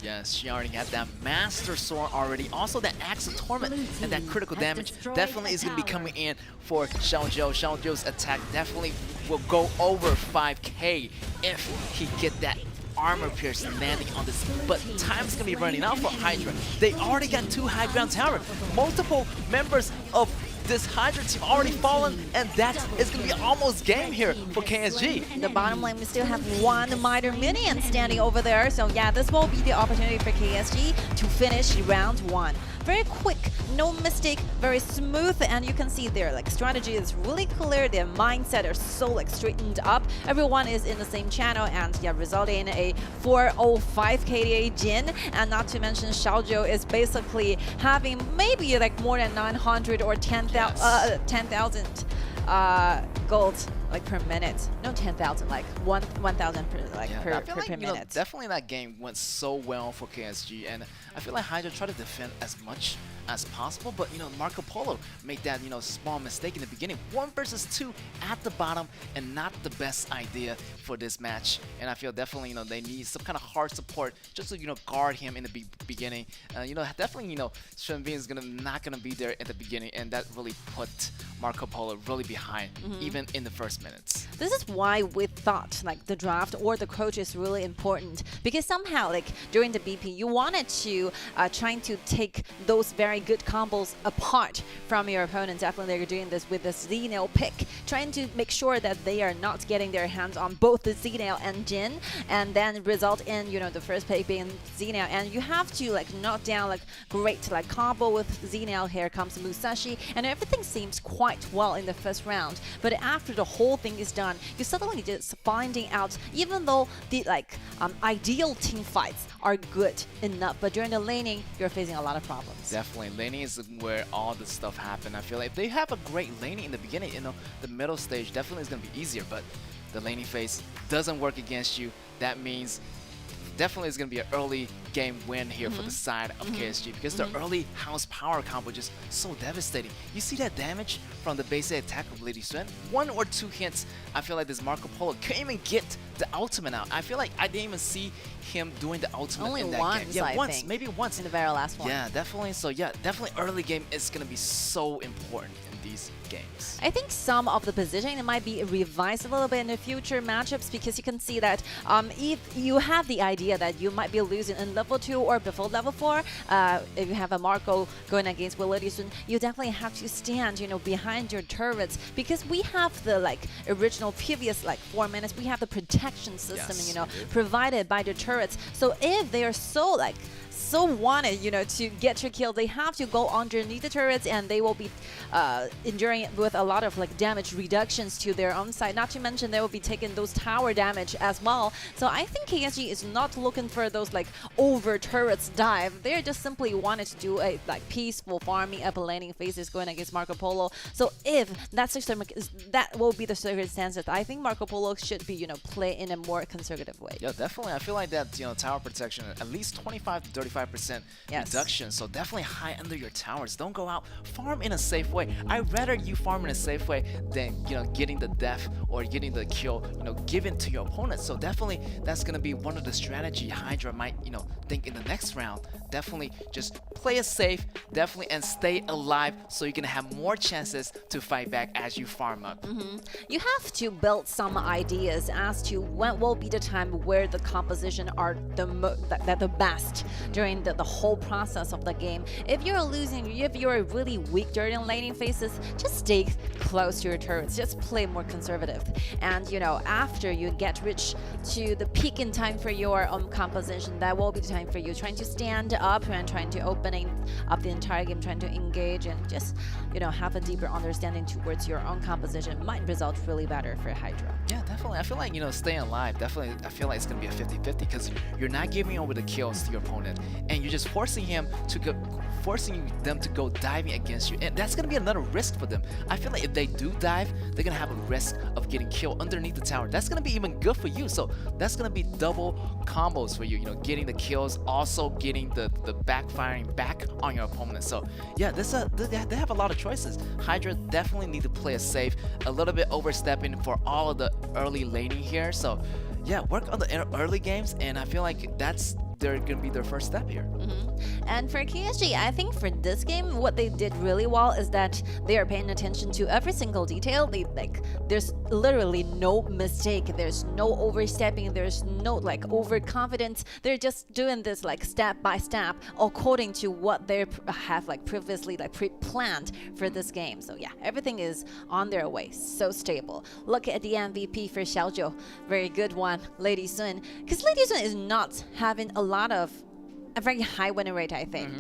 Yes, she already had that Master Sword already. Also that Axe of Torment and that critical damage definitely is going to be coming in for Xiaozhou. Xiaozhou's attack definitely will go over 5k if he get that armor pierce landing on this. But time's going to be running out for Hydra. They already got 2 high ground tower. Multiple members of this Hydra team already fallen, and that is going to be almost game here for KSG. The bottom lane, we still have 1 Miter minion standing over there. So yeah, this will be the opportunity for KSG to finish round 1. Very quick, no mistake, very smooth, and you can see their like strategy is really clear. Their mindset are so like straightened up. Everyone is in the same channel, and yeah, resulting in a 405 KDA Jin. And not to mention Xiaozhou is basically having maybe like more than 900 or 10,000 gold like per minute. No, 10,000, like 1,000 per like per minute. Definitely that game went so well for KSG, and I feel like Hydra tried to defend as much as possible, but Marco Polo made that small mistake in the beginning. 1 versus 2 at the bottom, and not the best idea for this match. And I feel definitely they need some kind of hard support just to guard him in the beginning. Definitely Shen Bin is not gonna be there at the beginning, and that really put Marco Polo really behind, even in the first minutes. This is why we thought like the draft or the coach is really important, because somehow like during the BP you wanted to trying to take those very good combos apart from your opponent. Definitely they're doing this with the Z-Nail pick, trying to make sure that they are not getting their hands on both the Z-Nail and Jin, and then result in the first pick being Z-Nail, and you have to like knock down like great like combo with Z-Nail. Here comes Musashi, and everything seems quite well in the first round, but after the whole thing is done, you suddenly just finding out, even though the like ideal team fights are good enough, but during the laning you're facing a lot of problems. Definitely, laning is where all this stuff happens. I feel like if they have a great laning in the beginning, the middle stage definitely is going to be easier, but the laning phase doesn't work against you. That means definitely is going to be an early game win here for the side of KSG, because the early house power combo just so devastating. You see that damage from the basic attack of Lady Suen? 1 or 2 hits, I feel like this Marco Polo couldn't even get the ultimate out. I feel like I didn't even see him doing the ultimate only in that once, game. Yeah, I once, think. maybe once. In the very last one. Yeah, definitely. So yeah, definitely early game is going to be so important in these games. I think some of the positioning might be revised a little bit in the future matchups, because you can see that if you have the idea that you might be losing in level 2 or before level 4, if you have a Marco going against Lady Sun, you definitely have to stand behind your turrets, because we have the like original previous like 4 minutes, we have the protection system provided by the turrets. So if they are so wanted to get your kill, they have to go underneath the turrets, and they will be enduring it with a lot of like damage reductions to their own side. Not to mention they will be taking those tower damage as well. So I think KSG is not looking for those like over turrets dive. They're just simply wanted to do a like peaceful farming up laning phases going against Marco Polo. So if that will be the circumstances, I think Marco Polo should be play in a more conservative way. Yeah, definitely. I feel like that tower protection at least 25 to 35% reduction. So definitely high under your towers. Don't go out, farm in a safe way. I'd rather you farm in a safe way than getting the death or getting the kill given to your opponent. So definitely that's gonna be one of the strategy Hydra might think in the next round. Definitely just play it safe, definitely, and stay alive, so you can have more chances to fight back as you farm up. You have to build some ideas as to when will be the time where the composition are the best during the whole process of the game. If you're losing, if you're really weak during laning phases, just stay close to your turrets, just play more conservative. And after you get reach to the peak in time for your composition, that will be the time for you trying to stand up and trying to opening up the entire game, trying to engage and just have a deeper understanding towards your own composition might result really better for Hydra. Yeah, definitely. I feel like staying alive, definitely I feel like it's gonna be a 50-50, because you're not giving over the kills to your opponent, and you're just forcing them to go diving against you, and that's gonna be another risk for them. I feel like if they do dive, they're gonna have a risk of getting killed underneath the tower. That's gonna be even good for you. So that's gonna be double combos for you. You know, getting the kills, also getting the backfiring back on your opponent. So yeah, they have a lot of choices. Hydra definitely need to play it safe, a little bit overstepping for all of the early laning here. So yeah, work on the early games, and I feel like they're gonna be their first step here. And for KSG, I think for this game, what they did really well is that they are paying attention to every single detail. There's literally no mistake. There's no overstepping. There's no overconfidence. They're just doing this step by step according to what they have previously pre-planned for this game. So yeah, everything is on their way. So stable. Look at the MVP for Xiaozhou. Very good one, Lady Sun. Because Lady Sun is not having a very high winning rate, I think.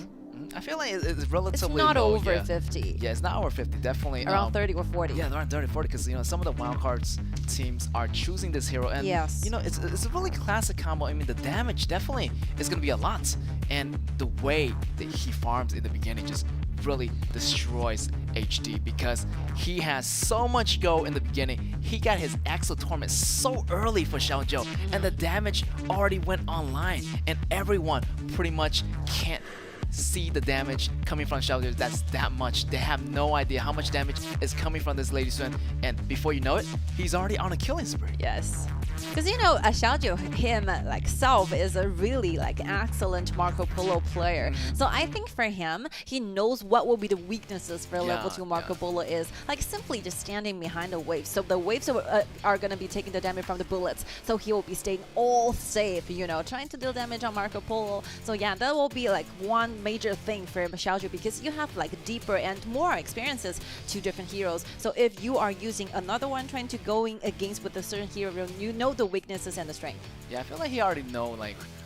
I feel like it's relatively It's not low, over yeah. 50. Yeah, it's not over 50, definitely. Around 30 or 40. Yeah, around 30, 40, because some of the wildcards teams are choosing this hero, and yes. It's a really classic combo. I mean, the damage definitely is going to be a lot, and the way that he farms in the beginning just really destroys HD, because he has so much go in the beginning. He got his Axel Torment so early for Xiaozhou, and the damage already went online, and everyone pretty much can't see the damage coming from Xiaozhou. That's that much. They have no idea how much damage is coming from this Lady Sun, and before you know it, he's already on a killing spree. Yes. Because Xiaozhou himself is a really excellent Marco Polo player. So I think for him, he knows what will be the weaknesses for level 2 Marco Polo is simply just standing behind the waves. So the waves are going to be taking the damage from the bullets. So he will be staying all safe, trying to deal damage on Marco Polo. So yeah, that will be one major thing for Xiaozhou, because you have deeper and more experiences to different heroes. So if you are using another one trying to going against with a certain hero, you know the weaknesses and the strength. Yeah, I feel like he already know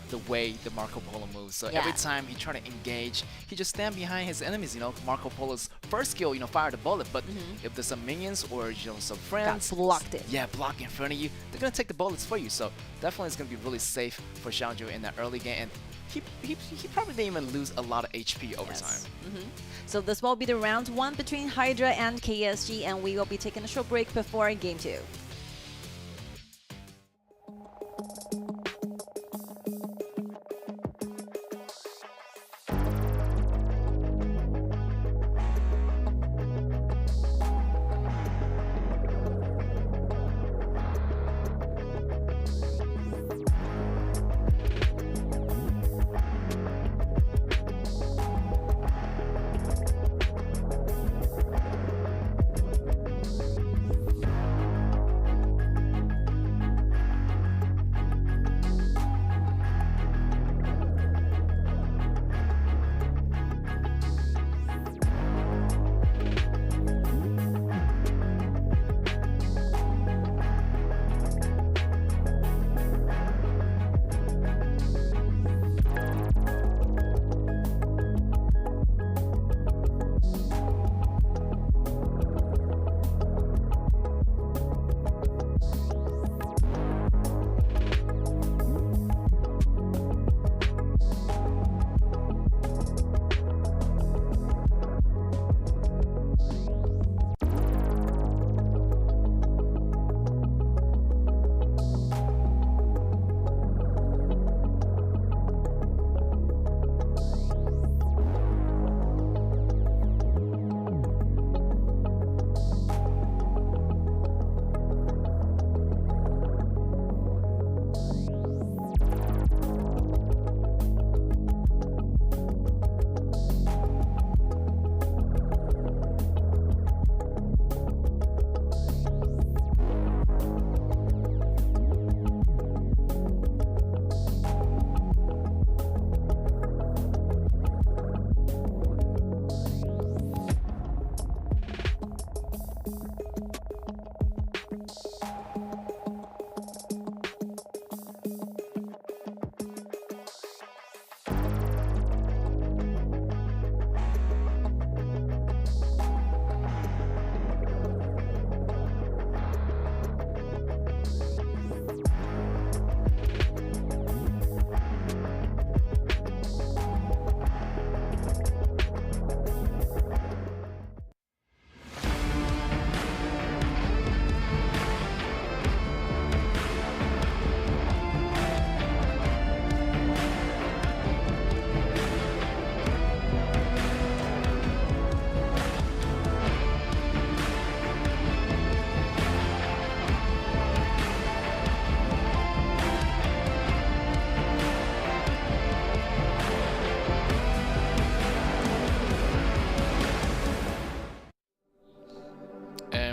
the way the Marco Polo moves. So every time he try to engage, he just stand behind his enemies. Marco Polo's first skill, fire the bullet. But if there's some minions or some friends, blocked it. Yeah, block in front of you, they're gonna take the bullets for you. So definitely it's gonna be really safe for Xiaozhou in that early game. And he probably didn't even lose a lot of HP over time. So this will be the round 1 between Hydra and KSG, and we will be taking a short break before game 2.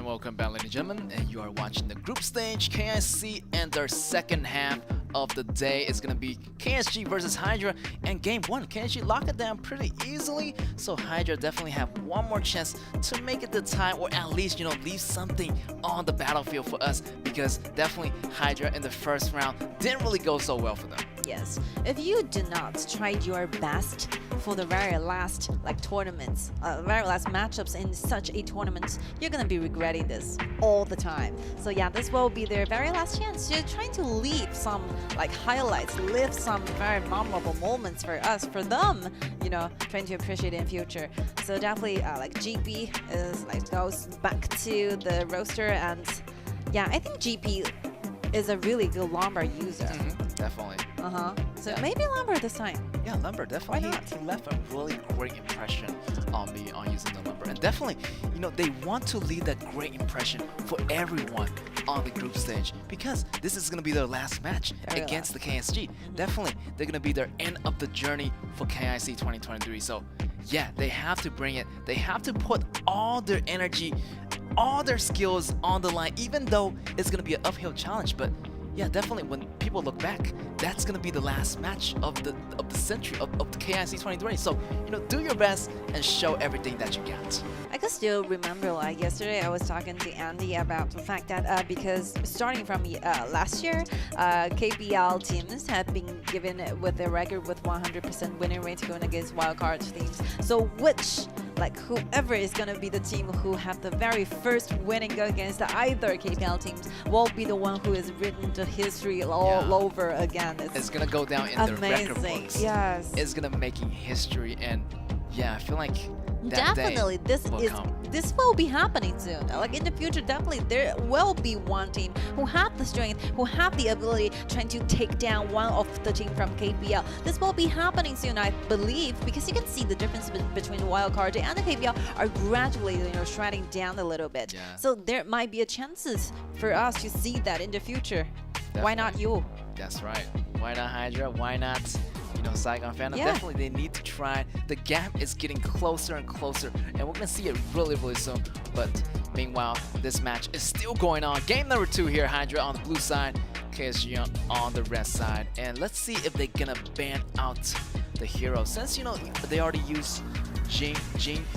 And welcome back, ladies and gentlemen, and you are watching the group stage KIC, and our second half of the day is going to be KSG versus Hydra. And game 1, KSG lock it down pretty easily, so Hydra definitely have one more chance to make it the tie, or at least, leave something on the battlefield for us, because definitely Hydra in the first round didn't really go so well for them. Yes, if you do not try your best for the very last tournaments, very last matchups in such a tournament, you're gonna be regretting this all the time. So yeah, this will be their very last chance. You're trying to leave some highlights, leave some very memorable moments for us, for them, trying to appreciate in future. So definitely GP is goes back to the roster, and yeah, I think GP is a really good Lombard user. Definitely. So maybe Lombard this time. Yeah, Lombard, definitely. He left a really great impression on me on using the Lombard. And definitely, they want to leave that great impression for everyone on the group stage, because this is going to be their last match against the KSG. Definitely, they're going to be their end of the journey for KIC 2023. So yeah, they have to bring it. They have to put all their energy, all their skills on the line, even though it's going to be an uphill challenge. But yeah, definitely when people look back, that's going to be the last match of the century of the KIC 2020. So, do your best and show everything that you got. I can still remember yesterday I was talking to Andy about the fact that because starting from last year, KPL teams have been given with a record with 100% winning rate going against wildcard teams. So whoever is going to be the team who have the very first winning go against either KPL teams will be the one who is written to history all over again. It's going to go down in the record books. Yes. It's going to making history, and yeah, I feel like definitely this will be happening soon. In the future, definitely there will be one team who have the strength, who have the ability trying to take down one of the team from KPL. This will be happening soon, I believe, because you can see the difference between wildcard and the KPL are gradually shredding down a little bit. So there might be a chances for us to see that in the future. Definitely. Why not you? That's right. Why not Hydra? Why not Saigon fandom? Definitely they need to try. The gap is getting closer and closer, and we're gonna see it really, really soon. But meanwhile, this match is still going on. Game number 2 here, Hydra on the blue side, KSG on the red side. And let's see if they're gonna ban out the hero. Since they already used Jin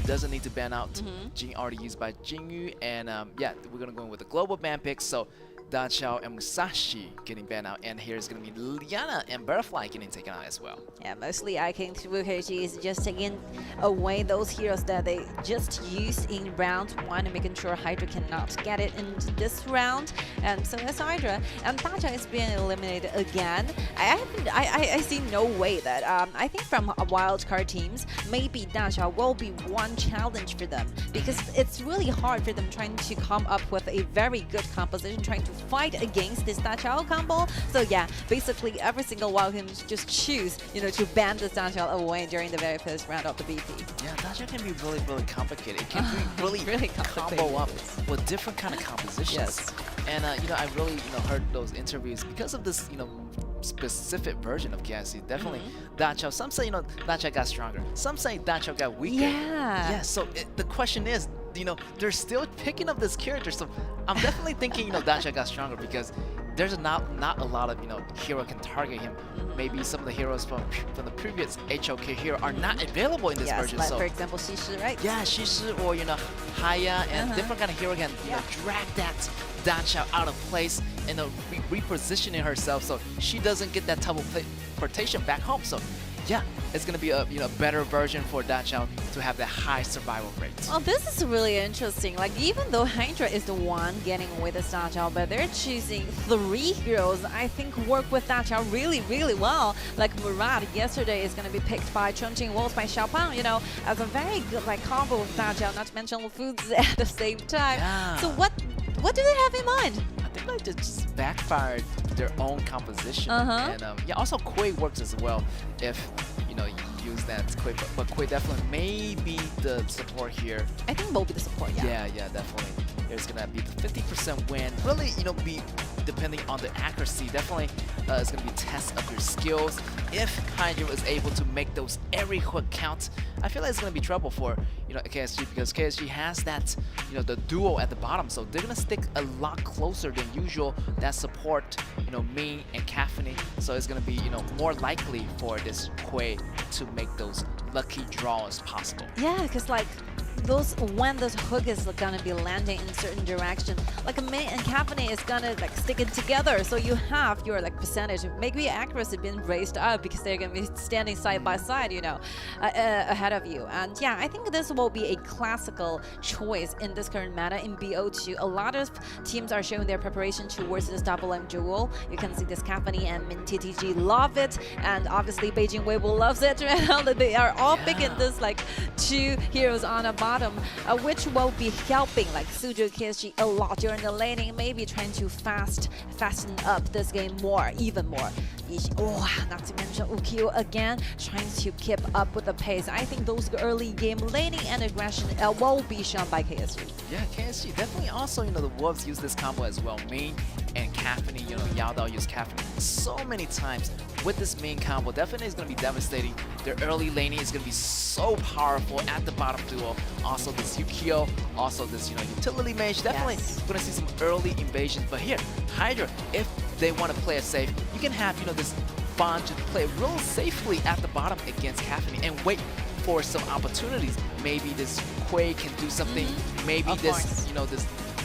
doesn't need to ban out. Jin already used by Jinyu, and yeah, we're gonna go in with the global ban pick. So Da Chao and Musashi getting banned out, and here's gonna be Liana and Butterfly getting taken out as well. Yeah, mostly I think KG is just taking away those heroes that they just used in round 1 and making sure Hydra cannot get it in this round. And so that's Hydra, and Da Chao is being eliminated again. I see no way that I think from wildcard teams, maybe Da Chao will be one challenge for them, because it's really hard for them trying to come up with a very good composition, trying to fight against this Da Chao combo. So yeah, basically every single wild team just choose, to ban this Da Chao away during the very first round of the BP. Yeah, Da Chao can be really, really complicated. It can be really combo up with different kind of compositions. Yes. And I really heard those interviews because of this specific version of KIC. Definitely Da Chao. Some say Da Chao got stronger. Some say Da Chao got weaker. Yeah. So the question is, they're still picking up this character. So I'm definitely thinking Da Chao got stronger, because there's not a lot of hero can target him. Maybe some of the heroes from the previous HOK hero are not available in this version. Like so for example, Shishi, right? Yeah, Shishi or Haya and different kind of hero can drag that Da Chao out of place and repositioning herself so she doesn't get that teleportation back home. So yeah, it's gonna be a better version for Da Chao to have that high survival rate. Well, this is really interesting. Even though Hydra is the one getting away with Da Chao, but they're choosing 3 heroes I think work with Da Chao really, really well. Like Murad yesterday is gonna be picked by Chongqing Wolves by Xiaopang, as a very good combo with Da Chao, not to mention Foods at the same time. Yeah. So what do they have in mind? I think they just backfired their own composition. And yeah, also Kui works as well if use that Quay, but Quay definitely may be the support here. I think will be the support, yeah. Yeah, definitely. There's gonna be the 50% win. Really, be depending on the accuracy. Definitely, it's gonna be a test of your skills. If Hydra is able to make those every hook count, I feel like it's gonna be trouble for KSG, because KSG has that the duo at the bottom, so they're gonna stick a lot closer than usual. That support, me and Caffeine, so it's gonna be more likely for this Quay to make those lucky draws possible. Yeah, because like when this hook is gonna be landing in a certain direction, like May and Caffeine is gonna like stick it together, so you have your like percentage, maybe accuracy being raised up because they're gonna be standing side by side, ahead of you. And yeah, I think this will be a classical choice in this current meta in BO2. A lot of teams are showing their preparation towards this double M duel. You can see this Caffeine and Min TTG love it, and obviously Beijing Weibo loves it. They are all picking this like two heroes on a bottom, which will be helping like Suzhou KSG a lot during the laning, maybe trying to fasten up this game even more. Not to mention Ukyo again, trying to keep up with the pace. I think those early game laning and aggression will be shown by KSG. Yeah, KSG definitely also, the Wolves use this combo as well. Main and Caffeine, Yao Dao use Caffeine so many times with this main combo. Definitely is going to be devastating. Their early laning is going to be so powerful at the bottom duo. Also this Yukio, also this, utility mage. Definitely going to see some early invasions. But here, Hydra, if they want to play it safe, you can have, this Bond to play real safely at the bottom against Caffeine and wait for some opportunities. Maybe this Quay can do something. Maybe this,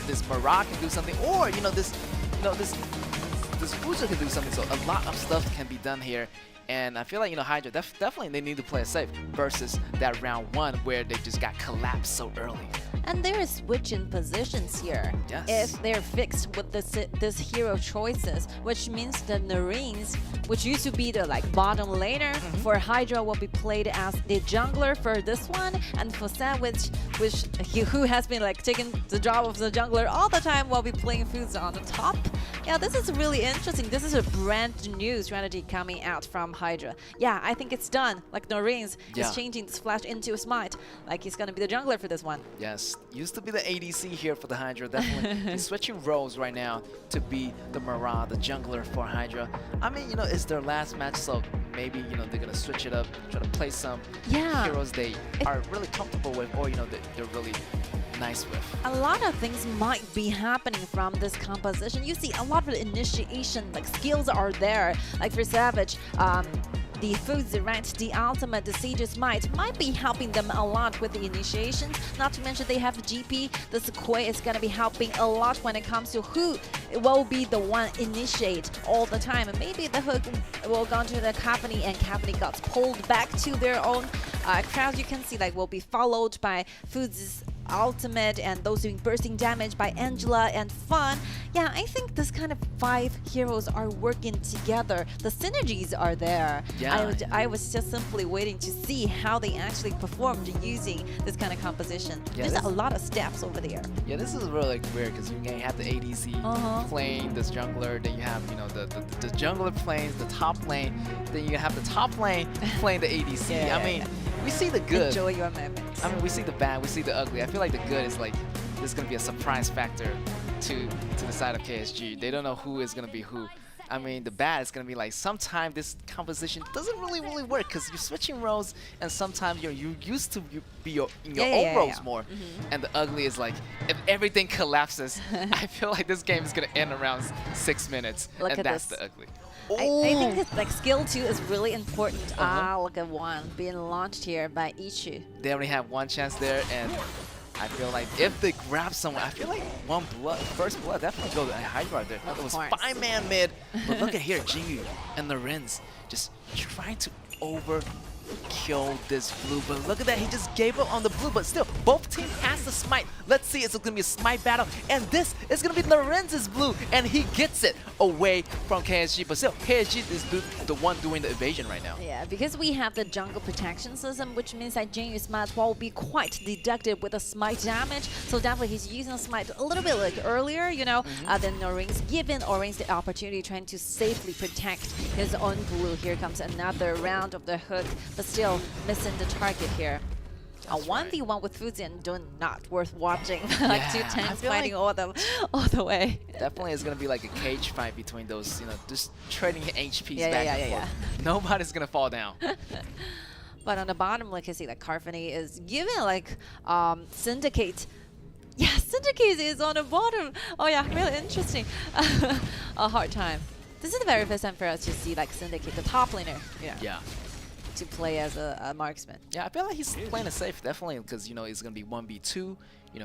this Marat can do something, or this Fuzu can do something. So a lot of stuff can be done here. And I feel like, Hydra, definitely they need to play it safe versus that round 1 where they just got collapsed so early. And they're switching positions here. Yes. If they're fixed with this hero choices, which means the Marines, which used to be the like bottom laner for Hydra, will be played as the jungler for this one, and for Sandwich, who has been like taking the job of the jungler all the time, will be playing Fuzu on the top. Yeah, this is really interesting. This is a brand new strategy coming out from Hydra. Yeah, I think it's done. Like Norins is changing this flash into a smite. Like he's gonna be the jungler for this one. Yes, used to be the ADC here for the Hydra. Definitely he's switching roles right now to be the Marat, the jungler for Hydra. I mean, it's their last match, so maybe they're gonna switch it up, try to play some heroes they are really comfortable with, or they're really nice with. A lot of things might be happening from this composition. You see a lot of initiation, like skills are there. Like for Savage, the Fuzi, right? The ultimate, the Siege's might be helping them a lot with the initiations. Not to mention they have GP. The Quay is going to be helping a lot when it comes to who will be the one initiate all the time. And maybe the hook will go to the Caffeine, and Caffeine got pulled back to their own crowd. You can see like will be followed by Fuzi's ultimate, and those doing bursting damage by Angela and Fun. Yeah, I think this kind of 5 heroes are working together. The synergies are there. Yeah. I was just simply waiting to see how they actually performed using this kind of composition. Yeah, there's a lot of steps over there. Yeah, this is really weird because you have the ADC playing this jungler, then you have the jungler playing the top lane, then you have the top lane playing the ADC. I mean, we see the good. Enjoy your moments. I mean, we see the bad, we see the ugly. I feel like the good is like there's gonna be a surprise factor to the side of KSG. They don't know who is gonna be who. I mean, the bad is gonna be like sometimes this composition doesn't really work because you're switching roles, and sometimes you used to be in your own roles more. And the ugly is like if everything collapses, I feel like this game is gonna end around 6 minutes, Look and at that's this. the ugly. I think that like skill 2 is really important. Look at one being launched here by Ichu. They only have one chance there, and I feel like if they grab someone, I feel like first blood definitely go to Hydra there. It was 5-man mid, but look at here, Jinyu and the Rins just trying to overkill this blue. But look at that, he just gave up on the blue, but still, both teams has the smite. Let's see, it's gonna be a smite battle, and this is gonna be Lorenz's blue, and he gets it away from KSG. But still, KSG is the one doing the evasion right now. Yeah, because we have the jungle protection system, which means that Jinyu's smite will be quite deductive with the smite damage. So definitely he's using the smite a little bit like earlier, than Norins, giving Orange the opportunity trying to safely protect his own blue. Here comes another round of the hook. but still missing the target here. A 1v1 with Fuzian do not worth watching. Like two tanks fighting all the way. Definitely is gonna be like a cage fight between those, just trading HPs Yeah, back yeah, and yeah, forth. Nobody's gonna fall down. But on the bottom, like I see that Carfany is giving like Syndicate. Yeah, Syndicate is on the bottom. Oh yeah, really interesting. A hard time. This is the very first time for us to see like Syndicate, the top laner. Yeah. To play as a marksman. Yeah, I feel like he's playing it safe, definitely, because it's gonna be 1v2,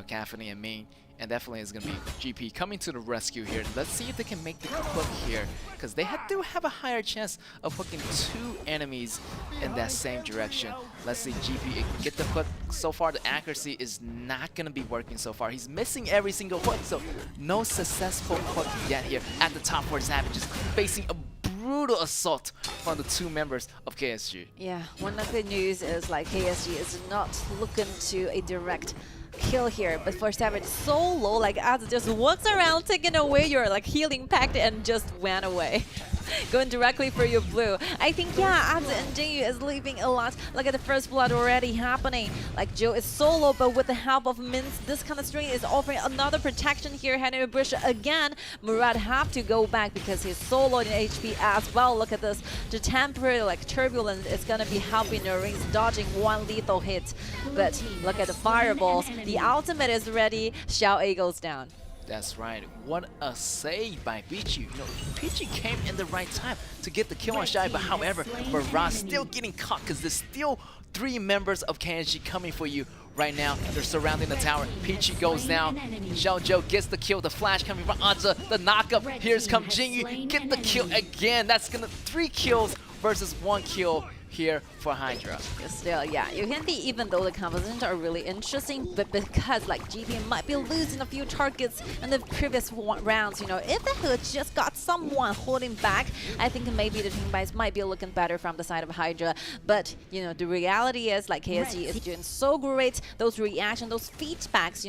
Cafferty and main, and definitely it's gonna be GP coming to the rescue here. Let's see if they can make the hook here, because they do have a higher chance of hooking 2 enemies in that same direction. Let's see GP get the hook. So far, the accuracy is not gonna be working so far. He's missing every single hook, so no successful hook yet here at the top for Savages, facing a brutal assault from the 2 members of KSG. Yeah, one of the news is like KSG is not looking to a direct kill here, but for Savage so low, like Az just walks around taking away your like healing pact and just went away. Going directly for your blue. I think, yeah, Az and Jinyu is leaving a lot. Look at the first blood already happening. Like Joe is solo, but with the help of Mince, this kind of string is offering another protection here. Henry Bush again. Murad have to go back because he's solo in HP as well. Look at this. The temporary like turbulence is gonna be helping the rings dodging one lethal hit. But look at the fireballs. The ultimate is ready. Xiao A goes down. That's right. What a save by Peachy. Peachy came in the right time to get the kill on Shai, but however, Murad still getting caught because there's still 3 members of KNG coming for you right now. They're surrounding the tower. Peachy goes down. Xiaozhou gets the kill. The flash coming from Aza. The knockup. Here's come Jinyu. Get the kill again. That's gonna 3 kills versus 1 kill here for Hydra. Still, yeah, you can see even though the compositions are really interesting, but because like GP might be losing a few targets in the previous rounds, if they had just got someone holding back, I think maybe the team buys might be looking better from the side of Hydra. But the reality is like KSG is doing so great. Those reactions, those feedbacks,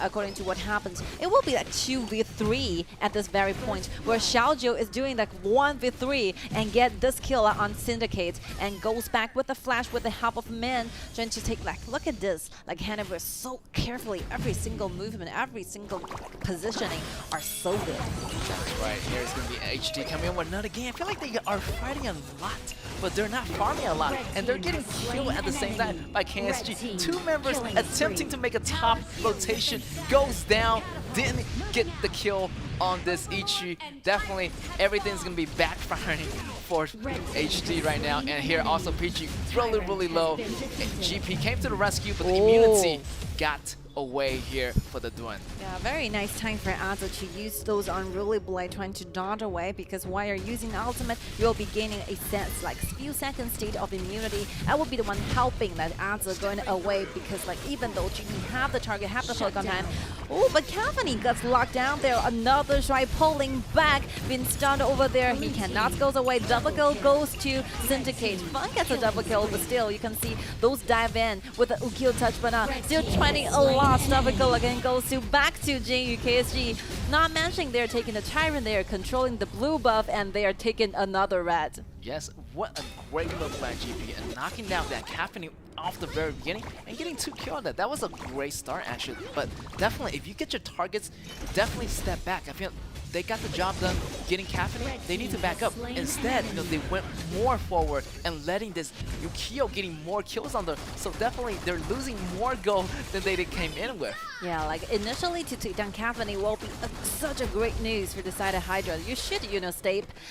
according to what happens, it will be like 2v3 at this very point, where Xiaozhou is doing like 1v3 and get this kill on Syndicate and goes back with the flash with the help of Min, trying to take look at this, like Hannibal so carefully, every single movement, every single positioning are so good. That's right, here's gonna be HD coming in with another game. I feel like they are fighting a lot, but they're not farming a lot, and they're getting killed at the same time by KSG. 2 members attempting to make a top rotation, goes down, didn't get the kill on this Ichi. Definitely everything's gonna be backfiring for HD right now. And here also Peachy really low. GP came to the rescue, but the immunity got away here for the Duan. Yeah, very nice time for Aza to use those unruly blade, trying to dodge away, because while you're using ultimate, you'll be gaining a sense, like few seconds state of immunity. That will be the one helping that Aza going away, because like even though GP have the target, have the hook on hand, but Cavani gets locked down there. Another try pulling back, being stunned over there. He cannot go away. Double kill goes to Syndicate. Fun gets a double kill, but still you can see those dive in with the Ukyo touch, but still trying a lot. Double kill again goes back to Jinyu. KSG, not mentioning they're taking the Tyrant, they are controlling the blue buff, and they are taking another red. Yes, what a great look by GP, and knocking down that Cafferty off the very beginning and getting 2 kills. That was a great start actually, but definitely if you get your targets, definitely step back. I feel they got the job done getting Cafferty, they need to back up. Instead, they went more forward and letting this Yukio getting more kills on them. So definitely they're losing more gold than they came in with. Yeah, like initially to take down Cafferty will be such a great news for the side of Hydra. You should,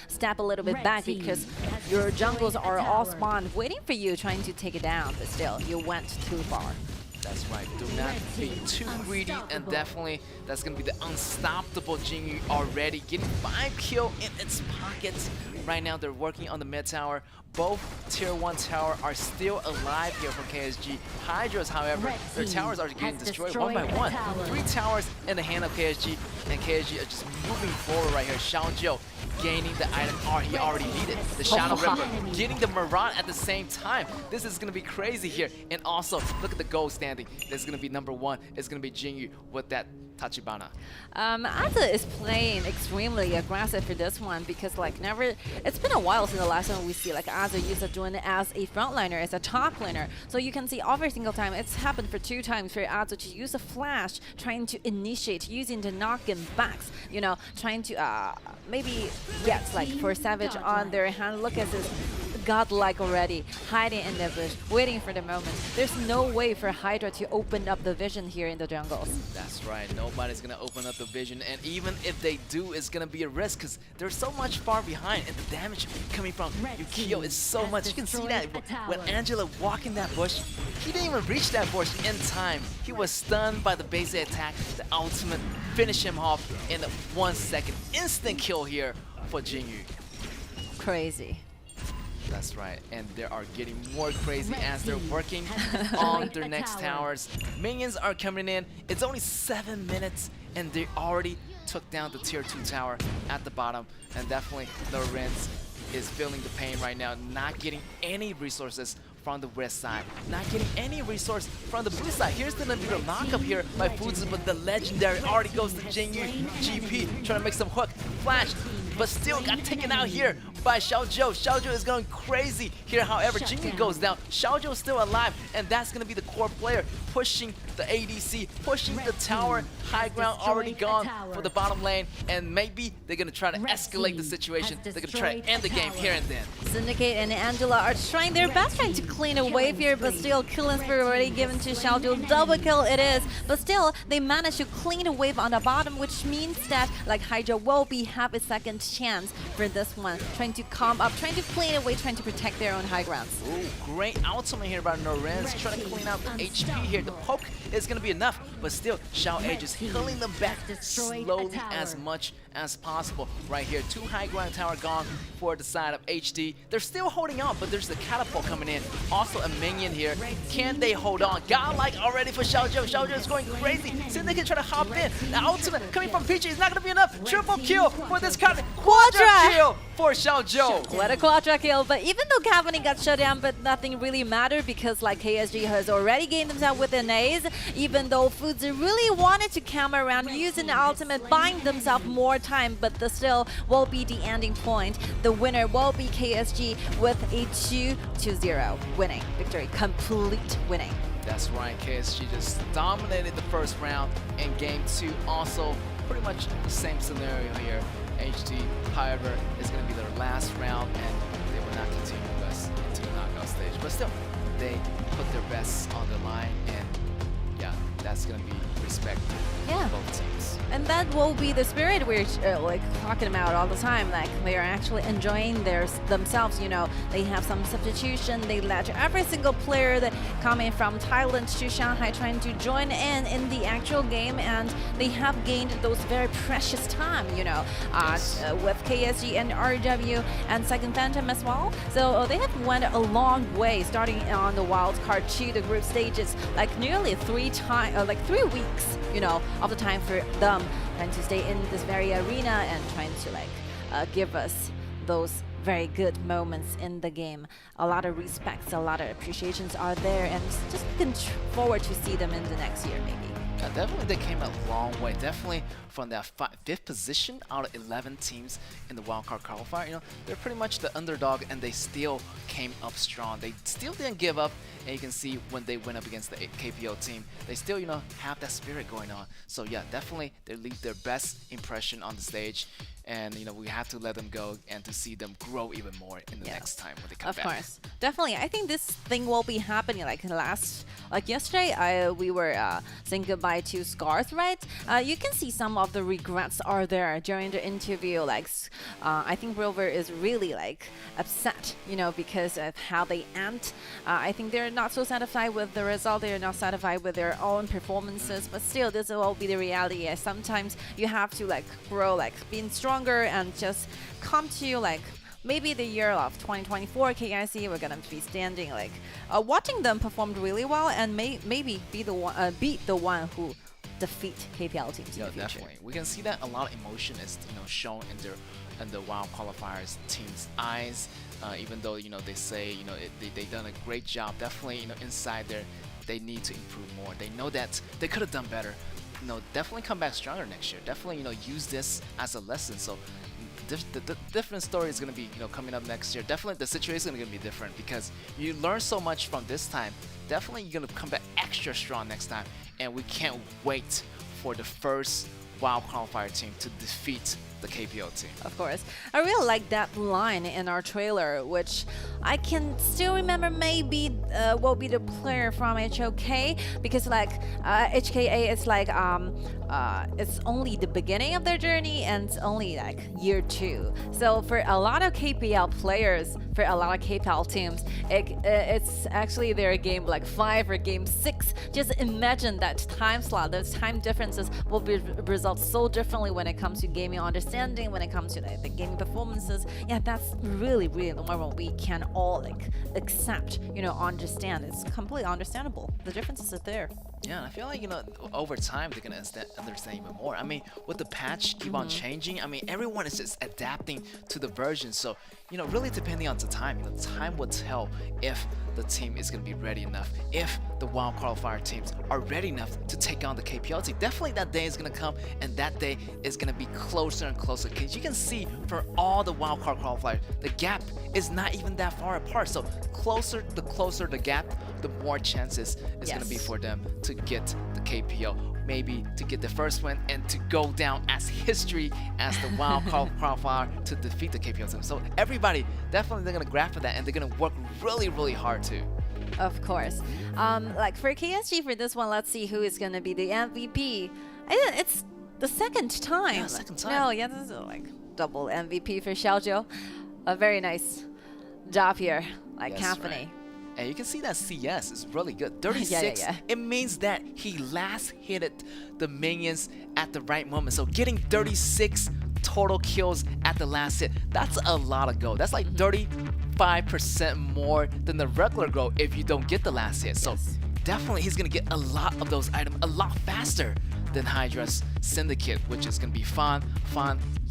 step a little bit back, because your jungles are all spawned waiting for you, trying to take it down. But still, you went too far. That's right, do not be too greedy, and definitely that's going to be the unstoppable Jinyu already, getting 5 kills in its pockets. Right now they're working on the mid tower. Both tier 1 tower are still alive here from KSG. Hydras, however, their towers are getting destroyed one by one. 3 towers in the hand of KSG, and KSG are just moving forward right here. Xiaozhou gaining the item he already needed. The Shadow Ripper getting the Maran at the same time. This is going to be crazy here. And also, look at the gold stand. standing. This is gonna be number 1. It's gonna be Jinyu with that Tachibana. Aza is playing extremely aggressive for this one because like it's been a while since the last time we see like Aza use Adun as a frontliner, as a top laner. So you can see every single time it's happened for 2 times for Aza to use a flash, trying to initiate, using the knock-in backs, you know, trying to maybe get like for Savage on their hand. Look at this. Godlike already, hiding in the bush, waiting for the moment. There's no way for Hydra to open up the vision here in the jungles. That's right, nobody's gonna open up the vision, and even if they do, it's gonna be a risk because they're so much far behind, and the damage coming from Yukio is so much. You can see that when Angela walked in that bush, he didn't even reach that bush in time. He was stunned by the basic attack, the ultimate finish him off in 1 second. Instant kill here for Jinyu. Crazy. That's right, and they are getting more crazy as they're working on their next towers. Minions are coming in. It's only 7 minutes, and they already took down the tier 2 tower at the bottom. And definitely, Lorenz is feeling the pain right now, not getting any resources from the west side, not getting any resource from the blue side. Here's the little knockup here by Fuzu, but the legendary already goes to Jinyu. GP trying to make some hook, flash, but still got taken out here by Xiaozhou. Xiaozhou is going crazy here. However, Jinyu goes down. Xiaozhou is still alive, and that's going to be the core player pushing the ADC, pushing the tower. High ground already gone for the bottom lane, and maybe they're going to try to escalate the situation. They're going to try to end the game here and then. Syndicate and Angela are trying their best, trying to clean a wave here, but still killing spree already given to Xiaozhou. Double kill it is, but still they managed to clean a wave on the bottom, which means that like Hydra will have a second chance for this one, trying to come up, trying to clean away, trying to protect their own high grounds. Ooh, great ultimate here by Lorenz, trying to clean out the HP here. The poke is going to be enough, but still Xiao Age is healing them back slowly as much as possible. Right here, 2 high ground tower gone for the side of HD. They're still holding on, but there's the catapult coming in. Also a minion here. Can they hold on? Godlike already for Xiaozhou. Xiaozhou is going crazy. Syndicate trying to hop in. The ultimate coming from Peachy is not going to be enough. Triple kill for this card. Quadra kill for Xiaozhou. What a quadra kill, but even though Cavani got shut down, but nothing really mattered because like KSG has already gained themselves with an ace, even though Fuzu really wanted to come around using the ultimate, buying themselves more time, but the still will be the ending point. The winner will be KSG with a 2-0 winning victory, complete winning. That's right, KSG just dominated the first round, and game 2 also pretty much the same scenario here. HD, however, is going to be their last round, and they will not continue with us into the knockout stage. But still, they put their best on the line, and yeah, that's going to be respect for both teams. And that will be the spirit we're like talking about all the time. Like they are actually enjoying themselves. You know, they have some substitution. They let every single player that coming from Thailand to Shanghai trying to join in the actual game, and they have gained those very precious time. You know, with KSG and RW and Second Phantom as well. So they have went a long way, starting on the wild card to the group stages, like nearly 3 weeks. You know, of the time for them trying to stay in this very arena and trying to like give us those very good moments in the game. A lot of respects, a lot of appreciations are there, and just looking forward to see them in the next year maybe. Yeah, definitely they came a long way. Definitely from that 5th position out of 11 teams in the wildcard qualifier. You know, they're pretty much the underdog, and they still came up strong. They still didn't give up, and you can see when they went up against the KPO team, they still, you know, have that spirit going on. So yeah, definitely they leave their best impression on the stage, and you know, we have to let them go and to see them grow even more in the next time when they come back. Of course, definitely. I think this thing will be happening like yesterday. We were saying goodbye to Scars, right? You can see some of the regrets are there during the interview. Like, I think Rover is really like upset, you know, because of how they end. I think they're not so satisfied with the result. They're not satisfied with their own performances. But still, this will be the reality. Sometimes you have to like grow, like being stronger, and just come to like. Maybe the year of 2024 KIC, we're gonna be standing like watching them perform really well, and maybe be the one beat the one who defeat KPL teams in the future. Definitely. We can see that a lot of emotion is, you know, shown in the WoW qualifiers team's eyes. Even though, you know, they say, you know, they done a great job. Definitely, you know, inside there, they need to improve more. They know that they could have done better. Definitely come back stronger next year. Definitely, use this as a lesson. So the different story is going to be, coming up next year. Definitely the situation is going to be different because you learn so much from this time. Definitely you're going to come back extra strong next time. And we can't wait for the first WoW qualifier team to defeat the KPL team. Of course. I really like that line in our trailer, which I can still remember maybe will be the player from HOK, because like HKA is like it's only the beginning of their journey and it's only like year 2. So for a lot of KPL players, for a lot of KPL teams, it's actually their game like 5 or game 6. Just imagine that time slot, those time differences will be result so differently when it comes to gaming understanding, when it comes to the gaming performances. Yeah, that's really normal. We can all like accept, understand. It's completely understandable. The differences are there. Yeah, I feel like, over time they're gonna understand even more. I mean, with the patch keep on changing, I mean, everyone is just adapting to the version. So, really depending on the time, time will tell if the team is gonna be ready enough, if the WoW qualifier teams are ready enough to take on the KPL team. Definitely that day is gonna come, and that day is gonna be closer and closer. Because you can see for all the WoW qualifiers, the gap is not even that far apart. So the closer the gap, the more chances it's gonna be for them to get the KPL, maybe to get the first win and to go down as history as the WoW qualifier to defeat the KPL team. So everybody definitely they're gonna grab for that, and they're gonna work really hard too. Of course. Like for KSG for this one, let's see who is gonna be the MVP. It's the second time. Yeah, second time. No, yeah, this is like double MVP for Xiaozhou. A very nice job here, like happening. Right. And you can see that CS is really good. 36, it means that he last hit the minions at the right moment. So getting 36 total kills at the last hit, that's a lot of gold. That's like 35% more than the regular gold if you don't get the last hit. So definitely he's gonna get a lot of those items a lot faster than Hydra's Syndicate, which is gonna be fun.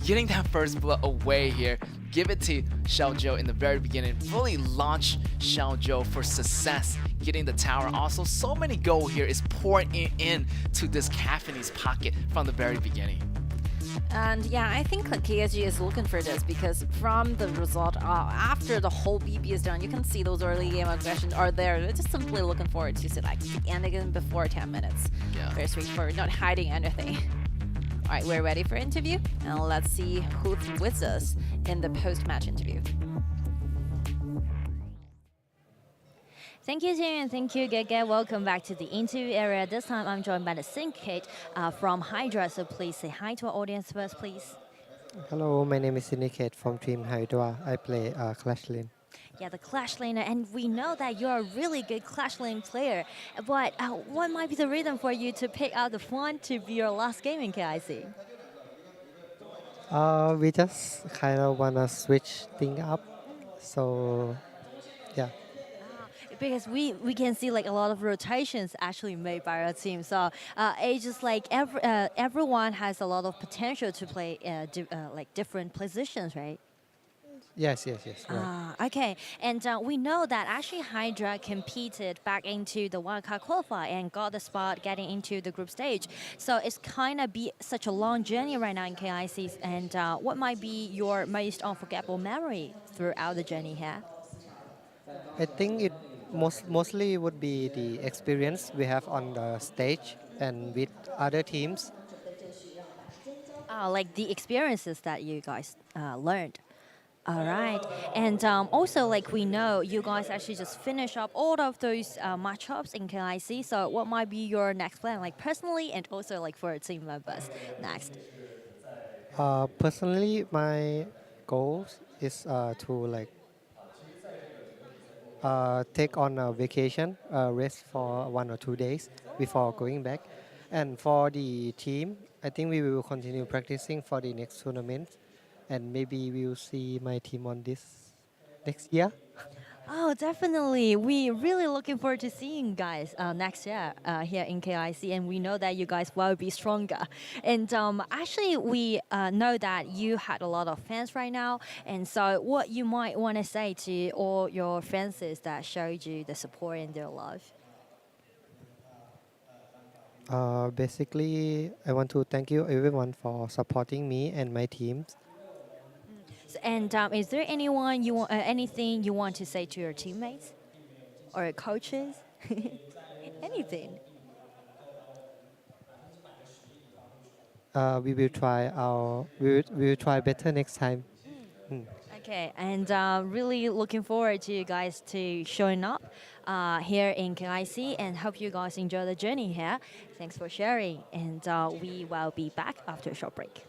Getting that first blood away here. Give it to Xiaozhou in the very beginning. Really launch Xiaozhou for success. Getting the tower. Also, so many gold here is pouring in to this Caffeine's pocket from the very beginning. And yeah, I think KSG is looking for this because from the result after the whole BP is done, you can see those early game aggressions are there. They're just simply looking forward to select the end again before 10 minutes. Yeah. Very straightforward, not hiding anything. All right, we're ready for interview, and let's see who's with us in the post-match interview. Thank you, Jinan, and thank you, Gege. Welcome back to the interview area. This time I'm joined by the Syndicate from Hydra, so please say hi to our audience first, please. Hello, my name is Syndicate from Team Hydra. I play Clash Lane. Yeah, the Clash laner, and we know that you're a really good Clash lane player. But what might be the reason for you to pick out the Fawn to be your last game in KIC? We just kind of want to switch things up. So, yeah. Because we can see like a lot of rotations actually made by our team. So it's just like everyone has a lot of potential to play like different positions, right? Yes, right. Okay, and we know that actually Hydra competed back into the wildcard qualifier and got the spot getting into the group stage. So it's kind of be such a long journey right now in KIC. And what might be your most unforgettable memory throughout the journey here? I think it mostly would be the experience we have on the stage and with other teams. Like the experiences that you guys learned. All right, and also like we know you guys actually just finish up all of those matchups in KIC. So what might be your next plan, like personally and also like for team members next? Personally, my goal is to like take on a vacation, rest for 1 or 2 days before going back. And for the team, I think we will continue practicing for the next tournament. And maybe we'll see my team on this next year. Oh, definitely. We're really looking forward to seeing you guys next year here in KIC. And we know that you guys will be stronger. And actually, we know that you had a lot of fans right now. And so what you might want to say to all your fans that showed you the support in their love? Basically, I want to thank you everyone for supporting me and my teams. And is there anyone you want, anything you want to say to your teammates or coaches? Anything? We will try better next time. Okay, and really looking forward to you guys to showing up here in KIC and hope you guys enjoy the journey here. Thanks for sharing, and we will be back after a short break.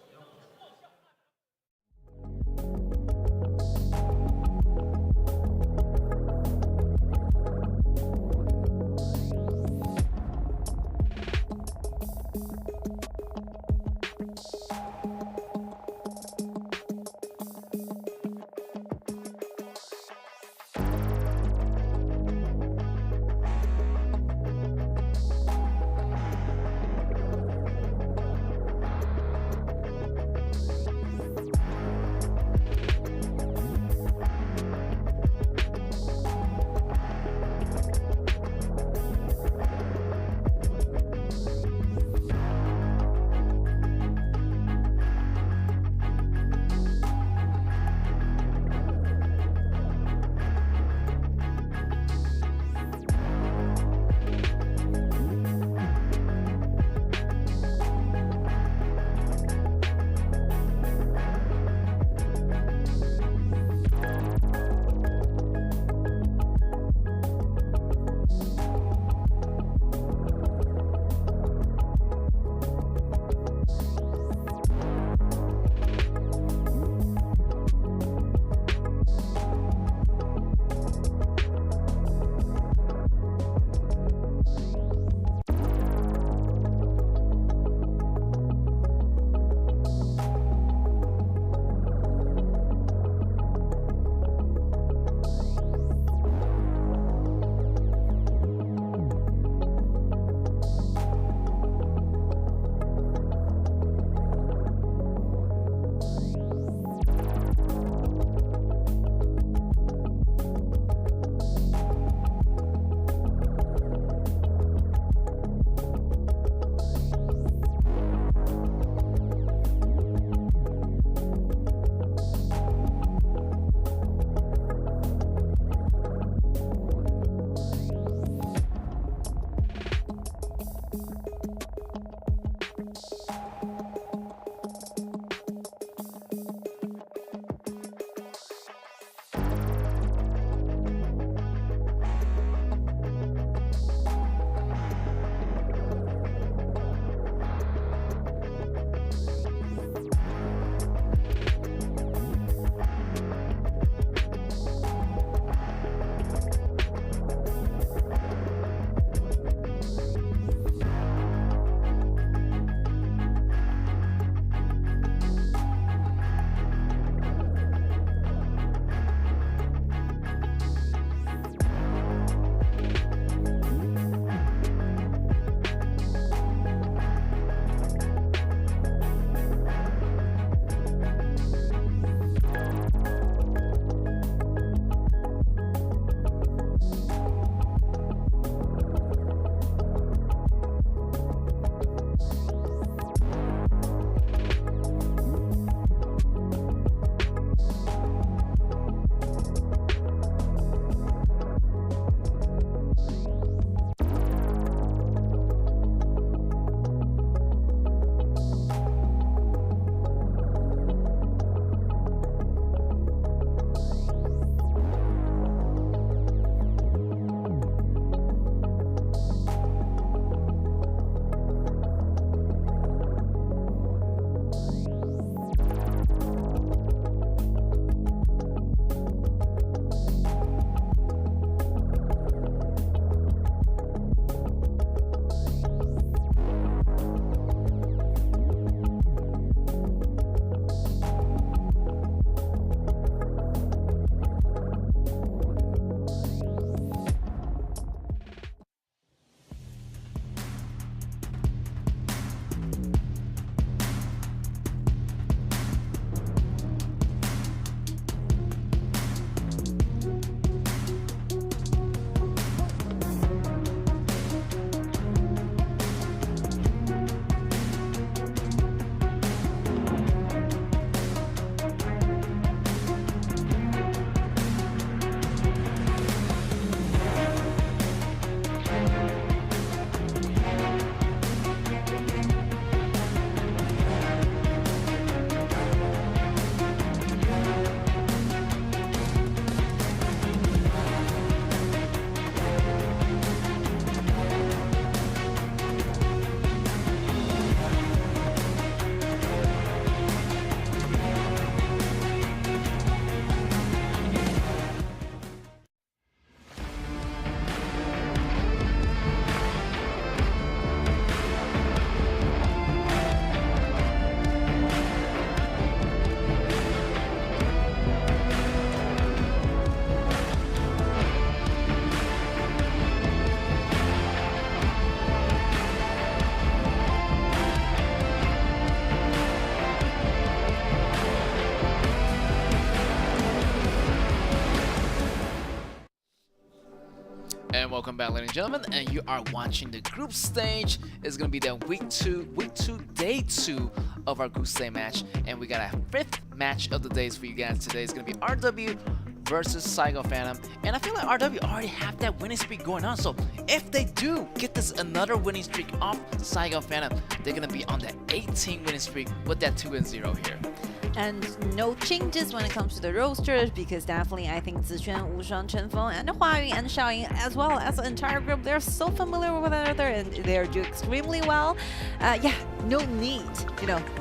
welcome back, ladies and gentlemen. And you are watching the group stage. It's gonna be the week two, day 2 of our group stage match, and we got a 5th match of the days for you guys today. It's gonna be RW versus Saigon Phantom, and I feel like RW already have that winning streak going on. So if they do get this another winning streak off Saigon Phantom, they're gonna be on that 18 winning streak with that 2-0 here. And no changes when it comes to the roasters, because definitely I think Ziquan, Wushuang, Chenfeng, and Huayun and Xiaoying, as well as the entire group, they're so familiar with one another and they're doing extremely well. Yeah, no need,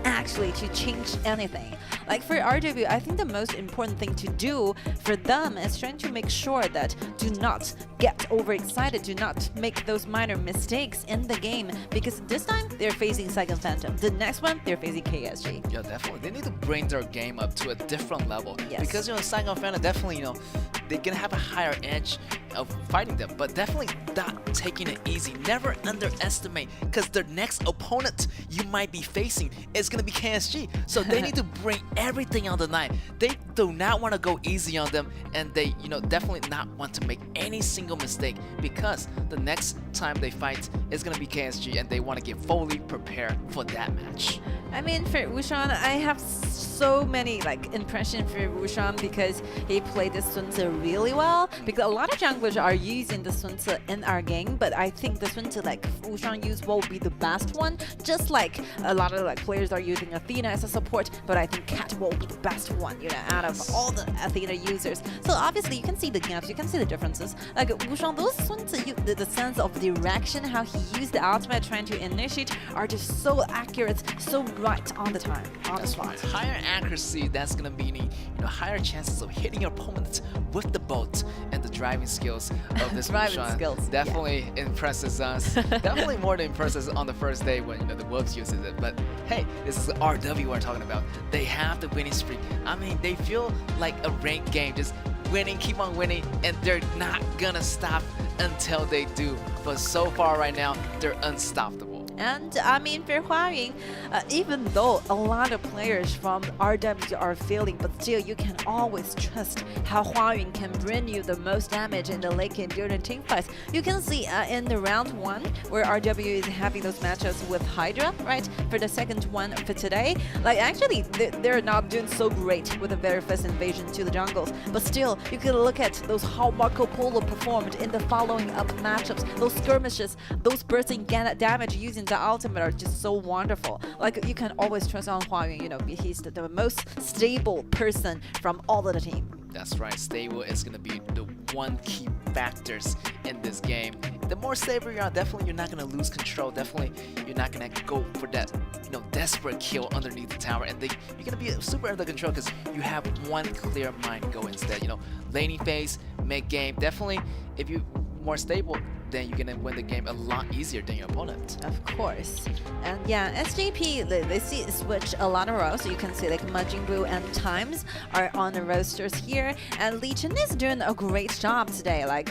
actually to change anything. Like for RW, I think the most important thing to do for them is trying to make sure that do not get overexcited, do not make those minor mistakes in the game, because this time they're facing Saigon Phantom. The next one, they're facing KSG. Yeah, definitely. They need to bring their game up to a different level. Yes. Because, Saigon Phantom definitely, they're going to have a higher edge of fighting them, but definitely not taking it easy. Never underestimate, because their next opponent you might be facing is going to be KSG. So they need to bring everything on the line. They do not want to go easy on them, and they, definitely not want to make any single mistake, because the next time they fight is going to be KSG, and they want to get fully prepared for that match. I mean, for Wushuang, I have so many impressions for Wushuang, because he played the Sun Tzu really well. Because a lot of junglers are using the Sun Tzu in our game, but I think the Sun Tzu Wushuang use will be the best one. Just like a lot of players are using Athena as a support, but I think Cat will be the best one, out of all the Athena users. So obviously you can see the gaps, you can see the differences. Like Wushuang, those Sun Tzu, the sense of direction, how he used the ultimate trying to initiate, are just so accurate, so right on the time, on the spot. Higher accuracy, that's gonna mean higher chances of hitting your opponent with the bolt, and the driving skills of this Wushuang definitely impresses us. Definitely more than impresses on the first day when the Wolves uses it. But hey, this is the RW we're talking about. They have the winning streak. I mean, they feel like a ranked game, just winning, keep on winning, and they're not gonna stop until they do. But so far right now, they're unstoppable. And I mean, for Huayun, even though a lot of players from RW are failing, but still you can always trust how Huayun can bring you the most damage in the late game during team fights. You can see in the round 1, where RW is having those matchups with Hydra, right? For the second one for today, actually they're not doing so great with the very first invasion to the jungles, but still you can look at those how Marco Polo performed in the following up matchups. Those skirmishes, those bursting damage using the ultimate are just so wonderful. You can always trust on Huayun, he's the most stable person from all of the team. That's right, stable is going to be the one key factors in this game. The more stable you are, definitely you're not going to lose control. Definitely you're not going to go for that desperate kill underneath the tower, and you're going to be super under control because you have one clear mind go instead. Laning phase, mid game, definitely if you're more stable, then you're gonna win the game a lot easier than your opponent. Of course. And yeah, SJP, they see switch a lot of roles. So you can see Majin Buu and Times are on the roasters here. And Li Chen is doing a great job today. I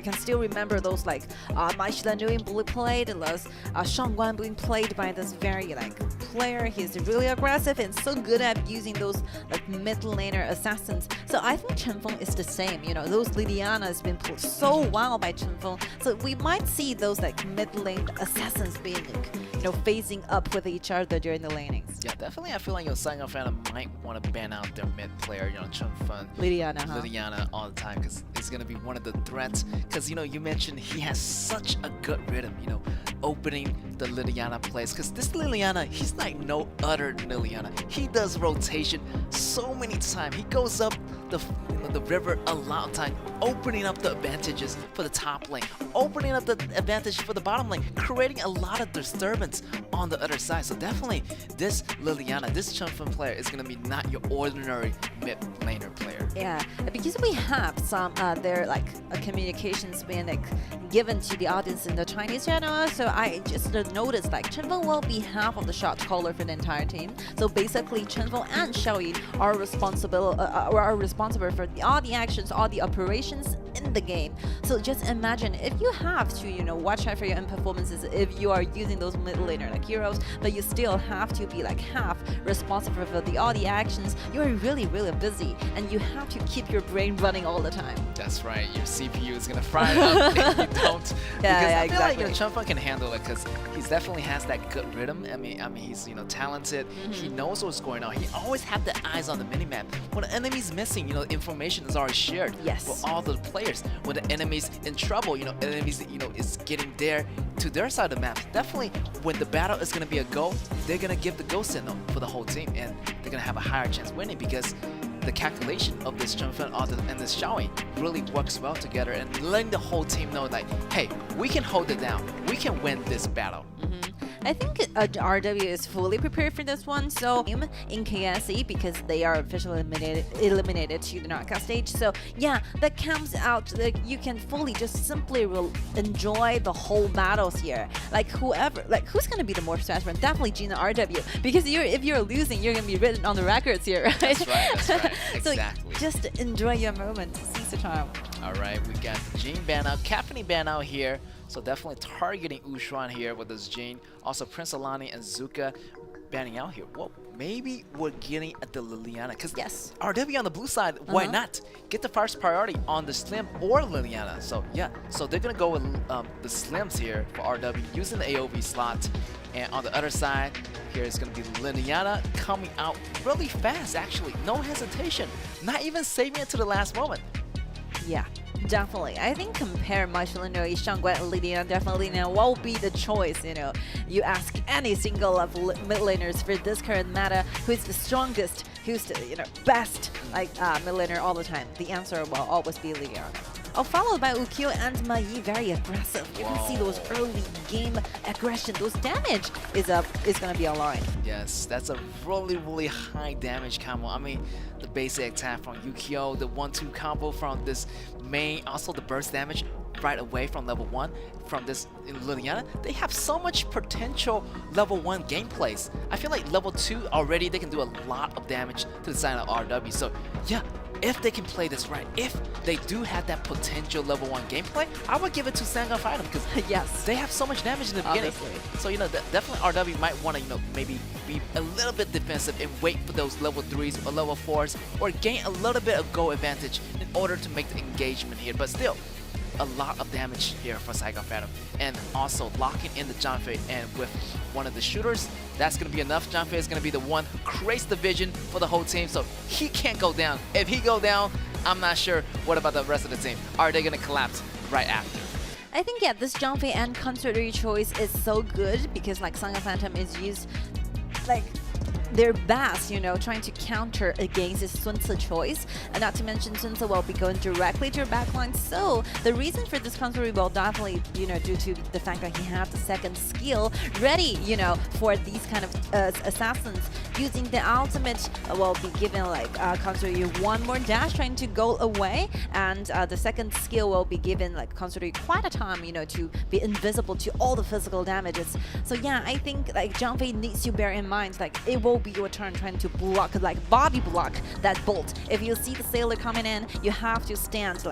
can still remember those Mai Shilan being played, and those Shang Guan being played by this very player. He's really aggressive and so good at using those mid laner assassins. So I think Chenfeng is the same. Those Liliana has been played so well by Chenfeng. So we might see those mid lane assassins being phasing up with each other during the lanings. Yeah, definitely. I feel like Saigon Phantom might want to ban out their mid player, Chenfeng, Liliana all the time, because it's gonna be one of the threats. Because you mentioned he has such a good rhythm, opening the Liliana plays. Because this Liliana, he's like no other Liliana. He does rotation so many times. He goes up the river a lot of time, opening up the advantages for the top lane, opening up the advantage for the bottom lane, creating a lot of disturbance on the other side. So definitely this Liliana, this Chenfeng player is going to be not your ordinary mid laner player. Yeah, because we have some their communications being given to the audience in the Chinese channel. So I just noticed Chenfeng will be half of the shot caller for the entire team. So basically Chenfeng and Xiaoying are responsible for all the actions, all the operations win the game. So just imagine if you have to, watch out for your own performances if you are using those mid laner like heroes, but you still have to be like half responsible for all the actions. You are really, really busy, and you have to keep your brain running all the time. That's right. Your CPU is gonna fry up if you don't. Yeah, I feel like exactly. Chunfeng can handle it because he definitely has that good rhythm. I mean, he's talented. He knows what's going on. He always have the eyes on the minimap. When the enemy's missing, information is already shared for all the players. When the enemy's in trouble, enemies is getting there to their side of the map. Definitely, when the battle is gonna be a go, they're gonna give the go signal for the whole team, and they're gonna have a higher chance winning because the calculation of this Chunfeng and this Xiaoyi really works well together, and letting the whole team know like, hey, we can hold it down, we can win this battle. I think RW is fully prepared for this one. So in KSE, because they are officially eliminated to the knockout stage. So yeah, that comes out like you can fully just simply enjoy the whole battles here. Like who's gonna be the more stressful? Definitely Jinan RW, because if you're losing, you're gonna be written on the records here, right? That's right. Exactly. So just enjoy your moment. Seize the time. All right, we got the Jin ban out, Caffeine ban out here. So definitely targeting Ushuan here with this Jin. Also Prince Alani and Zuka banning out here. Well, maybe we're getting at the Liliana, because RW on the blue side, why not? Get the first priority on the Slim or Liliana. So yeah, so they're gonna go with the Slims here for RW using the AOV slot. And on the other side, here is gonna be Liliana coming out really fast actually, no hesitation, not even saving it to the last moment. Yeah, definitely. I think compare Marcelino, Shangguan, and Liliana, definitely what will be the choice, You ask any single of mid laners for this current meta, who's the strongest, who's the best mid laner all the time. The answer will always be Liliana. Followed by Ukyo and Mai, very aggressive. You can see those early game aggression, those damage is gonna be a line. Yes, that's a really, really high damage combo. I mean, the basic attack from Ukyo, the 1-2 combo from this main, also the burst damage right away from level 1 from this in Liliana. They have so much potential level 1 gameplays. I feel like level 2 already they can do a lot of damage to the side of RW. So yeah, if they can play this right, if they do have that potential level 1 gameplay, I would give it to Saigon Fighter because they have so much damage in the beginning. So definitely RW might want to maybe be a little bit defensive and wait for those level 3s or level 4s, or gain a little bit of go advantage in order to make the engagement here. But still, a lot of damage here for Saigon Phantom, and also locking in the Zhangfei, and with one of the shooters, that's going to be enough. Zhangfei is going to be the one who creates the vision for the whole team, so he can't go down. If he go down, I'm not sure what about the rest of the team. Are they going to collapse right after? I think this Zhangfei and considerate choice is so good because Saigon Phantom is used their best, trying to counter against his Sun Ce choice. And not to mention Sun Ce will be going directly to your backline. So the reason for this counter will definitely, due to the fact that he has the second skill ready, for these kind of assassins. Using the ultimate will be given counter you one more dash trying to go away, and the second skill will be given consider you quite a time, to be invisible to all the physical damages. So yeah, I think Zhangfei needs to bear in mind it will be your turn trying to block, body block that bolt. If you see the sailor coming in, you have to stand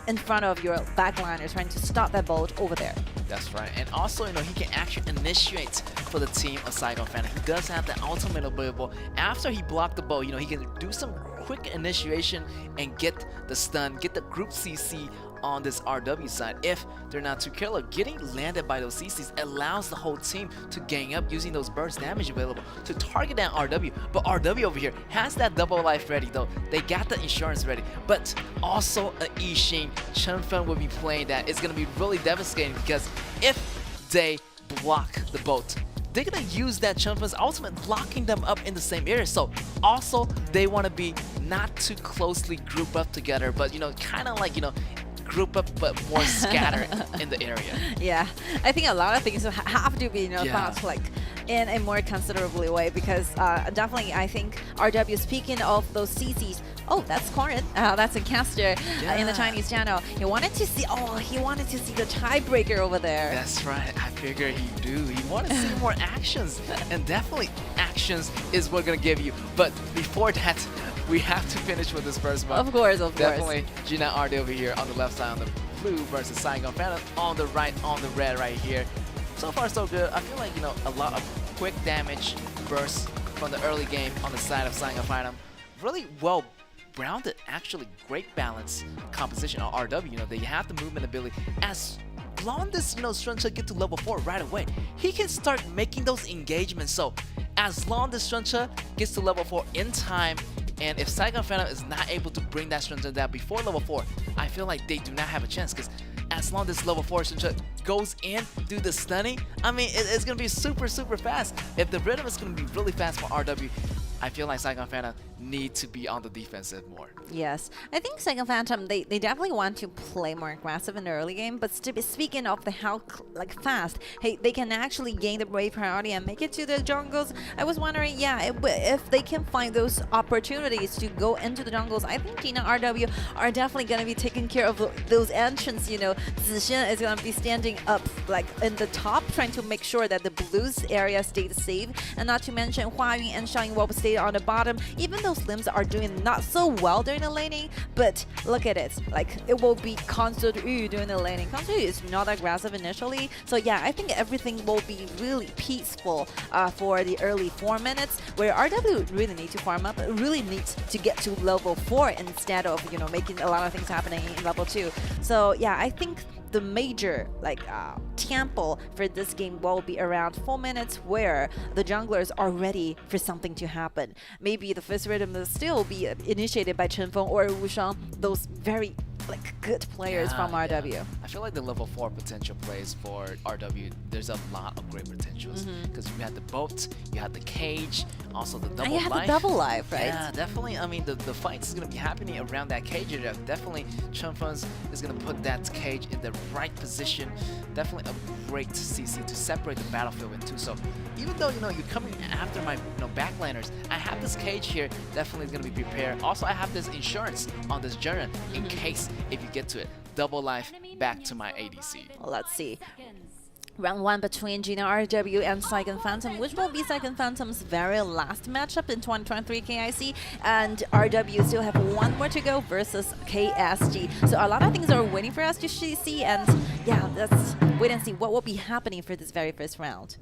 in front of your backliner trying to stop that bolt over there. That's right. And also, he can actually initiate for the team of Saigon Phantom. He does have the ultimate available. After he blocked the bolt, he can do some quick initiation and get the stun, get the group CC on this RW side. If they're not too careful, getting landed by those CCs allows the whole team to gang up using those burst damage available to target down RW. But RW over here has that double life ready though. They got the insurance ready. But also a Yixing, Chunfeng will be playing that. It's going to be really devastating because if they block the boat, they're gonna use that Chunfeng's ultimate, locking them up in the same area. So also they want to be not too closely grouped up together, but kind of group up but more scattered in the area. Yeah, I think a lot of things have to be thought in a more considerable way, because definitely I think RW, speaking of those CCs, that's Corin, that's a caster in the Chinese channel. He wanted to see the tiebreaker over there. That's right, I figured he'd do. He wanted to see more actions, and definitely actions is what we're gonna give you. But before that, we have to finish with this first one. Of course, of course. Definitely Jinan RD over here on the left side on the blue versus Saigon Phantom on the right on the red right here. So far so good. I feel like, you know, a lot of quick damage bursts from the early game on the side of Saigon Phantom. Really well rounded, actually great balance composition on RW. You know, they have the movement ability. As long as, you know, Shuncha get to level 4 right away, he can start making those engagements. So as long as Shuncha gets to level 4 in time, and if Saigon Phantom is not able to bring that Shuncha down before level 4, I feel like they do not have a chance, because as long as level 4 Shuncha goes in, do the stunning, I mean, it's going to be super, super fast. If the rhythm is going to be really fast for RW, I feel like Saigon Phantom need to be on the defensive more. Yes, I think Saigon Phantom, they definitely want to play more aggressive in the early game, but speaking of the how like fast, hey, they can actually gain the brave priority and make it to the jungles. I was wondering, yeah, if they can find those opportunities to go into the jungles, I think Jinan RW are definitely going to be taking care of those entrants. You know, Zixian is going to be standing up like in the top, trying to make sure that the blues area stays safe, and not to mention Hua Yun and Xiang will stay on the bottom. Even those limbs are doing not so well during the laning, but look at it, like it will be Concert Yu doing the laning. Concert Yu is not aggressive initially, so yeah, I think everything will be really peaceful for the early 4 minutes, where RW really need to farm up, really needs to get to level 4 instead of, you know, making a lot of things happening in level 2. So yeah, I think the major like tempo for this game will be around 4 minutes, where the junglers are ready for something to happen. Maybe the first rhythm will still be initiated by Chen Feng or Wu Shang, those very like good players from RW. Yeah. I feel like the level 4 potential plays for RW, there's a lot of great potentials, because you had the boat, you had the cage, also the double life. And you have the double life, right? Yeah, definitely. I mean, the fights is going to be happening around that cage area. Definitely Chen Feng is going to put that cage in the right position. Definitely a great CC to separate the battlefield in two. So even though, you know, you're coming after my, you know, backliners, I have this cage here. Definitely is going to be prepared. Also, I have this insurance on this Jinan in case if you get to it. Double life back to my ADC. Well, let's see. Round 1 between Jinan RW and Saigon Phantom, which will be Saigon Phantom's very last matchup in 2023 KIC, and RW still have 1 more to go versus KSG. So a lot of things are waiting for us to see, and yeah, let's wait and see what will be happening for this very first round.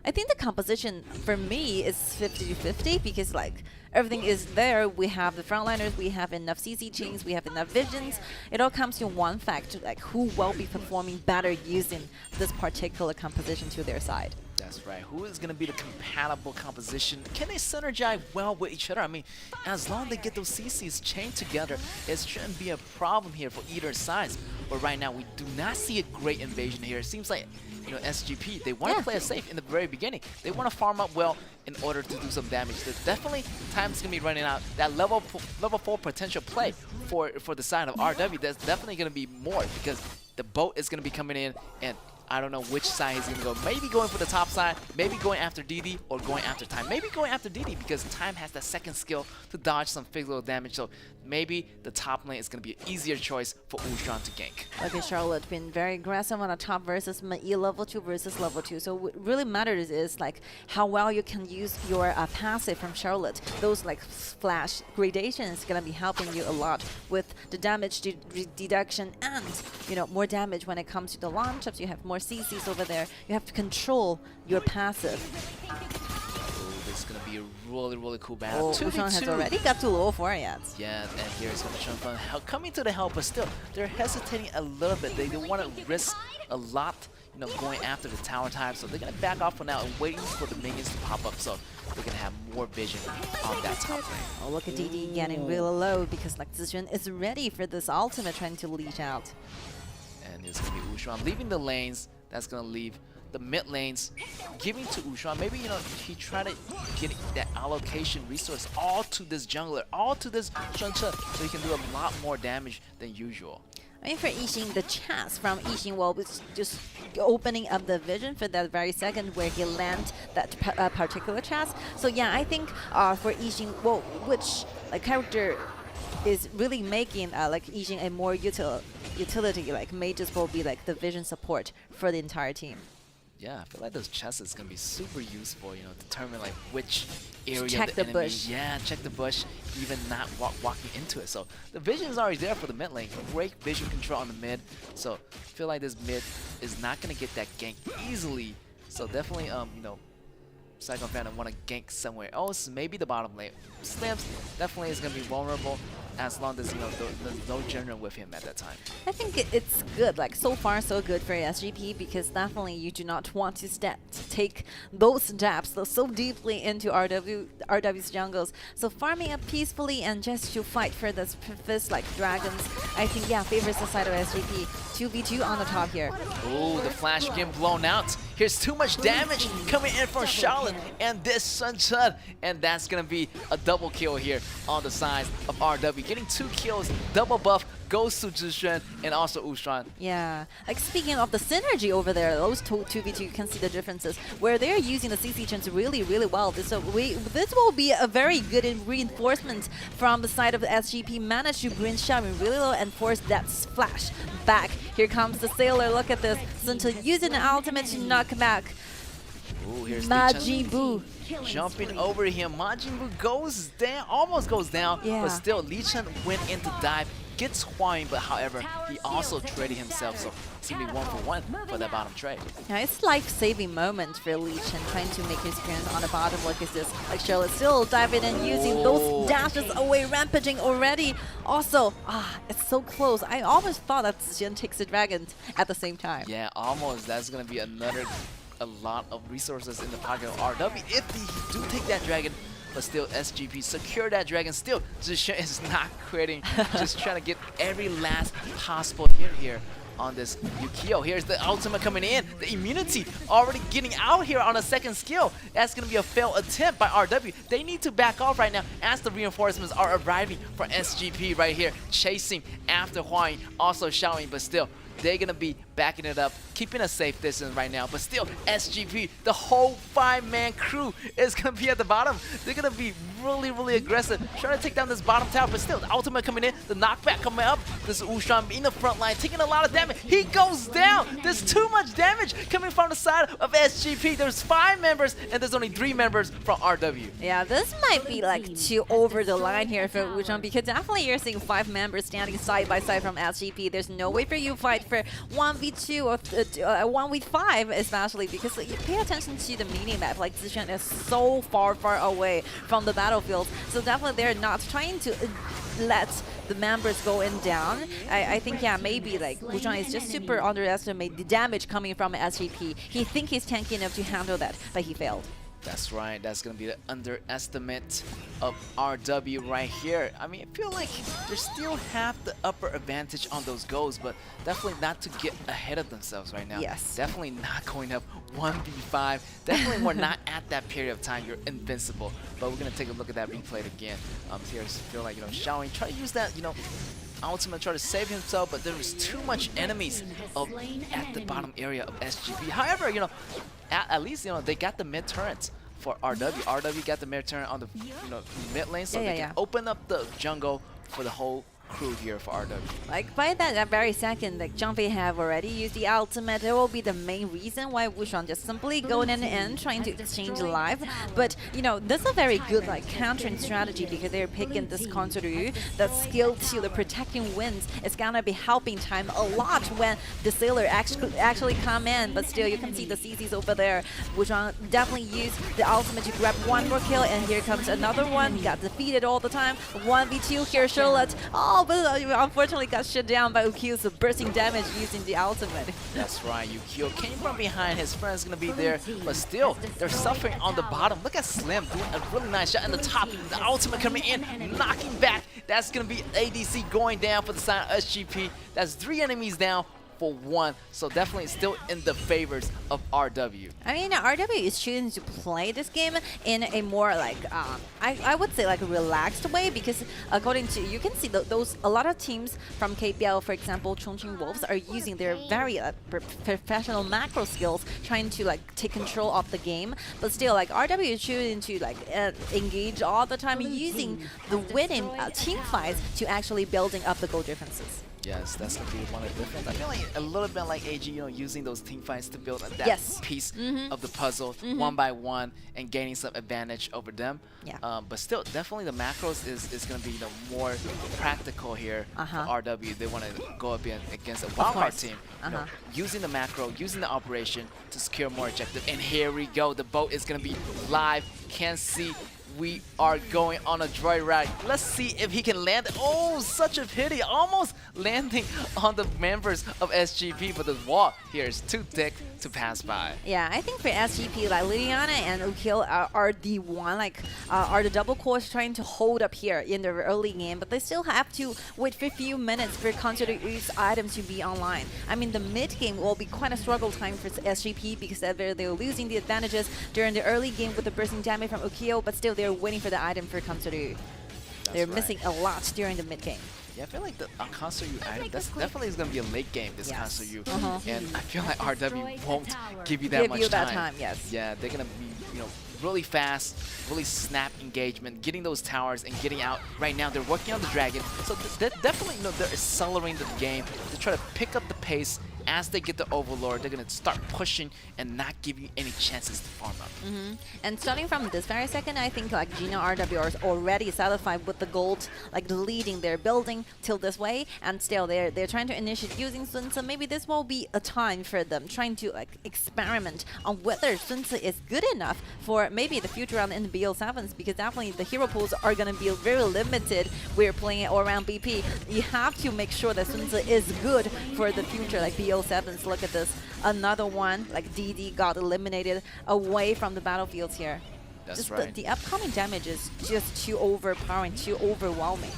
I think the composition for me is 50-50, because like everything is there. We have the frontliners, we have enough CC chains, we have enough visions. It all comes to one fact, like who will be performing better using this particular composition to their side. That's right. Who is going to be the compatible composition? Can they synergize well with each other? I mean, as long as they get those CCs chained together, it shouldn't be a problem here for either side. But right now, we do not see a great invasion here. It seems like, you know, SGP, they want to play it safe in the very beginning. They want to farm up well in order to do some damage. There's definitely time's going to be running out. That level 4 potential play for the side of RW, that's definitely going to be more, because the boat is going to be coming in, and I don't know which side he's going to go. Maybe going for the top side, maybe going after DD, or going after Time. Maybe going after DD, because Time has that second skill to dodge some physical damage. So maybe the top lane is going to be an easier choice for Ushan to gank. Okay, Charlotte been very aggressive on the top versus Mei level 2 versus level 2. So what really matters is like how well you can use your passive from Charlotte. Those like flash gradation is going to be helping you a lot with the damage deduction, and, you know, more damage when it comes to the launch ups. You have more CCs over there. You have to control your passive. Oh, this is going to be a really, really cool battle. Oh, Ushan has already got to level 4 yet. Yeah, and here's going to Chen Feng coming to the help, but still, they're hesitating a little bit. They don't want to risk a lot, you know, going after the tower type, so they're going to back off for now and waiting for the minions to pop up, so they're going to have more vision on that top lane. Oh, look at DD getting really low, because like Zixian is ready for this ultimate, trying to leech out. And it's going to be Ushan leaving the lanes. That's going to leave the mid lanes, giving to Ushan. Maybe, you know, he tried to get that allocation resource all to this jungler, all to this Shuncha, so he can do a lot more damage than usual. I mean, for Yixing, the chance from Yixing was just opening up the vision for that very second where he landed that particular chance. So yeah, I think for Yixing, well, which like character is really making like Yixing a more utility, like mages will be like the vision support for the entire team. Yeah, I feel like those chests is gonna be super useful, you know, determine like which area Check the the enemy, bush. yeah, check the bush, even not walking into it. So the vision is already there for the mid lane. Great vision control on the mid. So I feel like this mid is not gonna get that gank easily. So definitely, you know, Saigon fan want to gank somewhere else, maybe the bottom lane. Slims definitely is gonna be vulnerable as long as, you know, there's no general with him at that time. I think it's good, like so far so good for SGP, because definitely you do not want to take those depths so deeply into RW's jungles. So farming up peacefully and just to fight for this like dragons, I think, yeah, favors the side of SGP. 2v2 on the top here. Oh, the flash getting blown out. Here's too much damage coming in from Charlotte and this Sun Chun, and that's gonna be a double kill here on the side of RW. Getting 2 kills, double buff goes to Zhishuan and also Ushan. Yeah, like speaking of the synergy over there, those 2v2, you can see the differences where they're using the CC chunks really well. This will be a very good reinforcement from the side of the SGP. Managed to bring Xiaomi really low and force that splash back. Here comes the Sailor, look at this. Sunto using the ultimate to knock back Ooh, here's Majin Buu. Jumping over here. Majin Buu goes down, almost goes down, but still Lee Chen went in to dive, gets Hwang, but however, he also traded himself, so it's gonna be 1-for-1 for that bottom trade. Yeah, it's life-saving moment for Lee Chen trying to make his appearance on the bottom. Look at this, like Charlotte still diving and using those dashes away, rampaging already. Also, it's so close. I almost thought that Jinan takes the dragon at the same time. Yeah, almost. That's gonna be a lot of resources in the pocket of RW if they do take that dragon. But still, SGP secure that dragon. Still, Zhishuan is not quitting. Just trying to get every last possible hit here on this Yukio. Here's the ultimate coming in. The immunity already getting out here on a second skill. That's going to be a failed attempt by RW. They need to back off right now as the reinforcements are arriving for SGP right here. Chasing after Hwang, also shouting, but still, they're going to be backing it up, keeping a safe distance right now. But still, SGP, the whole 5-man crew is going to be at the bottom. They're going to be really aggressive, trying to take down this bottom tower. But still, the ultimate coming in, the knockback coming up. This is Ushan in the front line, taking a lot of damage. He goes down. There's too much damage coming from the side of SGP. There's 5 members, and there's only 3 members from RW. Yeah, this might be like too over the line here for Ushan, because definitely you're seeing 5 members standing side by side from SGP. There's no way for you to fight for 1v2 or 1v5, especially because you pay attention to the mini-map. Like, Zhishuan is so far away from the battlefield, so definitely they're not trying to let the members go in down. I think, yeah, maybe like Wuzhan is just super underestimate the damage coming from SGP. He think he's tanky enough to handle that, but he failed. That's right, that's going to be the underestimate of RW right here. I mean, I feel like they still have the upper advantage on those goals, but definitely not to get ahead of themselves right now. Yes. Definitely not going up 1v5. Definitely we're not at that period of time. You're invincible. But we're going to take a look at that replay again. Here, I feel like, you know, Xiaoying try to use that, you know, ultimate try to save himself, but there was too much enemies at the bottom area of SGP. However, you know, at least, you know, they got the mid turrets for RW. RW got the mid turret on the, you know, mid lane, so they can open up the jungle for the whole crew here for RW. Like by that very second, like Zhangfei have already used the ultimate. It will be the main reason why Wushan just simply going in and trying to exchange life. But you know, this is a very good like countering strategy, because they're picking this counter Ryu. That skill to the protecting winds is gonna be helping time a lot when the Sailor actually come in. But still, you can see the CCs over there. Wushan definitely used the ultimate to grab 1 more kill, and here comes another one. He got defeated all the time. 1v2 here, Charlotte. Oh, but unfortunately got shut down by Ukio's bursting damage using the ultimate. That's right, Ukio came from behind. His friend's gonna be there, but still, they're suffering on the bottom. Look at Slim doing a really nice shot in the top. The ultimate coming in, knocking back. That's gonna be ADC going down for the side of SGP. That's 3 enemies down for 1, so definitely still in the favors of RW. I mean, RW is choosing to play this game in a more like I would say like a relaxed way, because according to, you can see those a lot of teams from KPL, for example, Chongqing Wolves, are using their very professional macro skills trying to like take control of the game. But still, like RW is choosing to like engage all the time, using the winning team fights to actually building up the goal differences. Yes, that's gonna be one of the difference. I feel like a little bit like AG, using those team fights to build that Yes. piece of the puzzle one by one and gaining some advantage over them. Yeah. But still, definitely the macros is gonna be more practical here for RW. They want to go up against a wildcard team. Using the macro, using the operation to secure more objective. And here we go. The boat is gonna be live. Can't see. We are going on a joyride. Let's see if he can land. Oh, such a pity. Almost landing on the members of SGP, but the wall here is too thick to pass by. Yeah, I think for SGP, like Liliana and Ukil are the one, are the double cores trying to hold up here in the early game, but they still have to wait for a few minutes for consider each items to be online. I mean, the mid game will be quite a struggle time for SGP because they're losing the advantages during the early game with the bursting damage from Ukil, but still they're waiting for the item for Consider. They're missing a lot during the mid game. Yeah, I feel like the Consider item, that's definitely is going to be a late game, this Consider. And I feel like RW won't give you that much time. Yes. Yeah, they're going to be, really fast, really snap engagement, getting those towers and getting out. Right now, they're working on the dragon. So they're definitely, they're accelerating the game to try to pick up the pace. As they get the Overlord, they're going to start pushing and not give you any chances to farm up. And starting from this very second, I think Jinan RW are already satisfied with the gold, leading their building till this way, and still they're trying to initiate using Sun Tzu. Maybe this will be a time for them trying to experiment on whether Sun Tzu is good enough for maybe the future round in the BO7s, because definitely the hero pools are going to be very limited. We're playing it all around BP. You have to make sure that Sun Tzu is good for the future, BO7s. Look at this. Another one, DD got eliminated away from the battlefields here. That's right. The upcoming damage is just too overpowering, too overwhelming.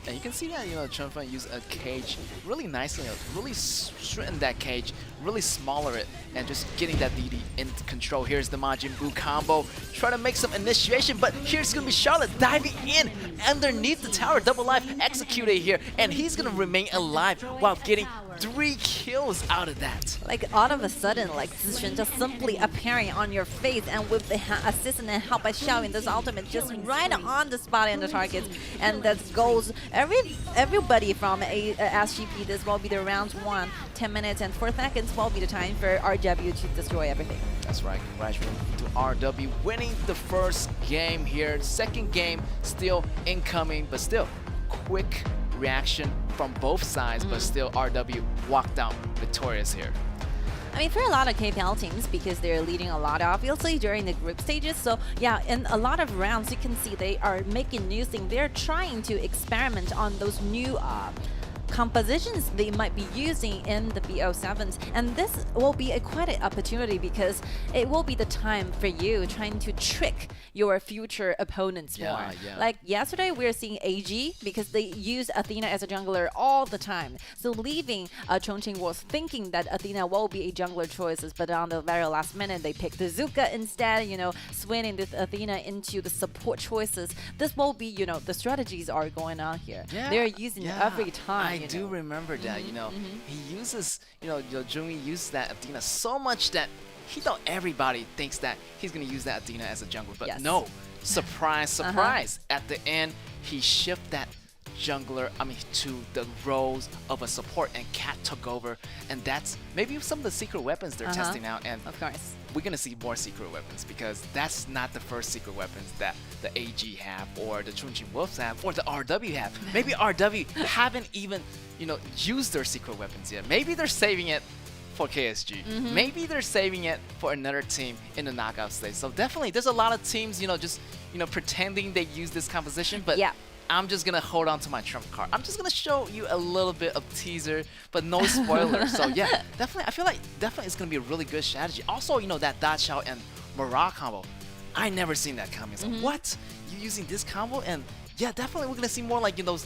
And you can see that, Chunfan used a cage really nicely, really straighten that cage, really smaller it, and just getting that DD into control. Here's the Majin Buu combo, try to make some initiation, but here's gonna be Charlotte diving in underneath the tower, double life executed here, and he's gonna remain alive while getting 3 kills out of that. All of a sudden, Zixuan just simply appearing on your face, and with the assistance and help by Xiaoyun, this ultimate just right on the spot and the targets, and that goes everybody from SGP. This will be the round 1, 10 minutes and 4 seconds will be the time for RW to destroy everything. That's right, congratulations to RW winning the first game here. Second game still incoming, but still quick reaction from both sides, but still RW walked out victorious here. I mean, for a lot of KPL teams, because they're leading a lot, obviously, during the group stages. So, yeah, in a lot of rounds, you can see they are making new things. They're trying to experiment on those new compositions they might be using in the BO7s, and this will be quite an opportunity because it will be the time for you trying to trick your future opponents more. Like yesterday, we're seeing AG because they use Athena as a jungler all the time, so leaving Chongqing was thinking that Athena will be a jungler choices, but on the very last minute they picked the Zuka instead, swinging this Athena into the support choices. This will be, the strategies are going on here. They're using every time. I do remember that, he uses, Jungi used that Athena so much that he thought everybody thinks that he's going to use that Athena as a jungler, but no, surprise, surprise. At the end, he shifted that jungler, to the roles of a support, and Cat took over, and that's maybe some of the secret weapons they're testing out, and of course we're gonna see more secret weapons because that's not the first secret weapons that the AG have or the Chongqing Wolves have or the RW have. Maybe RW haven't even used their secret weapons yet. Maybe they're saving it for KSG. Maybe they're saving it for another team in the knockout stage. So definitely there's a lot of teams just pretending they use this composition, but I'm just gonna hold on to my trump card. I'm just gonna show you a little bit of teaser, but no spoilers. So yeah, definitely, I feel like definitely it's gonna be a really good strategy. Also, that Da Chao and Mara combo, I never seen that coming. So what? You using this combo? And yeah, definitely we're gonna see more those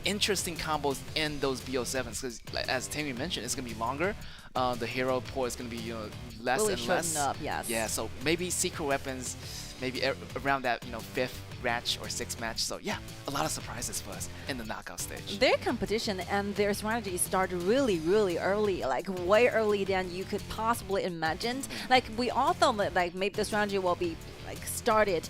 interesting combos in those BO7s because as Tammy mentioned, it's gonna be longer. The hero pool is gonna be less really and less. Up, yes. Yeah, so maybe secret weapons, maybe around that 5th match or 6th match. So yeah, a lot of surprises for us in the knockout stage. Their competition and their strategy start really, really early, way early than you could possibly imagine. We all thought that maybe the strategy will be like started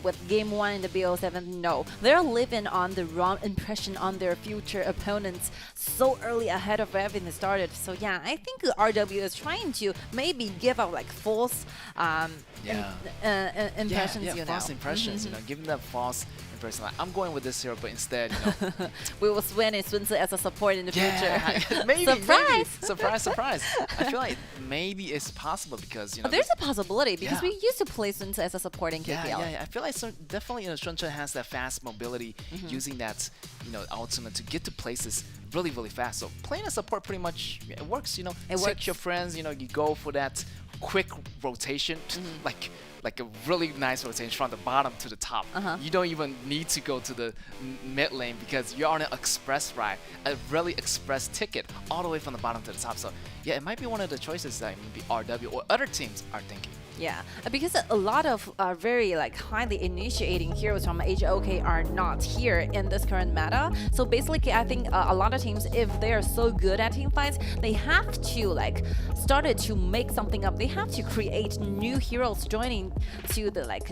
with game 1 in the BO7. No, they're living on the wrong impression on their future opponents so early ahead of everything started. So yeah, I think RW is trying to maybe give out like false impressions, you know. False impressions, you know, giving them false impression. Like, I'm going with this hero, but instead, you know, we will swing in Sun Tzu as a support in the future. maybe, surprise! Maybe. Surprise! I feel like maybe it's possible because, you know, there's a possibility because we used to play Sun Tzu as a support in KPL. Yeah. I feel like definitely, you know, Sun Tzu has that fast mobility, using that, you know, ultimate to get to places really fast. So playing a support pretty much it works. You know, it works. Your friends. You know, you go for that quick rotation, like a really nice rotation from the bottom to the top. You don't even need to go to the mid lane because you're on an express ride, a really express ticket all the way from the bottom to the top. So yeah, it might be one of the choices that maybe RW or other teams are thinking. Yeah, because a lot of very like highly initiating heroes from HOK are not here in this current meta. So basically, I think a lot of teams, if they are so good at team fights, they have to like started to make something up. They have to create new heroes joining to the like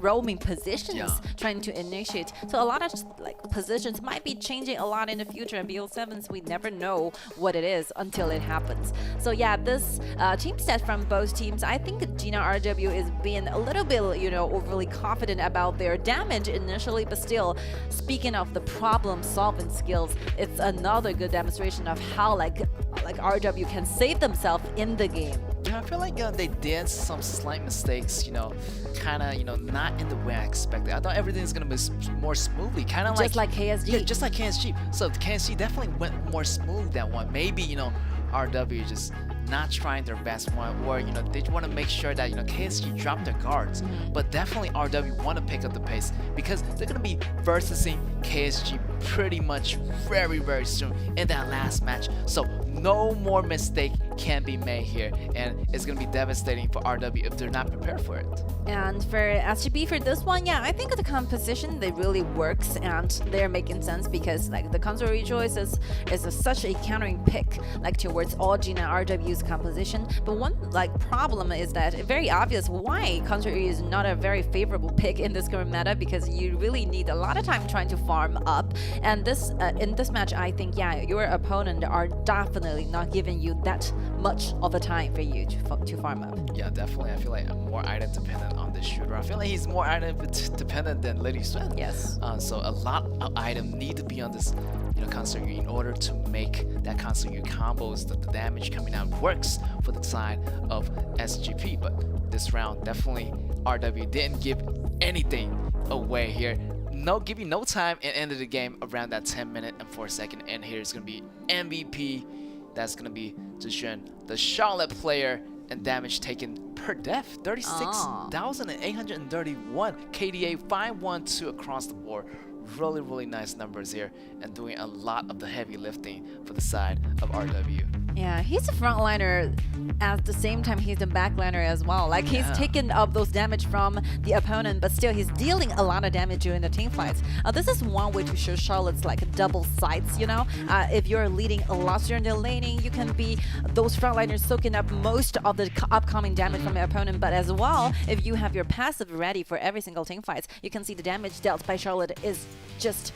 roaming positions, trying to initiate. So a lot of like positions might be changing a lot in the future. And BO7s, we never know what it is until it happens. So yeah, this team set from both teams, I think Jinan RW is being a little bit, you know, overly confident about their damage initially, but still, speaking of the problem-solving skills, it's another good demonstration of how like RW can save themselves in the game. Yeah, I feel like they did some slight mistakes, you know, kind of, you know, not in the way I expected. I thought everything's gonna be more smoothly, kind of just like KSG. Yeah, just like KSG. So the KSG definitely went more smooth that one. Maybe, you know, RW just not trying their best one, or you know, they want to make sure that, you know, KSG drop their guards. But definitely RW want to pick up the pace because they're gonna be versusing KSG pretty much very soon in that last match. So no more mistake can be made here, and it's gonna be devastating for RW if they're not prepared for it. And for SGB for this one, yeah, I think the composition they really works and they're making sense because like the console rejoice is such a countering pick like towards all Jinan RW's composition. But one like problem is that very obvious why console is not a very favorable pick in this current meta, because you really need a lot of time trying to farm up. And this in this match, I think your opponent are definitely not giving you that much of a time for you to farm up. Yeah, definitely. I feel like I'm more item dependent on this shooter. I feel like he's more item dependent than Lady Swen. Yes. So a lot of items need to be on this, you know, Constant in order to make that Constant combos, the damage coming out works for the side of SGP. But this round, definitely RW didn't give anything away here. Give you no time and ended the game around that 10-minute and 4-second. And here's gonna be MVP. That's gonna be Zhixuan, the Charlotte player, and damage taken per death 36,831. KDA 512 across the board. Really nice numbers here, and doing a lot of the heavy lifting for the side of RW. Yeah, he's a frontliner at the same time he's the backliner as well. Like he's taking up those damage from the opponent, but still he's dealing a lot of damage during the team fights. This is one way to show Charlotte's like double sides, you know. If you're leading a lot during the laning, you can be those frontliners soaking up most of the upcoming damage from your opponent. But as well, if you have your passive ready for every single team fights, you can see the damage dealt by Charlotte is just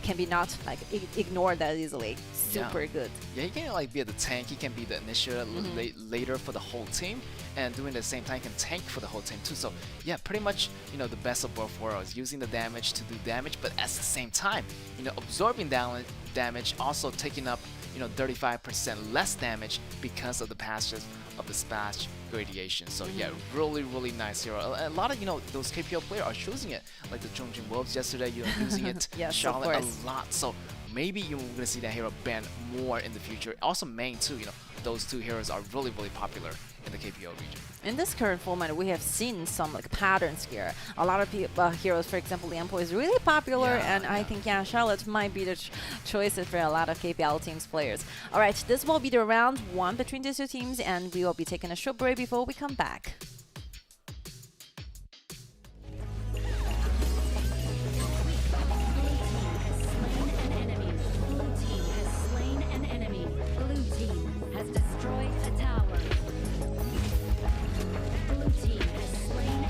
can be not like ignored that easily. Super good. Yeah, he can like be the tank. He can be the initiator later for the whole team, and doing the same time he can tank for the whole team too. So yeah, pretty much, you know, the best of both worlds, using the damage to do damage, but at the same time, you know, absorbing damage, also taking up, you know, 35% less damage because of the passive of the splash radiation. So yeah, really nice hero. A lot of, you know, those KPL players are choosing it, like the Chongqing Wolves yesterday, you know, using it. Yes, Charlotte a lot. So maybe you're gonna see that hero banned more in the future. Also main too, you know, those two heroes are really popular in the KPL region. In this current format, we have seen some like patterns here. A lot of heroes, for example, Lianpo is really popular, and I think Charlotte might be the choices for a lot of KPL teams players. All right, this will be the round 1 between these two teams, and we will be taking a short break before we come back. Destroyed a tower. Blue team has slain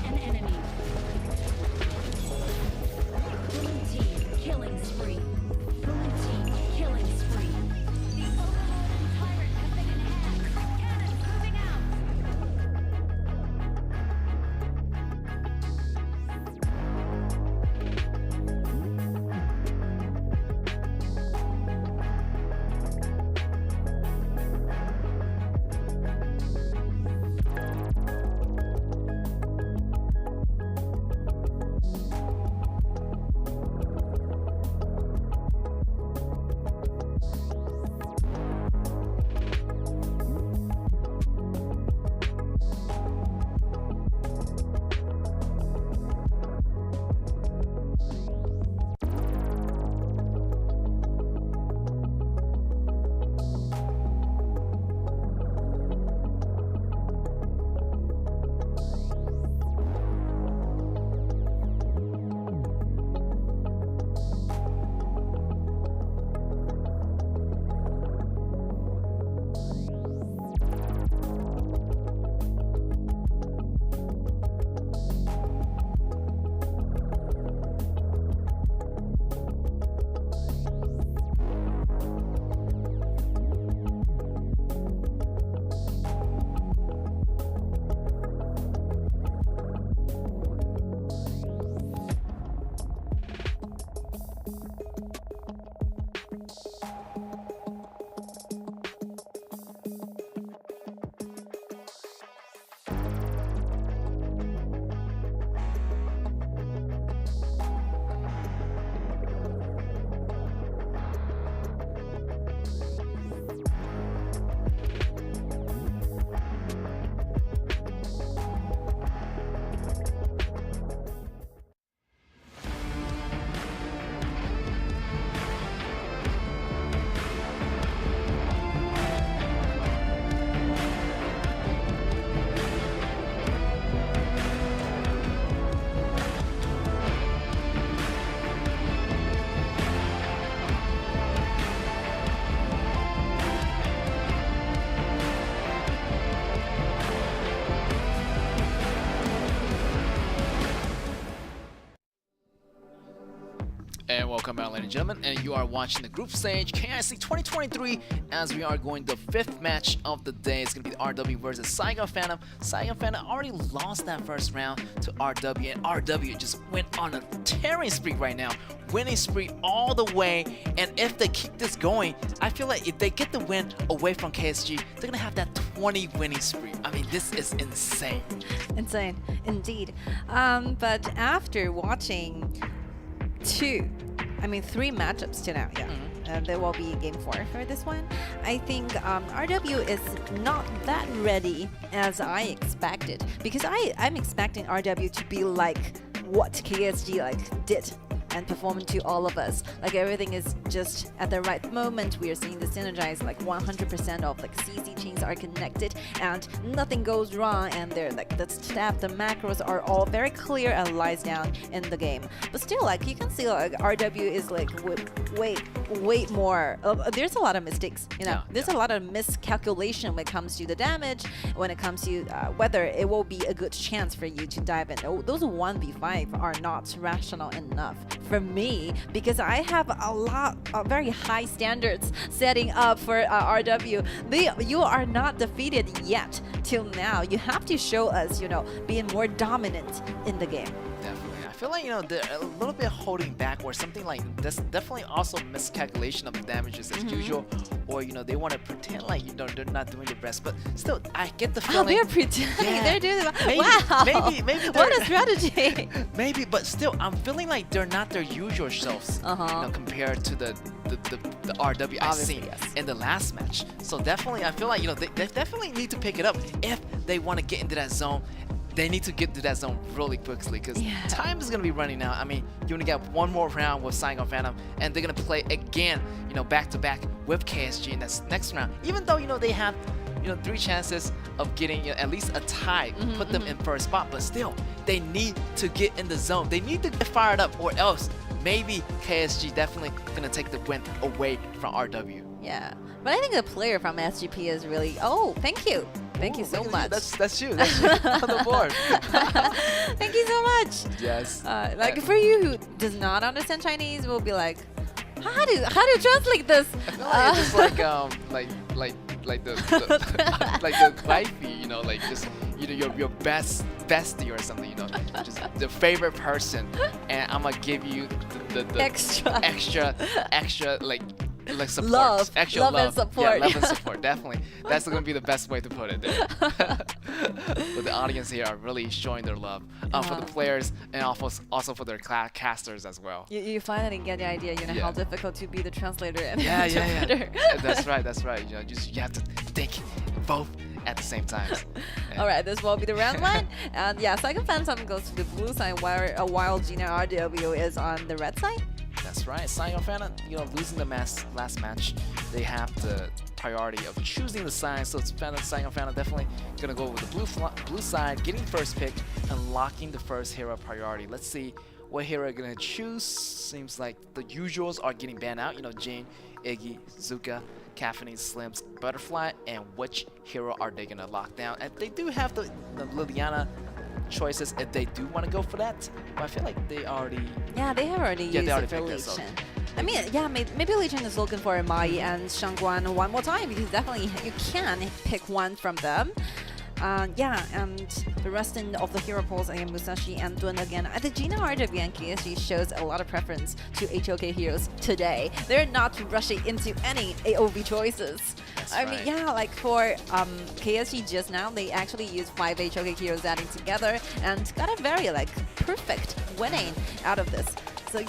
And welcome back, ladies and gentlemen, and you are watching the group stage KIC2023 as we are going the 5th match of the day. It's going to be the RW versus Saigon Phantom. Saigon Phantom already lost that first round to RW, and RW just went on a tearing streak right now, winning streak all the way. And if they keep this going, I feel like if they get the win away from KSG, they're going to have that 20 winning streak. I mean, this is insane. Insane, indeed. But after watching 3 matchups to now, there will be game 4 for this one. I think RW is not that ready as I expected, because I'm expecting RW to be like what KSG did and perform to all of us. Like everything is just at the right moment. We are seeing the synergize, like 100% of CC chains are connected and nothing goes wrong, and they're the step, the macros are all very clear and lies down in the game. But still, you can see RW is way more. There's a lot of mistakes, there's a lot of miscalculation when it comes to the damage, when it comes to whether it will be a good chance for you to dive in. Those 1v5 are not rational enough for me, because I have a lot of very high standards setting up for RW. You are not defeated yet till now. You have to show us, being more dominant in the game. Definitely. I feel like, they're a little bit holding back or something like this. Definitely also miscalculation of the damages as usual, or they want to pretend like they're not doing their best. But still, I get the feeling they're pretending. Yeah, they're doing maybe what a strategy. Maybe, but still, I'm feeling like they're not their usual selves compared to the RW I've seen in the last match. So definitely, I feel like they definitely need to pick it up if they want to get into that zone. They need to get to that zone really quickly, because time is going to be running out. I mean, you only got one more round with Saigon Phantom, and they're going to play again, back-to-back with KSG in that next round. Even though, they have, 3 chances of getting at least a tie, put them in first spot, but still, they need to get in the zone. They need to get fired up, or else maybe KSG definitely going to take the win away from RW. Yeah, but I think the player from SGP is really... Oh, thank you. Thank you so much. That's you. That's you on the board. Thank you so much. Yes. For you who does not understand Chinese, we'll be like, how do you translate this? I feel like it's just like the wifey, just your bestie or something, just the favorite person, and I'm gonna give you the extra support. Love and support. Yeah, love and support, definitely. That's going to be the best way to put it there. But the audience here are really showing their love for the players, and also for their casters as well. You finally get the idea, how difficult to be the translator and interpreter. That's right. You have to think both at the same time. All right, this will be the round 1. And Saigon Phantom goes to the blue side, while Jinan RW is on the red side. That's right. Saigon Phantom, losing the last match, they have the priority of choosing the side. So Saigon Phantom definitely gonna go with the blue side, getting first pick and locking the first hero priority. Let's see what hero gonna choose. Seems like the usuals are getting banned out. Jane, Iggy, Zuka, Caffeine, Slims, Butterfly, and which hero are they gonna lock down? And they do have the Liliana choices if they do want to go for that, but I feel like they already... Yeah, they have already used it for Lee Chen. I mean, maybe Lee Chen is looking for Mai and Shangguan one more time, because definitely you can pick one from them. And the rest of the hero pools, Musashi and Dun again. The Jinan RW and KSG shows a lot of preference to HOK heroes today. They're not rushing into any AOV choices. I mean, for KSG just now, they actually used 5 HOK heroes adding together and got a very perfect winning out of this. So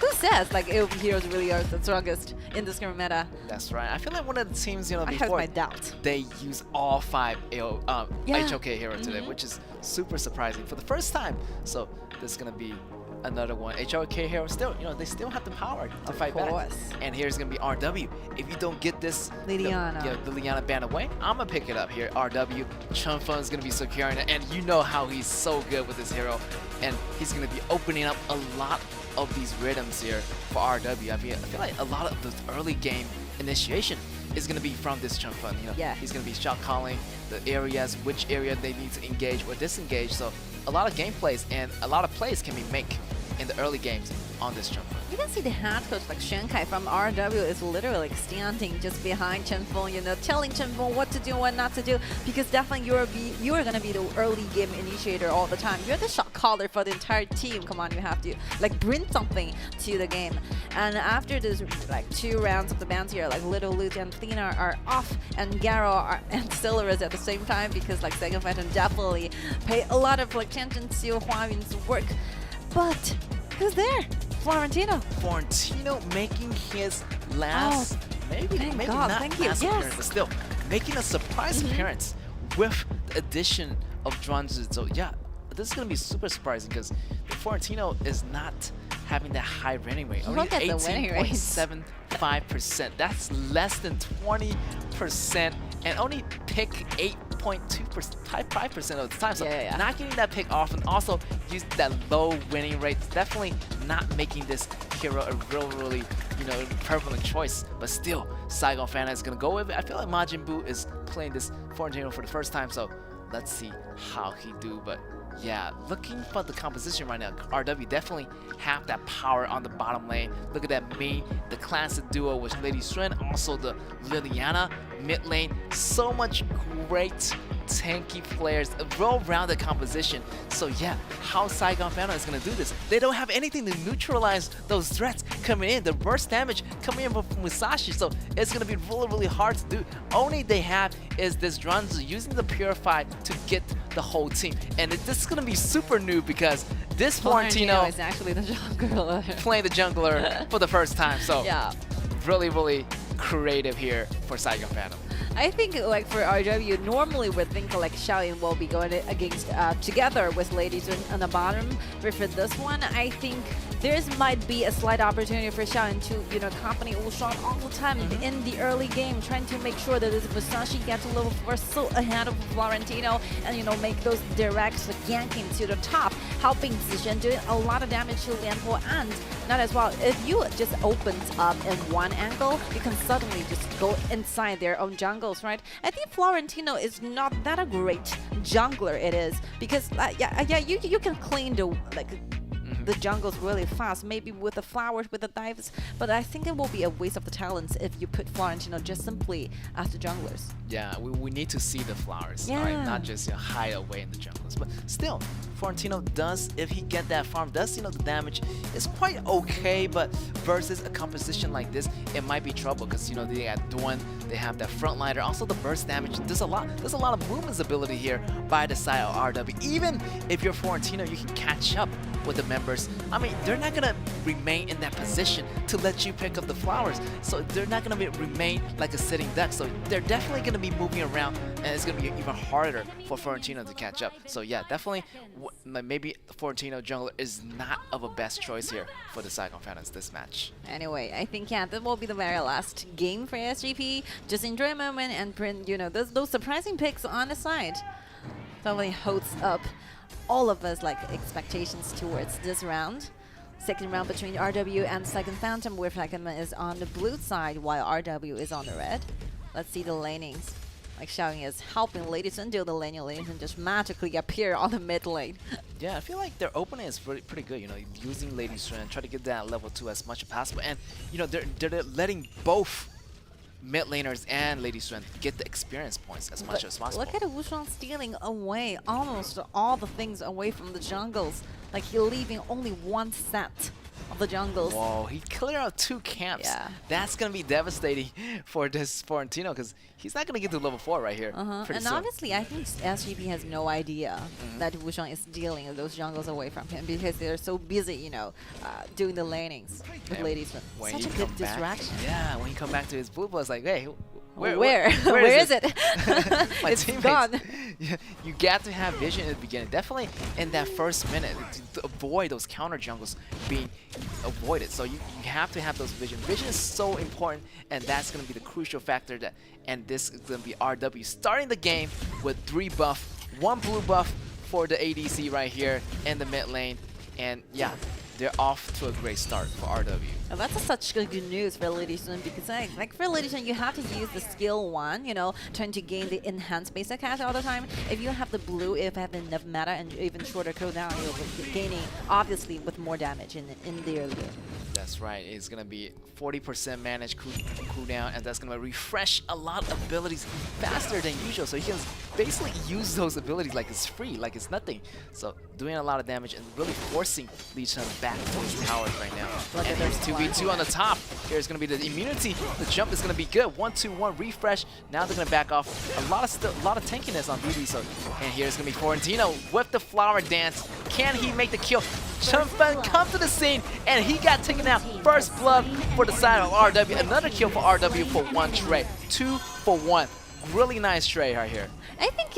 who says AOV heroes really are the strongest in this current meta? That's right. I feel like one of the teams, I have my doubts. They use all 5 HOK heroes today, which is super surprising for the first time. So this is gonna be another one. HOK hero still, they still have the power to fight back. And here's gonna be RW. If you don't get this Liliana, the Liliana ban away, I'm gonna pick it up here. RW, Chunfun is gonna be securing it, and you know how he's so good with this hero, and he's gonna be opening up a lot of these rhythms here for RW. I feel like a lot of the early game initiation is going to be from this Chunfun. He's going to be shot calling the areas, which area they need to engage or disengage. So a lot of gameplays and a lot of plays can be made in the early games on this jungler. You can see the head coach like Shen Kai from RW is literally like standing just behind Chen Feng, you know, telling Chen Feng what to do, what not to do, because definitely you are gonna be the early game initiator all the time. You're the shot caller for the entire team. Come on, you have to like bring something to the game. And after this like 2 rounds of the bans here, like Little Luke and Athena are off, and Garo and Silverus at the same time, because like Saigon Phantom definitely pay a lot of like attention to Hua Yun's work. But who's there? Florentino. Florentino making his last, maybe thank not thank you. last Yes. appearance, but still making a surprise appearance with the addition of Zhuangzi. So yeah, this is gonna be super surprising because Florentino is not having that high winning rate. Only Look at the winning rate. 18.75%. That's less than 20%, and only pick 8.2%, 5% of the time. So not getting that pick often. Also, use that low winning rate. Definitely not making this hero a really, you know, prevalent choice. But still, Saigon Phantom is gonna go with it. I feel like Majin Buu is playing this Florentino for the first time, so let's see how he do. But yeah, looking for the composition right now, RW definitely have that power on the bottom lane. Look at that the classic duo with Lady Sun, also the Liliana mid lane. So much great tanky players, a well-rounded composition. So yeah, how Saigon Phantom is gonna do this? They don't have anything to neutralize those threats coming in. The burst damage coming in from Musashi, so it's gonna be really hard to do. Only they have is this Zhuangzi using the Purify to get the whole team. And this is gonna be super new because this Florentino is actually the jungler. Playing the jungler for the first time. So yeah, really creative here for Saigon Phantom. I think like for RW, normally we think like Xiaoyan will be going against together with Ladies on the bottom. But for this one, I think there's might be a slight opportunity for Xiaoyan to, you know, accompany Wushang all the time in the early game, trying to make sure that this Musashi gets to level 4 so ahead of Florentino, and, you know, make those directs yanking to the top, helping Zishan doing a lot of damage to Lianpo. And not as well, if you just opened up in one angle, you can suddenly just go inside their own jungles, right? I think Florentino is not that a great jungler, it is, because you can clean the the jungles really fast, maybe with the flowers, with the dives, but I think it will be a waste of the talents if you put Florentino just simply as the junglers. Yeah, we need to see the flowers, yeah. Right? Not just, you know, hide away in the jungles. But still, Florentino does, if he get that farm, does, you know, the damage is quite okay, but versus a composition like this, it might be trouble because, you know, they got Duan, they have that frontliner, also the burst damage. There's a lot of movement ability here by the side of RW. Even if you're Florentino, you can catch up with the members. I mean, they're not gonna remain in that position to let you pick up the flowers, so they're not gonna remain like a sitting duck. So they're definitely gonna be moving around, and it's gonna be even harder for Florentino to catch up. So yeah, definitely, maybe the Florentino jungler is not of a best choice here for the Saigon Phantoms this match. Anyway, I think that will be the very last game for SGP. Just enjoy a moment and print, you know, those surprising picks on the side. Definitely holds up all of us like expectations towards this round. Second round between RW and Saigon Phantom, where Saigon is on the blue side while RW is on the red. Let's see the lanings. Like Xiaoyan is helping Lady Sun do the lane, and just magically appear on the mid lane. Yeah, I feel like their opening is pretty good, you know, using Lady Sun and try to get that level 2 as much as possible. And, you know, they're letting both mid laners and Lady Sun get the experience points as much as possible. Look at Wushang stealing away almost all the things away from the jungles. Like he leaving only one set of the jungles. Whoa, he cleared out 2 camps. Yeah. That's gonna be devastating for this Florentino because he's not gonna get to level 4 right here. And soon. obviously, I think SGP has no idea that Wushang is stealing those jungles away from him because they're so busy, you know, doing the lanings with Ladies. Such a good distraction. Yeah, when he come back to his blue ball, it's like, hey, where is it? It's gone. You got to have vision at the beginning. Definitely in that first minute to avoid those counter jungles being avoided. So you have to have those vision. Vision is so important, and that's going to be the crucial factor. And this is going to be RW starting the game with 3 buff, 1 blue buff for the ADC right here in the mid lane. And yeah, they're off to a great start for RW. And that's such good news for Lady Sun, because like for Lady Sun, you have to use the skill one, trying to gain the enhanced basic attack all the time. If you have the blue, if you have enough meta and even shorter cooldown, you'll be gaining obviously with more damage in the early game. That's right. It's gonna be 40% managed cooldown, and that's gonna refresh a lot of abilities faster than usual. So he can basically use those abilities like it's free, like it's nothing. So doing a lot of damage and really forcing Lee Chun back to his towers right now. Look And there's 2v2 on the top. Here's gonna be the immunity. The jump is gonna be good. 1-2-1 refresh. Now they're gonna back off. A lot of tankiness on BD. So, and here's gonna be Florentino with the flower dance. Can he make the kill? Chun Fen come to the scene, and he got taken out. First blood for the side of RW. Another kill for RW for one trade. 2 for 1. Really nice trade right here. I think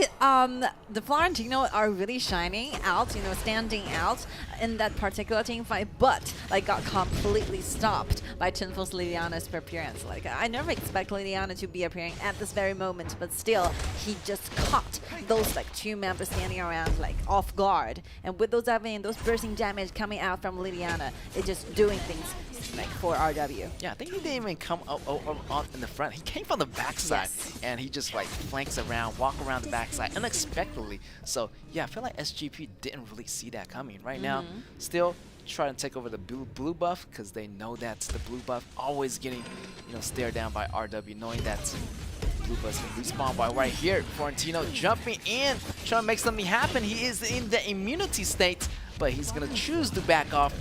the Florentino are really shining out, standing out in that particular team fight, but like got completely stopped by Chenfeng's Liliana's appearance. Like I never expect Liliana to be appearing at this very moment, but still he just caught those like 2 members standing around like off guard, and with those those bursting damage coming out from Liliana, it's just doing things like for RW. Yeah, I think he didn't even come on in the front. He came from the backside, and he just like flanks around, walk around the backside unexpectedly. So yeah, I feel like SGP didn't really see that coming. Right now, still trying to take over the blue buff, because they know that's the blue buff always getting stared down by RW, knowing that blue buff's gonna respawn by right here. Florentino jumping in, trying to make something happen. He is in the immunity state, but he's gonna choose to back off,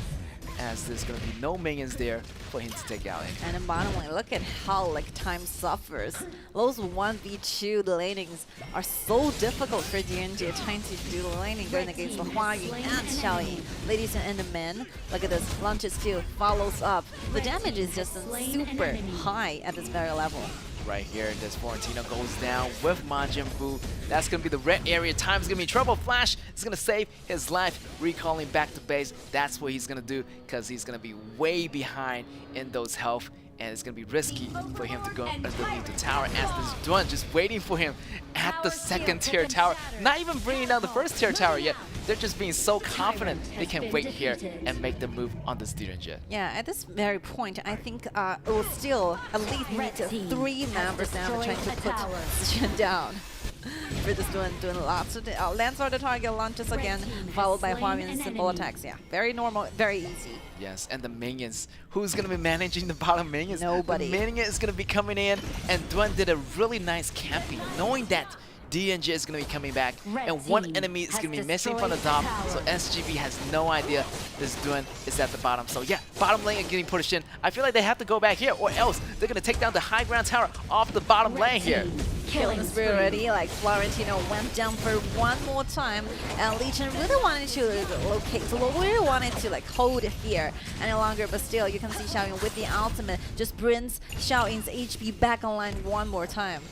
as there's going to be no minions there for him to take out. And then bottom lane, look at how like time suffers. Those 1v2 lanings are so difficult for DNG trying to do the laning, going against the Huayu and Xiaoying. Ladies and the men, look at this. Launches too, follows up. The damage is just super high at this very level. Right here, this Florentino goes down with Majin Buu. That's going to be the red area. Time's going to be in trouble. Flash is going to save his life, recalling back to base. That's what he's going to do, because he's going to be way behind in those health, and it's going to be risky for him to go underneath the tower, as this Duan just waiting for him at the second tier tower. Not even bringing down the first tier tower yet. They're just being so confident they can wait here and make the move on this Jinan. Yeah, at this very point, I think it will still at least need 3 members now trying to put Jinan down. For this doing lots of lands on the target, launches again, followed by Huayuan's simple attacks. Yeah, very normal, very easy. Yes, and the minions. Who's going to be managing the bottom minions? Nobody. The minion is going to be coming in, and Duan did a really nice camping, knowing that DNG is going to be coming back, and one enemy is going to be missing from the top, so SGB has no idea this Duan is at the bottom. So yeah, bottom lane is getting pushed in. I feel like they have to go back here, or else they're going to take down the high ground tower off the bottom lane here. Killing spree already, like Florentino went down for one more time, and Lee Chun really wanted to locate, so really wanted to like hold it here any longer, but still you can see Xiaoying with the ultimate just brings Xiaoying's HP back online one more time.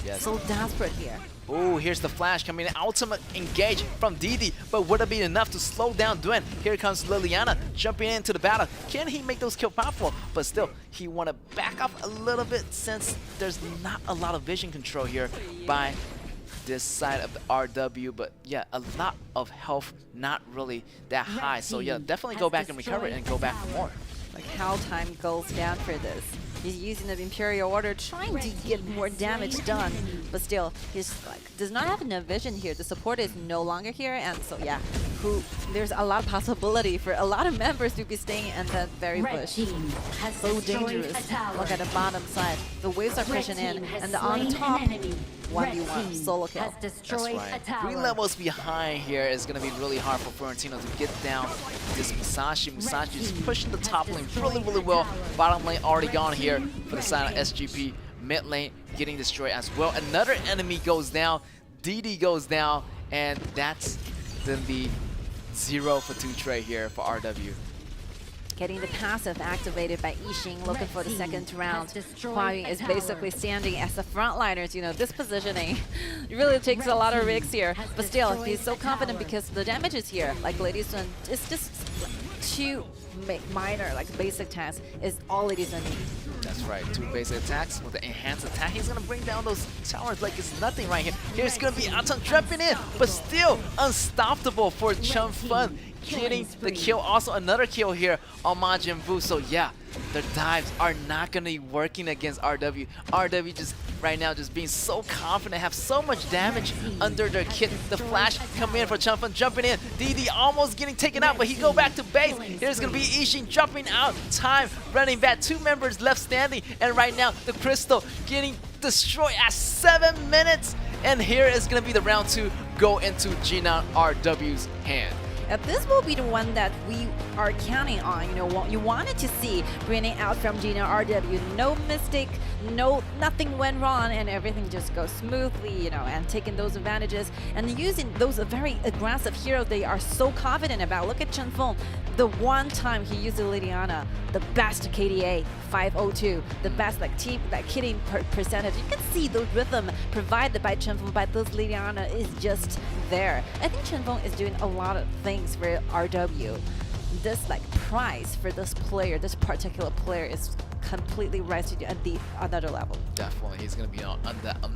Yes. So desperate here. Oh, here's the flash coming in. Ultimate engage from Didi, but would it be enough to slow down Duan? Here comes Liliana jumping into the battle. Can he make those kills powerful? But still, he want to back up a little bit, since there's not a lot of vision control here by this side of the RW. But yeah, a lot of health, not really that high. So yeah, definitely go back and recover it and go back for more. Like how time goes down for this. He's using the Imperial Order, trying to get more damage done, but still, he's like does not have enough vision here. The support is no longer here, and so yeah, there's a lot of possibility for a lot of members to be staying in that very bush. So dangerous. Look at the bottom side. The waves are pushing in, and on top, 1v1 solo kill. That's right. 3 levels behind here is going to be really hard for Florentino to get down this Musashi. Musashi is pushing the top lane really, really well. Bottom lane already gone here for the side of SGP. Mid lane getting destroyed as well. Another enemy goes down. DD goes down, and that's going to be 0 for 2 trade here for RW. Getting the passive activated by Yixing, looking for the second round. Huayuan is basically standing as the frontliners. This positioning really takes a lot of risks here. But still, he's so confident because the damage is here. Like Lady Sun, it's just 2 minor, like basic tasks is all Lady Sun needs. That's right, 2 basic attacks with the enhanced attack. He's gonna bring down those towers like it's nothing right here. Here's gonna be Aton jumping in, but still unstoppable for Chun Fen. getting the kill. Also another kill here on Majin Buu. So yeah, the dives are not going to be working against RW. RW just right now just being so confident, have so much damage under their kit. The flash coming in for Chunfun, jumping in. DD almost getting taken out, but he go back to base. Here's going to be Ishin jumping out. Time running back. 2 members left standing. And right now, the Crystal getting destroyed at 7 minutes. And here is going to be the round 2 go into Jinan RW's hand. This will be the one that we are counting on. You know, what you wanted to see bringing out from Jinan RW. No mistake, nothing went wrong, and everything just goes smoothly. You know, and taking those advantages and using those very aggressive heroes they are so confident about. Look at Chen Feng. The one time he used Liliana, the best KDA 502, the best team killing percentage. You can see the rhythm provided by Chen Feng by this Liliana is just there. I think Chen Feng is doing a lot of things for RW. This price for this player, this particular player, is completely rising at the another level. Definitely, he's going to be on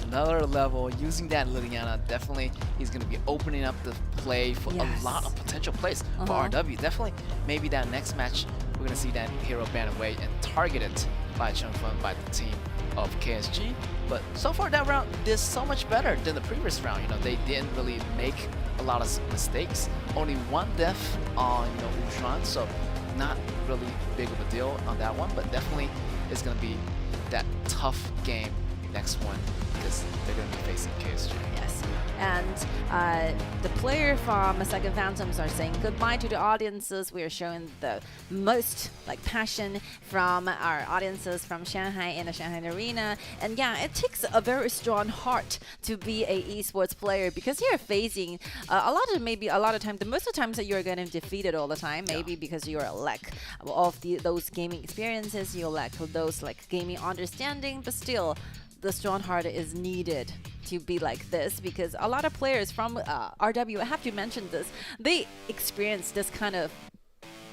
another level. Using that Liliana, definitely he's going to be opening up the play for a lot of potential plays for RW. Definitely, maybe that next match, we're going to see that hero banned away and targeted by Chunfun, by the team of KSG. But so far that round did so much better than the previous round. You know, they didn't really make a lot of mistakes. Only 1 death on Wuxuan, so not really big of a deal on that one, but definitely it's going to be that tough game next one because they're going to be facing KSG. Yes, and the player from Second Phantoms are saying goodbye to the audiences. We are showing the most passion from our audiences from Shanghai in the Shanghai arena. And yeah, it takes a very strong heart to be a esports player because you're facing a lot of times, most of the times that you're getting defeated all the time, maybe because you're lack of those gaming experiences, you lack of those gaming understanding, but still the strong heart is needed to be like this because a lot of players from RW, I have to mention this, they experience this kind of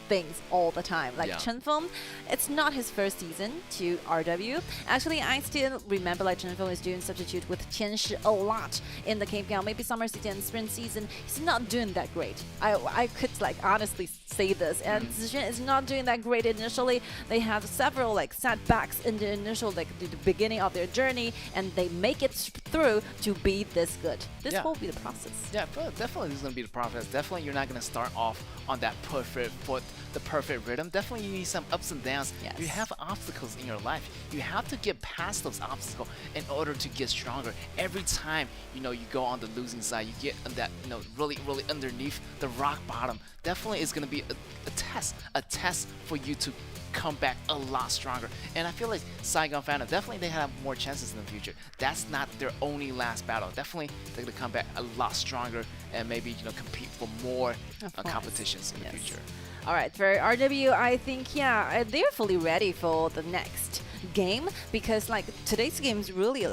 things all the time. Chen Feng, it's not his first season to RW. Actually, I still remember Chen Feng is doing substitute with Qian Shi a lot in the Cape Town. Maybe summer season, spring season, he's not doing that great. I could honestly say this. And Zixuan is not doing that great initially. They have several setbacks in the initial the beginning of their journey, and they make it through to be this good. This will be the process. Yeah, definitely this is going to be the process. Definitely you're not going to start off on that perfect foot, the perfect rhythm. Definitely you need some ups and downs. Yes. You have obstacles in your life. You have to get past those obstacles in order to get stronger. Every time you go on the losing side, you get on that really underneath the rock bottom. Definitely it's going to be a test for you to come back a lot stronger. And I feel like Saigon Phantom, definitely they have more chances in the future. That's not their only last battle. Definitely they're going to come back a lot stronger and maybe compete for more competitions in the future. All right, for RW, I think, yeah, they're fully ready for the next game because today's game is really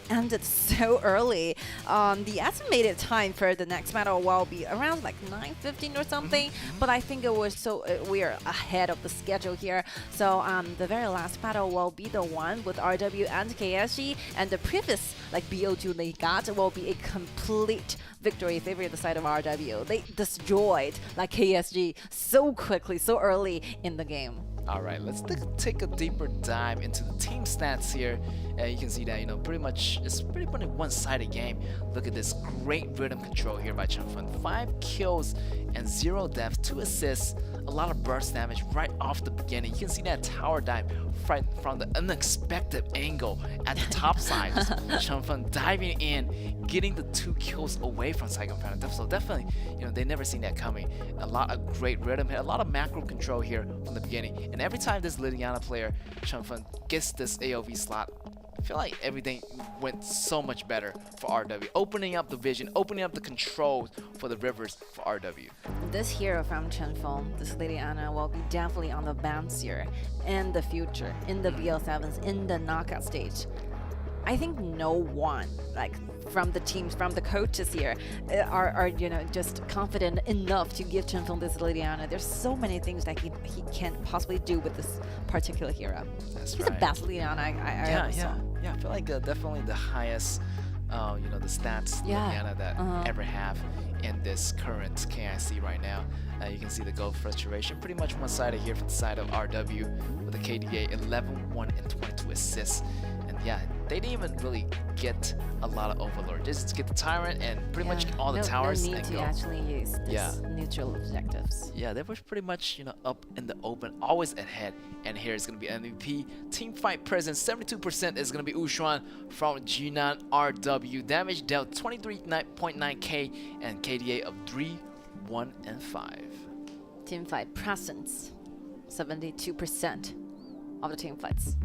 ended so early. The estimated time for the next battle will be around 9:15 or something, but I think it was we are ahead of the schedule here. So the very last battle will be the one with RW and KSG, and the previous BO2 they got will be a complete victory favoring the side of RW. They destroyed KSG so quickly, so early in the game. All right, let's take a deeper dive into the team stats here. You can see that pretty much it's pretty much a one-sided game. Look at this great rhythm control here by Chunfun. 5 kills and 0 deaths, 2 assists, a lot of burst damage right off the beginning. You can see that tower dive right from the unexpected angle at the top side. Just Chunfun diving in, getting the 2 kills away from Saigon Phantom. So definitely, they never seen that coming. A lot of great rhythm here, a lot of macro control here from the beginning. And every time this Liliana player, Chunfun, gets this AoV slot, I feel like everything went so much better for RW. Opening up the vision, opening up the controls for the rivers for RW. This hero from Chen Feng, this Liliana, will be definitely on the bounce here in the future, in the BL7s, in the knockout stage. I think no one, from the teams, from the coaches here, are just confident enough to give Chen Feng this Liliana. There's so many things that he can possibly do with this particular hero. He's the best Liliana I ever saw. Yeah, I feel like definitely the highest, the stats Liliana that ever have in this current KIC right now. You can see the goal frustration pretty much one-sided here from the side of RW with a KDA 11, 1, and 22 assists. And yeah, they didn't even really get a lot of Overlord. Just get the Tyrant and pretty much all the towers. No need and to go. actually use this neutral objectives. Yeah, they were pretty much, you know, up in the open, always ahead. And here is going to be MVP. Team fight presence, 72% is going to be Ushuan from Jinan RW. Damage dealt 23.9k and KDA of 3, 1, and 5. Team fight presence, 72% of the team fights.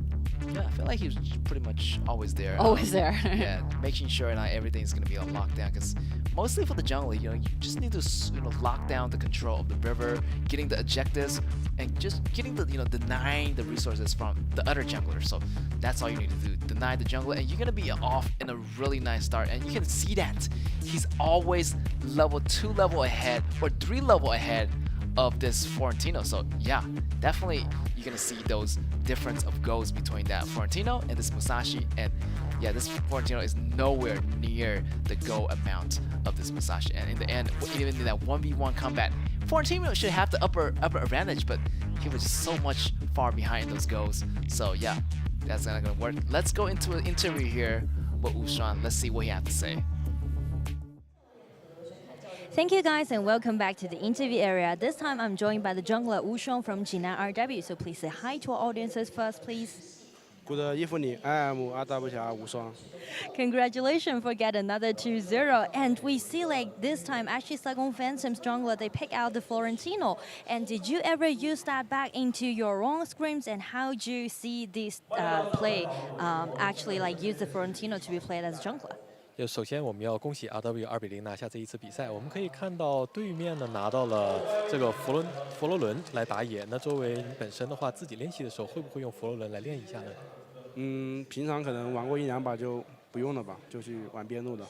Yeah, I feel like he was pretty much always there. Always there. Yeah, making sure not everything's gonna be on lockdown. Because mostly for the jungle, you know, you just need to lock down the control of the river, getting the objectives, and just getting the denying the resources from the other junglers. So that's all you need to do. Deny the jungler, and you're gonna be off in a really nice start. And you can see that he's always level 2 level ahead or 3 level ahead of this Florentino. So yeah, definitely you're gonna see those difference of goals between that Florentino and this Musashi. And yeah, this Florentino is nowhere near the goal amount of this Musashi. And in the end, even in that 1v1 combat, Florentino should have the upper advantage, but he was just so much far behind those goals. So yeah, that's not gonna work. Let's go into an interview here with Ushuan. Let's see what he has to say. Thank you guys and welcome back to the interview area. This time I'm joined by the jungler Ushuan from Jinan RW. So please say hi to our audiences first, please. Good evening, I am RW Ushuan. Congratulations for getting another 2-0. And we see like this time actually Saigon Phantom's jungler, they pick out the Florentino. And did you ever use that back into your own scrims? And how do you see this play actually like use the Florentino to be played as jungler? 就首先我们要恭喜 RW 2-0拿下这一次比赛。我们可以看到对面呢拿到了这个佛罗伦来打野。那作为你本身的话，自己练习的时候会不会用佛罗伦来练一下呢？平常可能玩过1-2把就不用了吧，就去玩边路的。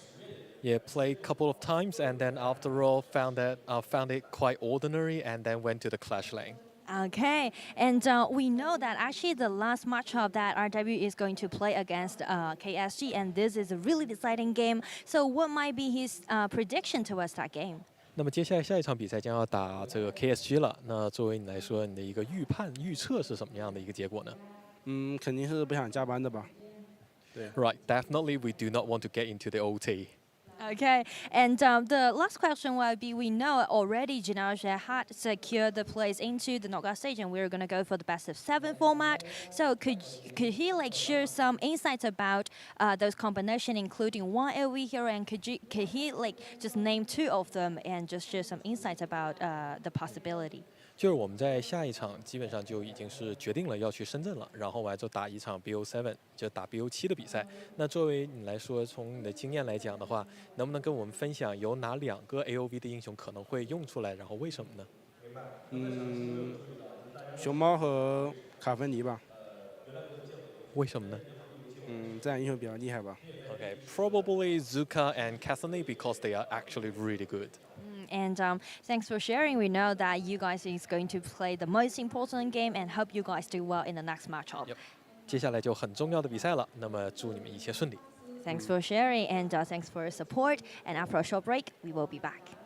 Yeah, played a couple of times and then after all found it quite ordinary and then went to the clash lane. Okay, and we know that actually the last matchup that RW is going to play against KSG, and this is a really deciding game. So what might be his prediction towards that game? 那么接下来下一场比赛将要打这个 KSG 了。那作为你来说，你的一个预测是什么样的一个结果呢？肯定是不想加班的吧。对。Right, definitely we do not want to get into the OT. Okay, and the last question will be, we know already Jinan had secured the place into the knockout stage and we're going to go for the best of 7 format. So could he like share some insights about those combinations, including one AoE hero, and could he like just name 2 of them and just share some insights about the possibility? 就是我们在下一场基本上就已经是决定了要去深圳了，然后完就打一场 BO7， 就打 BO7 的比赛。那作为你来说，从你的经验来讲的话，能不能跟我们分享有哪2个 AOV 的英雄可能会用出来，然后为什么呢？熊猫和卡芬尼吧。为什么呢？这样英雄比较厉害吧。Okay, probably Zuka and Cathany because they are actually really good. And thanks for sharing. We know that you guys is going to play the most important game and hope you guys do well in the next matchup. 接下来就很重要的比赛了，那么祝你们一切顺利。Thanks for sharing and thanks for your support. And after a short break, we will be back.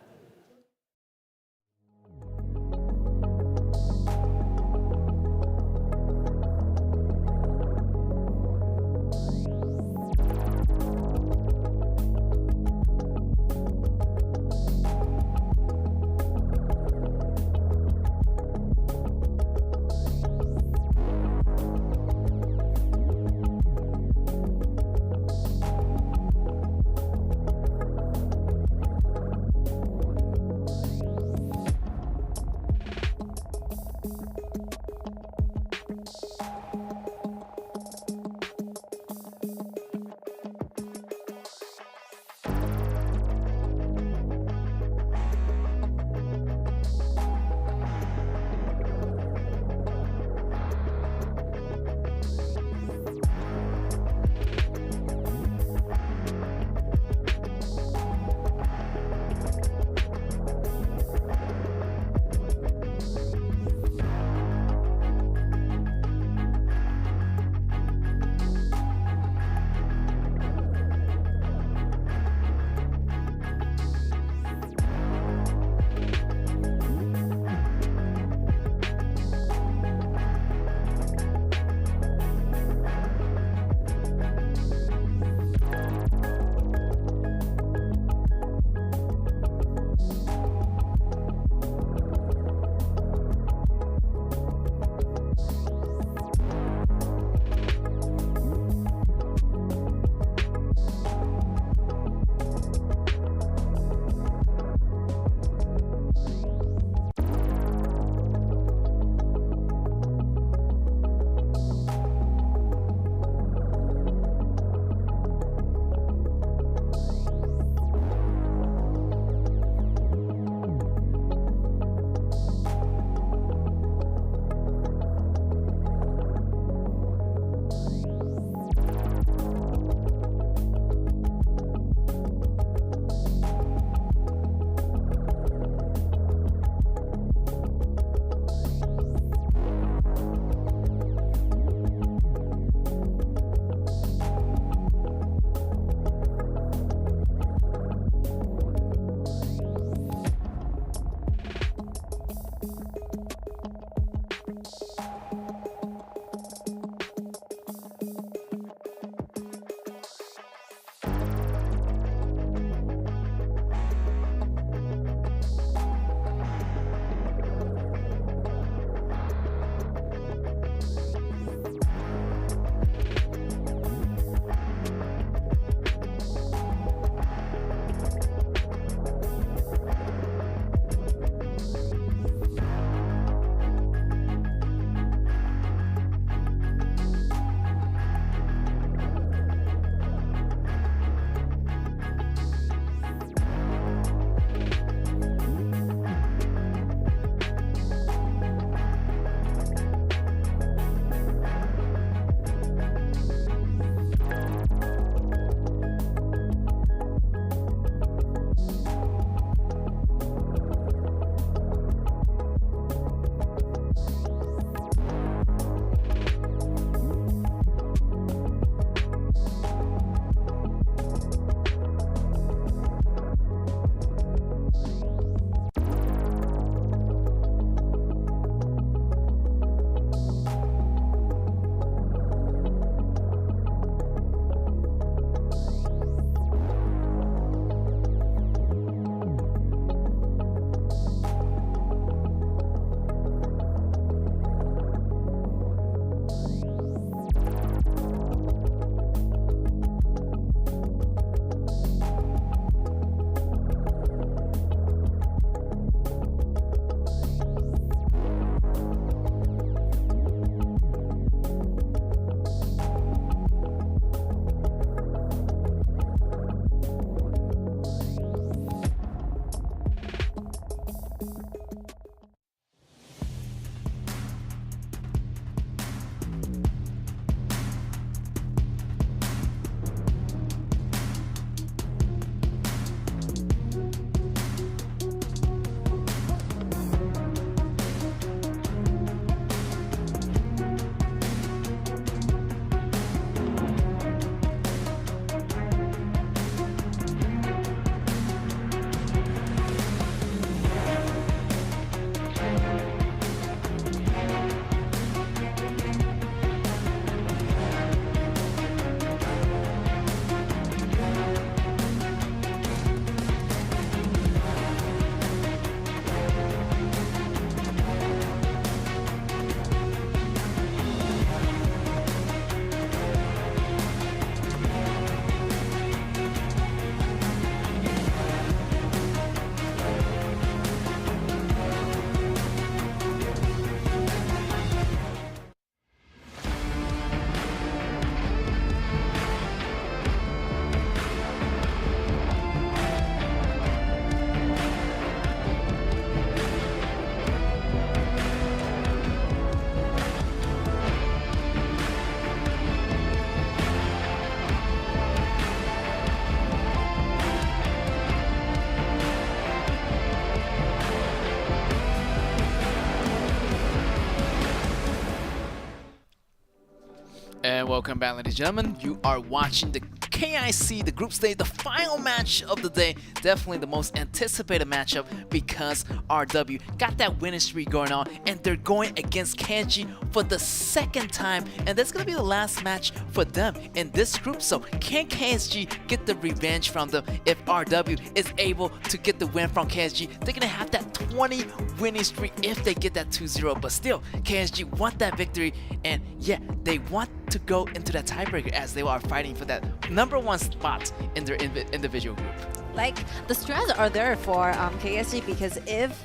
And welcome back, ladies and gentlemen. You are watching the KIC, the group stage, the final match of the day. Definitely the most anticipated matchup because RW got that winning streak going on, and they're going against KSG for the second time, and that's going to be the last match for them in this group. So can KSG get the revenge from them? If RW is able to get the win from KSG, they're going to have that 20 winning streak if they get that 2-0. But still, KSG want that victory, and yeah, they want to go into that tiebreaker as they are fighting for that #1 spot in their individual group. Like, the stress are there for KSG because if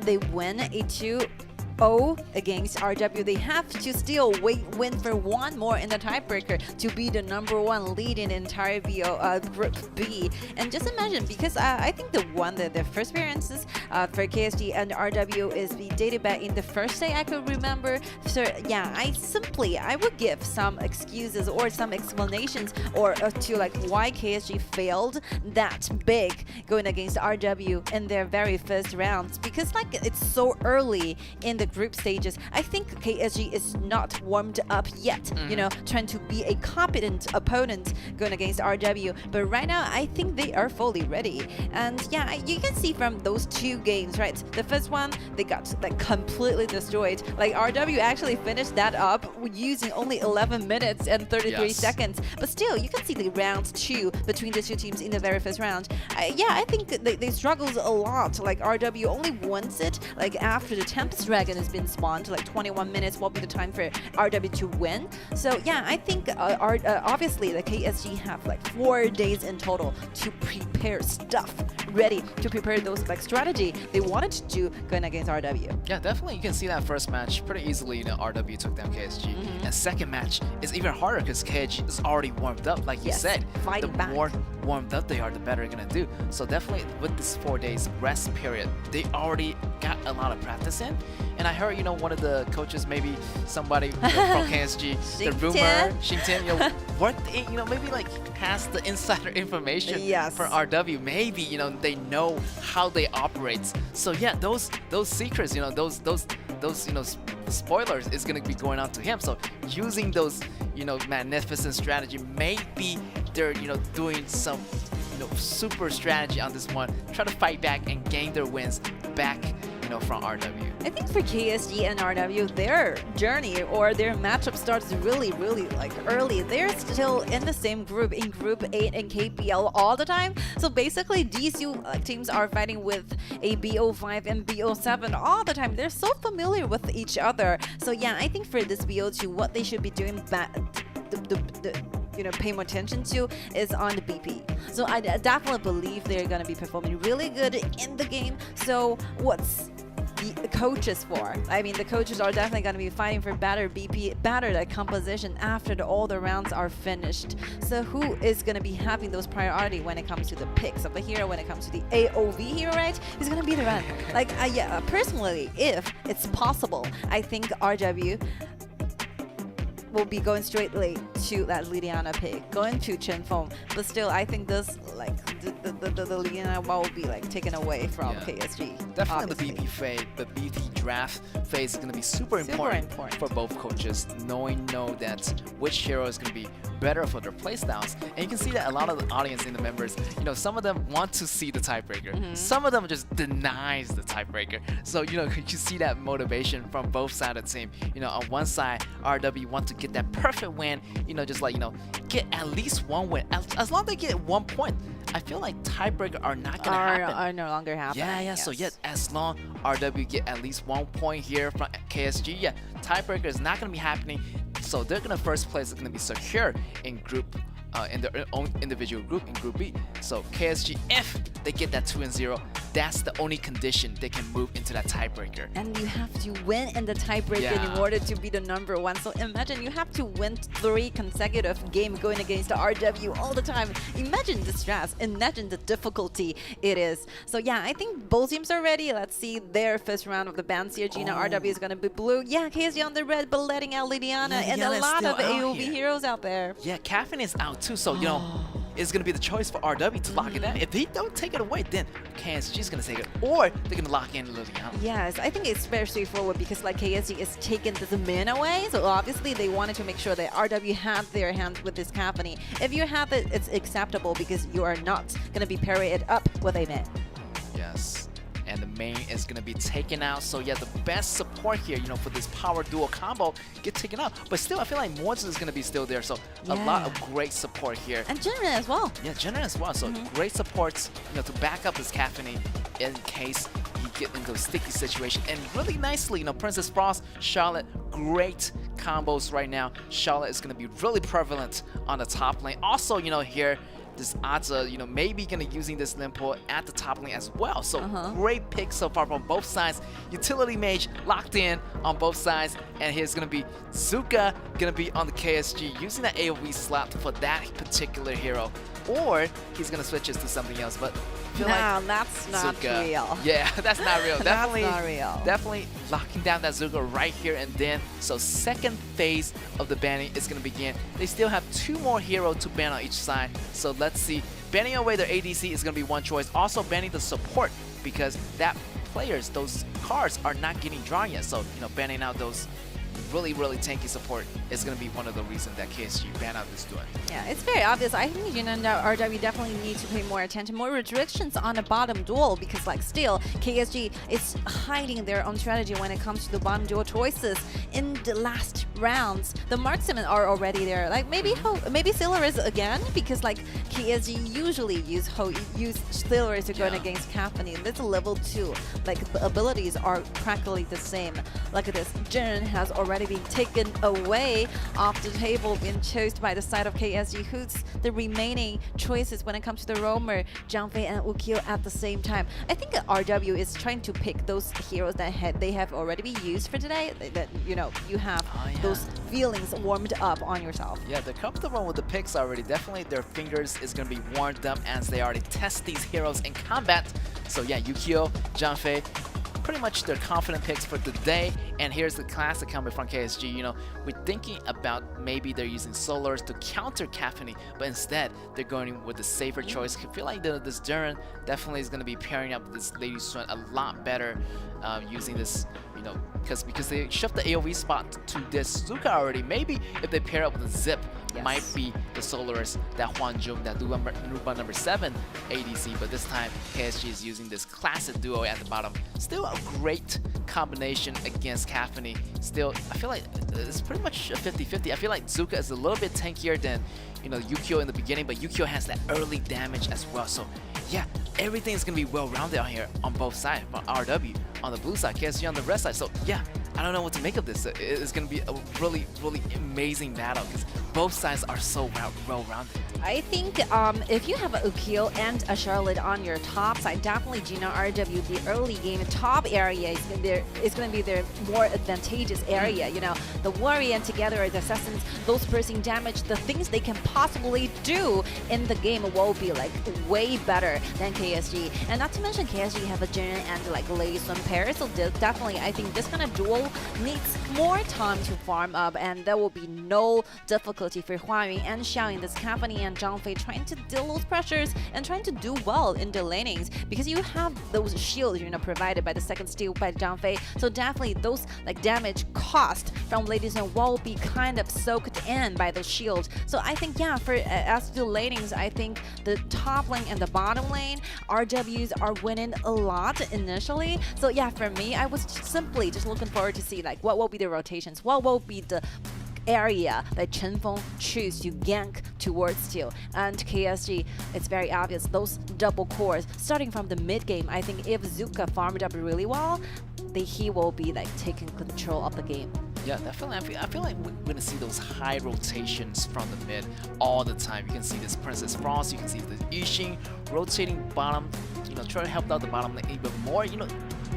they win a 2-0 against RW, they have to still win for one more in the tiebreaker to be the #1 lead in the entire Group B. And just imagine, because I think the first appearances for KSG and RW is be dated back in the first day I could remember. So yeah, I would give some excuses or some explanations or to like why KSG failed that big going against RW in their very first rounds, because like it's so early in the group stages. I think KSG is not warmed up yet, you know, trying to be a competent opponent going against RW. But right now, I think they are fully ready. And yeah, you can see from those 2 games, right? The first one, they got like completely destroyed. Like RW actually finished that up using only 11 minutes and 33 seconds. But still, you can see the round 2 between the 2 teams in the very first round. Yeah, I think they struggled a lot. Like RW only wins it like after the Tempest Dragon has been spawned. Like 21 minutes will be the time for RW to win. So yeah, I think obviously the KSG have like 4 days in total to prepare stuff, ready to prepare those like strategy they wanted to do going against RW. Yeah, definitely you can see that first match pretty easily. You know, RW took down KSG. And second match is even harder because KSG is already warmed up, like you said. Fighting the back. more warmed up they are, the better they're gonna do. So definitely with this 4 days rest period, they already got a lot of practice in. And I heard, you know, one of the coaches, maybe somebody from KSG, the rumor, Xingtian, you know, worked in, you know, maybe like has the insider information for RW. Maybe, you know, they know how they operate. So yeah, those secrets, you know, those you know, spoilers is gonna be going on to him. So using those, you know, magnificent strategy, maybe they're, you know, doing some, you know, super strategy on this one, try to fight back and gain their wins back, you know, from RW. I think for KSG and RW, their journey or their matchup starts really like early. They're still in the same group, in Group 8 and KPL all the time. So basically, these 2 teams are fighting with a BO5 and BO7 all the time. They're so familiar with each other. So yeah, I think for this BO2, what they should be doing you know, pay more attention to is on the BP. So I definitely believe they're going to be performing really good in the game. So what's the coaches for? I mean, the coaches are definitely going to be fighting for better BP, better composition after all the rounds are finished. So who is going to be having those priority when it comes to the picks of the hero, when it comes to the AOV hero, right? Who's going to be the one? Like, yeah, personally, if it's possible, I think RW will be going straightly to that Liliana pick, going to Chen Feng. But still, I think this, like, the Liliana will be like taken away from KSG. Definitely the BP phase, the BP draft phase is going to be super important for both coaches, know that which hero is going to be better for their playstyles. And you can see that a lot of the audience and the members, you know, some of them want to see the tiebreaker. Some of them just denies the tiebreaker. So, you know, you see that motivation from both sides of the team. You know, on one side, RW want to get that perfect win, you know, just like, you know, get at least 1 win. As long as they get 1 point, I feel like tiebreaker are not gonna happen. Are no longer happening. Yeah. So yeah, as long RW get at least 1 point here from KSG, yeah, tiebreaker is not gonna be happening. So they're gonna first place is gonna be secure in group. In their own individual group in Group B. So KSG, if they get that 2-0, that's the only condition they can move into that tiebreaker. And you have to win in the tiebreaker in order to be the #1. So imagine you have to win 3 consecutive games going against the RW all the time. Imagine the stress, imagine the difficulty it is. So yeah, I think both teams are ready. Let's see their first round of the bans here. Jinan RW is gonna be blue. Yeah, KSG on the red, but letting out Liliana and a lot of AOV heroes out there. Yeah, Caffeine is out too, so you know, is going to be the choice for RW to lock it down. If they don't take it away, then KSG is going to take it, or they're going to lock in Liliana. Yes, I think it's very straightforward because like KSG is taking the min away, so obviously they wanted to make sure that RW had their hands with this happening. If you have it, it's acceptable because you are not going to be parried up with a min. Yes. And the main is going to be taken out. So yeah, the best support here, you know, for this power duo combo get taken out. But still, I feel like Morton is going to be still there. So a lot of great support here. And Jinan as well. Yeah, Jinan as well. So great supports, you know, to back up this Caffeine in case you get into a sticky situation. And really nicely, you know, Princess Frost, Charlotte, great combos right now. Charlotte is going to be really prevalent on the top lane. Also, you know, here, this Aza, you know, maybe gonna using this Limpo at the top lane as well. So great pick so far from both sides. Utility Mage locked in on both sides, and here's gonna be Zuka gonna be on the KSG using that AoE slot for that particular hero, or he's gonna switch it to something else. But I feel like that's not Zuka, real. Yeah, that's not real. Definitely, that's not real. Definitely locking down that Zuka right here and then. So second phase of the banning is gonna begin. They still have 2 more heroes to ban on each side. So let's see. Banning away their ADC is gonna be one choice. Also banning the support because that players, those cards are not getting drawn yet. So, you know, banning out those really tanky support is going to be one of the reasons that KSG ban out this duel. Yeah, it's very obvious. I think Jinan and RW definitely need to pay more attention, more restrictions on the bottom duel because like still KSG is hiding their own strategy when it comes to the bottom duel choices. In the last rounds, the marksmen are already there. Like maybe Silverus again because like KSG usually use Silverus to go against Caffeine. That's a level 2. Like the abilities are practically the same. Look at this. Jinan has already been taken away off the table, being chosen by the side of KSG. Who's the remaining choices when it comes to the roamer, Zhang Fei and Ukyo at the same time? I think RW is trying to pick those heroes that they have already been used for today. That you know you have those feelings warmed up on yourself. Yeah, they're comfortable with the picks already. Definitely their fingers is going to be warmed up as they already test these heroes in combat. So yeah, Ukyo, Zhang Fei, pretty much their confident picks for today. And here's the classic combo from KSG. You know, we're thinking about maybe they're using Solars to counter Caffeine, but instead they're going with the safer choice. I feel like this Jinan definitely is going to be pairing up with this Lady Swan a lot better using this, you know, because they shift the AoE spot to this Zuka already. Maybe if they pair up with the Zip, might be the Solaris, that Hwanjung, that Nuba number 7 ADC, but this time KSG is using this classic duo at the bottom. Still a great combination against Caffeine. Still, I feel like it's pretty much a 50-50. I feel like Zuka is a little bit tankier than, you know, Ukyo in the beginning, but Ukyo has that early damage as well. So yeah, everything is going to be well-rounded on here on both sides. From RW on the blue side, KSG on the red side. So yeah, I don't know what to make of this. It's going to be a really amazing battle because both sides are so well-rounded. I think if you have a Ukyo and a Charlotte on your top side, definitely Jinan RW, the early game top area is going to be their more advantageous area. You know, the Warrior and together the Assassins, those piercing damage, the things they can possibly do in the game will be like way better than KSG. And not to mention KSG have a Jinan and like Lady Sun pair, so definitely I think this kind of duel needs more time to farm up, and there will be no difficulty for Huayun and Xiao in this Caffeine and Zhang Fei trying to deal those pressures and trying to do well in the lanings because you have those shields, you know, provided by the second steal by Zhang Fei. So definitely those like damage cost from Lady Sun will be kind of soaked in by those shields. So I think yeah, for as to the lanings, I think the top lane and the bottom lane RWs are winning a lot initially. So yeah, for me, I was simply just looking forward to see like what will be the rotations, what will be the area that Chen Feng choose to gank towards to. And KSG, it's very obvious, those double cores, starting from the mid game, I think if Zuka farmed up really well, he will be like taking control of the game. Yeah, definitely. I feel like we're going to see those high rotations from the mid all the time. You can see this Princess Frost, you can see the Yixing rotating bottom, you know, trying to help out the bottom lane even more, you know,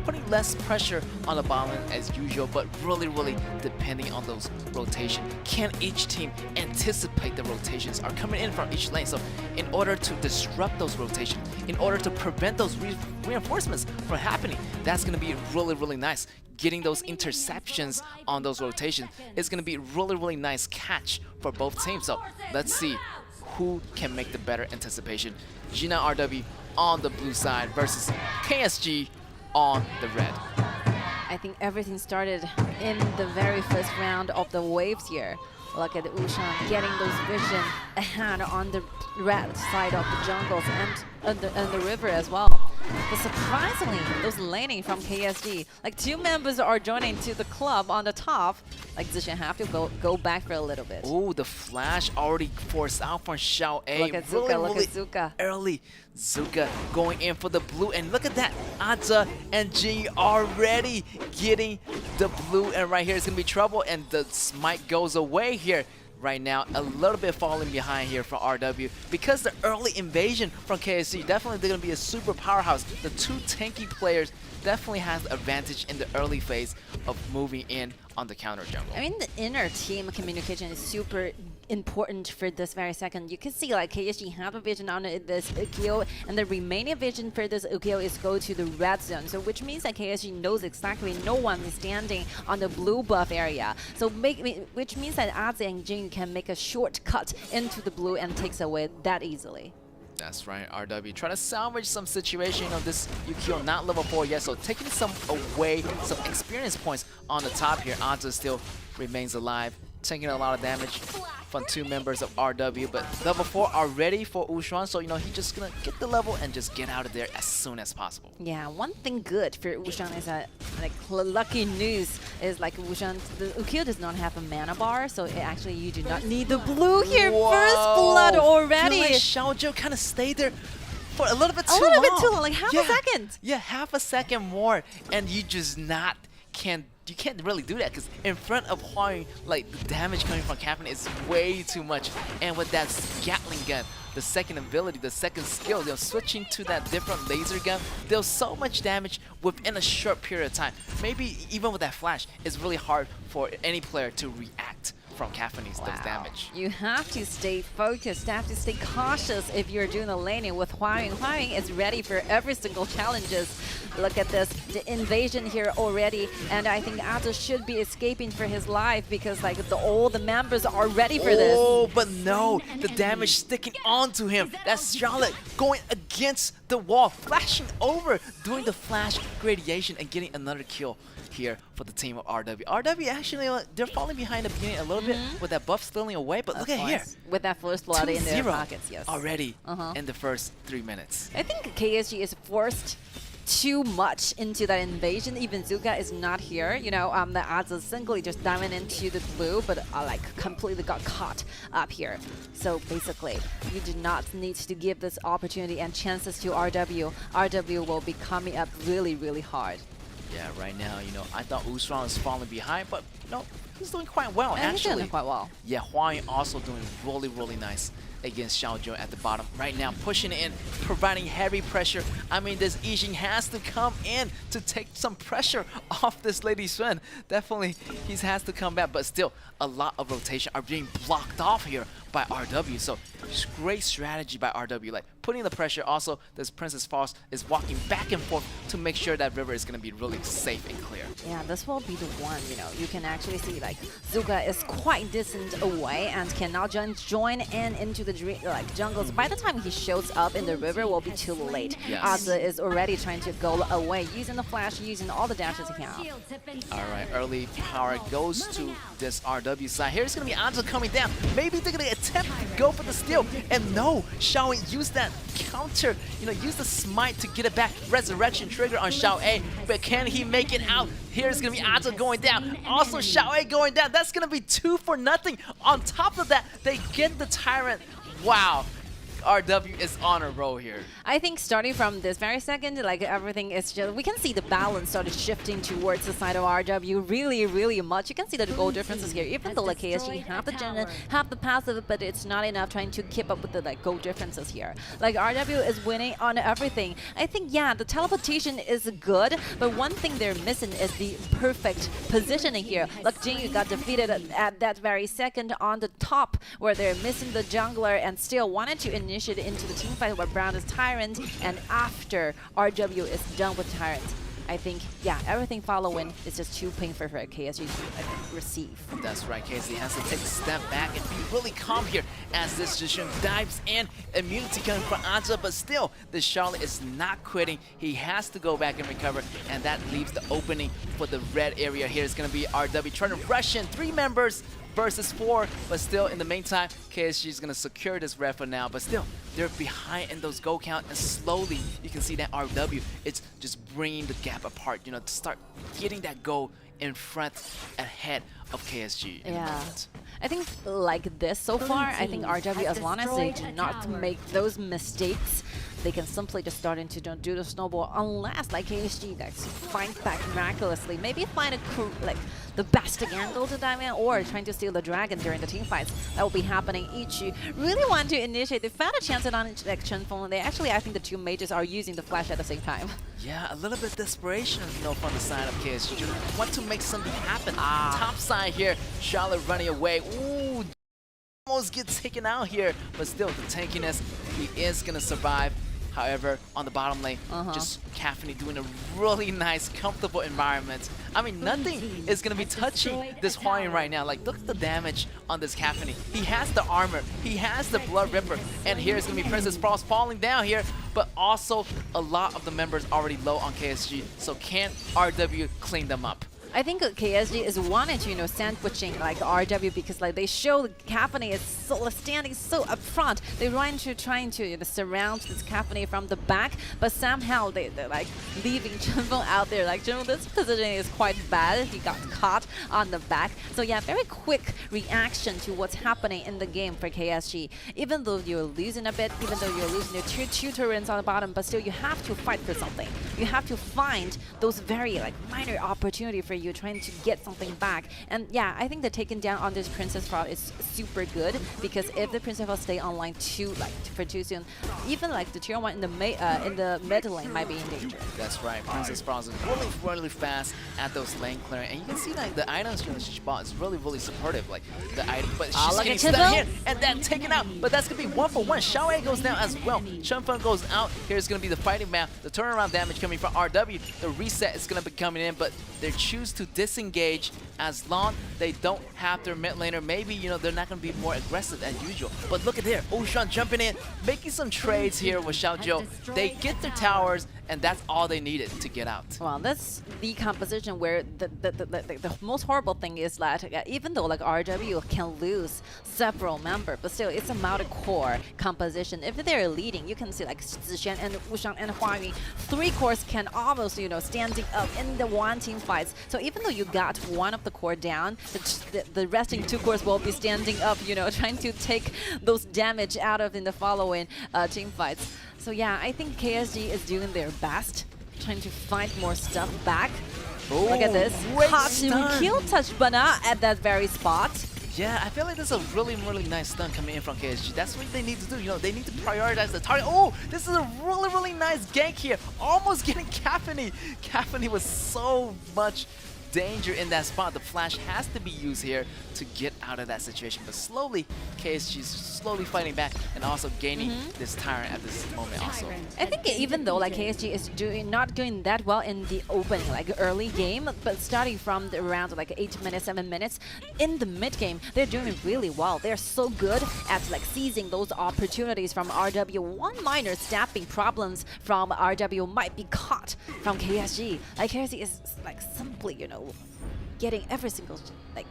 putting less pressure on the bottom lane as usual, but really depending on those rotations. Can each team anticipate the rotations are coming in from each lane? So in order to disrupt those rotations, in order to prevent those reinforcements from happening, that's going to be really nice. Getting those interceptions on those rotations is going to be really nice catch for both teams. So let's see who can make the better anticipation. Jinan RW on the blue side versus KSG on the red. I think everything started in the very first round of the waves here. Look at Ushan getting those vision ahead on the red side of the jungles and the river as well. But surprisingly, those laning from KSG, like 2 members are joining to the club on the top. Like Zishan have to go back for a little bit. Oh, the flash already forced out from Xiao A. Look at Zuka, look at Zuka. Early. Zuka going in for the blue, and look at that. Aza and Jin already getting the blue, and right here is gonna be trouble, and the smite goes away here. Right now, a little bit falling behind here for RW because the early invasion from KSC, definitely they're going to be a super powerhouse. The 2 tanky players definitely has the advantage in the early phase of moving in on the counter jungle. I mean, the inner team communication is super important for this very second. You can see like KSG have a vision on this Ukyo, and the remaining vision for this Ukyo is go to the red zone. So which means that KSG knows exactly no one is standing on the blue buff area. So which means that Aze and Jin can make a shortcut into the blue and takes away that easily. That's right, RW. Try to salvage some situation of this Yukio not level 4 yet, so taking some away, some experience points on the top here. Aza still remains alive, taking a lot of damage from 2 members of RW, but level 4 are ready for Ushuan, so you know he's just gonna get the level and just get out of there as soon as possible. Yeah, one thing good for Ushuan is that like lucky news is like Ushuan, the Ukyo does not have a mana bar, so actually you do not need the blue here. Whoa. First blood already. Feel like Xiaozhou kind of stayed there for a little bit too long. A little bit too long, like half a second. Yeah, half a second more, and you just you can't really do that because in front of Huang, like the damage coming from Captain is way too much. And with that Gatling gun, the second ability, the second skill, they're switching to that different laser gun. There's so much damage within a short period of time. Maybe even with that flash, it's really hard for any player to react from Caffeine's those damage. You have to stay focused, you have to stay cautious if you're doing the laning with Huang. Huang is ready for every single challenges. Look at this, the invasion here already, and I think Aza should be escaping for his life because like all the members are ready for this. Oh, but no, the damage sticking onto him. That's Charlotte going against the wall, flashing over, doing the flash gradation and getting another kill here for the team of RW. RW actually, they're falling behind the beginning a little bit with that buff stealing away, but look at here. With that first blood in their pockets, yes. Already in the first 3 minutes. I think KSG is forced too much into that invasion. Even Zuka is not here. You know, the Aza simply just diving into the blue, but like completely got caught up here. So basically, you do not need to give this opportunity and chances to RW. RW will be coming up really, really hard. Yeah, right now, you know, I thought Ushuan was falling behind, but no, he's doing quite well, actually. He's doing quite well. Yeah, Huang also doing really, really nice against Xiaozhou at the bottom. Right now, pushing in, providing heavy pressure. I mean, this Yijing has to come in to take some pressure off this Lady Xuan. Definitely, he has to come back, but still, a lot of rotation are being blocked off here by RW. So, great strategy by RW, like putting the pressure. Also, this Princess Falls is walking back and forth to make sure that river is going to be really safe and clear. Yeah, this will be the one, you know, you can actually see like Zuka is quite distant away and cannot join in into the jungles. By the time he shows up in the river, will be too late. Yes. Aza is already trying to go away, using the flash, using all the dashes he can. Alright, early power goes to this RW side. Here's going to be Aza coming down. Maybe they're going to attempt to go for the steal. And no, Xiao A used that counter, you know, use the smite to get it back. Resurrection trigger on Xiao A, but can he make it out? Here's going to be Aza going down. Also, Xiao A going down. That's going to be 2 for nothing. On top of that, they get the Tyrant. Wow. RW is on a roll here. I think starting from this very second, like everything is just, we can see the balance started shifting towards the side of RW really, really much. You can see the goal differences here. Even though like KSG have the Jinan, have the passive, but it's not enough trying to keep up with the like goal differences here. Like RW is winning on everything. I think, yeah, the teleportation is good, but one thing they're missing is the perfect positioning here. Like Jin got defeated at that very second on the top where they're missing the jungler and still wanted to initiate into the team fight where Brown is Tyrant, and after RW is done with Tyrant, I think, yeah, everything following is just too painful for KSG to receive. That's right, KSG has to take a step back and be really calm here as this Jinan dives in. Immunity coming from Anja, but still, the Charlotte is not quitting. He has to go back and recover, and that leaves the opening for the red area here. It's going to be RW trying to rush in 3 members versus 4, but still, in the meantime, KSG is going to secure this red for now, but still, they're behind in those goal count, and slowly, you can see that RW, it's just bringing the gap apart, you know, to start getting that goal in front, ahead of KSG. Yeah. I think like this so far, I think RW, as long as they do not make those mistakes, they can simply just start into don't do the snowball, unless like KSG guys fight back miraculously, maybe find a like the best angle to dive in, or trying to steal the dragon during the team fights. That will be happening. Ichi really want to initiate. They found a chance at on like Chenfeng. They actually, I think the 2 mages are using the flash at the same time. Yeah, a little bit desperation, you know, from the side of KSG. Want to make something happen. Top side here, Charlotte running away. Ooh, almost gets taken out here, but still the tankiness, he is gonna survive. However, on the bottom lane, just Caffeine doing a really nice, comfortable environment. I mean, nothing is going to be touching this Hwayong right now. Like, look at the damage on this Caffeine. He has the armor, he has the Blood Ripper, and here's going to be Princess Frost falling down here, but also a lot of the members already low on KSG, so can RW clean them up? I think KSG is wanting to, you know, sandwiching like RW, because like they show the Caffeine is standing so up front. They run into trying to, you know, surround this Caffeine from the back, but somehow they're like leaving Chenfeng out there. Like, Chenfeng, this positioning is quite bad. He got caught on the back. So yeah, very quick reaction to what's happening in the game for KSG. Even though you're losing a bit, even though you're losing your two turrets on the bottom, but still you have to fight for something. You have to find those very like minor opportunity for you trying to get something back. And yeah, I think the taken down on this Princess Frost is super good, because if the Princess Frost stay online for too soon, even like the tier 1 in the mid lane might be in danger. That's right, Princess Frost is really fast at those lane clearing, and you can see like the items she bought is really supportive. Like the item, but she's getting stunned here and then taken out. But that's gonna be 1-for-1. Xiaowei goes down as well. Chenfeng goes out. Here's gonna be the fighting map. The turnaround damage coming from RW. The reset is gonna be coming in, but they choose to disengage as long they don't have their mid laner. Maybe, you know, they're not going to be more aggressive as usual. But look at there, Ushan jumping in, making some trades here with Xiaozhou. They get their towers, and that's all they needed to get out. Well, that's the composition where the most horrible thing is that even though like RW can lose several members, but still it's a multi-core composition. If they're leading, you can see like Zixian and Wushan and Hwayong, 3 cores can almost, you know, standing up in the one team fights. So even though you got one of the core down, the resting 2 cores will be standing up, you know, trying to take those damage out of in the following team fights. So yeah, I think KSG is doing their best, trying to find more stuff back. Oh, look at this. Caught him kill touch, but not at that very spot. Yeah, I feel like there's a really nice stun coming in from KSG. That's what they need to do. You know, they need to prioritize the target. Oh, this is a really nice gank here. Almost getting Caffeine. Caffeine was so much danger in that spot. The flash has to be used here to get out of that situation. But slowly, KSG is slowly fighting back and also gaining this tyrant at this moment also. I think even though like KSG is not doing that well in the opening, like early game, but starting from the around like 8 minutes, 7 minutes, in the mid game, they're doing really well. They're so good at like seizing those opportunities from RW. One minor stabbing problems from RW might be caught from KSG. Like KSG is like simply, you know, getting every single like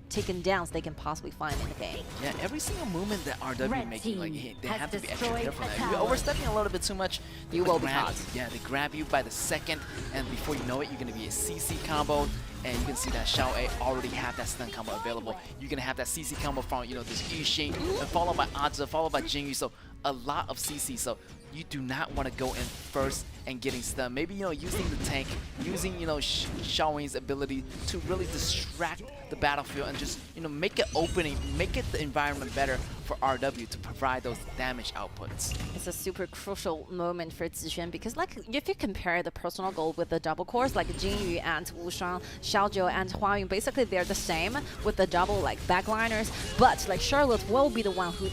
taken downs they can possibly find in the game. Yeah, every single movement that RW making, like they have to be extra careful. If you're overstepping a little bit too much, you will be caught. Yeah, they grab you by the second, and before you know it, you're gonna be a CC combo. And you can see that Xiaowei already have that stun combo available. You're gonna have that CC combo from, you know, this Yuxing, and followed by Aja, followed by Jingyu. So a lot of CC. So you do not want to go in first and getting stunned. Maybe, you know, using the tank, using, you know, Xiaowei's ability to really distract the battlefield and just, you know, make it opening, make it the environment better for RW to provide those damage outputs. It's a super crucial moment for Zixian, because like if you compare the personal goal with the double cores, like Jingyu and Wushan, Xiaozhou and Hwayong, basically they're the same with the double like backliners, but like Charlotte will be the one who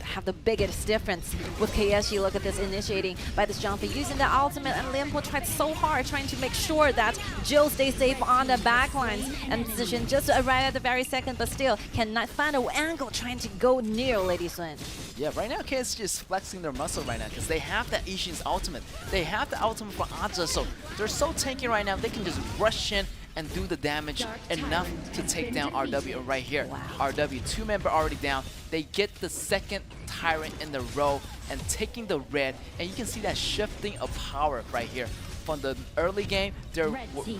have the biggest difference with KSG. Look at this initiating by this Jumpy using the ultimate, and Limpo tried so hard trying to make sure that Jill stays safe on the backlines and position just right at the very second, but still cannot find an angle trying to go near Lady Sun. Yeah, right now KSG is flexing their muscle right now because they have that Ishin's ultimate. They have the ultimate for Hydra, so they're so tanky right now. They can just rush in and do the damage enough to take down RW right here. RW, 2-member already down. They get the second Tyrant in the row and taking the red, and you can see that shifting of power right here. From the early game, there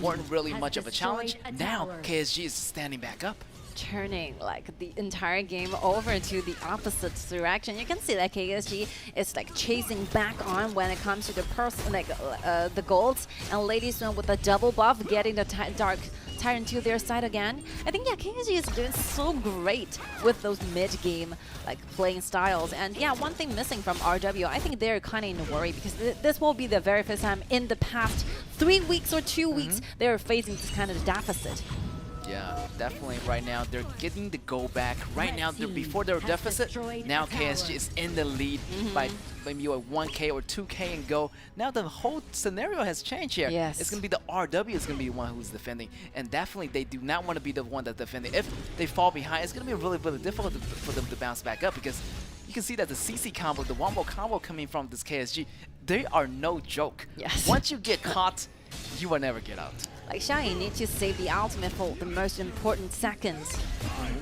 weren't really much of a challenge. Now KSG is standing back up. Turning like the entire game over to the opposite direction. You can see that KSG is like chasing back on when it comes to the the golds, and Lady Sun with a double buff getting the Dark Tyrant to their side again. I think, yeah, KSG is doing so great with those mid-game like playing styles. And yeah, one thing missing from RW, I think they're kind of in a worry because this will be the very first time in the past 3 weeks or 2 weeks they're facing this kind of deficit. Yeah, definitely right now they're getting the goal back. Right now, they're before their deficit. Now KSG is in the lead by maybe a 1K or 2K and go. Now the whole scenario has changed here. Yes. It's going to be the RW is going to be the one who's defending. And definitely they do not want to be the one that's defending. If they fall behind, it's going to be really, really difficult for them to bounce back up because you can see that the CC combo, the wombo combo coming from this KSG, they are no joke. Yes. Once you get caught, you will never get out. Like Xiaoyi needs to save the ultimate for the most important seconds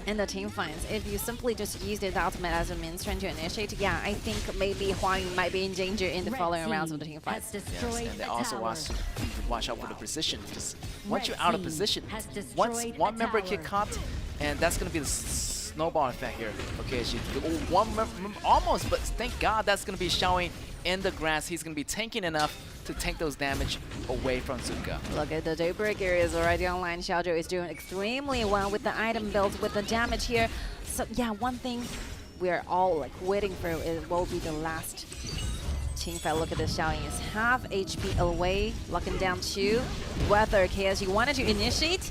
in the team fights. If you simply just use the ultimate as a means trying to initiate, yeah, I think maybe Huang might be in danger in the following rounds of the team fights. Yes, and they also want to watch out for the position because once you're out of position, once one member get caught, and that's going to be the snowball effect here. Okay, she almost, but thank God that's going to be Xiaoyi in the grass. He's going to be tanking enough to take those damage away from Zuka. Look at the Daybreak area is already online. Xiaozhou is doing extremely well with the item builds, with the damage here. So yeah, one thing we're all like waiting for it will be the last team fight. Look at this, Xiaoyi is half HP away, locking down 2. Whether KSG wanted to initiate.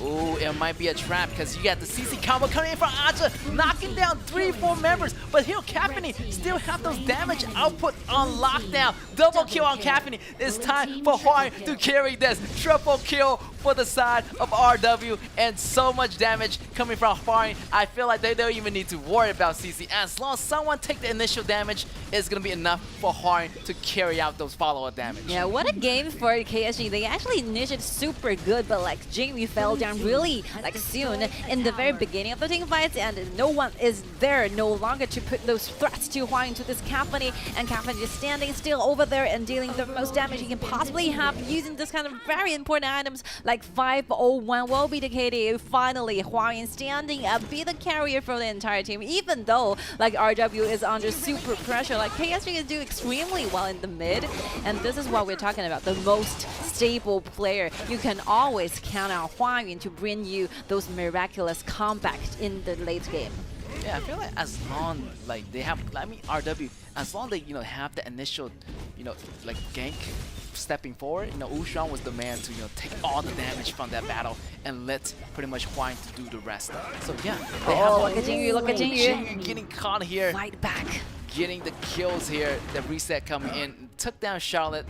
Ooh, it might be a trap because you got the CC combo coming in from Aja, knocking down 3-4 members. But here, Caffeine still have those damage output on lockdown. Double kill on Caffeine. It's time for Huang to carry this. Triple kill for the side of RW, and so much damage coming from Huang. I feel like they don't even need to worry about CC. As long as someone take the initial damage, it's going to be enough for Huang to carry out those follow-up damage. Yeah, what a game for KSG. They actually initiated super good, but like Jamie fell down really like soon in the very beginning of the team fights, and no one is there no longer to put those threats to Huang into this Caffeine, and Caffeine is standing still over there and dealing the most damage he can possibly have using this kind of very important items like 501 will be the KDA. Finally, Huang standing up, be the carrier for the entire team, even though like RW is under super pressure. Like KSG is doing extremely well in the mid, and this is what we're talking about, the most stable player. You can always count on Huang to bring you those miraculous comebacks in the late game. Yeah, I feel like as long like they have, I mean RW, as long they have the initial, like gank stepping forward, Ushan was the man to take all the damage from that battle and let pretty much Huang to do the rest. So yeah, they have look at Jingyu, look at Jingyu getting caught here. Fight back. Getting the kills here, the reset coming in, took down Charlotte.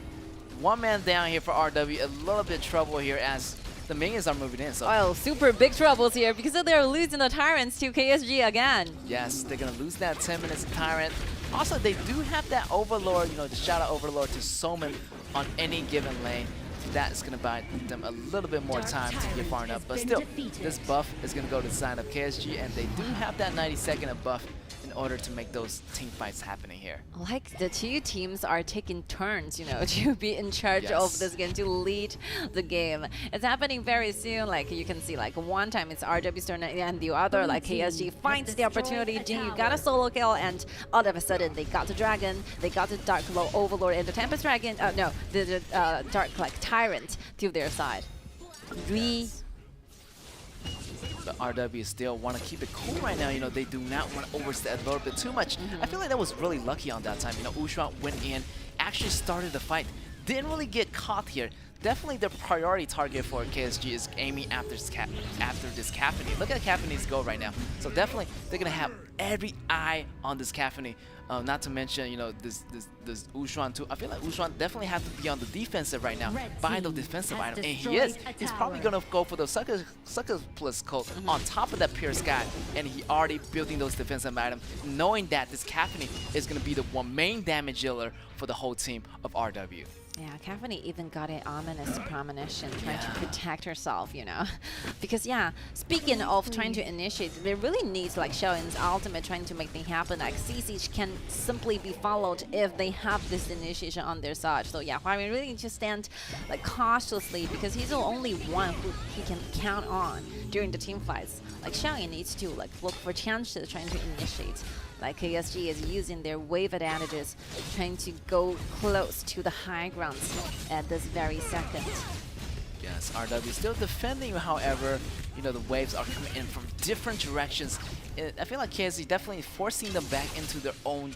One man down here for RW, a little bit trouble here as the minions are moving in. So oh, super big troubles here because they're losing the Tyrants to KSG again. Yes, they're gonna lose that 10 minutes Tyrant. Also, they do have that Overlord, the Shadow Overlord to summon on any given lane. That's gonna buy them a little bit more time to get far enough. But still, this buff is gonna go to the side of KSG, and they do have that 90-second buff in order to make those team fights happening here. Like the two teams are taking turns, to be in charge of this game, to lead the game. It's happening very soon. Like you can see, like one time it's RW's turn and the other, like KSG finds the opportunity. Jingyu got a solo kill, and all of a sudden they got the dragon, they got the Dark Overlord and the Tempest Dragon. No, the Dark Tyrant to their side. But RW still want to keep it cool right now. They do not want to overstep a little bit too much. I feel like that was really lucky on that time. Ushan went in, actually started the fight, didn't really get caught here. definitely the priority target for KSG is aiming after this Caffeine. Look at Caffeine's go right now. So definitely they're gonna have every eye on this Caffeine. Not to mention, you know, this Ushuan too. I feel like Ushuan definitely has to be on the defensive right now, buy the defensive item, and he is. He's probably gonna go for the sucker plus code on top of that pure sky, and he already building those defensive items, knowing that this Caffeine is gonna be the one main damage dealer for the whole team of RW. Yeah, Caffeine even got an ominous premonition trying to protect herself, you know. Because yeah, speaking of trying to initiate, there really needs like Xiaoyin's ultimate trying to make things happen. Like CC can simply be followed if they have this initiation on their side. So yeah, Huayuan really needs to stand like cautiously because he's the only one who he can count on during the team fights. Like Xiaoyin needs to like look for chances trying to initiate. Like KSG is using their wave advantages, trying to go close to the high grounds at this very second. Yes, RW still defending, however, you know, the waves are coming in from different directions. I feel like KSG definitely forcing them back into their own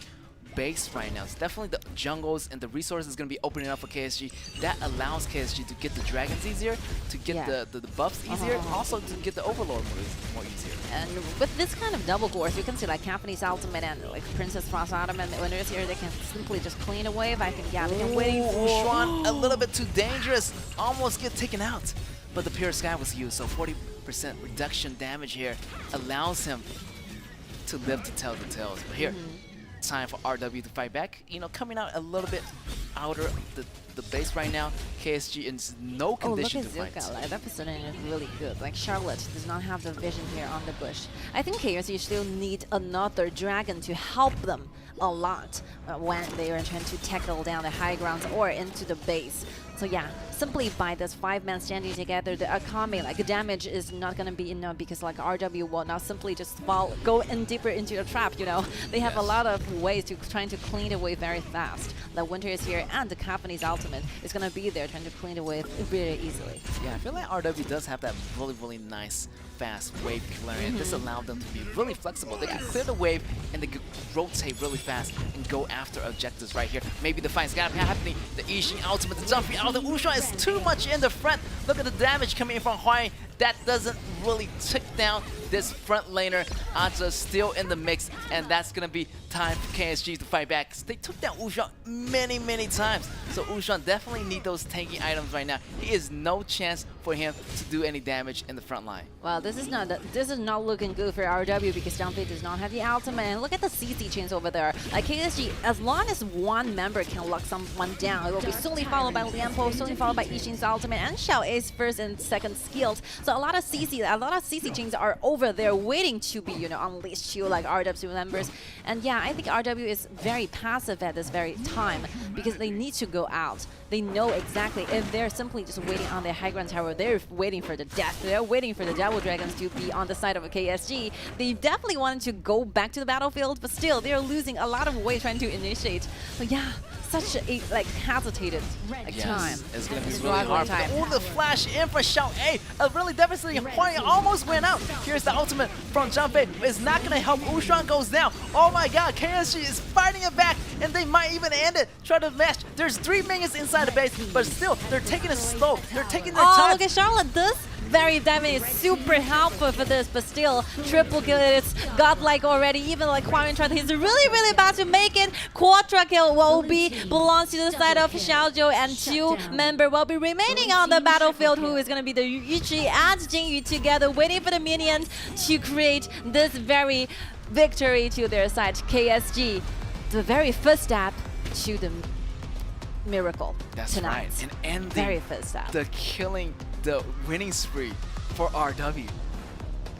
base right now. It's definitely the jungles and the resources going to be opening up for KSG. That allows KSG to get the dragons easier, to get the buffs easier, also to get the overlord moves more easier. And with this kind of double course, you can see like Caffeine's ultimate and like Princess Frost Autumn and the winners here, they can simply just clean away. They've been waiting for Ushuan a little bit too dangerous, almost get taken out. But the pure sky was used, so 40% reduction damage here allows him to live to tell the tales. But here, time for RW to fight back. You know, coming out a little bit outer the base right now. KSG is no condition to fight. Like, that positioning is really good. Like Charlotte does not have the vision here on the bush. I think KSG still need another dragon to help them a lot when they are trying to tackle down the high grounds or into the base. So yeah, simply by this 5-man standing together, the Akame, like the damage is not gonna be enough because like RW will not simply just go in deeper into a trap, you know. They have a lot of ways to trying to clean away very fast. The Winter is here and the Caffeine's ultimate is gonna be there trying to clean away very easily. Yeah, I feel like RW does have that really nice fast wave clearing. This allowed them to be really flexible. They can clear the wave and they can rotate really fast and go after objectives right here. Maybe the fight's gotta be happening. The Yixing ultimate, the jumping out, the Ushuan is too much in the front. Look at the damage coming in from Huayuan. That doesn't really tick down this front laner. Anja still in the mix, and that's gonna be time for KSG to fight back. They took down Ushuan many times, so Ushuan definitely need those tanking items right now. He is no chance for him to do any damage in the front line. Well, this is not looking good for RW because Jumpy does not have the ultimate. And look at the CC chains over there. Like KSG, as long as one member can lock someone down, it will be solely followed by Lianpo, solely followed by Yixing's ultimate, and Xiao A's first and second skills. So a lot of CC chains are over there waiting to be, you know, unleashed to like RW members. And yeah, I think RW is very passive at this very time because they need to go out. They know exactly if they're simply just waiting on their high ground tower, they're waiting for the death. They're waiting for the Devil Dragons to be on the side of a KSG. They definitely wanted to go back to the battlefield, but still they're losing a lot of way trying to initiate. So yeah, such a like hesitated time. It's gonna be really hard. Oh, the flash in for Xiao A. A really devastating. Huayuan almost went out. Here's the ultimate from Junpei. It's not gonna help. Ushuan goes down. Oh my god, KSG is fighting it back, and they might even end it. Try to match. There's 3 minions inside the base, but still, they're taking it slow. They're taking their time. Oh, look at Charlotte. This very damage is super helpful for this, but still, triple kill, it's godlike already. Even like Huayuan tried, he's really about to make it. Quadra kill will be belongs to the side of Xiaozhou, and 2 members will be remaining on the battlefield, who is going to be the Yuji and Jingyu together, waiting for the minions to create this very victory to their side. KSG, the very first step to the miracle tonight. Right, and ending very first step. The killing, the winning spree for RW.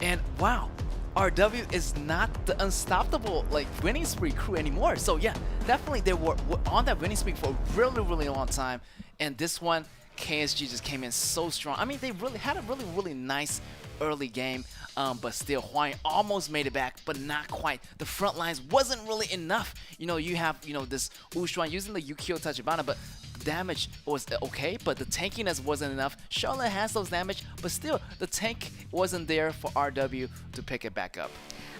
And wow, RW is not the unstoppable like winning spree crew anymore. So yeah, definitely they were on that winning spree for a really long time. And this one, KSG just came in so strong. I mean, they really had a really nice early game, but still Huayuan almost made it back, but not quite. The front lines wasn't really enough. You know, you have, you know, this Ushuan using the Yukio Tachibana, but damage was okay, but the tankiness wasn't enough. Charlotte has those damage, but still the tank wasn't there for RW to pick it back up.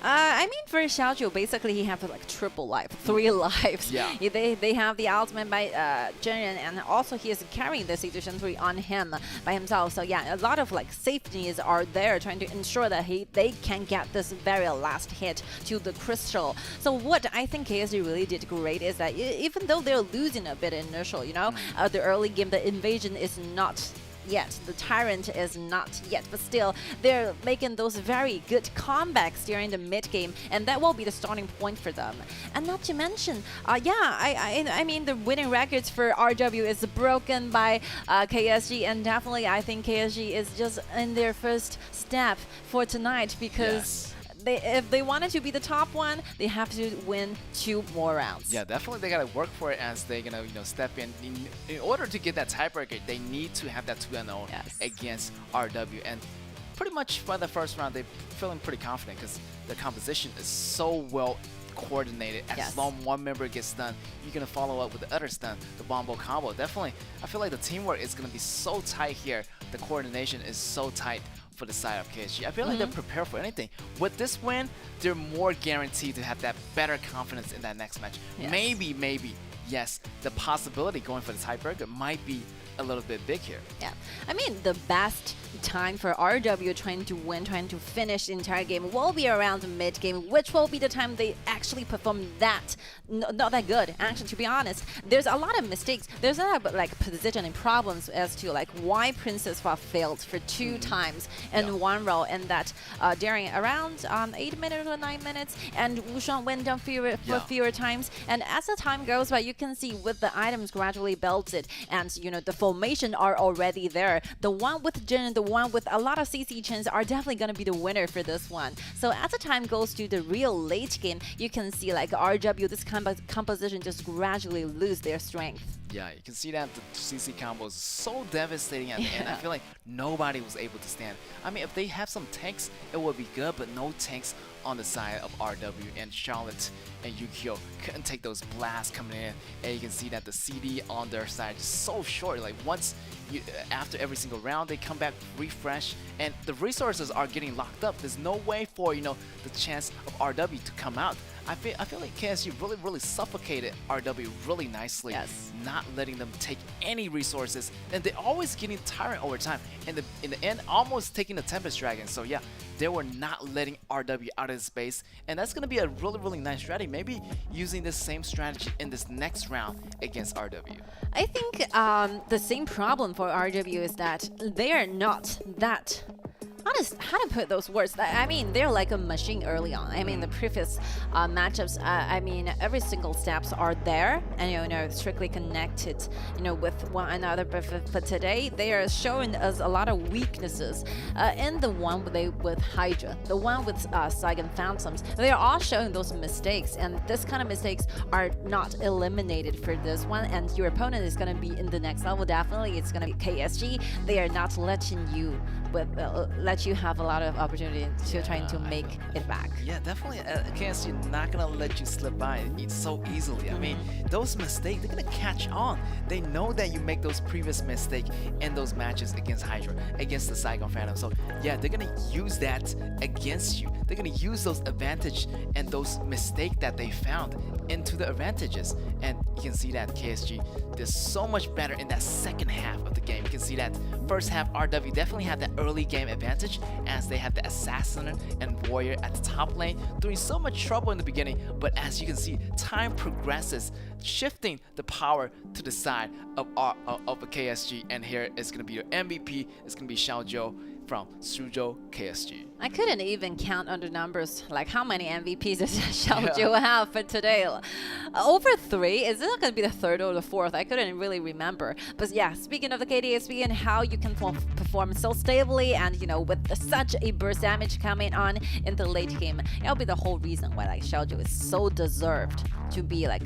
I mean, for Xiaozhou, basically he has like triple life, 3 lives. Yeah. They have the ultimate by Jinan, and also he is carrying the situation 3 on him by himself. So yeah, a lot of like safeties are there trying to ensure that they can get this very last hit to the crystal. So what I think KSG really did great is that even though they're losing a bit initial, you know, the early game, the invasion is not yet. The Tyrant is not yet, but still, they're making those very good comebacks during the mid game, and that will be the starting point for them. And not to mention, I mean, the winning records for RW is broken by KSG, and definitely, I think KSG is just in their first step for tonight because. If they wanted to be the top one, they have to win 2 more rounds. Yeah, definitely they gotta work for it as they're gonna step in order to get that tiebreaker. They need to have that 2-0 against RW, and pretty much by the first round they're feeling pretty confident because the composition is so well coordinated. As long one member gets stunned, you're gonna follow up with the other stun, the Bombo combo. Definitely, I feel like the teamwork is gonna be so tight here. The coordination is so tight for the side of KSG. I feel like they're prepared for anything. With this win, they're more guaranteed to have that better confidence in that next match. Maybe, yes, the possibility going for the tiebreaker might be a little bit big here. Yeah, I mean, the best time for RW trying to win, trying to finish the entire game will be around the mid game, which will be the time they actually perform that not that good. Actually, to be honest, there's a lot of mistakes. There's a lot of like positioning problems as to like why Princess Fa failed for 2 times in 1 row, and that during around 8 minutes or 9 minutes, and Wushan went down fewer times. And as the time goes by, you can see with the items gradually belted, and you know the formation are already there. The one with Jin, the one with a lot of CC chins are definitely going to be the winner for this one. So as the time goes to the real late game, you can see like RW, this composition just gradually lose their strength. Yeah, you can see that the CC combo is so devastating at the end. I feel like nobody was able to stand. I mean, if they have some tanks, it would be good, but no tanks on the side of RW, and Charlotte and Yukio couldn't take those blasts coming in. And you can see that the CD on their side is so short. Like once after every single round, they come back, refresh, and the resources are getting locked up. There's no way for the chance of RW to come out. I feel like KSG really suffocated RW really nicely, not letting them take any resources, and they're always getting tired over time. And in the end, almost taking the Tempest Dragon. So yeah, they were not letting RW out of space, and that's gonna be a really nice strategy. Maybe using this same strategy in this next round against RW. I think the same problem for RW is that they are not that. How to put those words? I mean, they're like a machine early on. I mean, the previous matchups, I mean, every single steps are there and, strictly connected, with one another. But today, they are showing us a lot of weaknesses. In the one with Hydra, the one with Saigon Phantoms, they are all showing those mistakes. And this kind of mistakes are not eliminated for this one. And your opponent is going to be in the next level. Definitely, it's going to be KSG. They are not letting you let you have a lot of opportunity to trying to make it back. Yeah, definitely. KSG not gonna let you slip by it so easily. I mean, those mistakes, they're gonna catch on. They know that you make those previous mistakes in those matches against Hydra, against the Saigon Phantom. So yeah, they're gonna use that against you. They're gonna use those advantage and those mistakes that they found into the advantages. And you can see that KSG did so much better in that second half of the game. You can see that first half RW definitely had that early game advantage as they had the Assassin and Warrior at the top lane doing so much trouble in the beginning, but as you can see, time progresses, shifting the power to the side of a KSG, and here it's going to be your MVP. It's going to be Xiaozhou from Suzhou KSG. I couldn't even count on the numbers, like how many MVPs does Xiaozhou have for today. Over 3? Is it going to be the 3rd or the 4th? I couldn't really remember. But yeah, speaking of the KDSP and how you can perform so stably and, with such a burst damage coming on in the late game, it'll be the whole reason why like Xiaozhou is so deserved to be like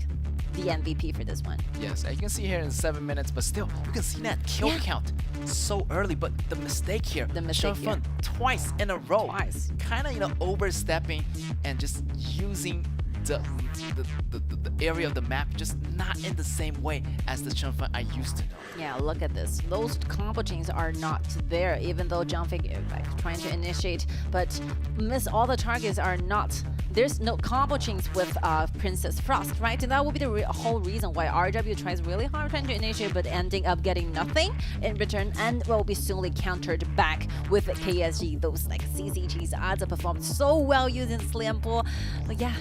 the MVP for this one. Yes, you can see here in 7 minutes, but still, you can see that kill count so early. But the mistake here, Shunfeng twice in a row, kind of overstepping and just using the area of the map just not in the same way as the Chunfeng I used to know. Yeah, look at this. Those combo chains are not there, even though Jiangfei like trying to initiate, but miss all the targets are not. There's no combo chains with Princess Frost, right? And that will be the whole reason why RW tries really hard trying to initiate, but ending up getting nothing in return, and will be soonly countered back with KSG. Those like CCGs odds performed so well using Slam Pool, but yeah,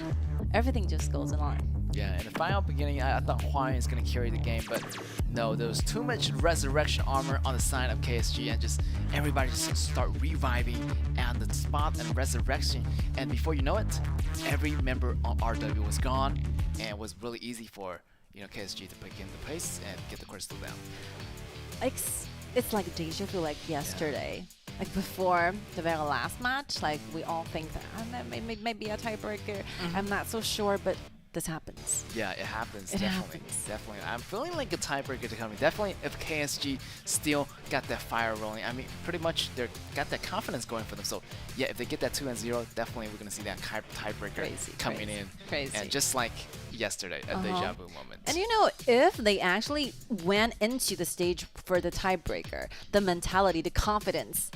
everything just goes along. Yeah, in the final beginning, I thought Huan is going to carry the game, but no, there was too much resurrection armor on the side of KSG, and just everybody just start reviving and the spot and resurrection, and before you know it, every member on RW was gone, and it was really easy for KSG to pick in the pace and get the crystal down. It's like deja vu, like yesterday. Yeah. Like before the very last match, like we all think that maybe a tiebreaker. I'm not so sure, but this happens. Yeah, it happens. Definitely. I'm feeling like a tiebreaker to coming. Definitely, if KSG still got that fire rolling, I mean, pretty much they got that confidence going for them. So yeah, if they get that 2-0, definitely we're gonna see that tiebreaker coming in. Crazy. And just like yesterday, a deja vu moment. And if they actually went into the stage for the tiebreaker, the mentality, the confidence,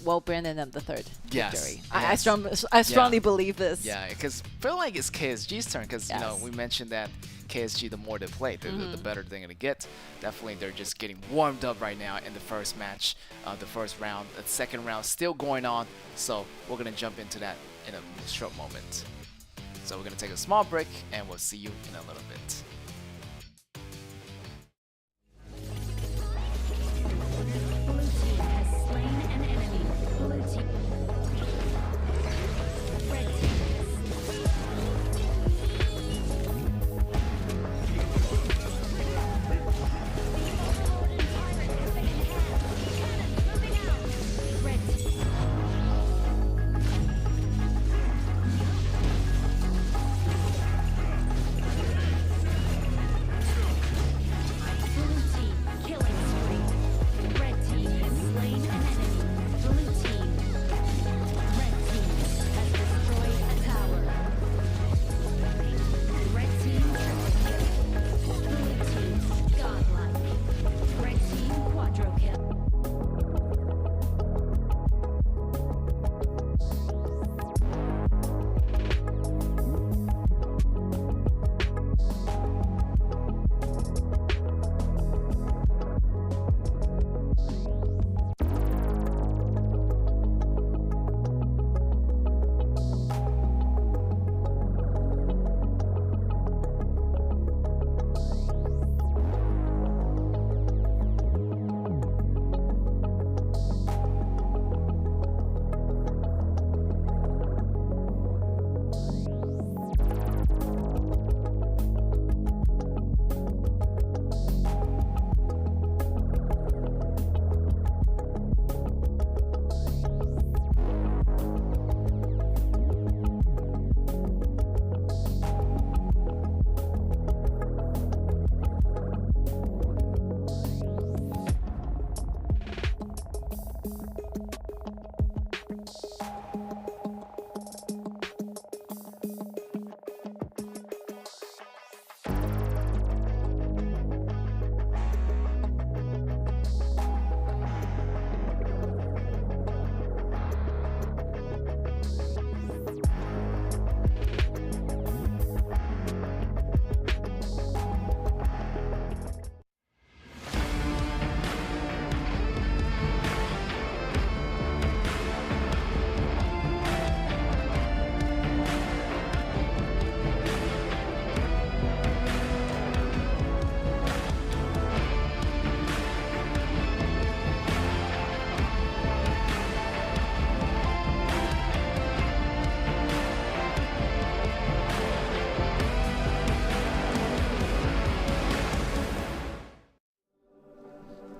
will bring them the third victory. I strongly believe this. Yeah, because I feel like it's KSG's turn, because we mentioned that KSG, the more they play, the better they're gonna get. Definitely, they're just getting warmed up right now in the first match, the first round. The second round still going on, so we're gonna jump into that in a short moment. So we're gonna take a small break, and we'll see you in a little bit.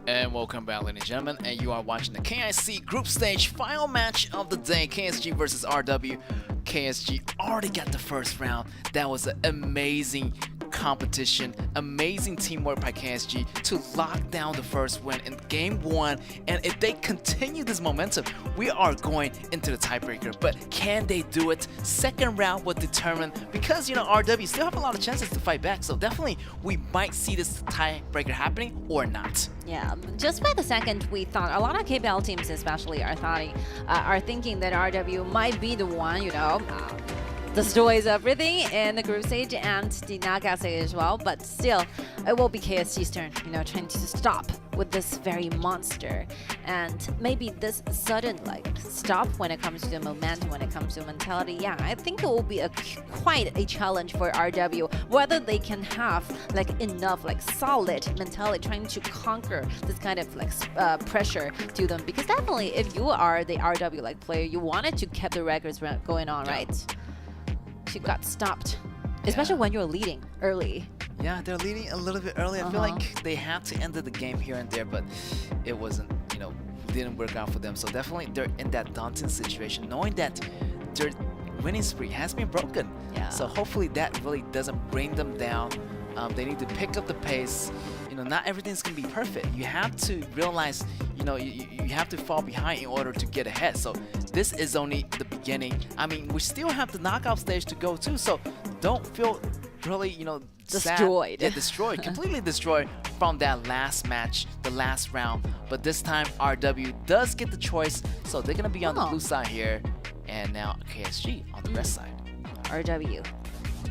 And welcome back, ladies and gentlemen, and you are watching the KIC group stage final match of the day, KSG versus RW. KSG already got the first round. That was an amazing competition, amazing teamwork by KSG to lock down the first win in game 1. And if they continue this momentum, we are going into the tiebreaker. But can they do it? Second round will determine, because RW still have a lot of chances to fight back. So definitely we might see this tiebreaker happening or not. Yeah, just by the second, we thought a lot of KPL teams, especially are thinking that RW might be the one, destroys everything in the group stage and the knockout stage as well. But still, it will be KSG's turn, trying to stop with this very monster. And maybe this sudden stop when it comes to the momentum, when it comes to mentality. Yeah, I think it will be quite a challenge for RW, whether they can have enough solid mentality trying to conquer this kind of pressure to them. Because definitely, if you are the RW player, you wanted to keep the records going on, right? You got stopped, especially when you're leading early. Yeah, they're leading a little bit early. I feel like they have to end the game here and there, but it wasn't, didn't work out for them. So definitely they're in that daunting situation, knowing that their winning streak has been broken. Yeah. So hopefully that really doesn't bring them down. They need to pick up the pace. Not everything's gonna be perfect. You have to realize, you have to fall behind in order to get ahead. So this is only the beginning. I mean, we still have the knockout stage to go too. So don't feel really, destroyed. Sad. Yeah, destroyed, completely destroyed from that last match, the last round. But this time RW does get the choice. So they're gonna be on the blue side here, and now KSG on the red side. RW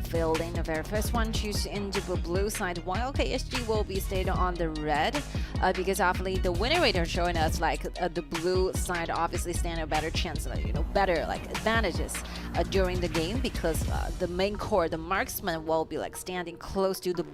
fielding the very first one, choose into the blue side, while KSG will be stayed on the red, because obviously the winning rate are showing us the blue side obviously stand a better chance, better advantages during the game, because the main core, the marksman, will be standing close to the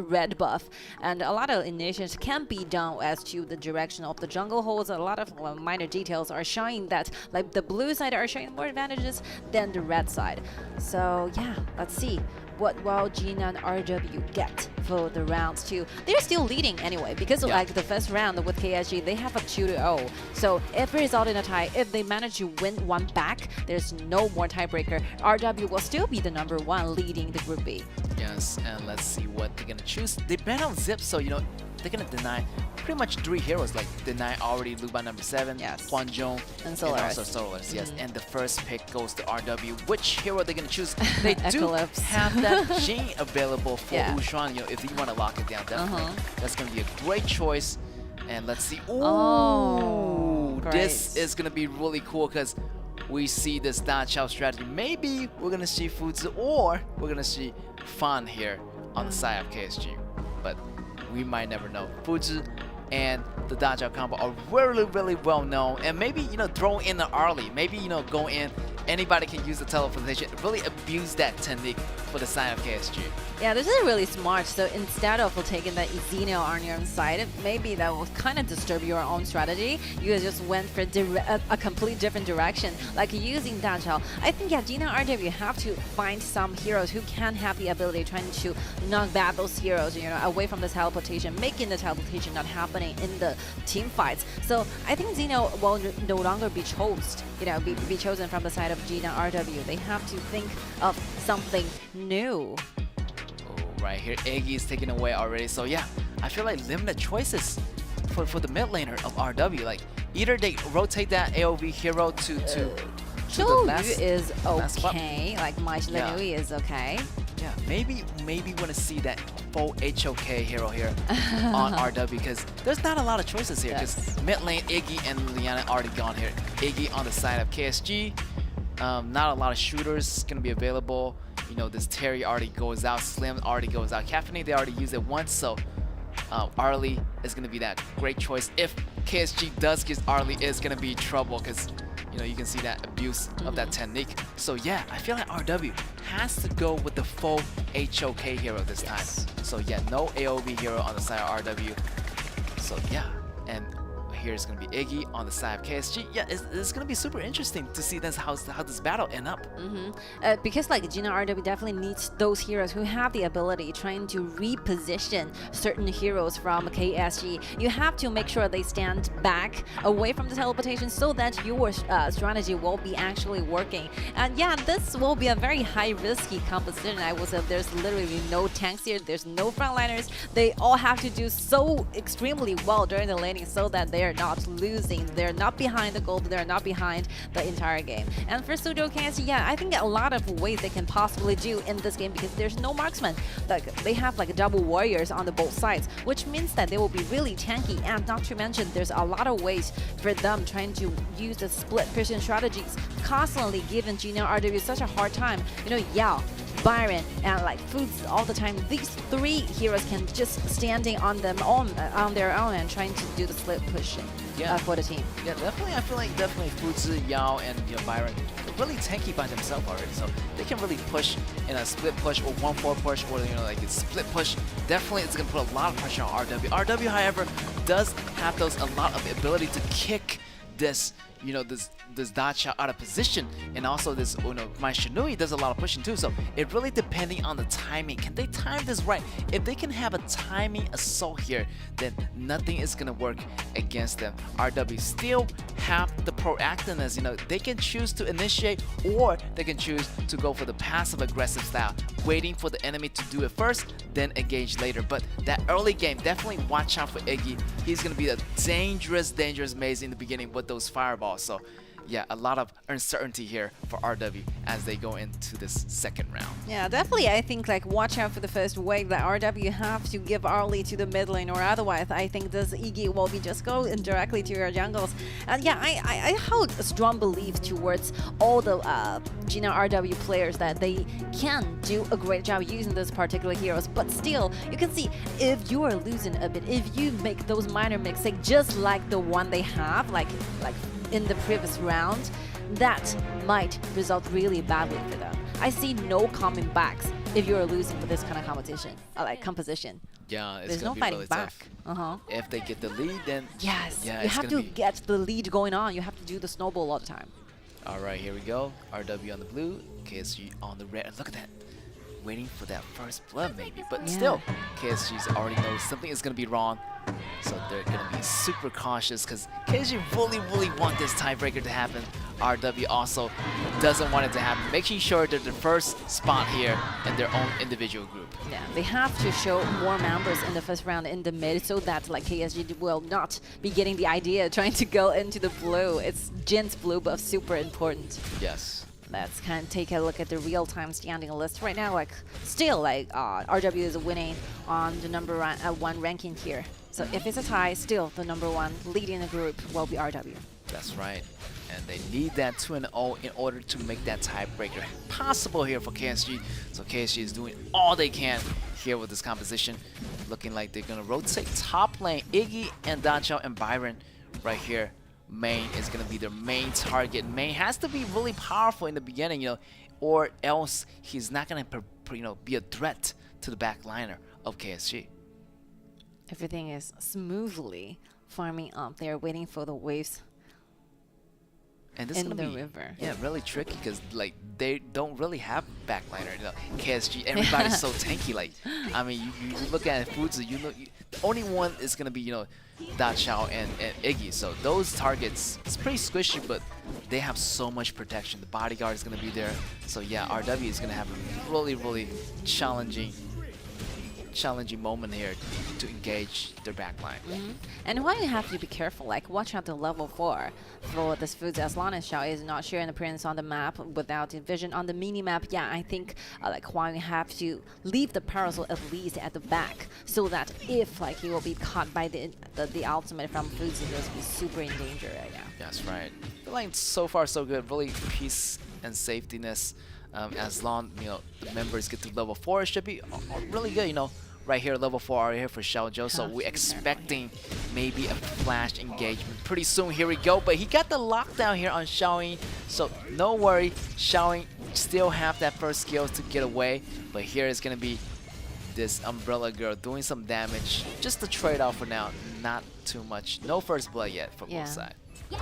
red buff, and a lot of initiatives can be done as to the direction of the jungle holes. A lot of minor details are showing that the blue side are showing more advantages than the red side. So yeah, let's see what will Jinan RW get for the rounds 2. They're still leading anyway, because the first round with KSG, they have a 2-0. So if it result in a tie, if they manage to win one back, there's no more tiebreaker. RW will still be the #1 leading the Group B. Yes, and let's see what they're gonna choose. They ban on Zip, so they're gonna deny pretty much 3 heroes, deny already Luba #7, Hwanjong, and also Solaris. Yes, and the first pick goes to RW. Which hero they're gonna choose? They do have that Jing available for Wushuan, if you want to lock it down, definitely. That's gonna be a great choice. And let's see. Ooh, this is gonna be really cool, because we see this Da-Chao strategy. Maybe we're gonna see Fuzi, or we're gonna see Fan here on the side of KSG, but we might never know. Fuzi and the Da-Chao combo are really, really well known, and maybe throw in the early, maybe go in. Anybody can use the teleportation, really abuse that technique for the side of KSG. Yeah, this is really smart. So instead of taking that Xeno on your own side, maybe that will kind of disturb your own strategy. You just went for a complete different direction, like using Da-Chao. I think, Jinan RW have to find some heroes who can have the ability trying to knock back those heroes, away from the teleportation, making the teleportation not happening in the team fights. So I think Xeno will no longer be chosen, be chosen from the side of Jinan RW. They have to think of something new. Right here, Iggy is taken away already. So yeah, I feel like limited choices for the mid laner of RW. Either they rotate that AoV hero to the last is okay. My Lenui is okay. Yeah, maybe want to see that full HOK hero here on RW, because there's not a lot of choices here. Because mid lane Iggy and Liana already gone here. Iggy on the side of KSG. Not a lot of shooters gonna be available. This Terry already goes out, Slim already goes out, Caffeine they already used it once, so Arlie is gonna be that great choice. If KSG does get Arlie, it's gonna be trouble, because you can see that abuse of that technique. So yeah, I feel like RW has to go with the full HOK hero this time. So yeah, no AoV hero on the side of RW. So yeah, and here is going to be Iggy on the side of KSG. Yeah, it's going to be super interesting to see how this battle end up. Because like Jinan RW definitely needs those heroes who have the ability trying to reposition certain heroes from KSG. You have to make sure they stand back away from the teleportation so that your strategy will be actually working. And yeah, this will be a very high risky composition. I will say there's literally no tanks here, there's no frontliners. They all have to do so extremely well during the laning so that they're not losing, they're not behind the gold, they're not behind the entire game. And for Suzhou KSG, yeah, I think a lot of ways they can possibly do in this game because there's no marksman. Like they have like double warriors on the both sides, which means that they will be really tanky. And not to mention, there's a lot of ways for them trying to use the split pushing strategies, constantly giving Jinan RW such a hard time. You know, Yao, Byron, and like Foods all the time. These three heroes can just standing on their own and trying to do the split pushing for the team. Yeah, definitely. I feel like definitely Foods, Yao, and Byron really tanky by themselves already, so they can really push in a split push or 1-4 push or like a split push. Definitely, it's gonna put a lot of pressure on RW. RW, however, does have a lot of ability to kick this this Dacha out of position, and also this my Shinui does a lot of pushing too, so it really depending on the timing. Can they time this right? If they can have a timing assault here, then nothing is gonna work against them. RW still have the proactiveness, they can choose to initiate or they can choose to go for the passive aggressive style, waiting for the enemy to do it first, then engage later. But that early game, definitely watch out for Iggy. He's gonna be a dangerous maze in the beginning with those fireballs. So yeah, a lot of uncertainty here for RW as they go into this second round. Yeah, definitely. I think like watch out for the first wave that RW have to give early to the mid lane, or otherwise I think this Iggy will be just going directly to your jungles. And yeah, I hold a strong belief towards all the Jinan RW players that they can do a great job using those particular heroes. But still, you can see if you are losing a bit, if you make those minor mistakes just like the one they have, like in the previous round, that might result really badly for them. I see no coming backs if you're losing with this kind of competition, composition. Yeah, it's there's gonna no be fighting really back. tough. If they get the lead, then yes, yeah, you have to get the lead going on. You have to do the snowball all the time. All right, here we go. RW on the blue, KSG on the red. Look at that. Waiting for that first blood maybe, but still, KSG's already knows something is gonna be wrong. So they're gonna be super cautious because KSG really want this tiebreaker to happen. RW also doesn't want it to happen, making sure they're the first spot here in their own individual group. Yeah, they have to show more members in the first round in the mid so that like KSG will not be getting the idea trying to go into the blue. It's Jin's blue buff, super important. Yes. Let's kind of take a look at the real-time standing list right now. Like, still, RW is winning on the number one ranking here. So if it's a tie, still the number one leading the group will be RW. That's right. And they need that 2-0 in order to make that tiebreaker possible here for KSG. So KSG is doing all they can here with this composition. Looking like they're going to rotate top lane. Iggy and Danchao and Byron right here. Main is going to be their main target. Main has to be really powerful in the beginning, or else he's not going to be a threat to the back liner of KSG. Everything is smoothly farming up. They're waiting for the waves and this in is the gonna be, river. Yeah, really tricky because they don't really have backliner. KSG, everybody's so tanky. I mean, you look at Fuzi, the only one is gonna be Da Chao and Iggy. So those targets, it's pretty squishy, but they have so much protection. The bodyguard is gonna be there. So yeah, RW is gonna have a really challenging moment here to engage their backline. And why you have to be careful, watch out the level 4 for this Foods, as long as Xiao is not sharing appearance on the map without vision on the mini map. Yeah, I think why you have to leave the parasol at least at the back so that if he will be caught by the ultimate from Foods, he will be super in danger right now. That's right. I feel like so far so good. Really peace and safetyness. As long the members get to level 4, it should be really good. Right here, level 4 are here for Xiaozhou, so we're expecting maybe a flash engagement pretty soon. Here we go, but he got the lockdown here on Xiaoying, so no worry. Xiaoying still have that first skills to get away, but here is gonna be this Umbrella Girl doing some damage. Just the trade-off for now, not too much. No first blood yet for both sides.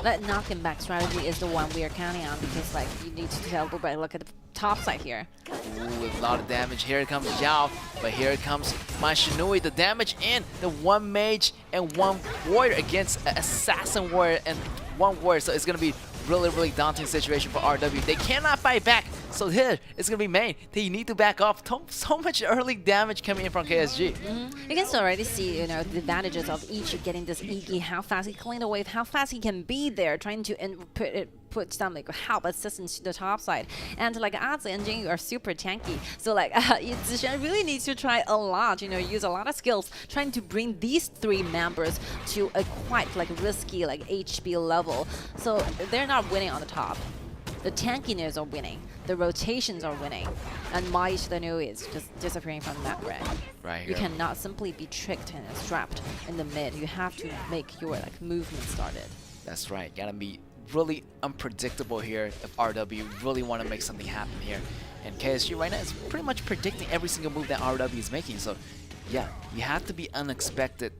That knocking back strategy is the one we are counting on because like you need to tell everybody look at the top side here. Ooh, a lot of damage. Here comes Zhao, but here comes my Shinui. The damage in the one mage and one warrior against an assassin warrior and one warrior. So it's gonna be really daunting situation for RW. They cannot fight back. So here it's gonna be main. They need to back off. So much early damage coming in from KSG. You can already see, the advantages of each getting this Iggy, how fast he cleaned the wave, how fast he can be there, trying to put some like help assistance to the top side. And like Azi and Jingyu are super tanky. So like Zixian really needs to try a lot, use a lot of skills, trying to bring these three members to a quite like risky like HP level. So they're not winning on the top. The tankiness are winning, the rotations are winning, and Mai Shidanu is just disappearing from the map red. Right here. You cannot simply be tricked and strapped in the mid. You have to make your like movement started. That's right. Gotta be really unpredictable here if RW really want to make something happen here. And KSG right now is pretty much predicting every single move that RW is making. So yeah, you have to be unexpected.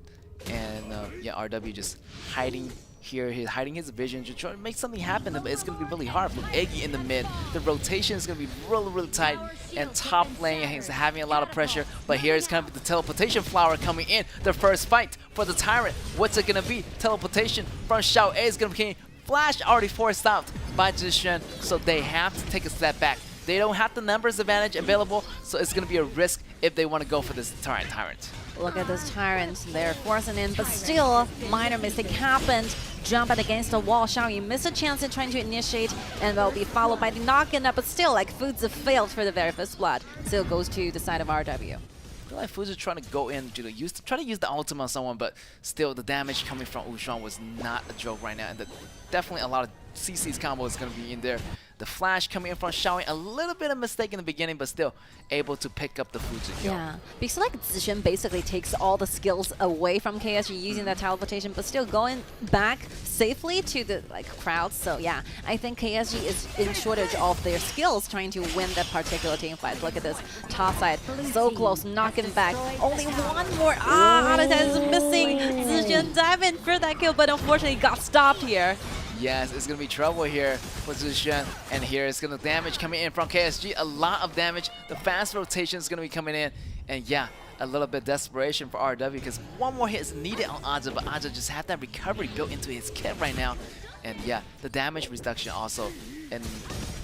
And yeah, RW just hiding here. He's hiding his vision to try to make something happen, but it's going to be really hard. With Iggy in the mid, the rotation is going to be really tight, and top lane is having a lot of pressure. But here is kind of the teleportation flower coming in. The first fight for the Tyrant. What's it going to be? Teleportation from Xiao A is going to be Flash already forced out by Jinan, so they have to take a step back. They don't have the numbers advantage available, so it's going to be a risk if they want to go for this Tyrant. Look at this Tyrant, they're forcing in, but still, minor mistake happened. Jump it against the wall, Xiaoyu missed a chance in trying to initiate, and will be followed by the knock-in up, but still, like, Fuzi failed for the very first blood. Still goes to the side of RW. I feel like Fuzi trying to go in, try to use the ultimate on someone, but still, the damage coming from Ushuan was not a joke right now, and definitely a lot of CC's combo is going to be in there. The flash coming in from Xiaoyu, a little bit of mistake in the beginning, but still able to pick up the Fuzi kill. Yeah, because like Zixian basically takes all the skills away from KSG using that teleportation, but still going back safely to the crowd. So yeah, I think KSG is in shortage of their skills trying to win that particular team fight. Look at this top side, so close, knocking back. Only one more. That is missing. Zixian diving for that kill, but unfortunately got stopped here. Yes, it's going to be trouble here for Zixian. And here it's going to damage coming in from KSG. A lot of damage. The fast rotation is going to be coming in. And yeah, a little bit desperation for RW because one more hit is needed on Aja, but Aja just had that recovery built into his kit right now. And yeah, the damage reduction also in the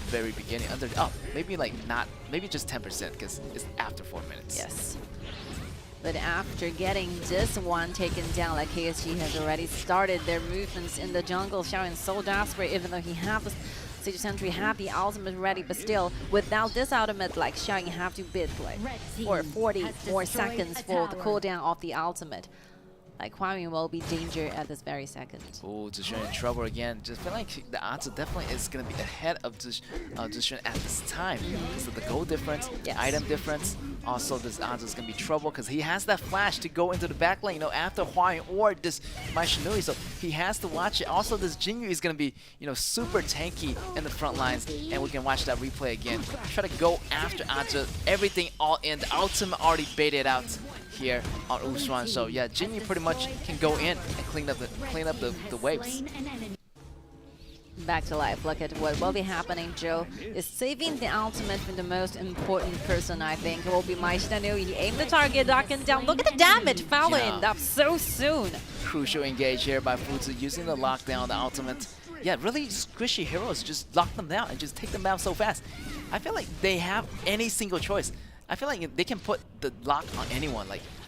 very beginning. Maybe just 10% because it's after 4 minutes. Yes. But after getting this one taken down, like KSG has already started their movements in the jungle. Xiaoyu is so desperate, even though he has the Siege Sentry, have the ultimate ready, but still, without this ultimate, like Xiaoyu have to bid like for 40 more seconds for the cooldown of the ultimate. Like Hua-Yun will be danger at this very second. Oh, Zixian in trouble again. Just feel like the odds definitely is going to be ahead of Zixian at this time because of the gold difference, the item difference. Also, this odds is going to be trouble because he has that flash to go into the back lane, after Hua-Yun or this My Shinui, so he has to watch it. Also, this Jingyu is going to be, super tanky in the front lines, and we can watch that replay again. Try to go after Aja, everything all in. The ultimate already baited out here on Ushuan, so yeah, Jingyu pretty much can go in and clean up the waves. Back to life. Look at what will be happening. Joe is saving the ultimate from the most important person, I think. It will be Mai Shidanu. He aimed the target, knocking down. Look at the damage following up so soon. Crucial engage here by Fuzi using the lockdown, the ultimate. Yeah, really squishy heroes just lock them down and just take them down so fast. I feel like they have any single choice. I feel like they can put the lock on anyone,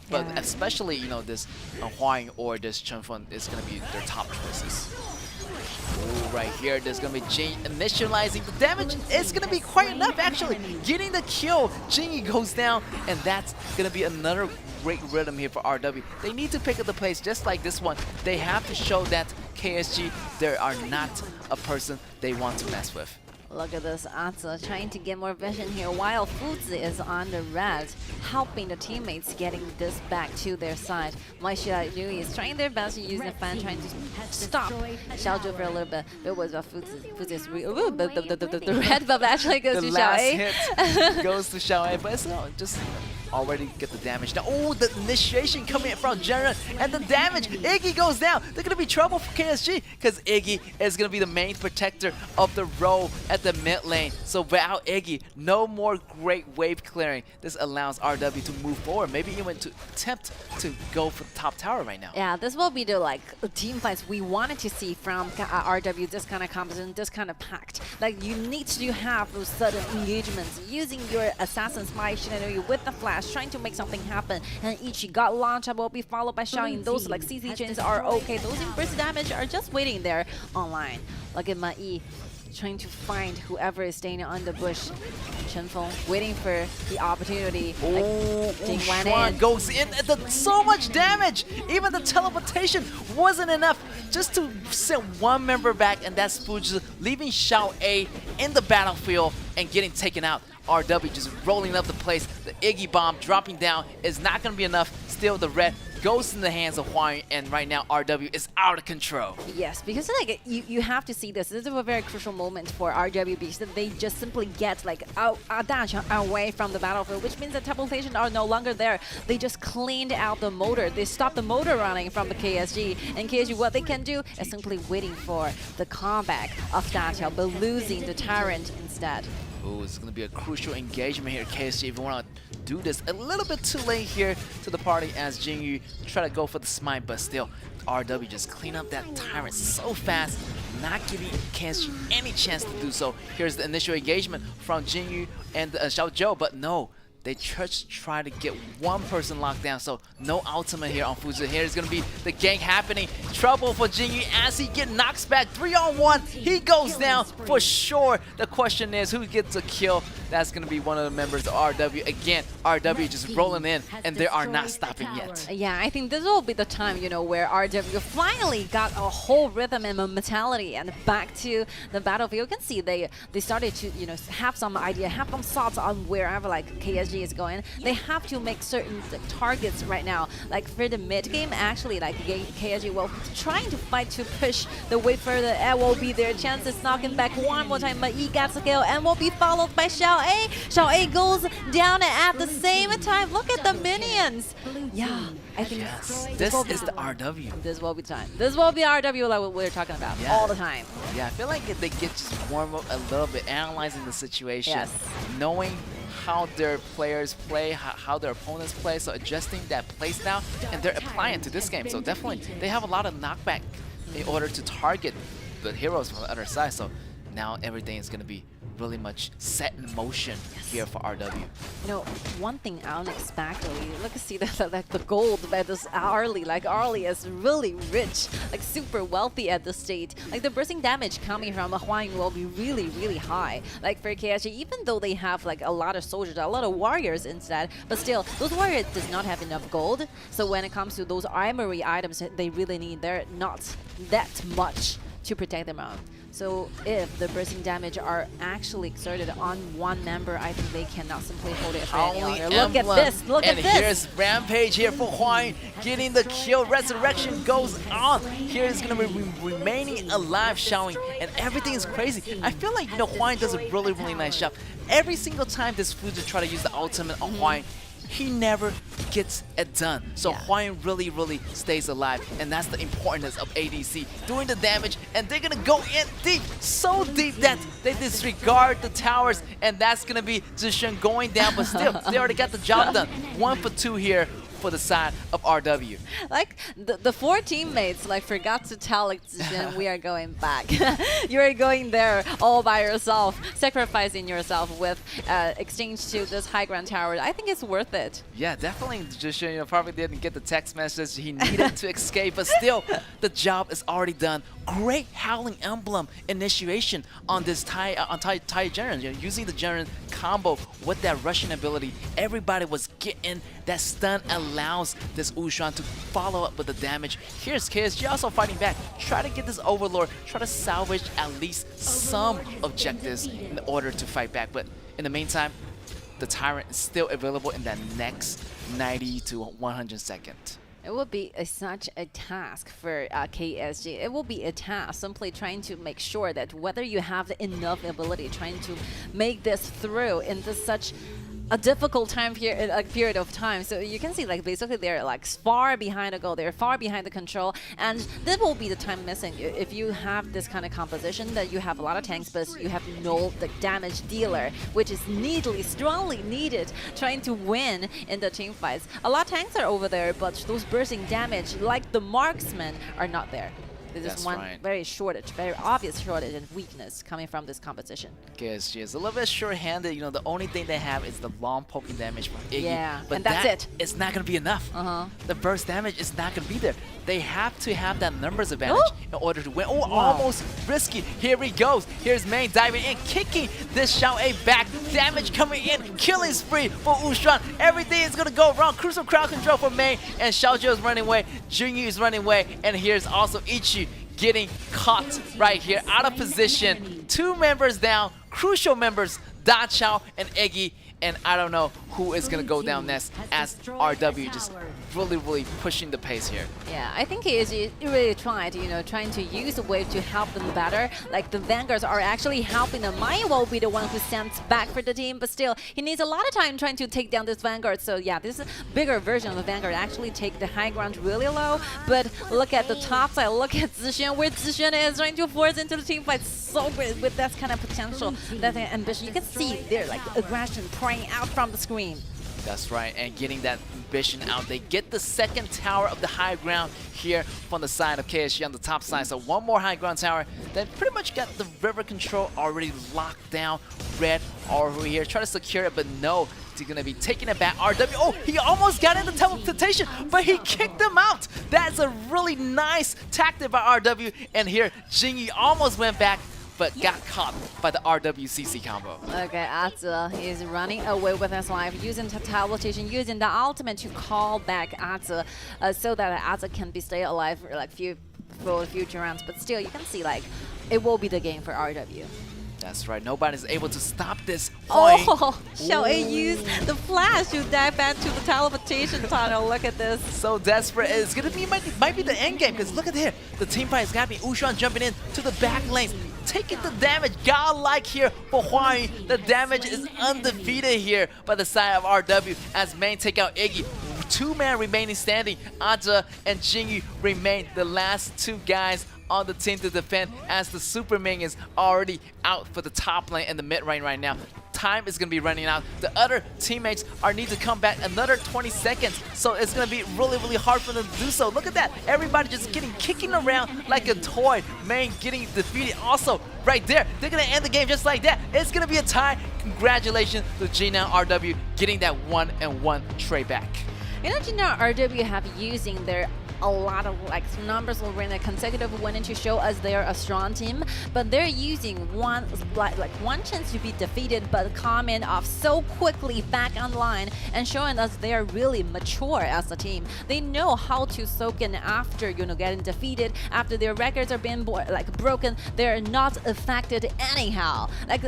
but especially this Hua-Yun or this Chen-Feng is gonna be their top choices. Ooh, right here, there's gonna be Jing initializing the damage. It's gonna be quite enough actually. Getting the kill, Jingyu goes down, and that's gonna be another great rhythm here for RW. They need to pick up the pace just like this one. They have to show that KSG, they are not a person they want to mess with. Look at this, Atsu trying to get more vision here while Fuzi is on the red, helping the teammates getting this back to their side. Mai Shidanu is trying their best using the fan, trying to stop Xiaozhou for a little bit. It was Fuzi's the red buff actually goes to Xiao A. The last hit goes to Xiao A, but it's just already get the damage. Now, oh, the initiation coming in from Jinan, and the damage. Iggy goes down. They're going to be trouble for KSG because Iggy is going to be the main protector of the row at the mid lane. So without Iggy, no more great wave clearing. This allows RW to move forward, maybe even to attempt to go for the top tower right now. Yeah, this will be the team fights we wanted to see from RW, this kind of composition, this kind of pact. Like, you need to have those sudden engagements using your Assassin's Might scenario with the flash, trying to make something happen. And Ichi got launched and will be followed by Xiaoyin. Those like CC chains are okay. Those burst damage are just waiting there online. Look at Mai trying to find whoever is staying on the bush. Chenfeng waiting for the opportunity. Oh, Xuan goes in at so much damage. Even the teleportation wasn't enough just to send one member back, and that's Fuji, leaving Xiao A in the battlefield and getting taken out. RW just rolling up the place. The Iggy bomb dropping down is not going to be enough. Still, the red goes in the hands of Huang, and right now RW is out of control. Yes, because like you have to see this. This is a very crucial moment for RW because they just simply get like a dash away from the battlefield, which means that teleportation are no longer there. They just cleaned out the motor. They stopped the motor running from the KSG, and KSG, what they can do is simply waiting for the comeback of Datiao, but losing the Tyrant instead. Oh, it's going to be a crucial engagement here, KSG, if you want to do this. A little bit too late here to the party as Jingyu try to go for the smite, but still, RW just clean up that Tyrant so fast, not giving KSG any chance to do so. Here's the initial engagement from Jingyu and Xiao Zhou, but no. They just try to get one person locked down, so no ultimate here on Fuzi. Here's going to be the gank happening. Trouble for Jingyu as he gets knocked back. 3-on-1, he goes down for sure. The question is, who gets a kill? That's going to be one of the members of RW. Again, RW just rolling in, and they are not stopping yet. Yeah, I think this will be the time, you know, where RW finally got a whole rhythm and mentality and back to the battlefield. You can see they started to, you know, have some idea, have some thoughts on wherever like KSG is going. They have to make certain targets right now. Like for the mid game, actually, like KSG will trying to fight to push the way further. And will be their chances knocking back one more time. But he gets a kill and will be followed by Xiao A. Xiao A goes down at the same time. Look at the minions. Yeah, I think this is the RW. This will be time. This will be RW like we're talking about all the time. Yeah, I feel like if they get just warm up a little bit, analyzing the situation, knowing how their players play, how their opponents play, so adjusting that play style, and they're applying to this game. So definitely, they have a lot of knockback in order to target the heroes from the other side. So now everything is going to be really much set in motion here for RW. You know, one thing unexpectedly, look, see the like the gold by this Arlie. Like Arlie is really rich, like super wealthy at this state. Like the bursting damage coming from Huang will be really, really high. Like for KSG, even though they have like a lot of soldiers, a lot of warriors instead, but still, those warriors does not have enough gold. So when it comes to those armory items, they really need, they're not that much to protect them out. So if the bursting damage are actually exerted on one member, I think they cannot simply hold it for any longer. Look at this, look at this! And here's Rampage here for Huang, getting the kill. Resurrection goes on. Here's going to be remaining alive, showing, and everything is crazy. I feel like, you know, Huang does a really, really nice job. Every single time this Fuji try to use the ultimate on Huang, he never gets it done. So Huang really, really stays alive, and that's the importance of ADC. Doing the damage, and they're gonna go in deep, so deep that they disregard the towers, and that's gonna be Zishan going down, but still, they already got the job done. 1 for 2 here for the side of RW. Like the 4 teammates like forgot to tell like Zishan, we are going back. You're going there all by yourself, sacrificing yourself with exchange to this high ground tower. I think it's worth it. Yeah, definitely. Zishan, you know, probably didn't get the text message he needed to escape, but still, the job is already done. Great Howling Emblem initiation on this Thai Jinan. You know, using the Jinan combo with that Russian ability, everybody was getting that stun allows this Ushuan to follow up with the damage. Here's KSG also fighting back. Try to get this Overlord, try to salvage at least some objectives in order to fight back. But in the meantime, the Tyrant is still available in that next 90 to 100 seconds. It will be such a task for KSG. It will be a task simply trying to make sure that whether you have enough ability, trying to make this through in this such a difficult period of time. So you can see like basically they're like far behind the goal, they're far behind the control, and this will be the time missing if you have this kind of composition that you have a lot of tanks but you have no damage dealer, which is strongly needed trying to win in the team fights. A lot of tanks are over there, but those bursting damage like the marksmen are not there. There's one very obvious shortage and weakness coming from this composition. KSG is a little bit short-handed. You know, the only thing they have is the long poking damage from Iggy. Yeah, but and that's it. It's not going to be enough. The burst damage is not going to be there. They have to have that numbers advantage in order to win. Oh, almost risky. Here he goes. Here's Main diving in, kicking this Xiao A back. Damage coming in. Killing spree for Ushan. Everything is going to go wrong. Crucial crowd control for Main, and Xiaozhou is running away. Jinyu is running away, and here's also Ichi getting caught right here, out of position. 2 members down, crucial members, Da Chao and Iggy, and I don't know who is going to go down next as RW just really pushing the pace here. Yeah, I think he really tried, trying to use the wave to help them better. Like the Vanguards are actually helping them. Mai will be the one who sends back for the team, but still, he needs a lot of time trying to take down this Vanguard. So yeah, this is a bigger version of the Vanguard. Actually take the high ground really low, but look at the top side, look at Zixuan, where Zixuan is trying to force into the team fight so great with that kind of potential, that ambition. You can see their like aggression pouring out from the screen. That's right, and getting that ambition out. They get the second tower of the high ground here from the side of KSG on the top side. So one more high ground tower. They pretty much got the river control already locked down. Red over here, try to secure it, but no. He's gonna be taking it back. RW, oh, he almost got into teleportation, but he kicked him out. That's a really nice tactic by RW. And here, Jinyi almost went back, but got caught by the RWCC combo. Okay, Azi is running away with his life, using the teleportation, using the ultimate to call back Azi, so that Azi can be stay alive for like for future rounds. But still, you can see like it will be the game for RW. That's right, nobody's able to stop this point. Oh, Xiao A used the flash to dive back to the teleportation tunnel. Look at this. So desperate. It's gonna be might be the end game, because look at here. The team fight is happening. Ushan jumping in to the back lanes, taking the damage. Godlike here for Huayi. The damage is undefeated here by the side of RW as Main take out Iggy. 2 men remaining standing. Aja and Jinyu remain the last 2 guys on the team to defend, as the Super Minions already out for the top lane and the mid lane right now. Time is going to be running out. The other teammates need to come back another 20 seconds, so it's going to be really hard for them to do so. Look at that. Everybody just kicking around like a toy. Main getting defeated also right there. They're going to end the game just like that. It's going to be a tie. Congratulations to Jinan RW getting that 1-1 tray back. You know, Jinan RW have using their a lot of like numbers will win a consecutive winning to show us they're a strong team, but they're using one chance to be defeated but coming off so quickly back online and showing us they are really mature as a team. They know how to soak in after getting defeated, after their records are being broken. They're not affected anyhow. Like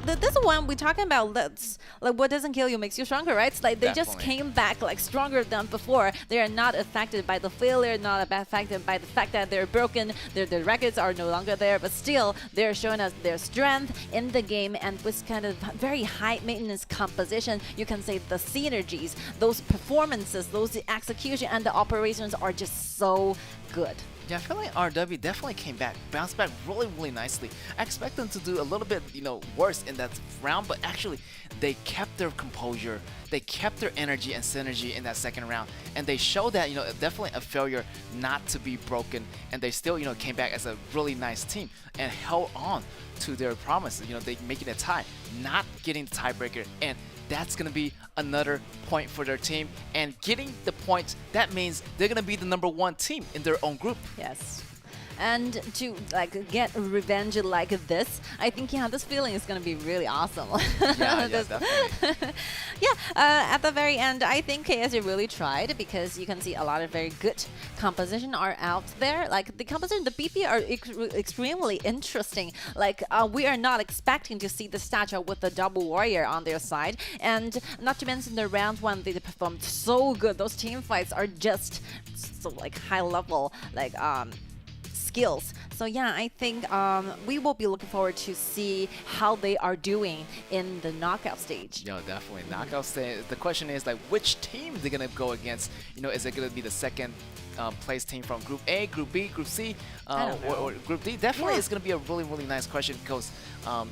this one we're talking about, that's like what doesn't kill you makes you stronger, right? It's like they just came back like stronger than before. They are not affected by the failure, not affected by the fact that they're broken, their records are no longer there, but still they're showing us their strength in the game, and with kind of very high maintenance composition, you can say the synergies, those performances, those execution and the operations are just so good. Yeah, I feel like RW definitely came back, bounced back really nicely. I expect them to do a little bit, worse in that round, but actually they kept their composure, they kept their energy and synergy in that second round, and they showed that, definitely a failure not to be broken, and they still, came back as a really nice team and held on to their promises. They making a tie, not getting the tiebreaker, and that's going to be another point for their team. And getting the points, that means they're going to be the #1 team in their own group. Yes. And to get revenge like this, I think this feeling is gonna be really awesome. Yeah, definitely. At the very end, I think KSG really tried, because you can see a lot of very good composition are out there. Like the composition, the BP are extremely interesting. Like we are not expecting to see the statue with the double warrior on their side, and not to mention the round 1 they performed so good. Those team fights are just so high level, skills. So yeah, I think we will be looking forward to see how they are doing in the knockout stage. Yo, definitely knockout stage. The question is like, which team they're gonna go against? You know, is it gonna be the second place team from Group A, Group B, Group C, or Group D? Definitely, it's gonna be a really nice question because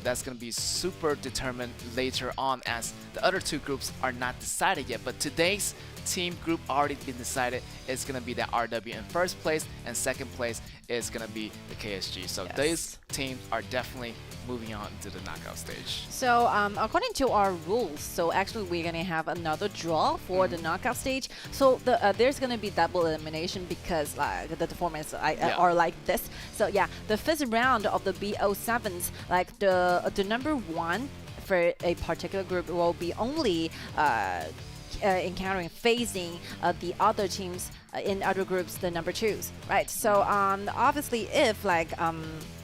that's gonna be super determined later on, as the other two groups are not decided yet. But today's team group already been decided. It's gonna be the RW in first place, and second place is gonna be the KSG. So these teams are definitely moving on to the knockout stage. So according to our rules, so actually we're gonna have another draw for the knockout stage. So there's gonna be double elimination because the formats are like this. So yeah, the first round of the BO7s, like the number one for a particular group will be only facing the other teams in other groups, the number twos, right? So obviously, if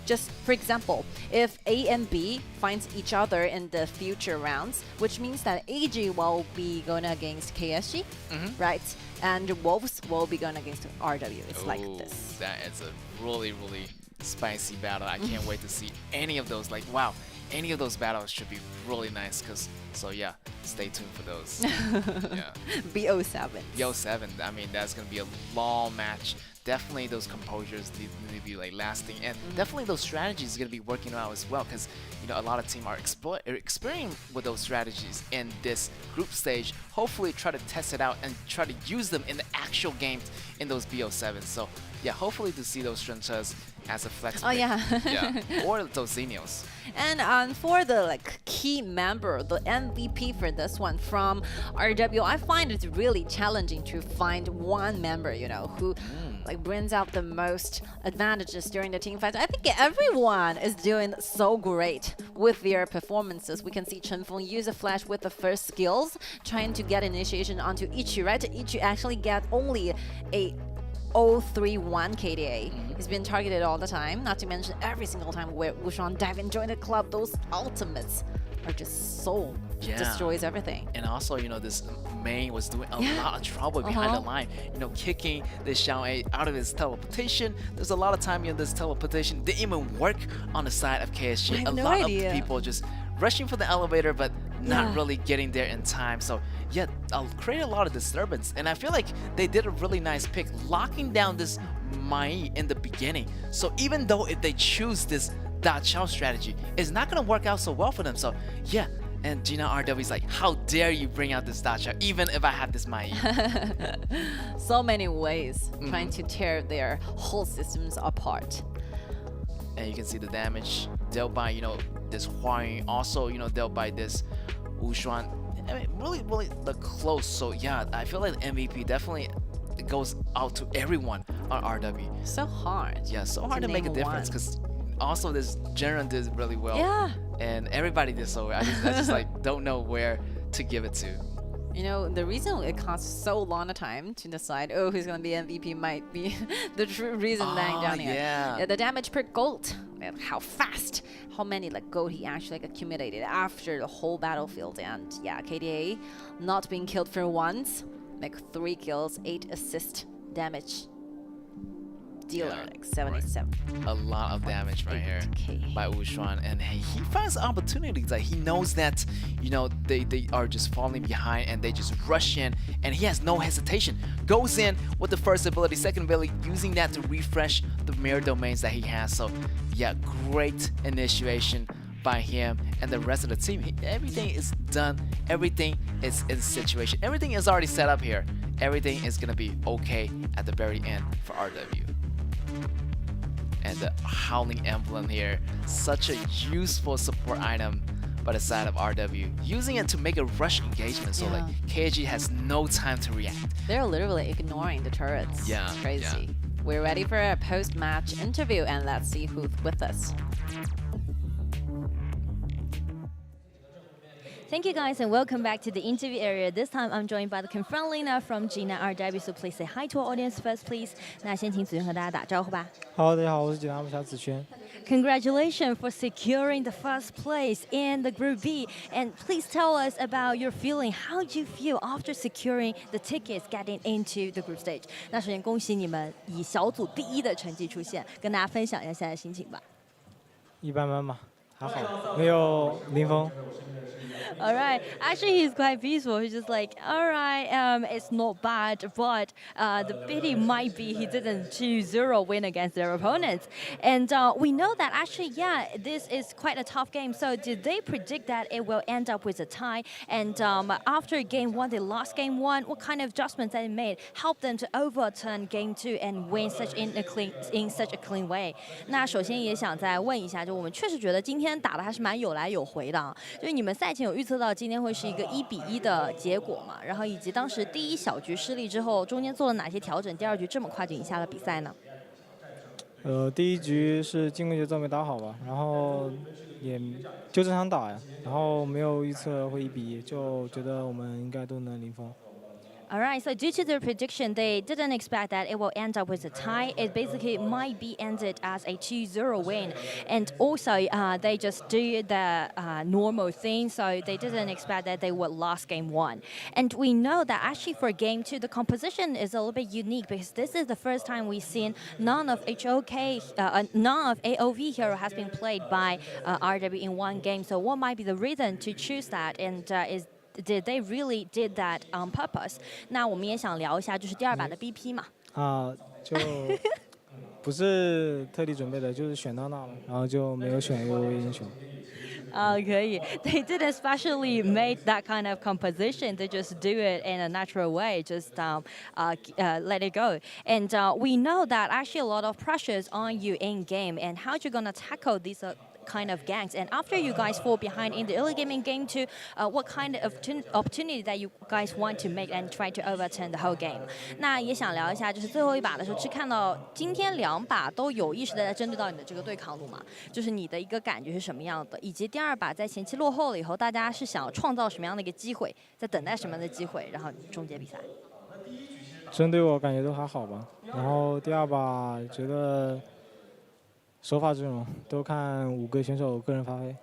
just for example, if A and B finds each other in the future rounds, which means that AG will be going against KSG, right? And Wolves will be going against RW. It's like this. That is a really spicy battle. I can't wait to see any of those. Like, wow, any of those battles should be really nice. So yeah, stay tuned for those. Yeah. BO7. BO7. I mean, that's gonna be a long match. Definitely those composures need to be like lasting, and definitely those strategies are gonna be working out as well, because you know a lot of teams are experimenting with those strategies in this group stage. Hopefully, try to test it out and try to use them in the actual games in those BO7s. So yeah, hopefully to see those Shunchas as a flex. Oh yeah. Yeah. Or those Xenios. And for the key member, the MVP for this one from RW, I find it really challenging to find one member, you know, who brings out the most advantages during the team fight. I think everyone is doing so great with their performances. We can see Chen Feng use a flash with the first skills, trying to get initiation onto Ichi, right? Ichi actually get only a 031 KDA. He's been targeted all the time, not to mention every single time where Wushuan dive and join the club, those ultimates are just so destroys everything. And also, you know, this main was doing a lot of trouble behind the line. You know, kicking this Xiao A out of his teleportation. There's a lot of time in this teleportation didn't even work on the side of KSG. A lot of people just rushing for the elevator, but not really getting there in time. So yeah, I'll create a lot of disturbance. And I feel like they did a really nice pick, locking down this Mai in the beginning. So even though if they choose this Da Chao strategy, it's not gonna work out so well for them. So yeah, and Jinan RW is like, how dare you bring out this Da Chao, even if I have this Mai. So many ways trying to tear their whole systems apart. And you can see the damage dealt by, you know, this Huang. Also, you know, dealt by this Wushuan. I mean, really close. So yeah, I feel like the MVP definitely goes out to everyone on RW. So hard. Yeah, so hard to make a difference, because also this Jinan did really well. Yeah. And everybody did so well. I just like don't know where to give it to. You know, the reason it costs so long a time to decide, who's going to be MVP might be the true reason lying down here. Yeah. The damage per gold, how fast, how many gold he actually accumulated after the whole battlefield. And yeah, KDA not being killed for once, 3 kills, 8 assist damage. Dealer, 77. A lot of damage right here by Wushuan, and he finds opportunities. Like, he knows that, you know, they are just falling behind, and they just rush in, and he has no hesitation. Goes in with the first ability, second ability, using that to refresh the mirror domains that he has. So yeah, great initiation by him and the rest of the team. Everything is done. Everything is in situation. Everything is already set up here. Everything is gonna be okay at the very end for RW. And the Howling Emblem here, such a useful support item by the side of RW, using it to make a rush engagement. So like KG has no time to react. They're literally ignoring the turrets. Yeah, it's crazy. We're ready for a post-match interview, and let's see who's with us. Thank you guys, and welcome back to the interview area. This time I'm joined by the confront Lina from Jinan RW, so please say hi to our audience first, please. 那先请子轩和大家打招呼吧。Hello， 大家好，我是济南武侠子轩。congratulations for securing the first place in the Group B. And please tell us about your feeling. How do you feel after securing the tickets getting into the group stage? 那首先恭喜你们以小组第1的成绩出现，跟大家分享一下现在的心情吧。一般般吧，还好，没有零封。All right. Actually, he's quite peaceful. He's just like, all right, it's not bad, but the pity might be he didn't 2-0 win against their opponents. And we know that actually, yeah, this is quite a tough game. So did they predict that it will end up with a tie? And after game 1, they lost game 1. What kind of adjustments they made helped them to overturn game 2 and win in such a clean way? 那首先也想再问一下，就我们确实觉得今天打的还是蛮有来有回的啊。就是你们赛前有预测到今天会是一个1-1的结果嘛？然后以及当时第1小局失利之后，中间做了哪些调整？第2局这么快就赢下了比赛呢？第1局是进攻节奏没打好吧，然后也就正常打呀，然后没有预测会1-1，就觉得我们应该都能零封。All right, so due to their prediction, they didn't expect that it will end up with a tie. It basically might be ended as a 2-0 win. And also, they just do the normal thing, so they didn't expect that they would lose game 1. And we know that actually for game 2, the composition is a little bit unique because this is the first time we've seen none of AOV hero has been played by RW in one game. So what might be the reason to choose that? And did they really did that on purpose? 那我们也想聊一下，就是第2把的 BP 嘛。就不是特地准备的，就是选到那了，然后就没有选 AOV 英雄。可以 They didn't especially make that kind of composition. They just do it in a natural way, just let it go. And we know that actually a lot of pressures on you in game. And how you gonna tackle these kind of ganks? And after you guys fall behind in the early game in game 2, what kind of opportunity that you guys want to make and try to overturn the whole game? 那也想聊一下，就是最后一把的时候，是看到今天2把都有意识的在针对到你的这个对抗路嘛，就是你的一个感觉是什么样的，以及第2把在前期落后了以后，大家是想要创造什么样的一个机会，在等待什么样的机会，然后终结比赛。针对我感觉都还好吧，然后第2把觉得手法这种都看5个选手个人发挥。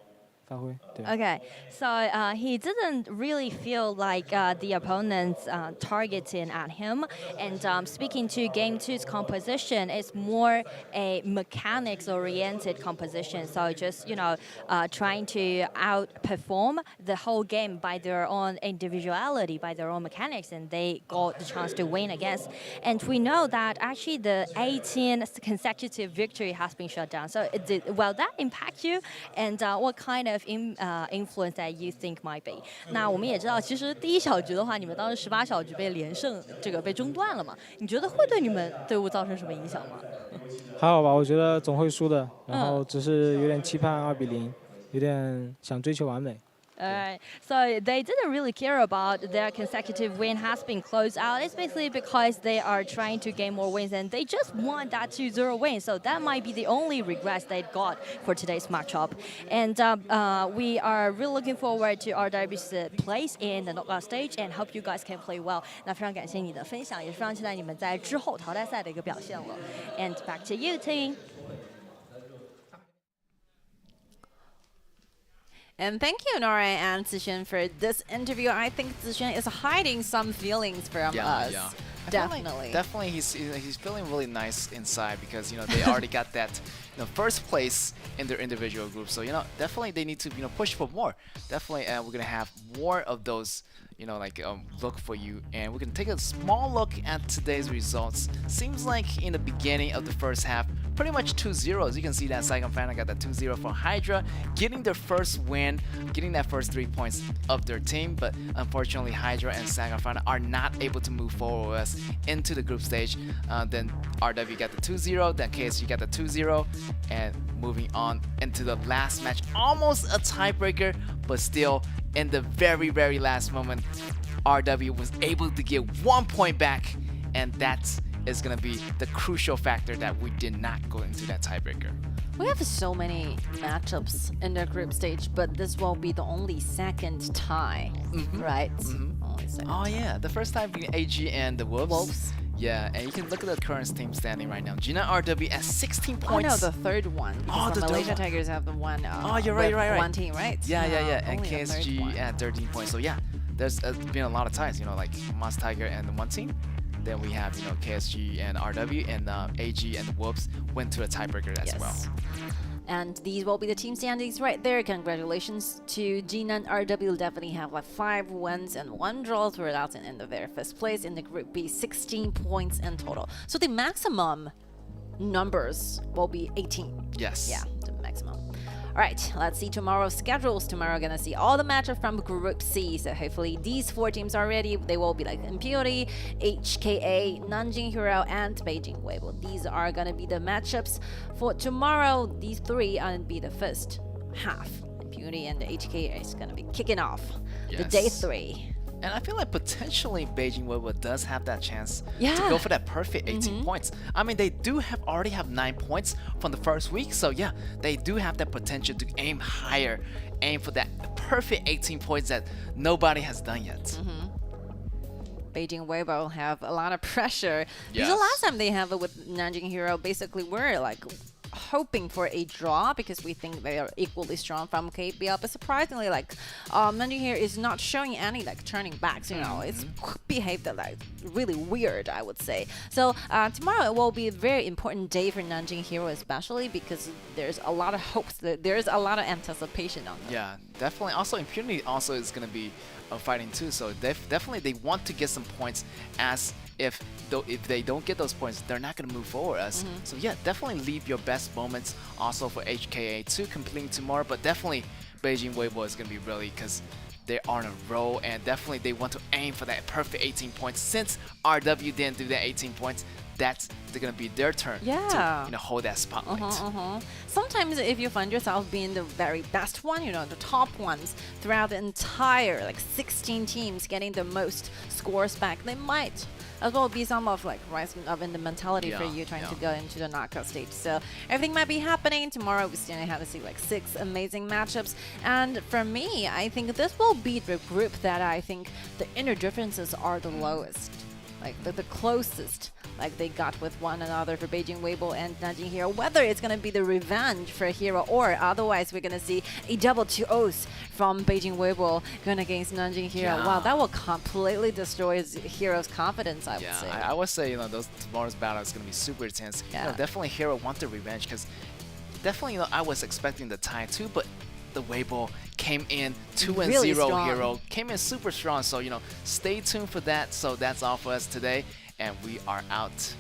Okay, so he didn't really feel like the opponents targeting at him. And speaking to Game 2's composition, it's more a mechanics-oriented composition. So just, trying to outperform the whole game by their own individuality, by their own mechanics, and they got the chance to win against. And we know that actually the 18 consecutive victory has been shut down. So will that impact you? And what kind of influence that you think might be? 那我们也知道，其实第1小局的话，你们当时18小局被连胜，这个被中断了嘛？你觉得会对你们队伍造成什么影响吗？还好吧，我觉得总会输的，然后只是有点期盼2-0，有点想追求完美。Alright, so they didn't really care about their consecutive win has been closed out. It's basically because they are trying to gain more wins and they just want that 2-0 win. So that might be the only regrets they got for today's matchup. And we are really looking forward to RW's place in the knockout stage and hope you guys can play well. 那非常感谢你的分享，也非常期待你们在之后淘汰赛的一个表现了。And back to you, team. And thank you, Nora and Zixuan, for this interview. I think Zixuan is hiding some feelings from us. Yeah. Definitely. He's feeling really nice inside because they already got that first place in their individual group. So definitely they need to push for more. Definitely, we're gonna have more of those. Look for you, and we can take a small look at today's results. Seems like in the beginning of the first half, pretty much 2-0. As you can see, that Saigon Phantom got that 2-0 for Hydra, getting their first win, getting that first 3 points of their team. But unfortunately, Hydra and Saigon Phantom are not able to move forward with us into the group stage. Then RW got the 2-0, then KSG got the 2-0, and moving on into the last match, almost a tiebreaker, but still in the very, very last moment, RW was able to get 1 point back, and that is going to be the crucial factor that we did not go into that tiebreaker. We have so many matchups in the group stage, but this will be the only second tie, right? Only second tie. Yeah, the first time being AG and the Wolves. Yeah, and you can look at the current team standing right now. Jinan RW at 16 Oh points. no, the third one. Because the third Malaysia one. Tigers have the one. Oh, you're right, with right. One team, right? Yeah. And only the third KSG one. at 13 points. So yeah, there's been a lot of ties. Like Mas Tiger and the one team. Then we have KSG and RW, and AG and the Whoops went to a tiebreaker as well. And these will be the team standings right there. Congratulations to Jinan. RW definitely have like 5 wins and 1 draw throughout and in the very first place in the Group B, 16 points in total. So the maximum numbers will be 18. Yes. Yeah, the maximum. All right, let's see tomorrow's schedules. Tomorrow we're gonna see all the matches from Group C. So hopefully these 4 teams are ready. They will be like Impurity, HKA, Nanjing Hero, and Beijing Weibo. These are gonna be the matchups for tomorrow. These 3 are gonna be the first half. Impurity and the HKA is gonna be kicking off the day 3. And I feel like potentially Beijing Weibo does have that chance to Yeah. go for that perfect 18 points. I mean, they do already have 9 points from the first week, so yeah, they do have that potential to aim higher, aim for that perfect 18 points that nobody has done yet. Beijing Weibo have a lot of pressure. Because the Yes. last time they have it with Nanjing Hero, basically we're like hoping for a draw because we think they are equally strong from KBL, but surprisingly, like Nanjing Hero is not showing any like turning backs. It's behaved like really weird, I would say. So tomorrow it will be a very important day for Nanjing Hero, especially because there's a lot of hopes. There's a lot of anticipation on them. Yeah, definitely. Also, Impunity also is going to be fighting too, so definitely they want to get some points, as if they don't get those points, they're not going to move forward. So yeah, definitely leave your best moments also for HKA2 completing tomorrow, but definitely Beijing Weibo is going to be really, because they're on a roll, and definitely they want to aim for that perfect 18 points. Since RW didn't do that 18 points, that's going to be their turn to hold that spotlight. Sometimes if you find yourself being the very best one, the top ones throughout the entire like 16 teams getting the most scores back, they might as well be some of like rising up in the mentality for you trying to go into the knockout stage. So everything might be happening tomorrow. We still have to see like 6 amazing matchups, and for me, I think this will be the group that I think the inner differences are the lowest, like the closest like they got with one another for Beijing Weibo and Nanjing Hero. Whether it's going to be the revenge for Hero, or otherwise we're going to see a double 2-0s from Beijing Weibo going against Nanjing Hero. Wow, that will completely destroy Hero's confidence, I would say. I would say those tomorrow's battle is going to be super intense. Definitely Hero want the revenge, because definitely I was expecting the tie too, but the Weibo came in 2-0. Really strong. Hero came in super strong, so stay tuned for that. So that's all for us today, and we are out.